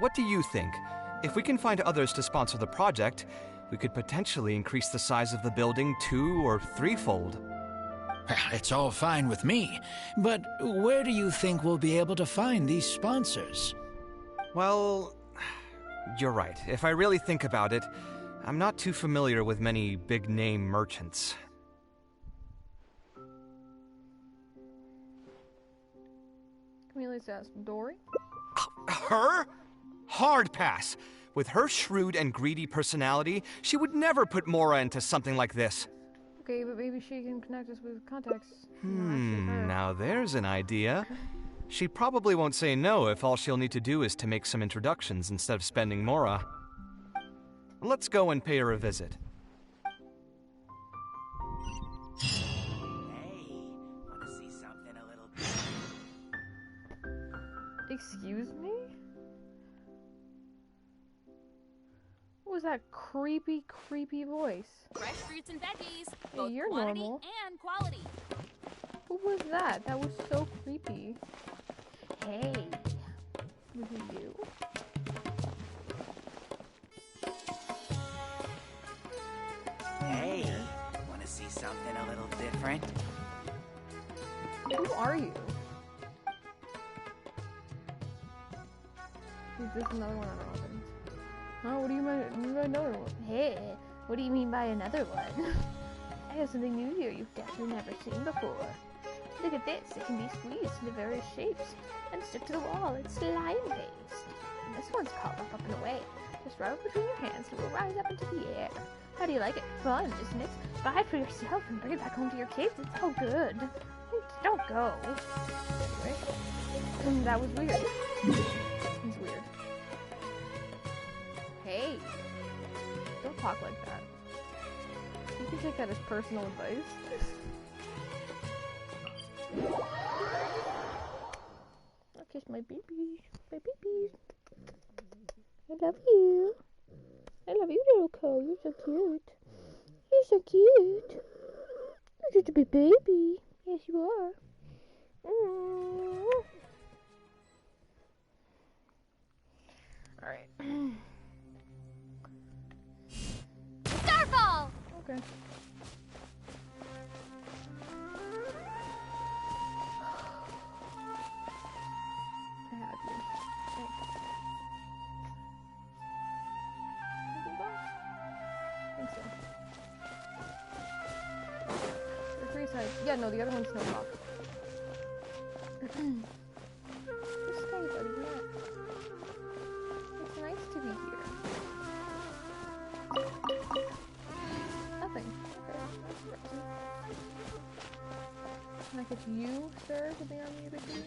What do you think? If we can find others to sponsor the project, we could potentially increase the size of the building 2- or 3-fold. It's all fine with me, but where do you think we'll be able to find these sponsors? Well, you're right. If I really think about it, I'm not too familiar with many big-name merchants. Can we at least ask Dory? Her? Hard pass. With her shrewd and greedy personality, she would never put Mora into something like this. Okay, but maybe she can connect us with contacts. Now there's an idea. She probably won't say no if all she'll need to do is to make some introductions instead of spending Mora. Let's go and pay her a visit. Hey, Excuse me? What was that creepy, creepy voice? Fresh fruits and veggies, Hey, both you're quantity normal. and quality. Who was that? That was so creepy. Hey. Was it you? Hey, wanna see something a little different? Who are you? Is this another one unopened? Huh? What do you mean by another one? Hey, what do you mean by another one? I have something new here you've definitely never seen before. Look at this. It can be squeezed into various shapes and stick to the wall. It's slime paste. And this one's called up and away. Just rub it between your hands and it will rise up into the air. How do you like it? Fun, isn't it? Buy it for yourself and bring it back home to your kids. It's so good. Don't go. Anyway, that was weird. It's weird. Hey, don't talk like that. You can take that as personal advice. I'll kiss my baby. My baby. I love you. I love you, little Cole. You're so cute. You're so cute. You're such a big baby. Yes, you are. Alright. Starfall! Okay. I have you. Thanks. I think so. The three sides. Yeah, no, the other one's no lock. Just stay, buddy. Yeah. It's nice to be here. Nothing. Okay. That's surprising. Can I get you, sir, to be on the other team?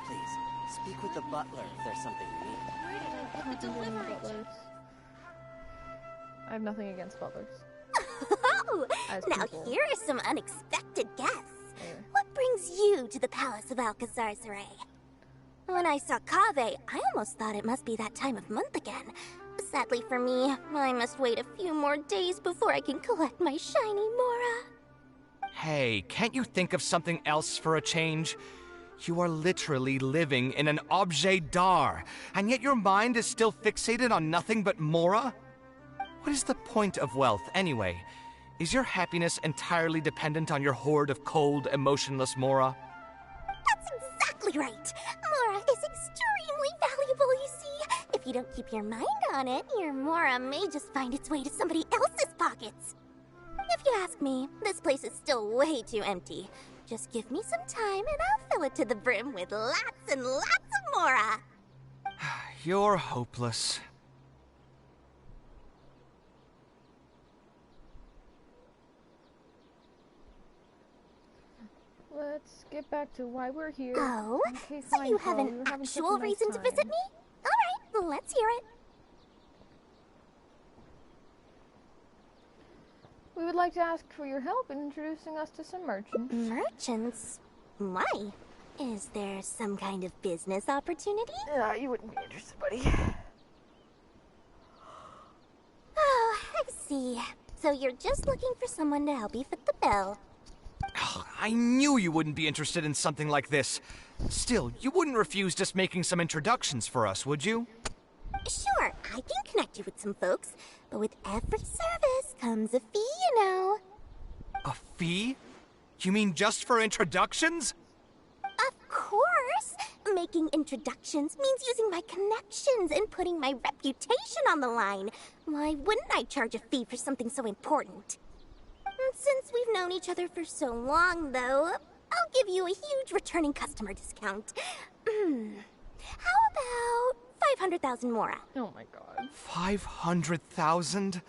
Please, speak with the butler if there's something you need. Where did I put the delivery? I have nothing against butlers. Oh, As now people. here are some unexpected guests. Anyway. What brings you to the Palace of Alcazar Zaray? When I saw Kaveh, I almost thought it must be that time of month again. Sadly for me, I must wait a few more days before I can collect my shiny Mora. Hey, can't you think of something else for a change? You are literally living in an objet d'art, and yet your mind is still fixated on nothing but Mora? What is the point of wealth, anyway? Is your happiness entirely dependent on your hoard of cold, emotionless Mora? That's exactly right. Mora is extremely valuable, you see. If you don't keep your mind on it, your Mora may just find its way to somebody else's pockets. If you ask me, this place is still way too empty. Just give me some time and I'll fill it to the brim with lots and lots of Mora. You're hopeless. Let's get back to why we're here. Oh, Okay, so fine, you have Paul. an We were having such a actual nice reason to time. visit me? Alright, let's hear it. We would like to ask for your help in introducing us to some merchants. Merchants? Why? Is there some kind of business opportunity? You wouldn't be interested, buddy. Oh, I see. So you're just looking for someone to help you fit the bill. I knew you wouldn't be interested in something like this. Still, you wouldn't refuse just making some introductions for us, would you? Sure, I can connect you with some folks, but with every service comes a fee, you know. A fee? You mean just for introductions? Of course! Making introductions means using my connections and putting my reputation on the line. Why wouldn't I charge a fee for something so important? Since we've known each other for so long, though, I'll give you a huge returning customer discount. How about 500,000 Mora? Oh my god. 500,000?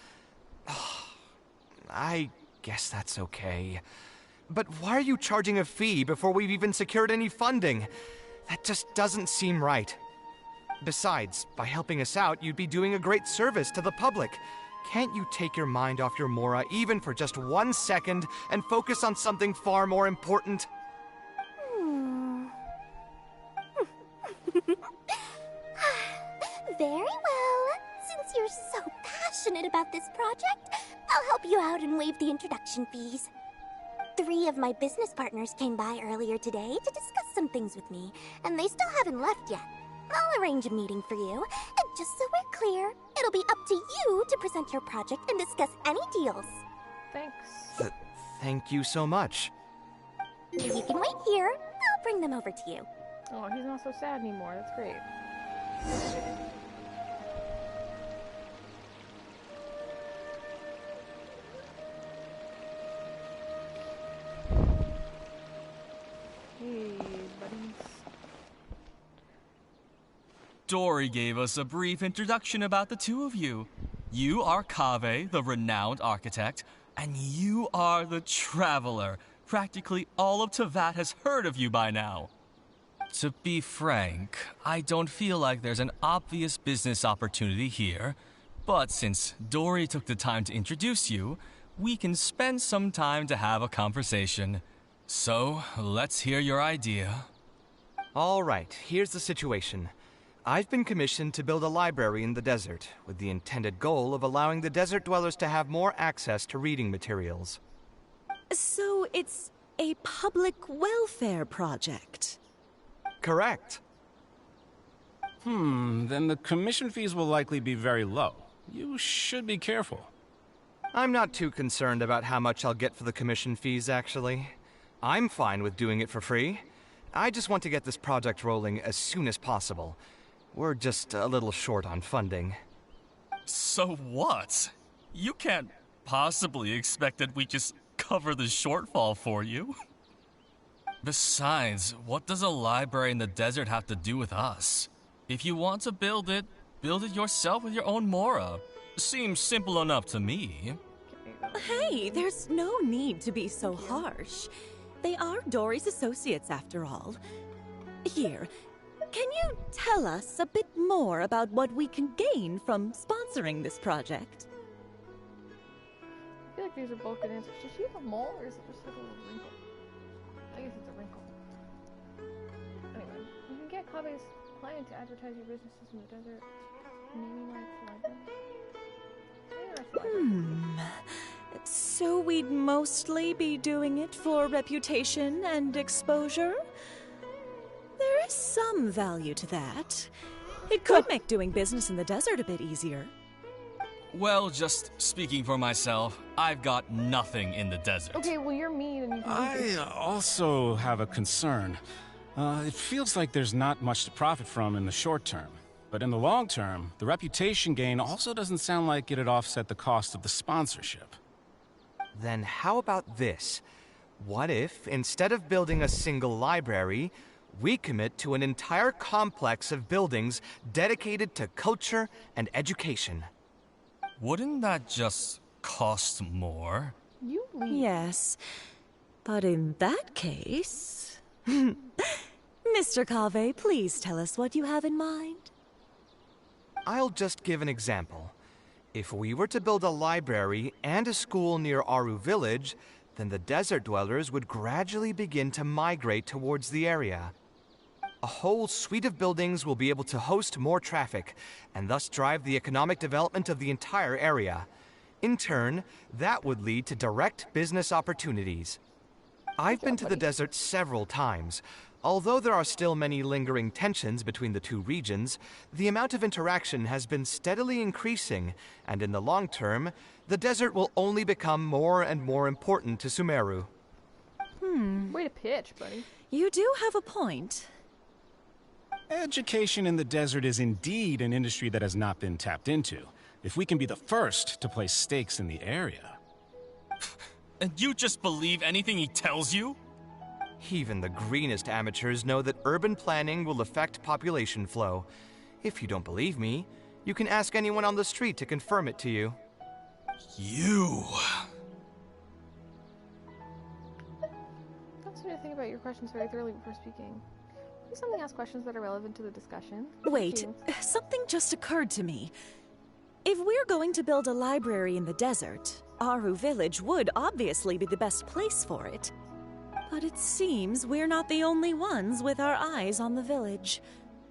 I guess that's okay. But why are you charging a fee before we've even secured any funding? That just doesn't seem right. Besides, by helping us out, you'd be doing a great service to the public. Can't you take your mind off your Mora even for just 1 second and focus on something far more important? Very well. Since you're so passionate about this project, I'll help you out and waive the introduction fees. 3 of my business partners came by earlier today to discuss some things with me, and they still haven't left yet. I'll arrange a meeting for you, and just so we're clear, it'll be up to you to present your project and discuss any deals. Thanks. Thank you so much. You can wait here. I'll bring them over to you. Oh, he's not so sad anymore. That's great. Hey, buddies. Dory gave us a brief introduction about the two of you. You are Kaveh, the renowned architect, and you are the traveler. Practically all of Teyvat has heard of you by now. To be frank, I don't feel like there's an obvious business opportunity here, but since Dory took the time to introduce you, we can spend some time to have a conversation. So, let's hear your idea. All right, here's the situation. I've been commissioned to build a library in the desert, with the intended goal of allowing the desert dwellers to have more access to reading materials. So it's a public welfare project? Correct. Then the commission fees will likely be very low. You should be careful. I'm not too concerned about how much I'll get for the commission fees, actually. I'm fine with doing it for free. I just want to get this project rolling as soon as possible. We're just a little short on funding. So what? You can't possibly expect that we just cover the shortfall for you. Besides, what does a library in the desert have to do with us? If you want to build it yourself with your own Mora. Seems simple enough to me. Hey, there's no need to be so harsh. They are Dory's associates, after all. Here, can you tell us a bit more about what we can gain from sponsoring this project? I feel like these are both good answers. Does she have a mole, or is it just like a little wrinkle? I guess it's a wrinkle. Anyway, you can get Kaveh's client to advertise your businesses in the desert. Naming rights to library. So we'd mostly be doing it for reputation and exposure? There is some value to that. It could make doing business in the desert a bit easier. Well, just speaking for myself, I've got nothing in the desert. Okay, well, you're mean and you can I also have a concern. It feels like there's not much to profit from in the short term. But in the long term, the reputation gain also doesn't sound like it'd offset the cost of the sponsorship. Then how about this? What if, instead of building a single library, we commit to an entire complex of buildings dedicated to culture and education? Wouldn't that just cost more? Yes, but in that case... Mr. Kaveh, please tell us what you have in mind. I'll just give an example. If we were to build a library and a school near Aru Village, then the desert dwellers would gradually begin to migrate towards the area. A whole suite of buildings will be able to host more traffic, and thus drive the economic development of the entire area. In turn, that would lead to direct business opportunities. I've been to the desert several times. Although there are still many lingering tensions between the two regions, the amount of interaction has been steadily increasing, and in the long term, the desert will only become more and more important to Sumeru. Way to pitch, buddy. You do have a point. Education in the desert is indeed an industry that has not been tapped into. If we can be the first to place stakes in the area. And you just believe anything he tells you? Even the greenest amateurs know that urban planning will affect population flow. If you don't believe me, you can ask anyone on the street to confirm it to you. You... Don't seem to think about your questions very thoroughly before speaking. Please only ask questions that are relevant to the discussion. Wait, something just occurred to me. If we're going to build a library in the desert, Aru Village would obviously be the best place for it. But it seems we're not the only ones with our eyes on the village.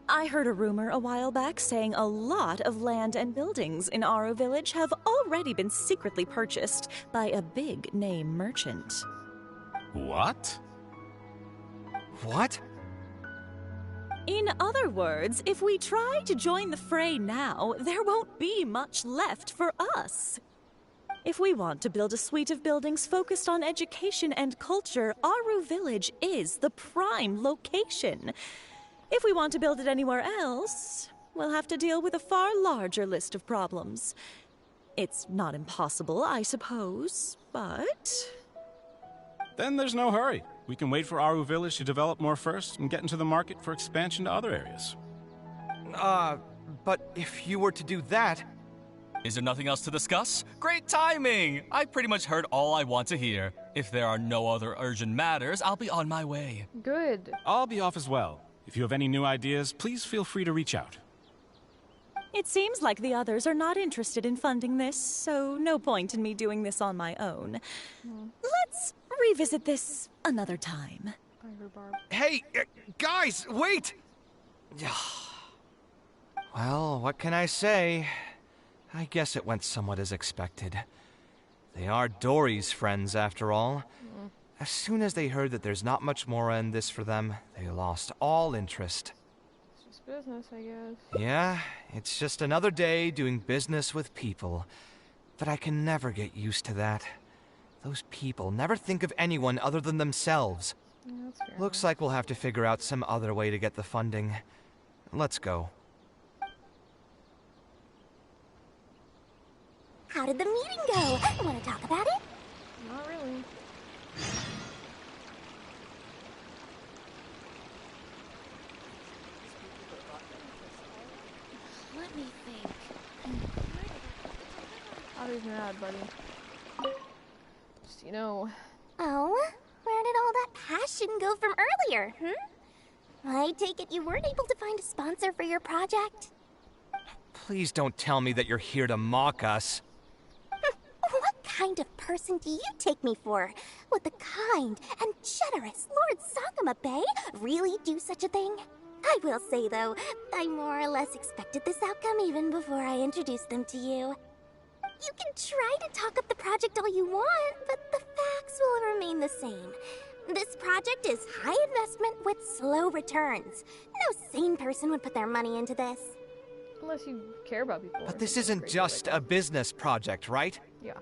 I heard a rumor a while back saying a lot of land and buildings in Aru Village have already been secretly purchased by a big-name merchant. What? What? In other words, if we try to join the fray now, there won't be much left for us. If we want to build a suite of buildings focused on education and culture, Aru Village is the prime location. If we want to build it anywhere else, we'll have to deal with a far larger list of problems. It's not impossible, I suppose, but... Then there's no hurry. We can wait for Aru Village to develop more first and get into the market for expansion to other areas. But if you were to do that... Is there nothing else to discuss? Great timing! I pretty much heard all I want to hear. If there are no other urgent matters, I'll be on my way. Good. I'll be off as well. If you have any new ideas, please feel free to reach out. It seems like the others are not interested in funding this, so no point in me doing this on my own. Let's revisit this another time. Hey, guys, wait! Well, what can I say? I guess it went somewhat as expected. They are Dory's friends, after all. As soon as they heard that there's not much more in this for them, they lost all interest. It's just business, I guess. Yeah, it's just another day doing business with people. But I can never get used to that. Those people never think of anyone other than themselves. Yeah, that's fair. Looks like we'll have to figure out some other way to get the funding. Let's go. How did the meeting go? Want to talk about it? Not really. Let me think. Other's mad, buddy. Just, Oh? Where did all that passion go from earlier, I take it you weren't able to find a sponsor for your project? Please don't tell me that you're here to mock us. What kind of person do you take me for? Would the kind and generous Lord Sakuma Bay really do such a thing? I will say, though, I more or less expected this outcome even before I introduced them to you. You can try to talk up the project all you want, but the facts will remain the same. This project is high investment with slow returns. No sane person would put their money into this. Unless you care about people. But this isn't just a business project, right? Yeah.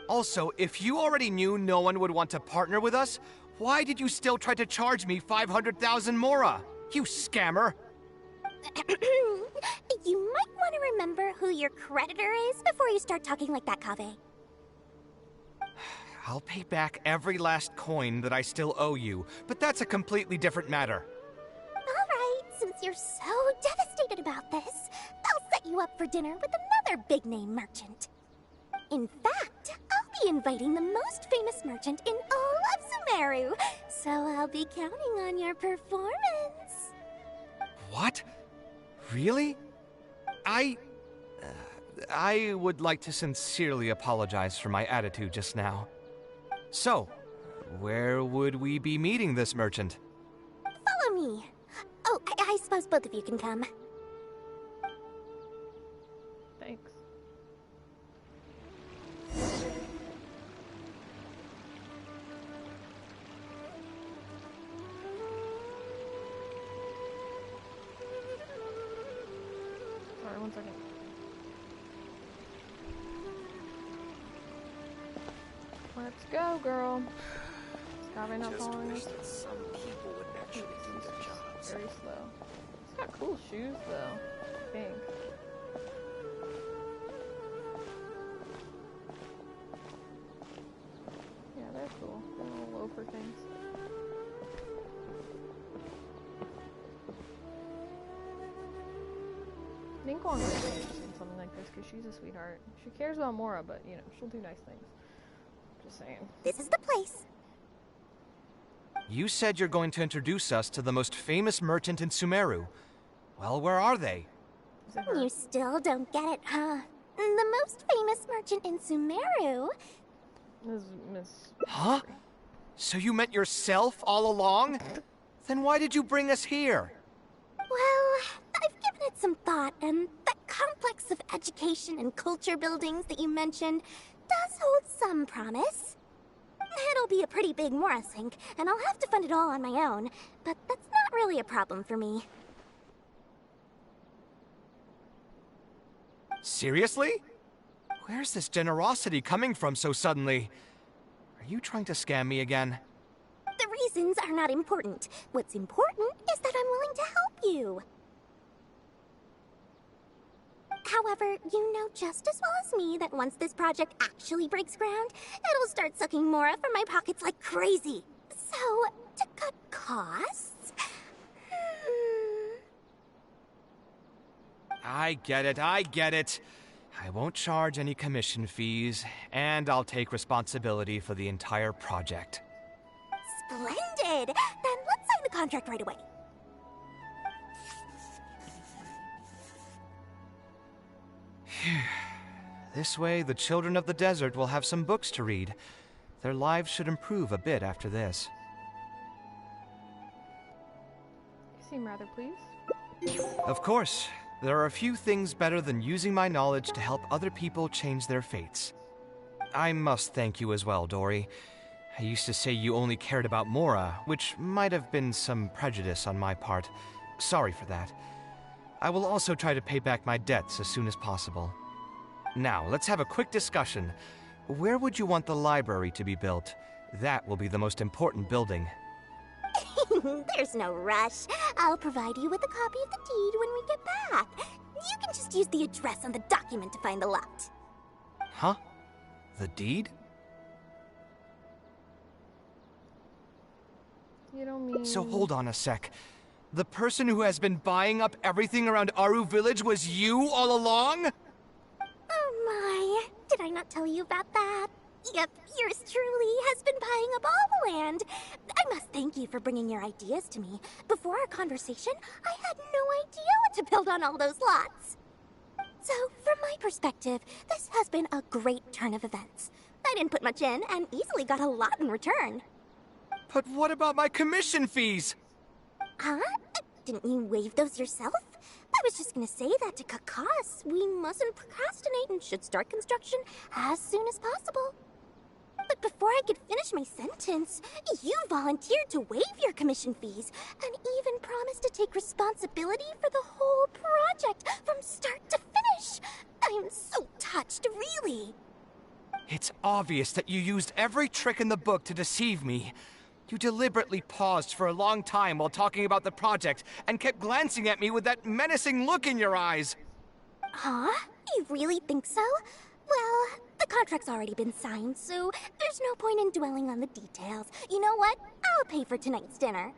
Also, if you already knew no one would want to partner with us, why did you still try to charge me 500,000 mora? You scammer! You might want to remember who your creditor is before you start talking like that, Kaveh. I'll pay back every last coin that I still owe you, but that's a completely different matter. Alright, since you're so devastated about this, I'll set you up for dinner with another big-name merchant. In fact, I'll be inviting the most famous merchant in all of Sumeru, so I'll be counting on your performance. What? Really? I would like to sincerely apologize for my attitude just now. So, where would we be meeting this merchant? Follow me. Oh, I suppose both of you can come. Thanks. Sorry, 1 second. Let's go, girl. Is Kaveh not following us? Some people would actually do their jobs. Very slow. He's got cool shoes, though. I think. Yeah, they're cool. They're little loafer things. Ninkwang would be interested in something like this because she's a sweetheart. She cares about Mora, but, she'll do nice things. Just saying. This is the place. You said you're going to introduce us to the most famous merchant in Sumeru. Well, where are they? You still don't get it, huh? The most famous merchant in Sumeru. Miss. Huh? So you meant yourself all along? Then why did you bring us here? Well, I've given it some thought, and that complex of education and culture buildings that you mentioned does hold some promise. It'll be a pretty big Mora sink, and I'll have to fund it all on my own, but that's not really a problem for me. Seriously? Where's this generosity coming from so suddenly? Are you trying to scam me again? The reasons are not important. What's important is that I'm willing to help you. However, you know just as well as me that once this project actually breaks ground, it'll start sucking Mora from my pockets like crazy. So, to cut costs... I get it. I won't charge any commission fees, and I'll take responsibility for the entire project. Splendid! Then let's sign the contract right away. This way, the children of the desert will have some books to read. Their lives should improve a bit after this. You seem rather pleased. Of course. There are a few things better than using my knowledge to help other people change their fates. I must thank you as well, Dory. I used to say you only cared about Mora, which might have been some prejudice on my part. Sorry for that. I will also try to pay back my debts as soon as possible. Now, let's have a quick discussion. Where would you want the library to be built? That will be the most important building. There's no rush. I'll provide you with a copy of the deed when we get back. You can just use the address on the document to find the lot. Huh? The deed? You don't mean... So hold on a sec. The person who has been buying up everything around Aru Village was you all along? Oh my, did I not tell you about that? Yep, yours truly has been buying up all the land. I must thank you for bringing your ideas to me. Before our conversation, I had no idea what to build on all those lots. So, from my perspective, this has been a great turn of events. I didn't put much in and easily got a lot in return. But what about my commission fees? Huh? Didn't you waive those yourself? I was just gonna say that to cut costs. We mustn't procrastinate and should start construction as soon as possible. But before I could finish my sentence, you volunteered to waive your commission fees and even promised to take responsibility for the whole project from start to finish. I am so touched, really. It's obvious that you used every trick in the book to deceive me. You deliberately paused for a long time while talking about the project and kept glancing at me with that menacing look in your eyes. Huh? You really think so? Well, the contract's already been signed, so there's no point in dwelling on the details. You know what? I'll pay for tonight's dinner.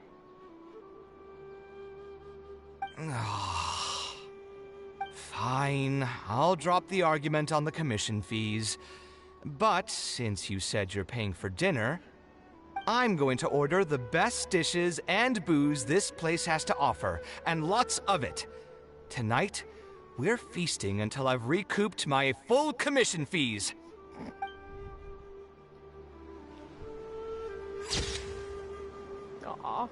Fine, I'll drop the argument on the commission fees. But since you said you're paying for dinner, I'm going to order the best dishes and booze this place has to offer, and lots of it. Tonight, we're feasting until I've recouped my full commission fees. Aww.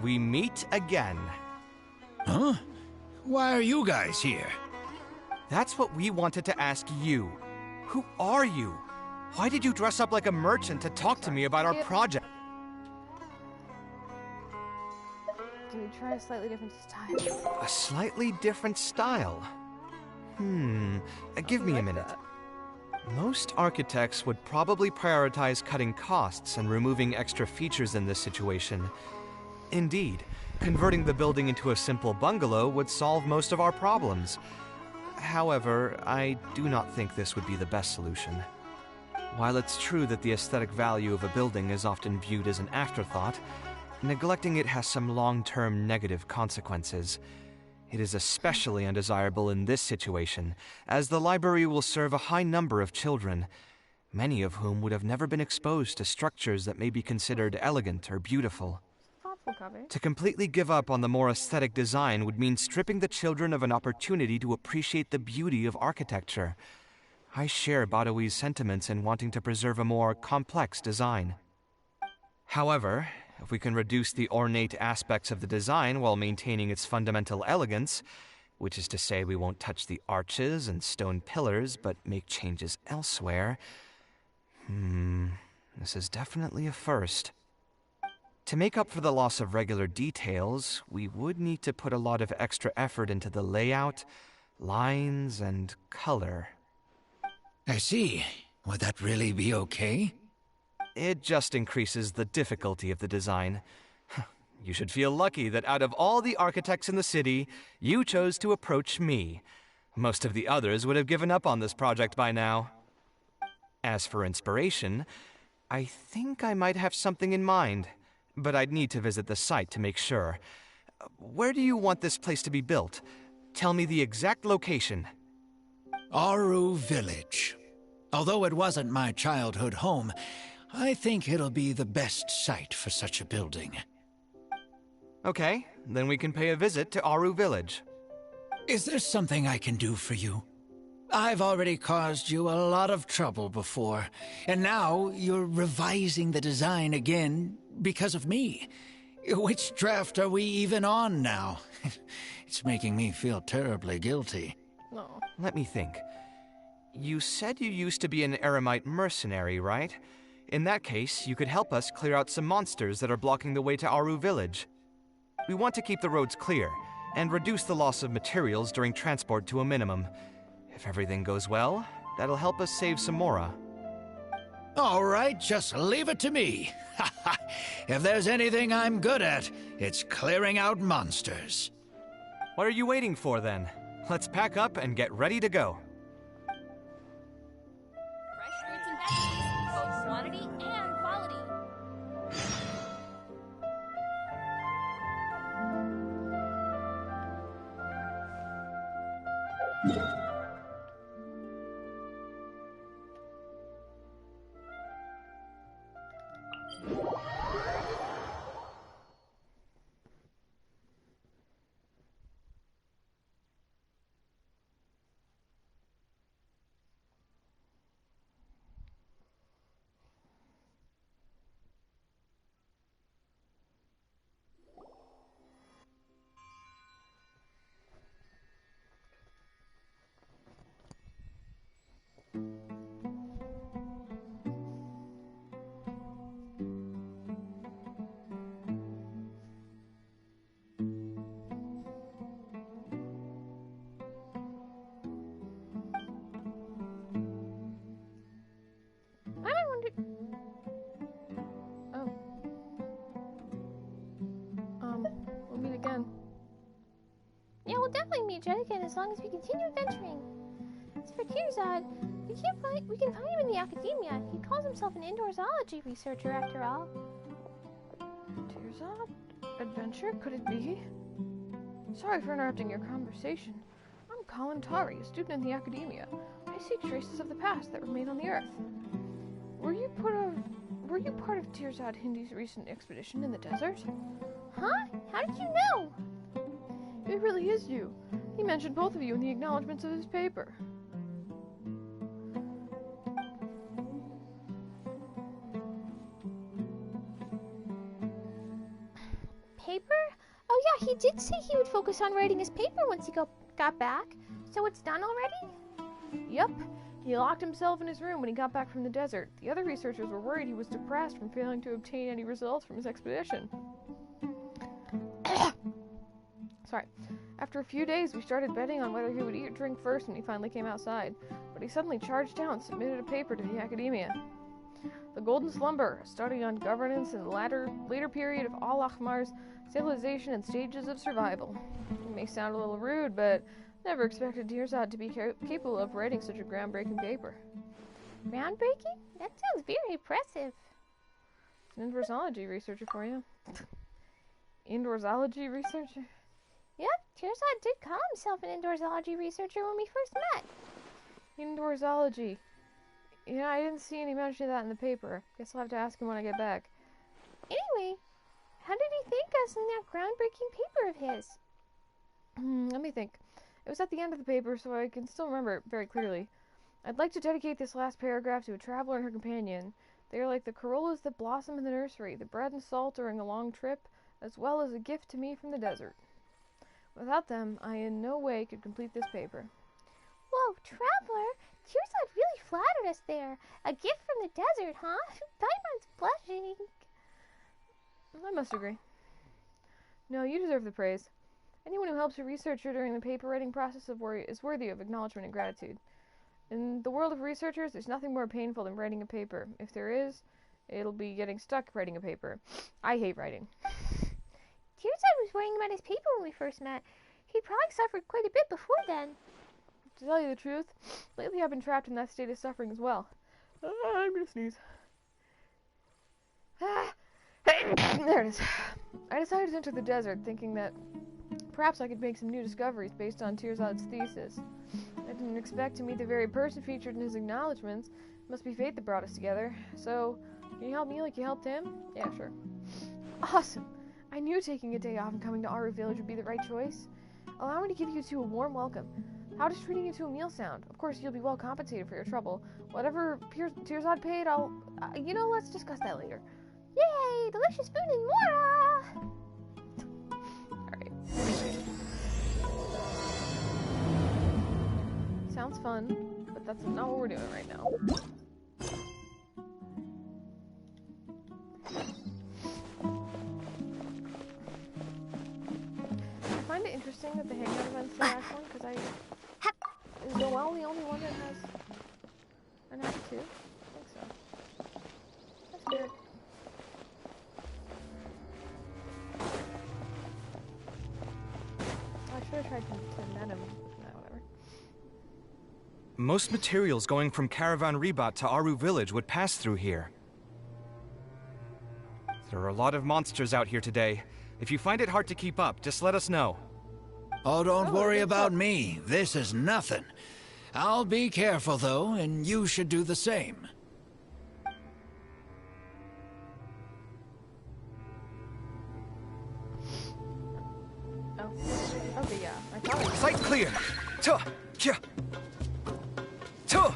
We meet again. Huh? Why are you guys here? That's what we wanted to ask you. Who are you? Why did you dress up like a merchant to talk to me about our project? Do we try a slightly different style? A slightly different style? Give me a minute. Most architects would probably prioritize cutting costs and removing extra features in this situation. Indeed, converting the building into a simple bungalow would solve most of our problems. However, I do not think this would be the best solution. While it's true that the aesthetic value of a building is often viewed as an afterthought, neglecting it has some long-term negative consequences. It is especially undesirable in this situation, as the library will serve a high number of children, many of whom would have never been exposed to structures that may be considered elegant or beautiful. To completely give up on the more aesthetic design would mean stripping the children of an opportunity to appreciate the beauty of architecture. I share Badawi's sentiments in wanting to preserve a more complex design. However, if we can reduce the ornate aspects of the design while maintaining its fundamental elegance, which is to say we won't touch the arches and stone pillars but make changes elsewhere, this is definitely a first. To make up for the loss of regular details, we would need to put a lot of extra effort into the layout, lines, and color. I see. Would that really be okay? It just increases the difficulty of the design. You should feel lucky that out of all the architects in the city, you chose to approach me. Most of the others would have given up on this project by now. As for inspiration, I think I might have something in mind, but I'd need to visit the site to make sure. Where do you want this place to be built? Tell me the exact location. Aru Village. Although it wasn't my childhood home, I think it'll be the best site for such a building. Okay, then we can pay a visit to Aru Village. Is there something I can do for you? I've already caused you a lot of trouble before, and now you're revising the design again because of me. Which draft are we even on now? It's making me feel terribly guilty. No. Let me think. You said you used to be an Eremite mercenary, right? In that case, you could help us clear out some monsters that are blocking the way to Aru Village. We want to keep the roads clear, and reduce the loss of materials during transport to a minimum. If everything goes well, that'll help us save some Mora. All right, just leave it to me. If there's anything I'm good at, it's clearing out monsters. What are you waiting for, then? Let's pack up and get ready to go. Fresh fruits and veggies, both quantity and quality. We'll meet again. Yeah, we'll definitely meet Jed again as long as we continue adventuring. As for Tirzad, we can find him in the academia. He calls himself an indoor zoology researcher, after all. Tirzad? Adventure? Could it be? Sorry for interrupting your conversation. I'm Colin Tari, a student in the academia. I seek traces of the past that remain on the Earth. Were you part of Tirzad Hindi's recent expedition in the desert? Huh? How did you know? It really is you. He mentioned both of you in the acknowledgments of his paper. paper? Oh yeah, he did say he would focus on writing his paper once he got back. So it's done already? Yep. He locked himself in his room when he got back from the desert. The other researchers were worried he was depressed from failing to obtain any results from his expedition. Sorry. After a few days, we started betting on whether he would eat or drink first when he finally came outside. But he suddenly charged out and submitted a paper to the academia. The Golden Slumber, a study on governance in the later period of Al-Ahmar's civilization and stages of survival. It may sound a little rude, but never expected Tirzad to be capable of writing such a groundbreaking paper. Groundbreaking? That sounds very impressive. An indorsology researcher for you. Indorsology researcher? Yep, Tirzad did call himself an indorsology researcher when we first met. Indorsology. Yeah, I didn't see any mention of that in the paper. Guess I'll have to ask him when I get back. Anyway, how did he thank us in that groundbreaking paper of his? Let me think. It was at the end of the paper, so I can still remember it very clearly. I'd like to dedicate this last paragraph to a traveler and her companion. They are like the corollas that blossom in the nursery, the bread and salt during a long trip, as well as a gift to me from the desert. Without them, I in no way could complete this paper. Whoa, traveler! Tirzad really flattered us there. A gift from the desert, huh? Paimon's blushing. I must agree. No, you deserve the praise. Anyone who helps a researcher during the paper writing process is worthy of acknowledgement and gratitude. In the world of researchers, there's nothing more painful than writing a paper. If there is, it'll be getting stuck writing a paper. I hate writing. Tirzad was worrying about his paper when we first met. He probably suffered quite a bit before then. To tell you the truth, lately I've been trapped in that state of suffering as well. I'm gonna sneeze. There it is. I decided to enter the desert, thinking that perhaps I could make some new discoveries based on Tirzad's thesis. I didn't expect to meet the very person featured in his acknowledgments. It must be fate that brought us together. So, can you help me like you helped him? Yeah, sure. Awesome! I knew taking a day off and coming to Aru Village would be the right choice. Allow me to give you two a warm welcome. How does treating you to a meal sound? Of course, you'll be well compensated for your trouble. Whatever Tirzad paid, let's discuss that later. Yay! Delicious food and Mora! Alright. Sounds fun, but that's not what we're doing right now. I find it interesting that the hangout event's the last one, because is Noelle the only one that has an act 2? I think so. That's weird. I should have tried to net him. No, whatever. Most materials going from Caravan Ribat to Aru Village would pass through here. There are a lot of monsters out here today. If you find it hard to keep up, just let us know. Oh, don't worry about me. This is nothing. I'll be careful, though, and you should do the same. Oh. Okay, yeah. I thought it was... Sight clear! Tuh! Kya! Tuh!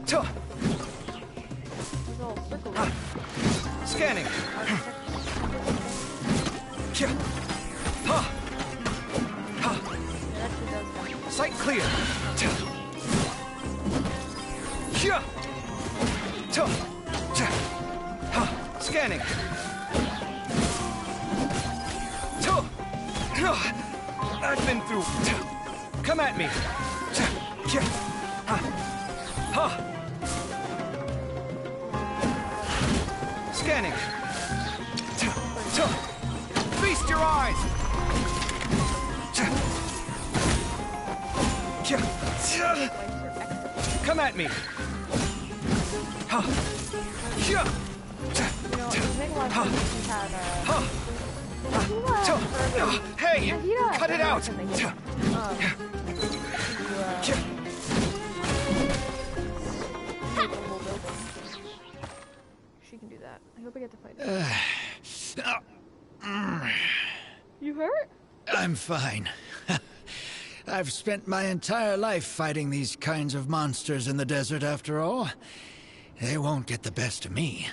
Tuh! Scanning! Kya! Ha! Ha! Sight clear! Tuh! Kya! Tuh! Ha! Scanning! Tuh! I've been through. Come at me! Kya! Ha! Ha! Scanning. Feast your eyes. Come at me. Hey, cut it out. She can do that. I hope I get to fight her. You hurt? I'm fine. I've spent my entire life fighting these kinds of monsters in the desert, after all. they won't get the best of me.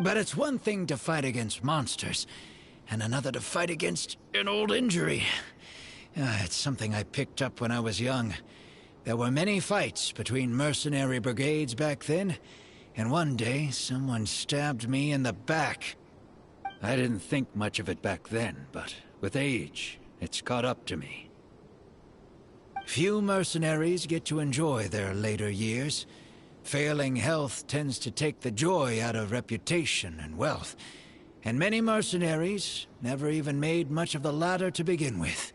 But it's one thing to fight against monsters, and another to fight against an old injury. It's something I picked up when I was young. There were many fights between mercenary brigades back then, and one day someone stabbed me in the back. I didn't think much of it back then, but with age, it's caught up to me. Few mercenaries get to enjoy their later years. Failing health tends to take the joy out of reputation and wealth, and many mercenaries never even made much of the latter to begin with.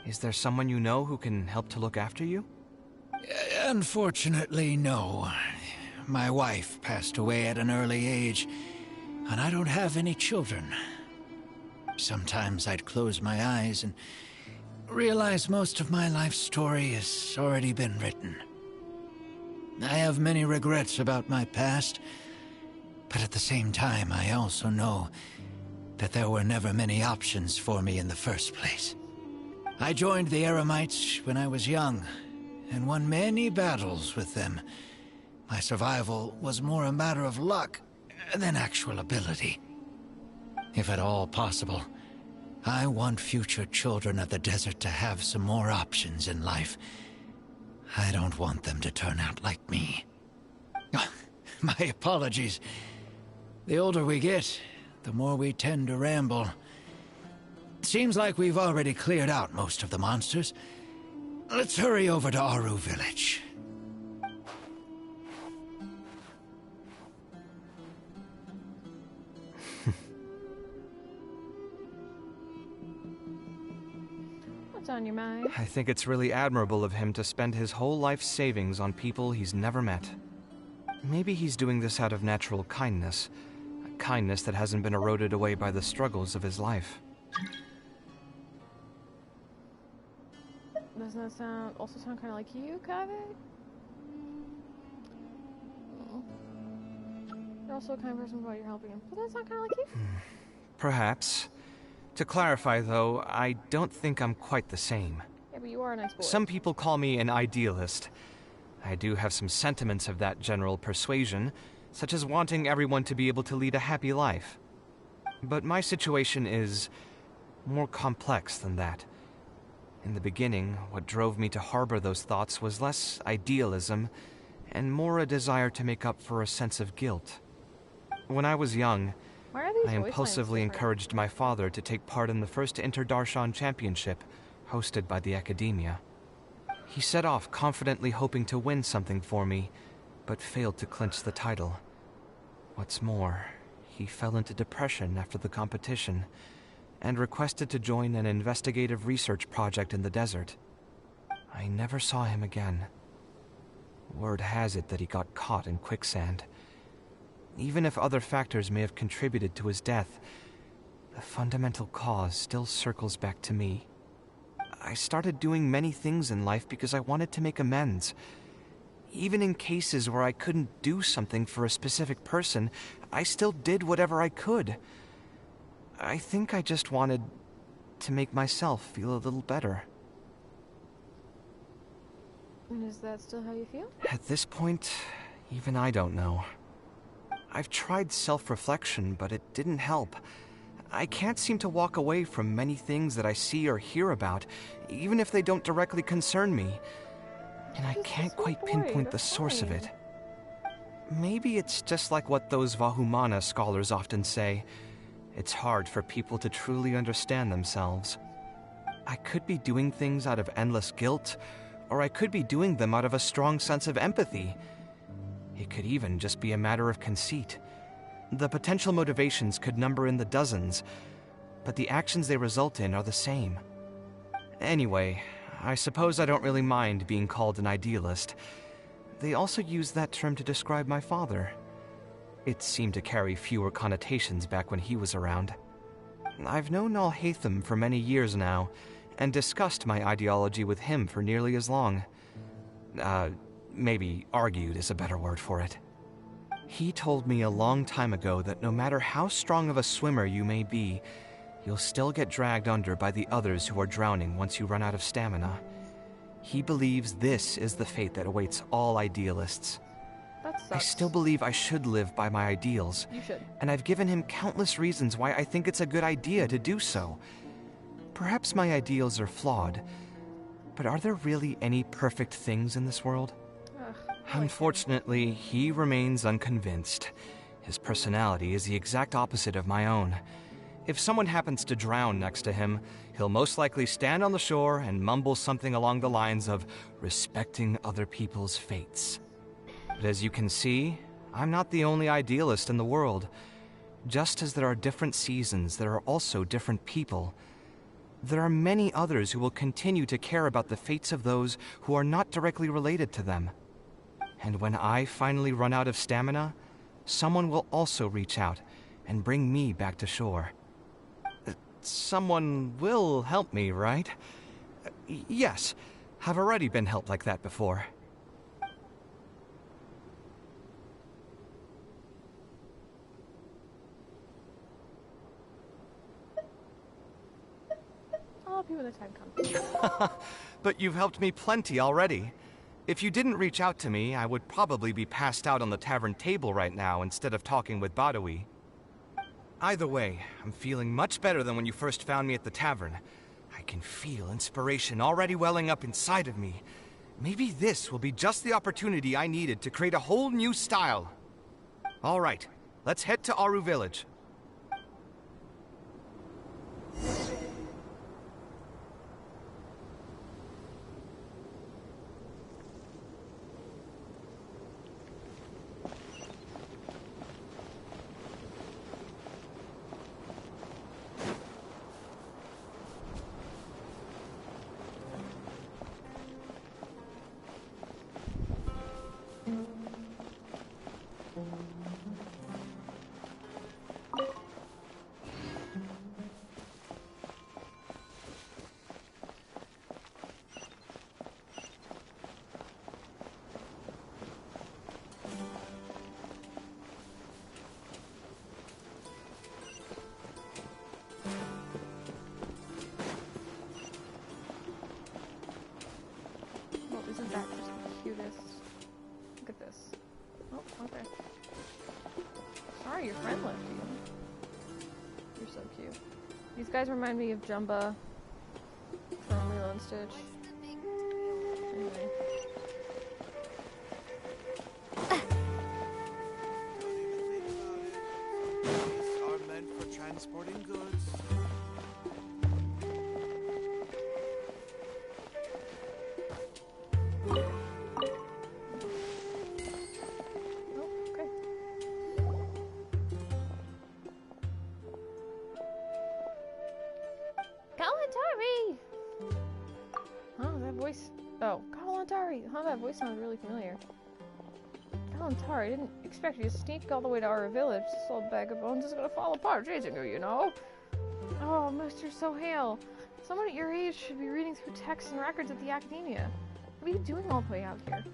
Is there someone you know who can help to look after you? Unfortunately, no. My wife passed away at an early age, and I don't have any children. Sometimes I'd close my eyes and realize most of my life story has already been written. I have many regrets about my past, but at the same time I also know that there were never many options for me in the first place. I joined the Eremites when I was young, and won many battles with them. My survival was more a matter of luck than actual ability. If at all possible, I want future children of the desert to have some more options in life. I don't want them to turn out like me. My apologies. The older we get, the more we tend to ramble. Seems like we've already cleared out most of the monsters. Let's hurry over to Aru Village. What's on your mind? I think it's really admirable of him to spend his whole life savings on people he's never met. Maybe he's doing this out of natural kindness. A kindness that hasn't been eroded away by the struggles of his life. Doesn't that also sound kind of like you, Kaveh? Oh. You're also a kind person while you're helping him. Doesn't that sound kind of like you? Perhaps. To clarify, though, I don't think I'm quite the same. Yeah, but you are a nice boy. Some people call me an idealist. I do have some sentiments of that general persuasion, such as wanting everyone to be able to lead a happy life. But my situation is more complex than that. In the beginning, what drove me to harbor those thoughts was less idealism and more a desire to make up for a sense of guilt. When I was young, I impulsively encouraged my father to take part in the first Inter-Darshan Championship, hosted by the Academia. He set off confidently hoping to win something for me, but failed to clinch the title. What's more, he fell into depression after the competition, and requested to join an investigative research project in the desert. I never saw him again. Word has it that he got caught in quicksand. Even if other factors may have contributed to his death, the fundamental cause still circles back to me. I started doing many things in life because I wanted to make amends. Even in cases where I couldn't do something for a specific person, I still did whatever I could. I think I just wanted to make myself feel a little better. And is that still how you feel? At this point, even I don't know. I've tried self-reflection, but it didn't help. I can't seem to walk away from many things that I see or hear about, even if they don't directly concern me. And I can't quite pinpoint the source of it. Maybe it's just like what those Vahumana scholars often say. It's hard for people to truly understand themselves. I could be doing things out of endless guilt, or I could be doing them out of a strong sense of empathy. It could even just be a matter of conceit. The potential motivations could number in the dozens, but the actions they result in are the same. Anyway, I suppose I don't really mind being called an idealist. They also used that term to describe my father. It seemed to carry fewer connotations back when he was around. I've known Al-Haytham for many years now, and discussed my ideology with him for nearly as long. Maybe argued is a better word for it. He told me a long time ago that no matter how strong of a swimmer you may be, you'll still get dragged under by the others who are drowning once you run out of stamina. He believes this is the fate that awaits all idealists. That sucks. I still believe I should live by my ideals. You should. And I've given him countless reasons why I think it's a good idea to do so. Perhaps my ideals are flawed, but are there really any perfect things in this world? Unfortunately, he remains unconvinced. His personality is the exact opposite of my own. If someone happens to drown next to him, he'll most likely stand on the shore and mumble something along the lines of respecting other people's fates. But as you can see, I'm not the only idealist in the world. Just as there are different seasons, there are also different people. There are many others who will continue to care about the fates of those who are not directly related to them. And when I finally run out of stamina, someone will also reach out and bring me back to shore. Someone will help me, right? Yes, I've already been helped like that before. I'll help you when the time comes. But you've helped me plenty already. If you didn't reach out to me, I would probably be passed out on the tavern table right now instead of talking with Badawi. Either way, I'm feeling much better than when you first found me at the tavern. I can feel inspiration already welling up inside of me. Maybe this will be just the opportunity I needed to create a whole new style. All right, let's head to Aru Village. Isn't that just the cutest? Look at this. Oh, okay. Sorry, your friend left you. You're so cute. These guys remind me of Jumba from Lilo and Stitch. Anyway. These are meant for transporting goods. Oh, Kalantari! Huh, that voice sounds really familiar. Kalantari, I didn't expect you to sneak all the way to our village. This old bag of bones is gonna fall apart chasing you, you know? Oh, Mr. Sohail. Someone at your age should be reading through texts and records at the Academia. What are you doing all the way out here?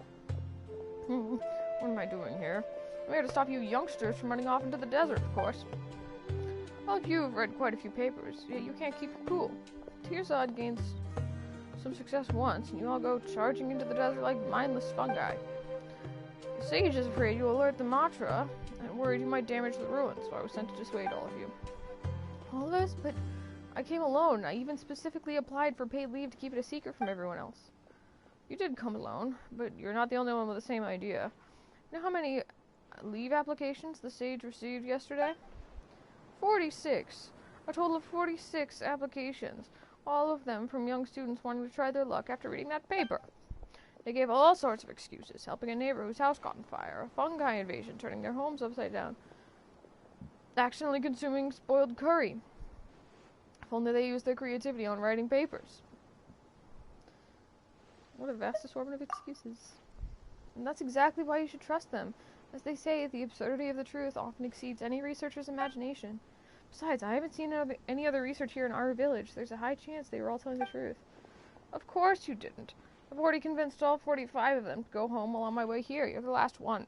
What am I doing here? I'm here to stop you youngsters from running off into the desert, of course. Well, you've read quite a few papers, yet you can't keep your cool. Tearsod gains some success once, and you all go charging into the desert like mindless fungi. The sage is afraid you'll alert the Matra, and worried you might damage the ruins, so I was sent to dissuade all of you. All of us? But I came alone. I even specifically applied for paid leave to keep it a secret from everyone else. You did come alone, but you're not the only one with the same idea. You know how many leave applications the sage received yesterday? 46. A total of 46 applications. All of them from young students wanting to try their luck after reading that paper. They gave all sorts of excuses, helping a neighbor whose house caught on fire, a fungi invasion turning their homes upside down, accidentally consuming spoiled curry. If only they used their creativity on writing papers. What a vast assortment of excuses. And that's exactly why you should trust them. As they say, the absurdity of the truth often exceeds any researcher's imagination. Besides, I haven't seen any other research here in our village. There's a high chance they were all telling the truth. Of course you didn't. I've already convinced all 45 of them to go home while on my way here. You're the last one.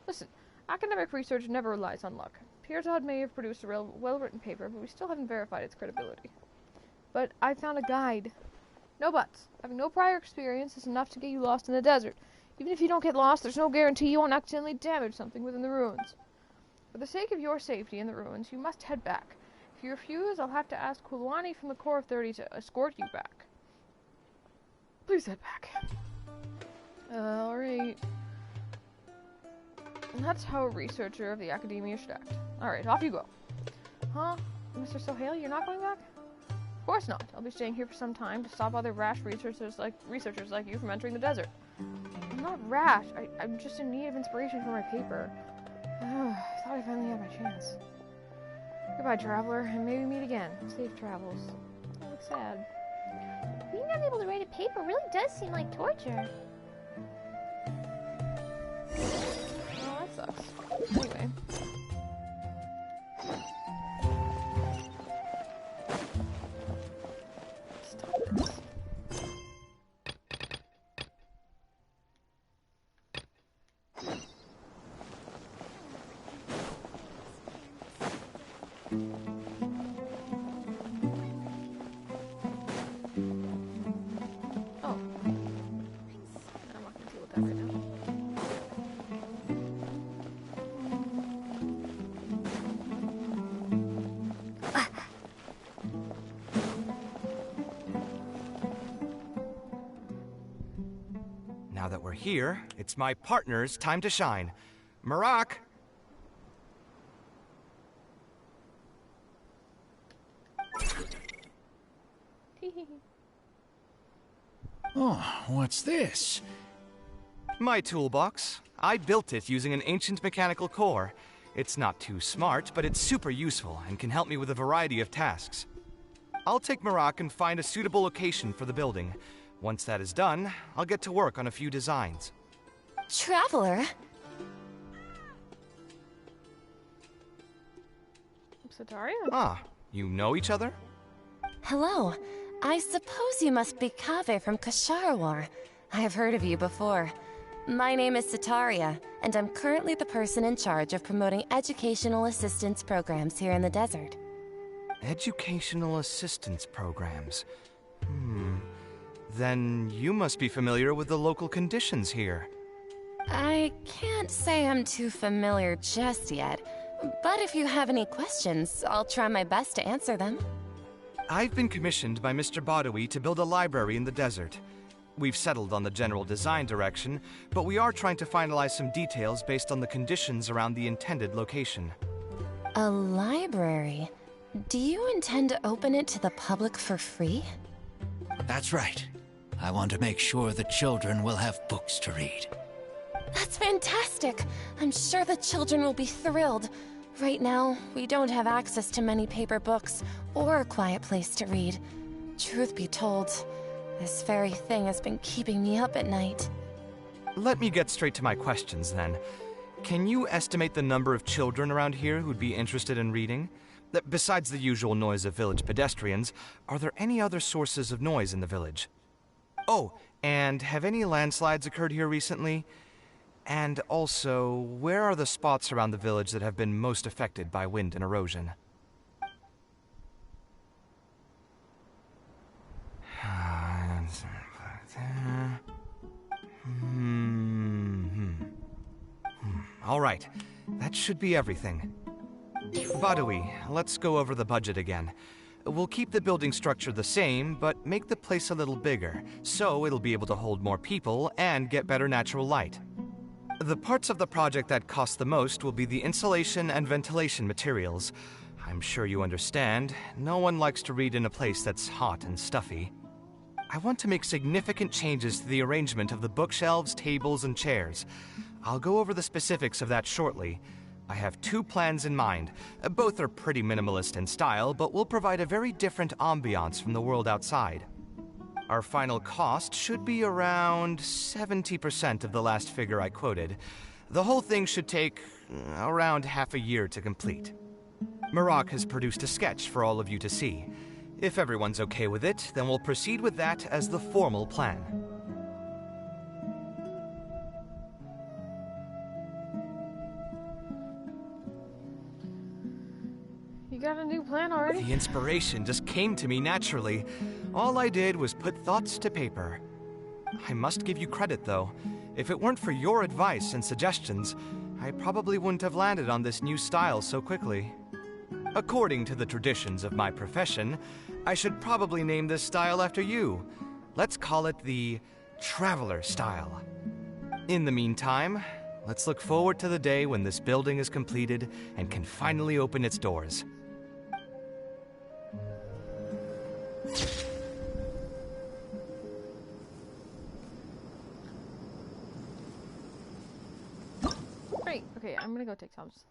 Listen, academic research never relies on luck. Tearsod may have produced a well-written paper, but we still haven't verified its credibility. But I found a guide. No buts. Having no prior experience is enough to get you lost in the desert. Even if you don't get lost, there's no guarantee you won't accidentally damage something within the ruins. For the sake of your safety in the ruins, you must head back. If you refuse, I'll have to ask Kulwani from the Corps of 30 to escort you back. Please head back. Alright. And that's how a researcher of the Academia should act. Alright, off you go. Huh? Mr. Sohail, you're not going back? Of course not. I'll be staying here for some time to stop other rash researchers like you from entering the desert. I'm not rash. I'm just in need of inspiration for my paper. I thought I finally had my chance. Goodbye, traveler, and maybe meet again. Safe travels. I look sad. Being unable to write a paper really does seem like torture. Oh, that sucks. Anyway. Stop this. Now that we're here, it's my partner's time to shine. Marak! Oh, what's this? My toolbox. I built it using an ancient mechanical core. It's not too smart, but it's super useful and can help me with a variety of tasks. I'll take Marak and find a suitable location for the building. Once that is done, I'll get to work on a few designs. Traveler? Sataria? Ah, you know each other? Hello. I suppose you must be Kaveh from Kasharawar. I have heard of you before. My name is Sataria, and I'm currently the person in charge of promoting educational assistance programs here in the desert. Educational assistance programs? Then you must be familiar with the local conditions here. I can't say I'm too familiar just yet, but if you have any questions, I'll try my best to answer them. I've been commissioned by Mr. Badawi to build a library in the desert. We've settled on the general design direction, but we are trying to finalize some details based on the conditions around the intended location. A library? Do you intend to open it to the public for free? That's right. I want to make sure the children will have books to read. That's fantastic! I'm sure the children will be thrilled. Right now, we don't have access to many paper books or a quiet place to read. Truth be told, this very thing has been keeping me up at night. Let me get straight to my questions, then. Can you estimate the number of children around here who'd be interested in reading? Besides the usual noise of village pedestrians, are there any other sources of noise in the village? Oh, and have any landslides occurred here recently? And also, where are the spots around the village that have been most affected by wind and erosion? All right, that should be everything. Badawi, let's go over the budget again. We'll keep the building structure the same, but make the place a little bigger, so it'll be able to hold more people and get better natural light. The parts of the project that cost the most will be the insulation and ventilation materials. I'm sure you understand, no one likes to read in a place that's hot and stuffy. I want to make significant changes to the arrangement of the bookshelves, tables, and chairs. I'll go over the specifics of that shortly. I have two plans in mind. Both are pretty minimalist in style, but will provide a very different ambiance from the world outside. Our final cost should be around 70% of the last figure I quoted. The whole thing should take around half a year to complete. Marak has produced a sketch for all of you to see. If everyone's okay with it, then we'll proceed with that as the formal plan. You got a new plan already? The inspiration just came to me naturally. All I did was put thoughts to paper. I must give you credit, though. If it weren't for your advice and suggestions, I probably wouldn't have landed on this new style so quickly. According to the traditions of my profession, I should probably name this style after you. Let's call it the Traveler style. In the meantime, let's look forward to the day when this building is completed and can finally open its doors. Great. Okay, I'm gonna go take Tom's.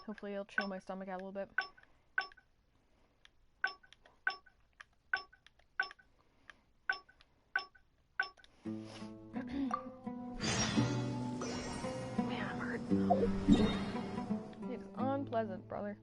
Hopefully it'll chill my stomach out a little bit. Man, I'm hurting. It's unpleasant, brother.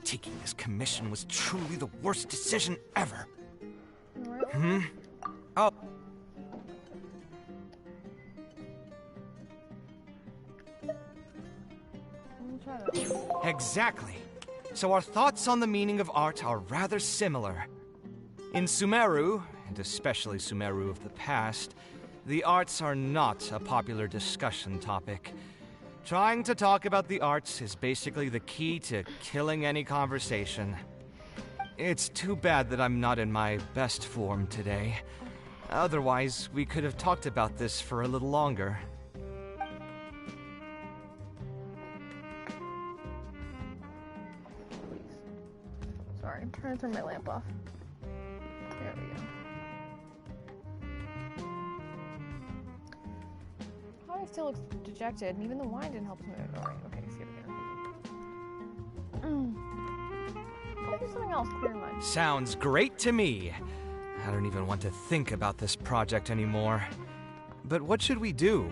Taking this commission was truly the worst decision ever. Really? Hmm? Oh. Exactly. So our thoughts on the meaning of art are rather similar. In Sumeru, and especially Sumeru of the past, the arts are not a popular discussion topic. Trying to talk about the arts is basically the key to killing any conversation. It's too bad that I'm not in my best form today. Otherwise, we could have talked about this for a little longer. Sorry, I'm trying to turn my lamp off. There we go. Holly still looks dejected, and even the wine didn't help smooth it. Alright, okay, see it again. I'll do something else, clear your mind. Sounds great to me. I don't even want to think about this project anymore. But what should we do?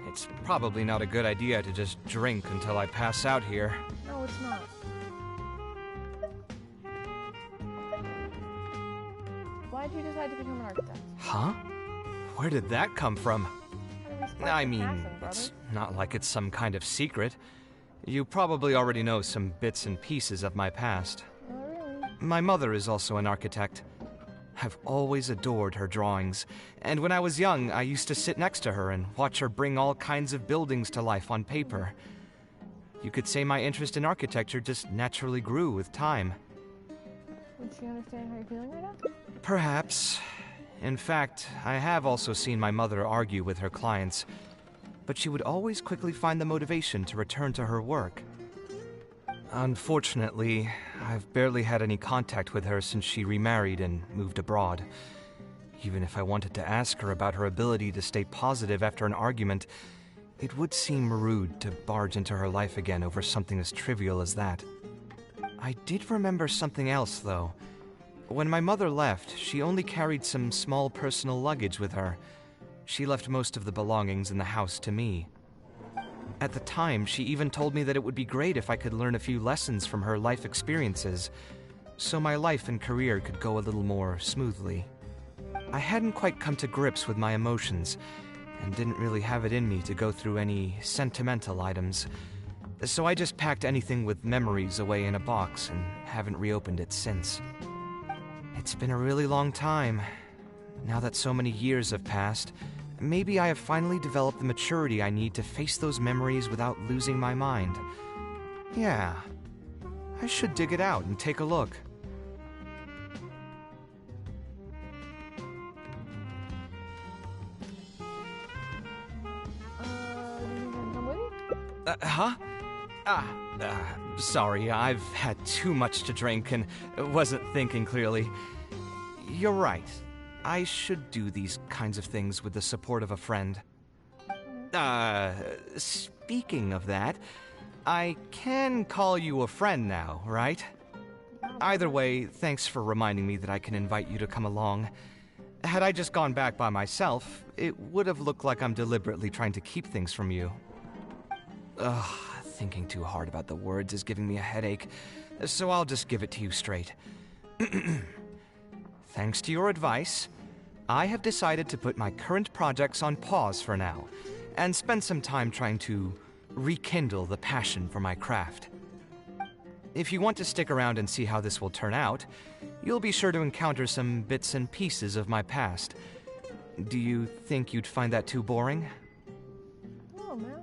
It's probably not a good idea to just drink until I pass out here. No, it's not. Why'd you decide to become an architect? Huh? Where did that come from? I mean, it's not like it's some kind of secret. You probably already know some bits and pieces of my past. Oh, really? My mother is also an architect. I've always adored her drawings, and when I was young, I used to sit next to her and watch her bring all kinds of buildings to life on paper. You could say my interest in architecture just naturally grew with time. Would she understand how you're feeling right now? Perhaps. In fact, I have also seen my mother argue with her clients, but she would always quickly find the motivation to return to her work. Unfortunately, I've barely had any contact with her since she remarried and moved abroad. Even if I wanted to ask her about her ability to stay positive after an argument, it would seem rude to barge into her life again over something as trivial as that. I did remember something else, though. When my mother left, she only carried some small personal luggage with her. She left most of the belongings in the house to me. At the time, she even told me that it would be great if I could learn a few lessons from her life experiences, so my life and career could go a little more smoothly. I hadn't quite come to grips with my emotions, and didn't really have it in me to go through any sentimental items, so I just packed anything with memories away in a box and haven't reopened it since. It's been a really long time. Now that so many years have passed, maybe I have finally developed the maturity I need to face those memories without losing my mind. Yeah, I should dig it out and take a look. Huh? Sorry, I've had too much to drink and wasn't thinking clearly. You're right. I should do these kinds of things with the support of a friend. Speaking of that, I can call you a friend now, right? Either way, thanks for reminding me that I can invite you to come along. Had I just gone back by myself, it would have looked like I'm deliberately trying to keep things from you. Ugh, thinking too hard about the words is giving me a headache, so I'll just give it to you straight. Thanks to your advice, I have decided to put my current projects on pause for now, and spend some time trying to rekindle the passion for my craft. If you want to stick around and see how this will turn out, you'll be sure to encounter some bits and pieces of my past. Do you think you'd find that too boring? Oh, man.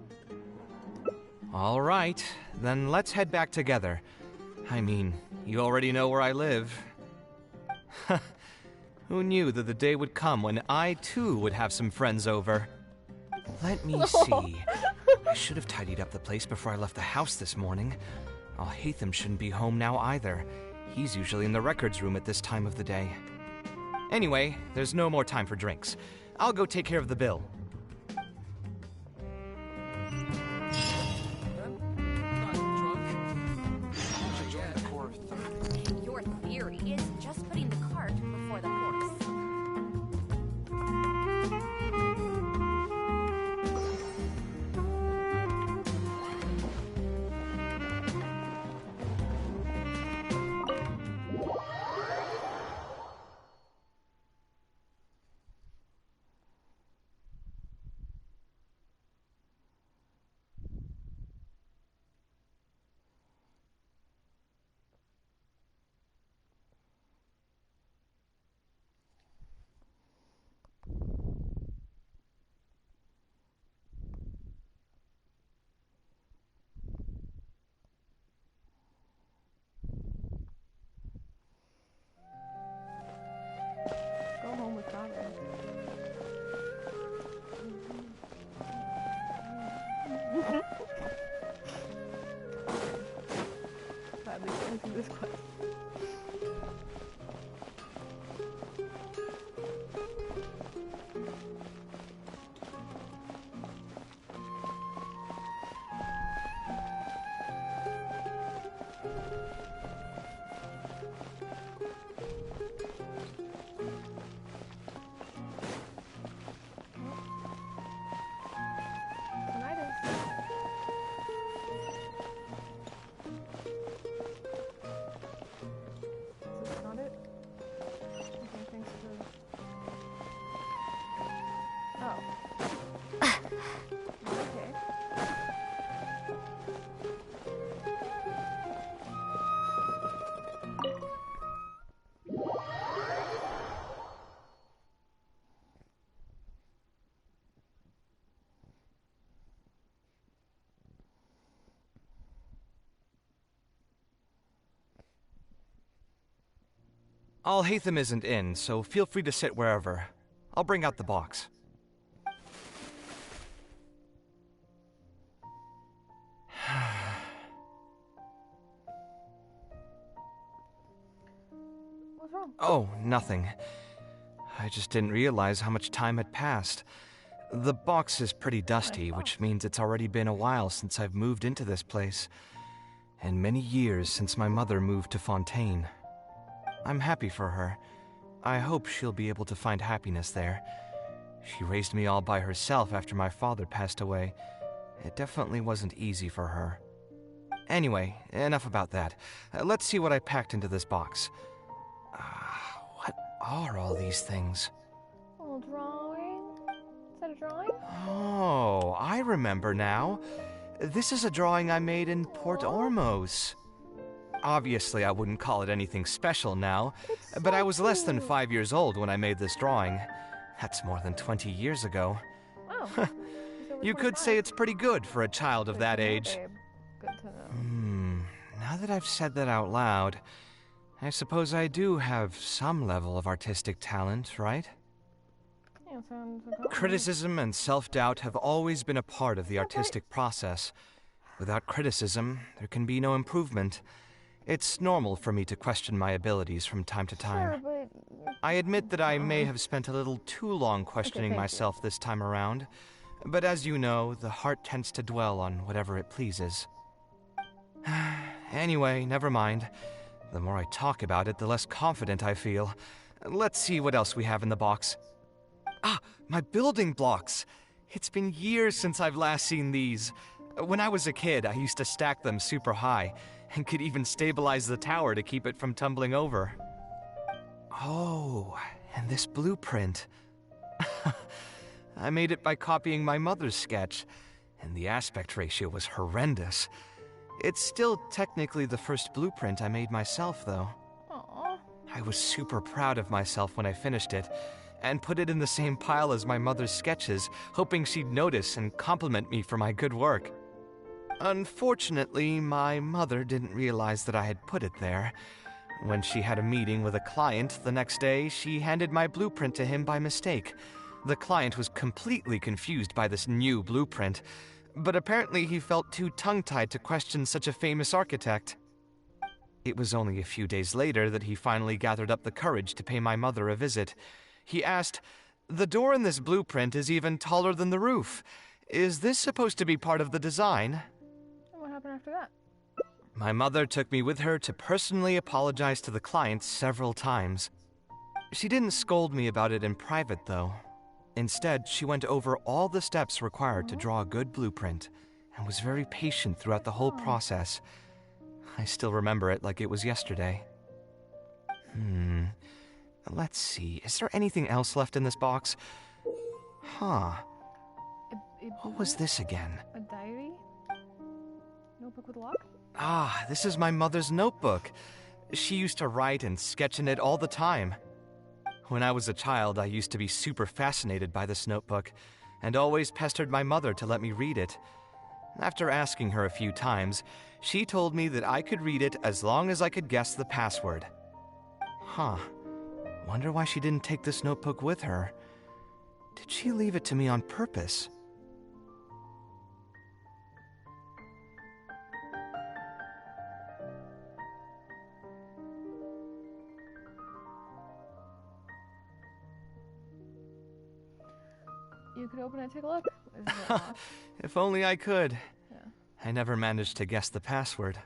All right, then let's head back together. I mean, you already know where I live. Who knew that the day would come when I, too, would have some friends over? Let me see. I should have tidied up the place before I left the house this morning. Hatham shouldn't be home now either. He's usually in the records room at this time of the day. Anyway, there's no more time for drinks. I'll go take care of the bill. Your theory is just putting the cart before the horse. Go home with Connor. Gladly going through this quest. Alhaitham isn't in, so feel free to sit wherever. I'll bring out the box. What's wrong? Oh, nothing. I just didn't realize how much time had passed. The box is pretty dusty, which means it's already been a while since I've moved into this place, and many years since my mother moved to Fontaine. I'm happy for her. I hope she'll be able to find happiness there. She raised me all by herself after my father passed away. It definitely wasn't easy for her. Anyway, enough about that. Let's see what I packed into this box. What are all these things? A little drawing? Is that a drawing? Oh, I remember now. This is a drawing I made in Port Ormos. Obviously, I wouldn't call it anything special now, but I was less than 5 years old when I made this drawing. That's more than 20 years ago. Wow. You could say it's pretty good for a child of that age. Good to know. Now that I've said that out loud, I suppose I do have some level of artistic talent, right? Yeah, sounds okay. Criticism and self-doubt have always been a part of the artistic process. Without criticism, there can be no improvement. It's normal for me to question my abilities from time to time. Sure, but... I admit that I may have spent a little too long questioning myself this time around, but as you know, the heart tends to dwell on whatever it pleases. Anyway, never mind. The more I talk about it, the less confident I feel. Let's see what else we have in the box. Ah, my building blocks! It's been years since I've last seen these. When I was a kid, I used to stack them super high, and could even stabilize the tower to keep it from tumbling over. Oh, and this blueprint. I made it by copying my mother's sketch, and the aspect ratio was horrendous. It's still technically the first blueprint I made myself, though. Aww. I was super proud of myself when I finished it, and put it in the same pile as my mother's sketches, hoping she'd notice and compliment me for my good work. Unfortunately, my mother didn't realize that I had put it there. When she had a meeting with a client the next day, she handed my blueprint to him by mistake. The client was completely confused by this new blueprint, but apparently he felt too tongue-tied to question such a famous architect. It was only a few days later that he finally gathered up the courage to pay my mother a visit. He asked, "The door in this blueprint is even taller than the roof. Is this supposed to be part of the design?" What happened after that? My mother took me with her to personally apologize to the client several times. She didn't scold me about it in private, though. Instead, she went over all the steps required to draw a good blueprint, and was very patient throughout the whole process. I still remember it like it was yesterday. Let's see, is there anything else left in this box? What was this again? A diary? Notebook with a lock? Ah, this is my mother's notebook. She used to write and sketch in it all the time. When I was a child, I used to be super fascinated by this notebook, and always pestered my mother to let me read it. After asking her a few times, she told me that I could read it as long as I could guess the password. Wonder why she didn't take this notebook with her. Did she leave it to me on purpose? You could open it and take a look. Is it locked? If only I could. Yeah. I never managed to guess the password.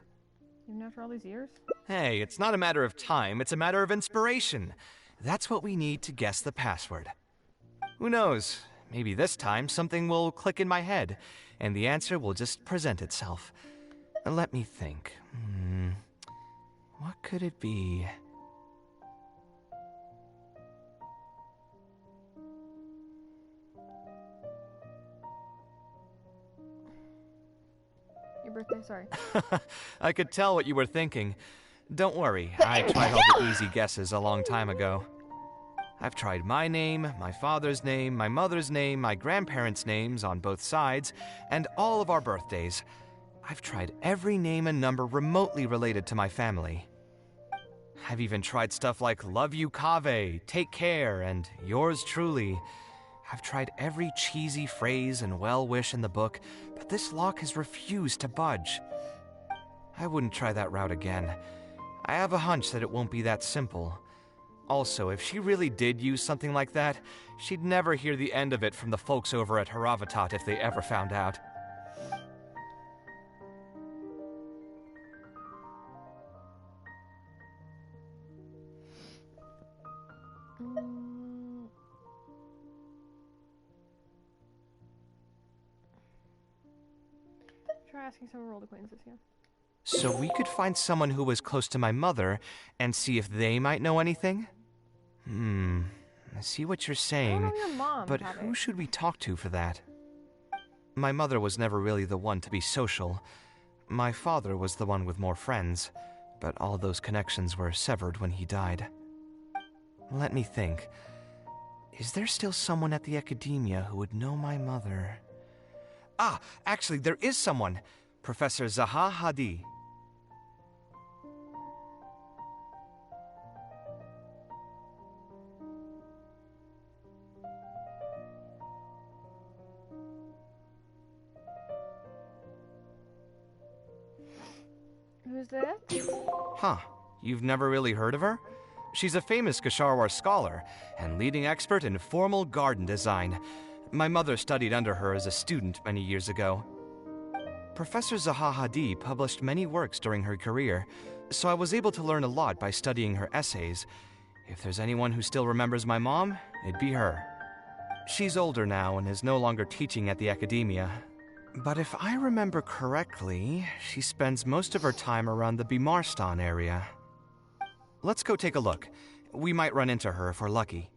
Even after all these years? Hey, it's not a matter of time, it's a matter of inspiration. That's what we need to guess the password. Who knows? Maybe this time something will click in my head, and the answer will just present itself. Let me think. What could it be? Your birthday, sorry. I could tell what you were thinking. Don't worry, I tried all the easy guesses a long time ago. I've tried my name, my father's name, my mother's name, my grandparents' names on both sides, and all of our birthdays. I've tried every name and number remotely related to my family. I've even tried stuff like Love You Kave, Take Care, and Yours Truly. I've tried every cheesy phrase and well-wish in the book, but this lock has refused to budge. I wouldn't try that route again. I have a hunch that it won't be that simple. Also, if she really did use something like that, she'd never hear the end of it from the folks over at Haravatat if they ever found out. Try asking some old acquaintances, yeah. So we could find someone who was close to my mother and see if they might know anything? I see what you're saying, I don't know your mom, but Kave. who should we talk to for that? My mother was never really the one to be social. My father was the one with more friends, but all those connections were severed when he died. Let me think. Is there still someone at the academia who would know my mother? Ah, actually, there is someone. Professor Zaha Hadi. Who's that? Huh. You've never really heard of her? She's a famous Gasharwar scholar and leading expert in formal garden design. My mother studied under her as a student many years ago. Professor Zaha Hadi published many works during her career, so I was able to learn a lot by studying her essays. If there's anyone who still remembers my mom, it'd be her. She's older now and is no longer teaching at the academia. But if I remember correctly, she spends most of her time around the Bimarstan area. Let's go take a look. We might run into her if we're lucky.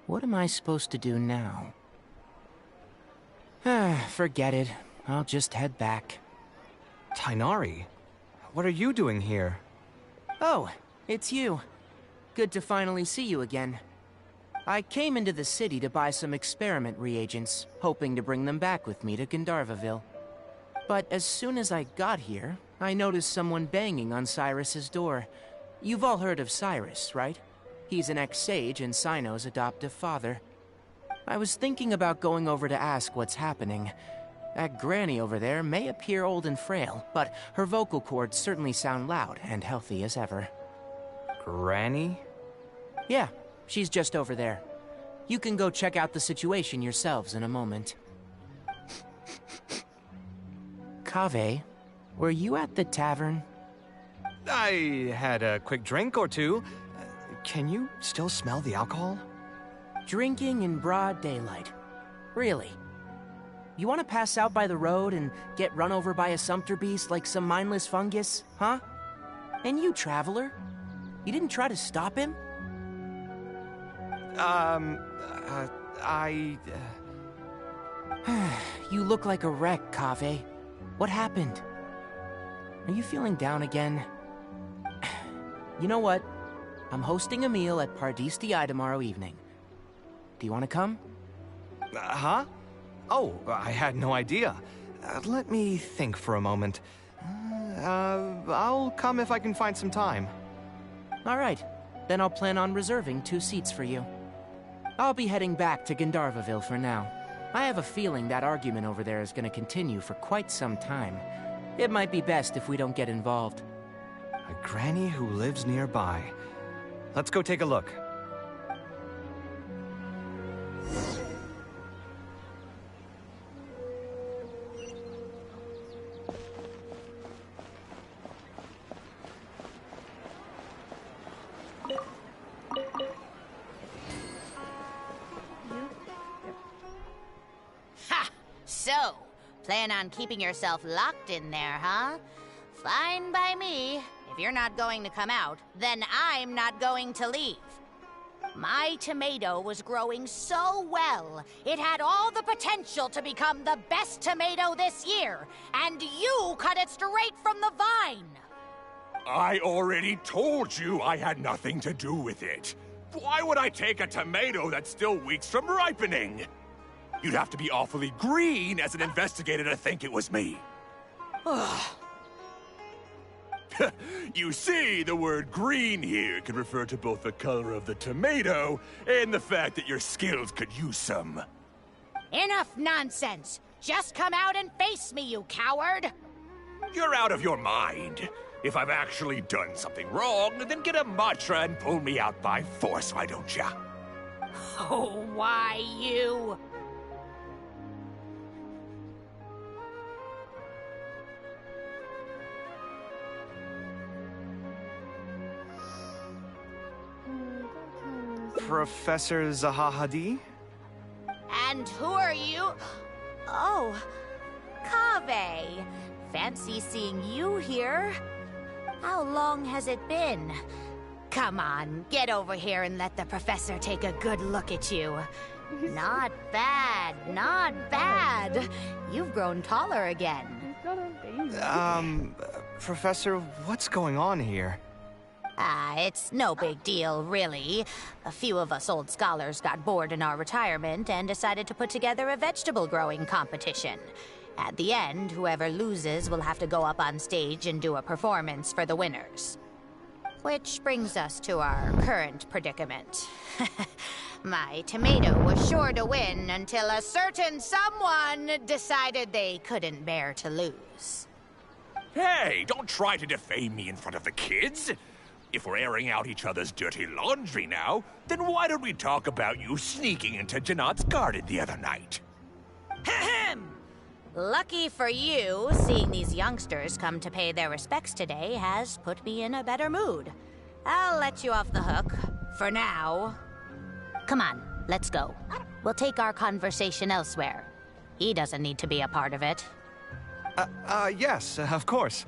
What am I supposed to do now? Forget it. I'll just head back. Tainari, what are you doing here? Oh, it's you. Good to finally see you again. I came into the city to buy some experiment reagents, hoping to bring them back with me to Gandharvaville. But as soon as I got here, I noticed someone banging on Cyrus's door. You've all heard of Cyrus, right? He's an ex-sage and Sino's adoptive father. I was thinking about going over to ask what's happening. That granny over there may appear old and frail, but her vocal cords certainly sound loud and healthy as ever. Granny? Yeah, she's just over there. You can go check out the situation yourselves in a moment. Kave, were you at the tavern? I had a quick drink or two. Can you still smell the alcohol? Drinking in broad daylight. Really? You want to pass out by the road and get run over by a sumpter beast like some mindless fungus, huh? And you, traveler? You didn't try to stop him? You look like a wreck, Kave. What happened? Are you feeling down again? You know what? I'm hosting a meal at Pardistii tomorrow evening. Do you want to come? Huh? Oh, I had no idea. Let me think for a moment. I'll come if I can find some time. All right. Then I'll plan on reserving 2 seats for you. I'll be heading back to Gandharvaville for now. I have a feeling that argument over there is going to continue for quite some time. It might be best if we don't get involved. A granny who lives nearby. Let's go take a look. Ha! So, plan on keeping yourself locked in there, huh? Fine by me. If you're not going to come out, then I'm not going to leave. My tomato was growing so well, it had all the potential to become the best tomato this year, and you cut it straight from the vine. I already told you I had nothing to do with it. Why would I take a tomato that's still weeks from ripening? You'd have to be awfully green as an investigator to think it was me. You see, the word green here can refer to both the color of the tomato and the fact that your skills could use some. Enough nonsense! Just come out and face me, you coward! You're out of your mind. If I've actually done something wrong, then get a mantra and pull me out by force, why don't ya? Oh, why you? Professor Zahahadi? And who are you? Oh, Kaveh. Fancy seeing you here. How long has it been? Come on, get over here and let the professor take a good look at you. Not bad, not bad. You've grown taller again. Professor, what's going on here? It's no big deal, really. A few of us old scholars got bored in our retirement and decided to put together a vegetable growing competition. At the end, whoever loses will have to go up on stage and do a performance for the winners. Which brings us to our current predicament. My tomato was sure to win until a certain someone decided they couldn't bear to lose. Hey, don't try to defame me in front of the kids. If we're airing out each other's dirty laundry now, then why don't we talk about you sneaking into Janat's garden the other night? Ahem! Lucky for you, seeing these youngsters come to pay their respects today has put me in a better mood. I'll let you off the hook, for now. Come on, let's go. We'll take our conversation elsewhere. He doesn't need to be a part of it. Yes, of course.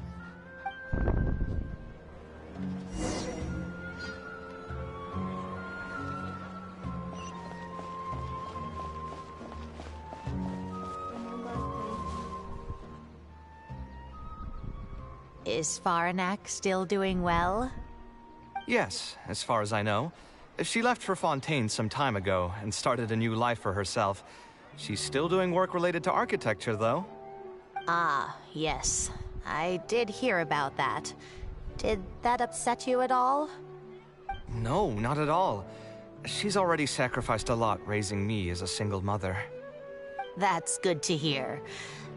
Is Faranak still doing well? Yes, as far as I know. She left for Fontaine some time ago and started a new life for herself. She's still doing work related to architecture, though. Ah, yes. I did hear about that. Did that upset you at all? No, not at all. She's already sacrificed a lot raising me as a single mother. That's good to hear.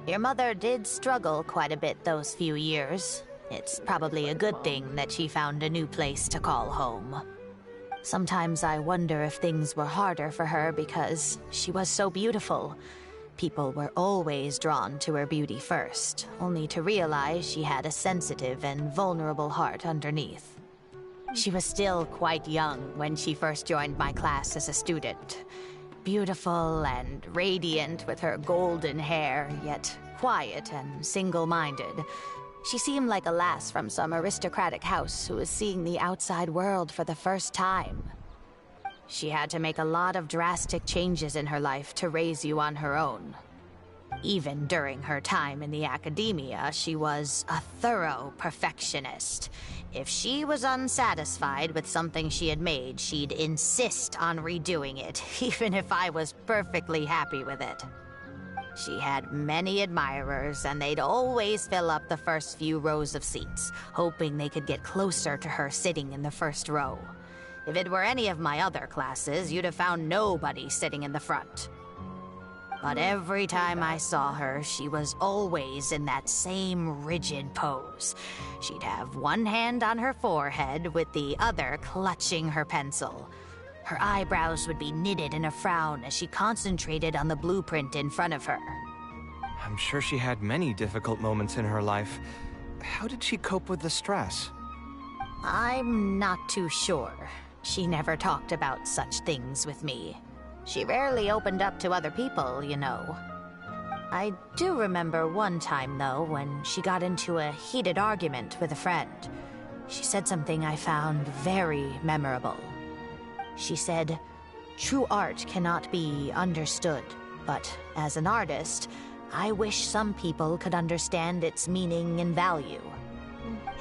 Your mother did struggle quite a bit those few years. It's probably a good thing that she found a new place to call home. Sometimes I wonder if things were harder for her because she was so beautiful. People were always drawn to her beauty first, only to realize she had a sensitive and vulnerable heart underneath. She was still quite young when she first joined my class as a student. Beautiful and radiant with her golden hair, yet quiet and single-minded. She seemed like a lass from some aristocratic house who was seeing the outside world for the first time. She had to make a lot of drastic changes in her life to raise you on her own. Even during her time in the academia, she was a thorough perfectionist. If she was unsatisfied with something she had made, she'd insist on redoing it, even if I was perfectly happy with it. She had many admirers, and they'd always fill up the first few rows of seats, hoping they could get closer to her sitting in the first row. If it were any of my other classes, you'd have found nobody sitting in the front. But every time I saw her, she was always in that same rigid pose. She'd have one hand on her forehead with the other clutching her pencil. Her eyebrows would be knitted in a frown as she concentrated on the blueprint in front of her. I'm sure she had many difficult moments in her life. How did she cope with the stress? I'm not too sure. She never talked about such things with me. She rarely opened up to other people, you know. I do remember one time, though, when she got into a heated argument with a friend. She said something I found very memorable. She said, "True art cannot be understood, but as an artist, I wish some people could understand its meaning and value."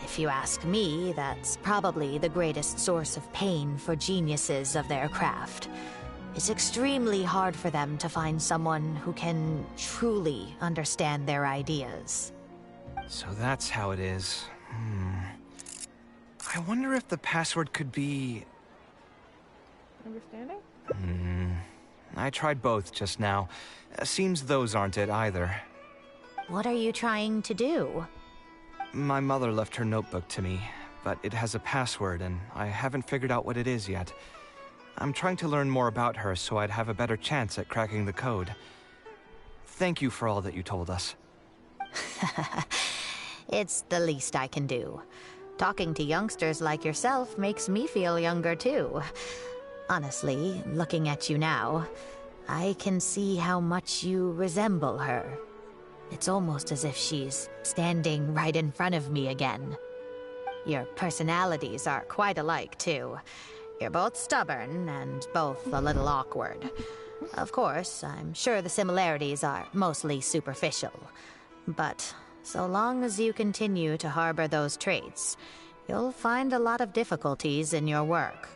If you ask me, that's probably the greatest source of pain for geniuses of their craft. It's extremely hard for them to find someone who can truly understand their ideas. So that's how it is. I wonder if the password could be... Understanding? I tried both just now. Seems those aren't it either. What are you trying to do? My mother left her notebook to me, but it has a password and I haven't figured out what it is yet. I'm trying to learn more about her so I'd have a better chance at cracking the code. Thank you for all that you told us. It's the least I can do. Talking to youngsters like yourself makes me feel younger too. Honestly, looking at you now, I can see how much you resemble her. It's almost as if she's standing right in front of me again. Your personalities are quite alike, too. You're both stubborn and both a little awkward. Of course, I'm sure the similarities are mostly superficial. But so long as you continue to harbor those traits, you'll find a lot of difficulties in your work.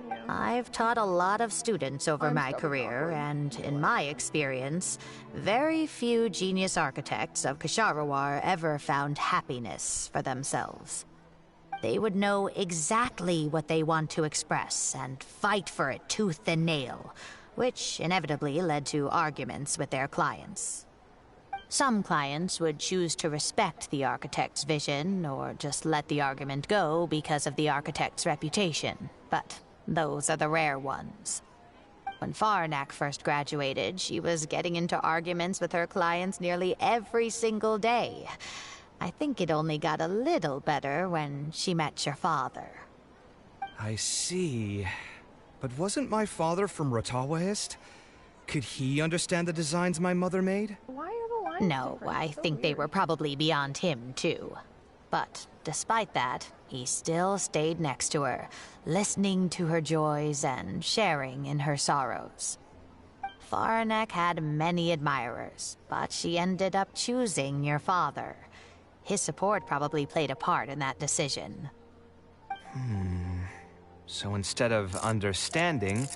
Yeah. I've taught a lot of students over my career, and in my experience, very few genius architects of Ksharawar ever found happiness for themselves. They would know exactly what they want to express and fight for it tooth and nail, which inevitably led to arguments with their clients. Some clients would choose to respect the architect's vision or just let the argument go because of the architect's reputation, but those are the rare ones. When Faranak first graduated, she was getting into arguments with her clients nearly every single day. I think it only got a little better when she met your father. I see. But wasn't my father from Ratawahist? Could he understand the designs my mother made? Why are the lines No, different? I think they were probably beyond him, too. But despite that, he still stayed next to her, listening to her joys and sharing in her sorrows. Faranek had many admirers, but she ended up choosing your father. His support probably played a part in that decision. So instead of understanding,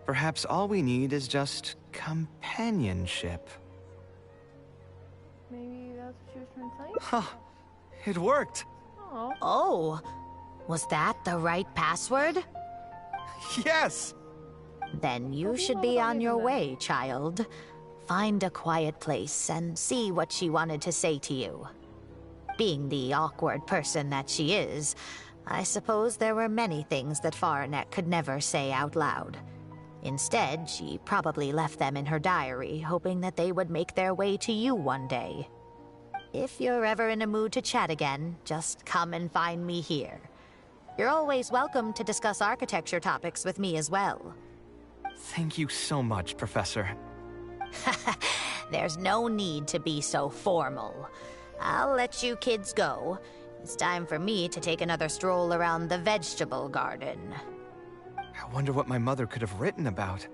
perhaps all we need is just companionship. Maybe that's what she was trying to tell you? Huh. It worked. Oh, was that the right password? Yes! Then you should be on your way, child. Find a quiet place and see what she wanted to say to you. Being the awkward person that she is, I suppose there were many things that Faranek could never say out loud. Instead, she probably left them in her diary, hoping that they would make their way to you one day. If you're ever in a mood to chat again, just come and find me here. You're always welcome to discuss architecture topics with me as well. Thank you so much, Professor. There's no need to be so formal. I'll let you kids go. It's time for me to take another stroll around the vegetable garden. I wonder what my mother could have written about.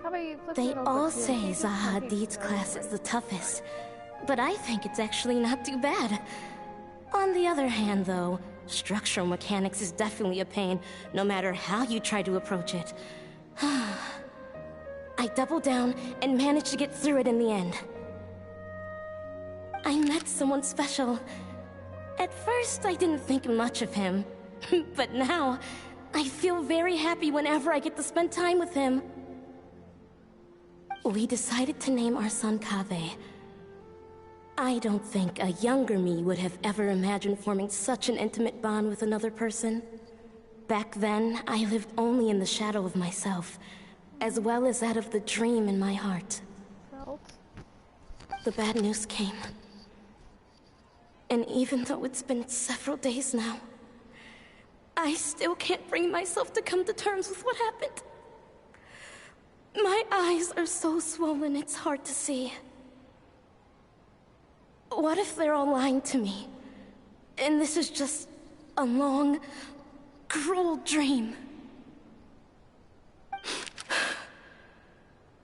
Kabe They all say Zaha Hadid's class is the toughest, but I think it's actually not too bad. On the other hand, though, structural mechanics is definitely a pain, no matter how you try to approach it. I doubled down and managed to get through it in the end. I met someone special. At first, I didn't think much of him, but now, I feel very happy whenever I get to spend time with him. We decided to name our son Kaveh. I don't think a younger me would have ever imagined forming such an intimate bond with another person. Back then, I lived only in the shadow of myself, as well as that of the dream in my heart. The bad news came. And even though it's been several days now, I still can't bring myself to come to terms with what happened. My eyes are so swollen it's hard to see. What if they're all lying to me? And this is just a long, cruel dream.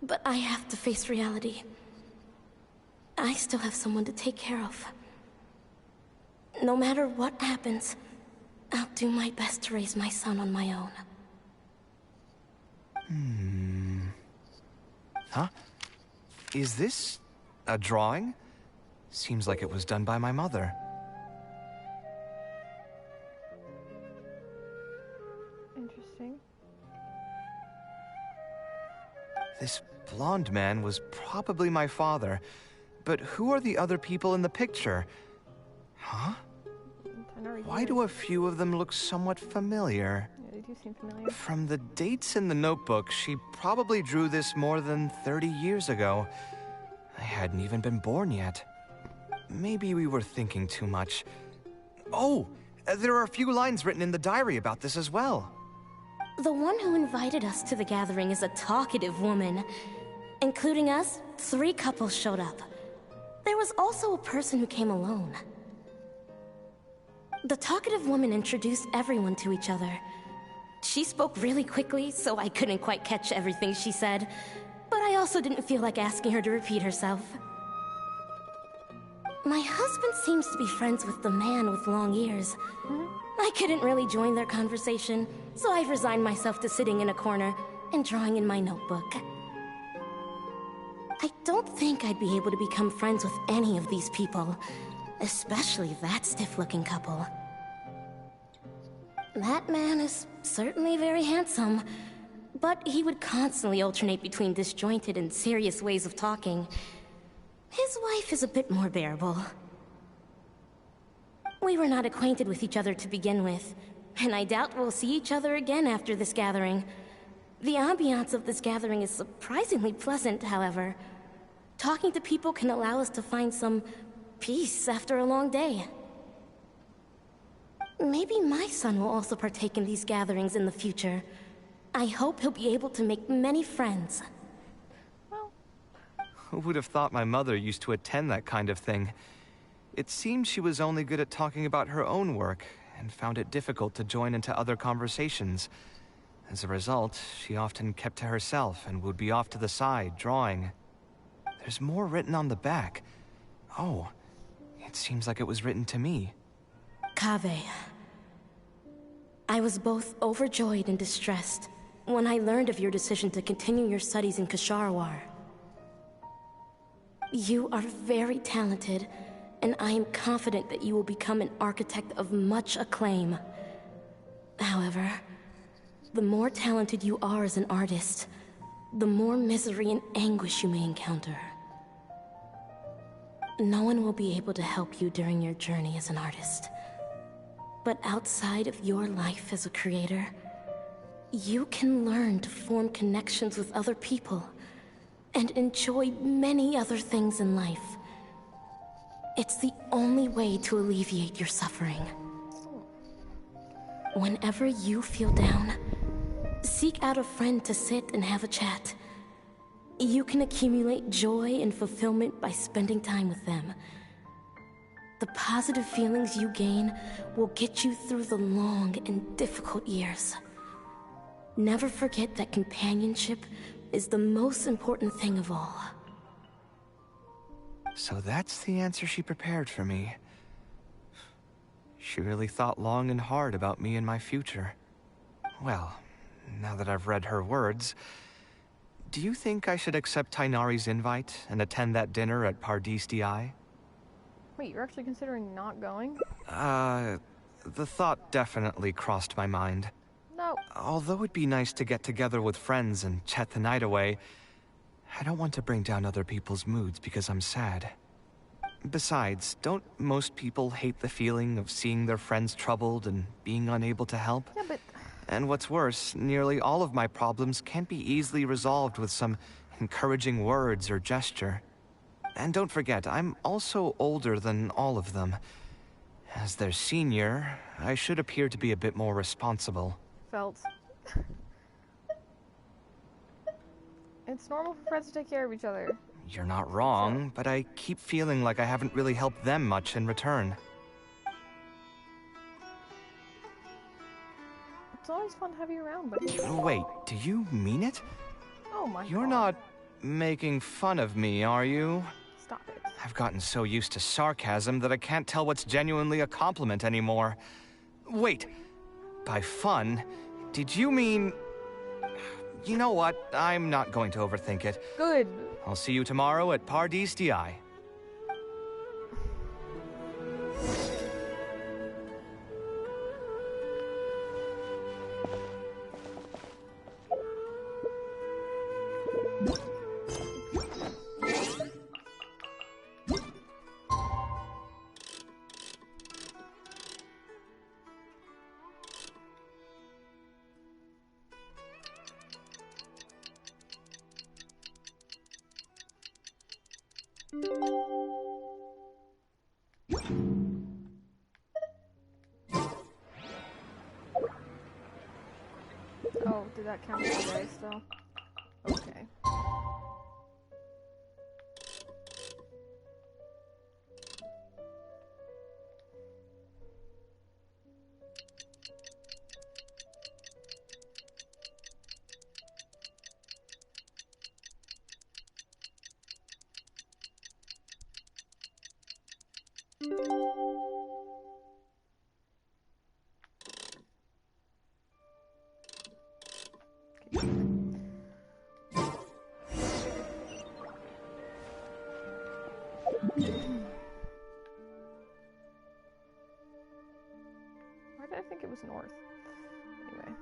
But I have to face reality. I still have someone to take care of. No matter what happens, I'll do my best to raise my son on my own. Huh? Is this a drawing? Seems like it was done by my mother. Interesting. This blonde man was probably my father. But who are the other people in the picture? Huh? Why do a few of them look somewhat familiar? Yeah, they do seem familiar. From the dates in the notebook, she probably drew this more than 30 years ago. I hadn't even been born yet. Maybe we were thinking too much. Oh, there are a few lines written in the diary about this as well. The one who invited us to the gathering is a talkative woman. Including us, 3 couples showed up. There was also a person who came alone. The talkative woman introduced everyone to each other. She spoke really quickly, so I couldn't quite catch everything she said, but I also didn't feel like asking her to repeat herself. My husband seems to be friends with the man with long ears. I couldn't really join their conversation, so I've resigned myself to sitting in a corner and drawing in my notebook. I don't think I'd be able to become friends with any of these people. Especially that stiff-looking couple. That man is certainly very handsome, but he would constantly alternate between disjointed and serious ways of talking. His wife is a bit more bearable. We were not acquainted with each other to begin with, and I doubt we'll see each other again after this gathering. The ambiance of this gathering is surprisingly pleasant, however. Talking to people can allow us to find some peace after a long day. Maybe my son will also partake in these gatherings in the future. I hope he'll be able to make many friends. Who would have thought my mother used to attend that kind of thing? It seemed she was only good at talking about her own work, and found it difficult to join into other conversations. As a result, she often kept to herself and would be off to the side, drawing. There's more written on the back. Oh, it seems like it was written to me. Kaveh. I was both overjoyed and distressed when I learned of your decision to continue your studies in Kasharwar. You are very talented, and I am confident that you will become an architect of much acclaim. However, the more talented you are as an artist, the more misery and anguish you may encounter. No one will be able to help you during your journey as an artist. But outside of your life as a creator, you can learn to form connections with other people and enjoy many other things in life. It's the only way to alleviate your suffering. Whenever you feel down, seek out a friend to sit and have a chat. You can accumulate joy and fulfillment by spending time with them. The positive feelings you gain will get you through the long and difficult years. Never forget that companionship, is the most important thing of all. So that's the answer she prepared for me. She really thought long and hard about me and my future. Well, now that I've read her words, do you think I should accept Tainari's invite and attend that dinner at Pardis Di? Wait, you're actually considering not going? The thought definitely crossed my mind. No. Although it'd be nice to get together with friends and chat the night away, I don't want to bring down other people's moods because I'm sad. Besides, don't most people hate the feeling of seeing their friends troubled and being unable to help? Yeah, but... And what's worse, nearly all of my problems can't be easily resolved with some encouraging words or gesture. And don't forget, I'm also older than all of them. As their senior, I should appear to be a bit more responsible. Felt. It's normal for friends to take care of each other. You're not wrong, but I keep feeling like I haven't really helped them much in return. It's always fun to have you around, buddy. Wait, do you mean it? Oh my You're God. not making fun of me, are you? Stop it. I've gotten so used to sarcasm that I can't tell what's genuinely a compliment anymore. Wait, by fun, did you mean... You know what? I'm not going to overthink it. Good. I'll see you tomorrow at Pardis Di. Oh, did that count as a day still? Okay. Why did I think it was north? Anyway.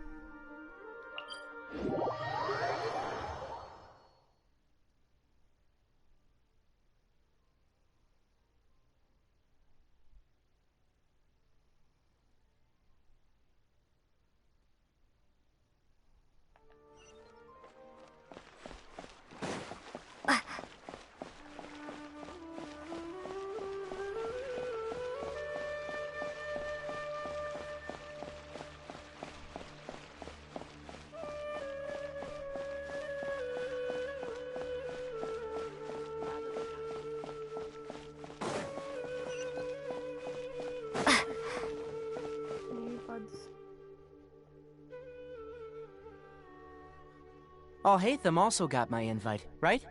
Alhaitham also got my invite, right?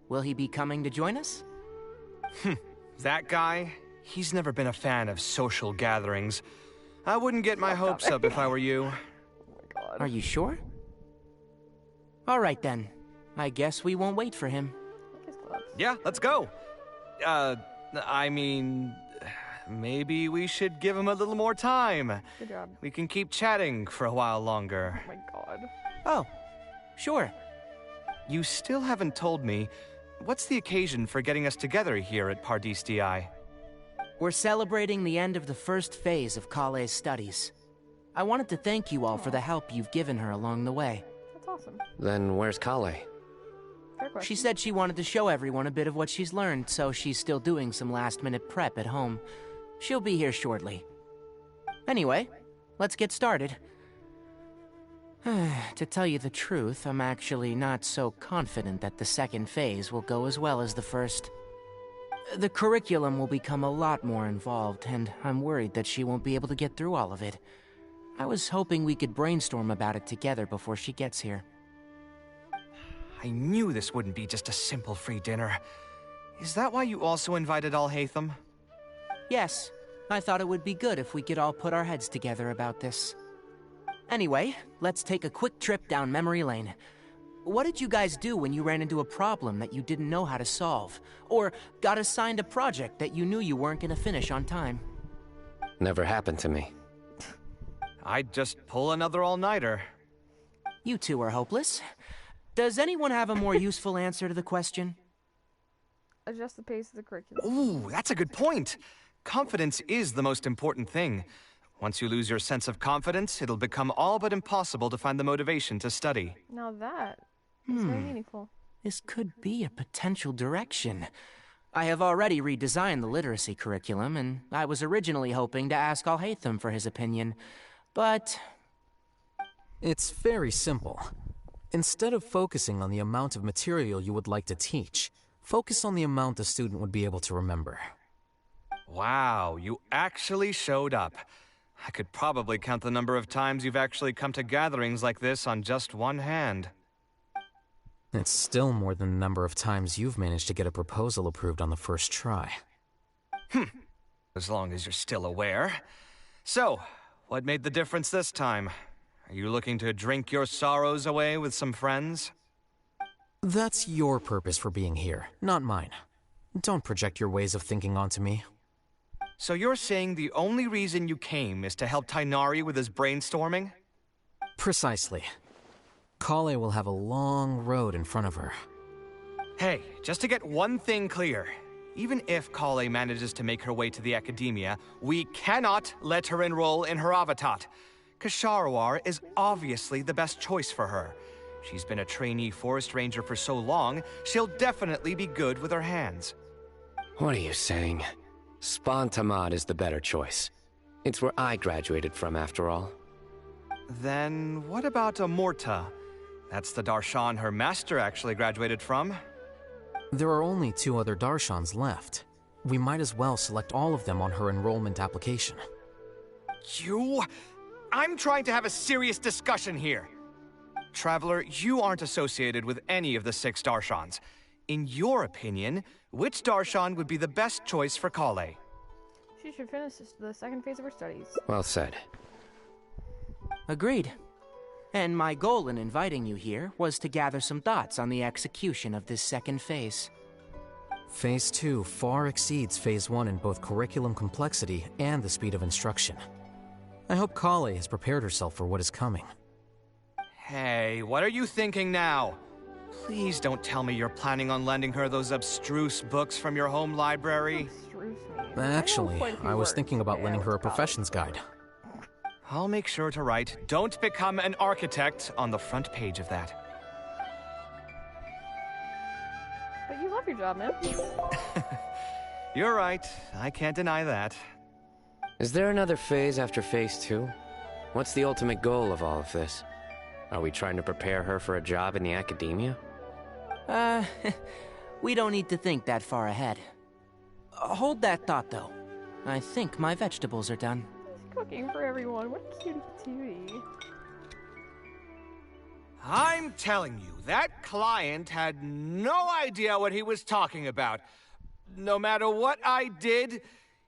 Will he be coming to join us? That guy? He's never been a fan of social gatherings. I wouldn't get my hopes up if I were you. Are you sure? All right then. I guess we won't wait for him. Yeah, let's go. I mean... Maybe we should give him a little more time. Good job. We can keep chatting for a while longer. Oh my God. Oh, sure. You still haven't told me, what's the occasion for getting us together here at Pardis Di? We're celebrating the end of the first phase of Kale's studies. I wanted to thank you all for the help you've given her along the way. That's awesome. Then where's Kale? Fair question. She said she wanted to show everyone a bit of what she's learned, so she's still doing some last-minute prep at home. She'll be here shortly. Anyway, let's get started. To tell you the truth, I'm actually not so confident that the second phase will go as well as the first. The curriculum will become a lot more involved, and I'm worried that she won't be able to get through all of it. I was hoping we could brainstorm about it together before she gets here. I knew this wouldn't be just a simple free dinner. Is that why you also invited Alhaitham? Yes, I thought it would be good if we could all put our heads together about this. Anyway, let's take a quick trip down memory lane. What did you guys do when you ran into a problem that you didn't know how to solve? Or got assigned a project that you knew you weren't gonna finish on time? Never happened to me. I'd just pull another all-nighter. You two are hopeless. Does anyone have a more useful answer to the question? Adjust the pace of the curriculum. Ooh, that's a good point. Confidence is the most important thing. Once you lose your sense of confidence, it'll become all but impossible to find the motivation to study. Now that is very meaningful. This could be a potential direction. I have already redesigned the literacy curriculum, and I was originally hoping to ask Alhaitham for his opinion, but... It's very simple. Instead of focusing on the amount of material you would like to teach, focus on the amount the student would be able to remember. Wow, you actually showed up. I could probably count the number of times you've actually come to gatherings like this on just one hand. It's still more than the number of times you've managed to get a proposal approved on the first try. As long as you're still aware. So, what made the difference this time? Are you looking to drink your sorrows away with some friends? That's your purpose for being here, not mine. Don't project your ways of thinking onto me. So you're saying the only reason you came is to help Tainari with his brainstorming? Precisely. Kale will have a long road in front of her. Hey, just to get one thing clear. Even if Kale manages to make her way to the academia, we cannot let her enroll in her Avatat. Kasharawar is obviously the best choice for her. She's been a trainee forest ranger for so long, she'll definitely be good with her hands. What are you saying? Spontamad is the better choice. It's where I graduated from, after all. Then what about Amorta? That's the Darshan her master actually graduated from. There are only 2 other Darshans left. We might as well select all of them on her enrollment application. I'm trying to have a serious discussion here. Traveler, you aren't associated with any of the 6 Darshans. In your opinion, which Darshan would be the best choice for Kale? She should finish the second phase of her studies. Well said. Agreed. And my goal in inviting you here was to gather some thoughts on the execution of this second phase. Phase 2 far exceeds Phase 1 in both curriculum complexity and the speed of instruction. I hope Kale has prepared herself for what is coming. Hey, what are you thinking now? Please don't tell me you're planning on lending her those abstruse books from your home library. Actually, I was thinking about lending her a professions guide. I'll make sure to write, "Don't become an architect" on the front page of that. But you love your job, man. You're right. I can't deny that. Is there another phase after Phase 2? What's the ultimate goal of all of this? Are we trying to prepare her for a job in the academia? We don't need to think that far ahead. Hold that thought, though. I think my vegetables are done. He's cooking for everyone. What a cute TV. I'm telling you, that client had no idea what he was talking about. No matter what I did,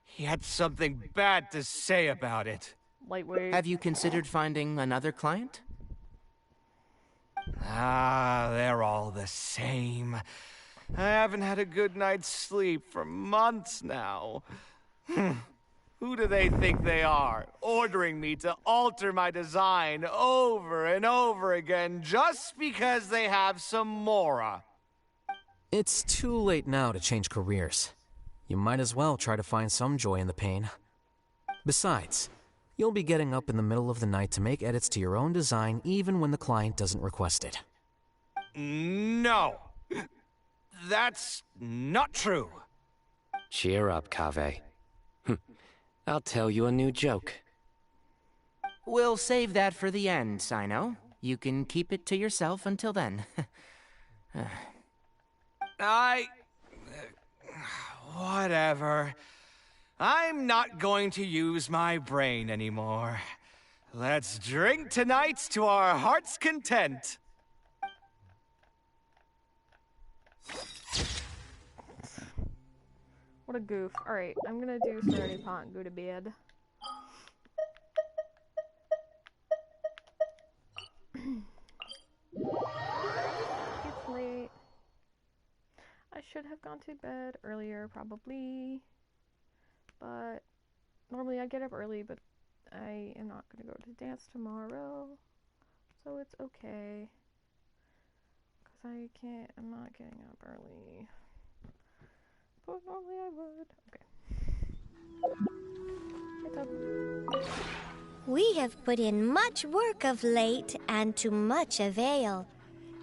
he had something bad to say about it. Lightweight. Have you considered finding another client? They're all the same. I haven't had a good night's sleep for months now. Who do they think they are, ordering me to alter my design over and over again just because they have some Mora? It's too late now to change careers. You might as well try to find some joy in the pain. Besides, you'll be getting up in the middle of the night to make edits to your own design even when the client doesn't request it. No! That's not true. Cheer up, Kaveh. I'll tell you a new joke. We'll save that for the end, Sino. You can keep it to yourself until then. Whatever. I'm not going to use my brain anymore. Let's drink tonight to our heart's content. What a goof. Alright, I'm gonna do Serenity Pot and go to bed. It's late. I should have gone to bed earlier, probably. But normally I get up early, but I am not gonna go to dance tomorrow. So it's okay. Because I'm not getting up early. But normally I would. Okay. We have put in much work of late, and to much avail.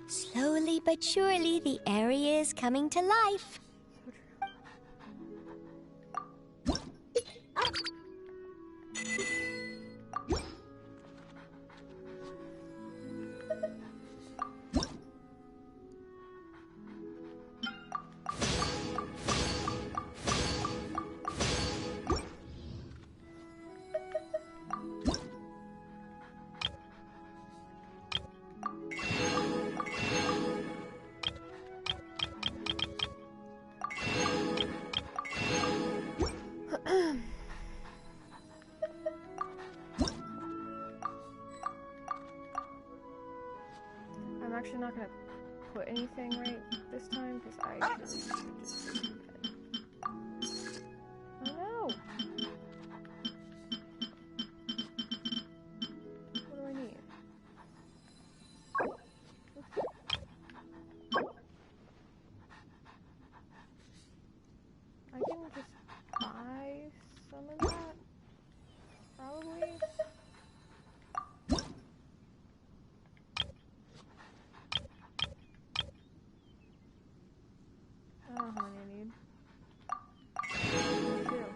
Slowly but surely, the area is coming to life. I'm actually not gonna put anything right this time because I really should just go to bed. Oh no! What do I need? I can just buy some of that, probably. I don't know how many I need.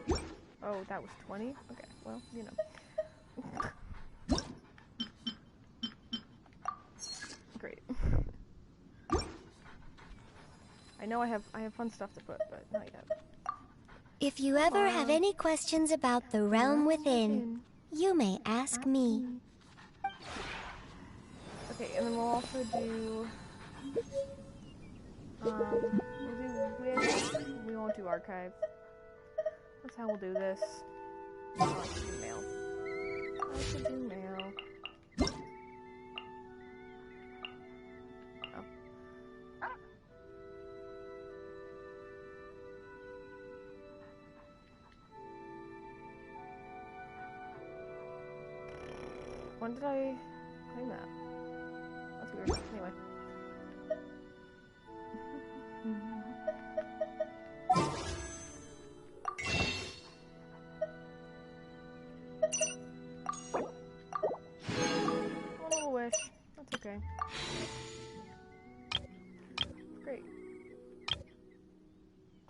2. Oh, that was 20? Okay, well, you know. Great. I know I have fun stuff to put, but not yet. If you ever have any questions about the realm within, you may ask me. Okay, and then we'll also do... we'll do Wish. We won't do Archive. That's how we'll do this. Oh, I should do Mail. I should do Mail. Oh. When did I claim that? That's weird. Anyway. One little wish. That's okay. Great.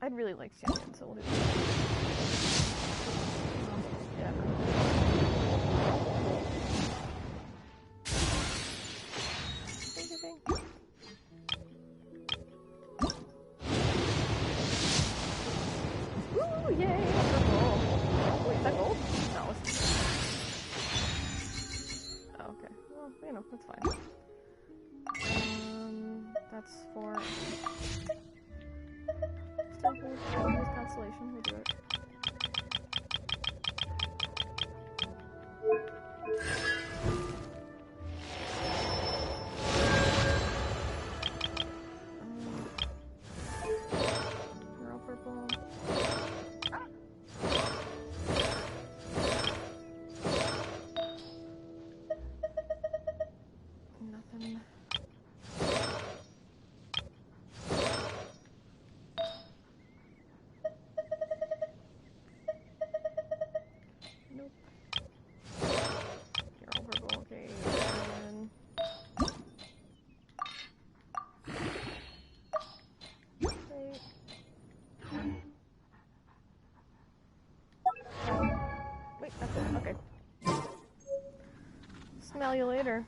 I'd really like champion, so we'll do that. Yeah. Woo, yay! Purple. Wait, is that gold? No, it's... Oh, okay. Well, you know, that's fine. That's for... Still good. Use Constellation, we'll do it. You're all purple. Nothing. Nope. You're all purple, okay. And... Wait. Wait, that's it. Okay. Smell you later.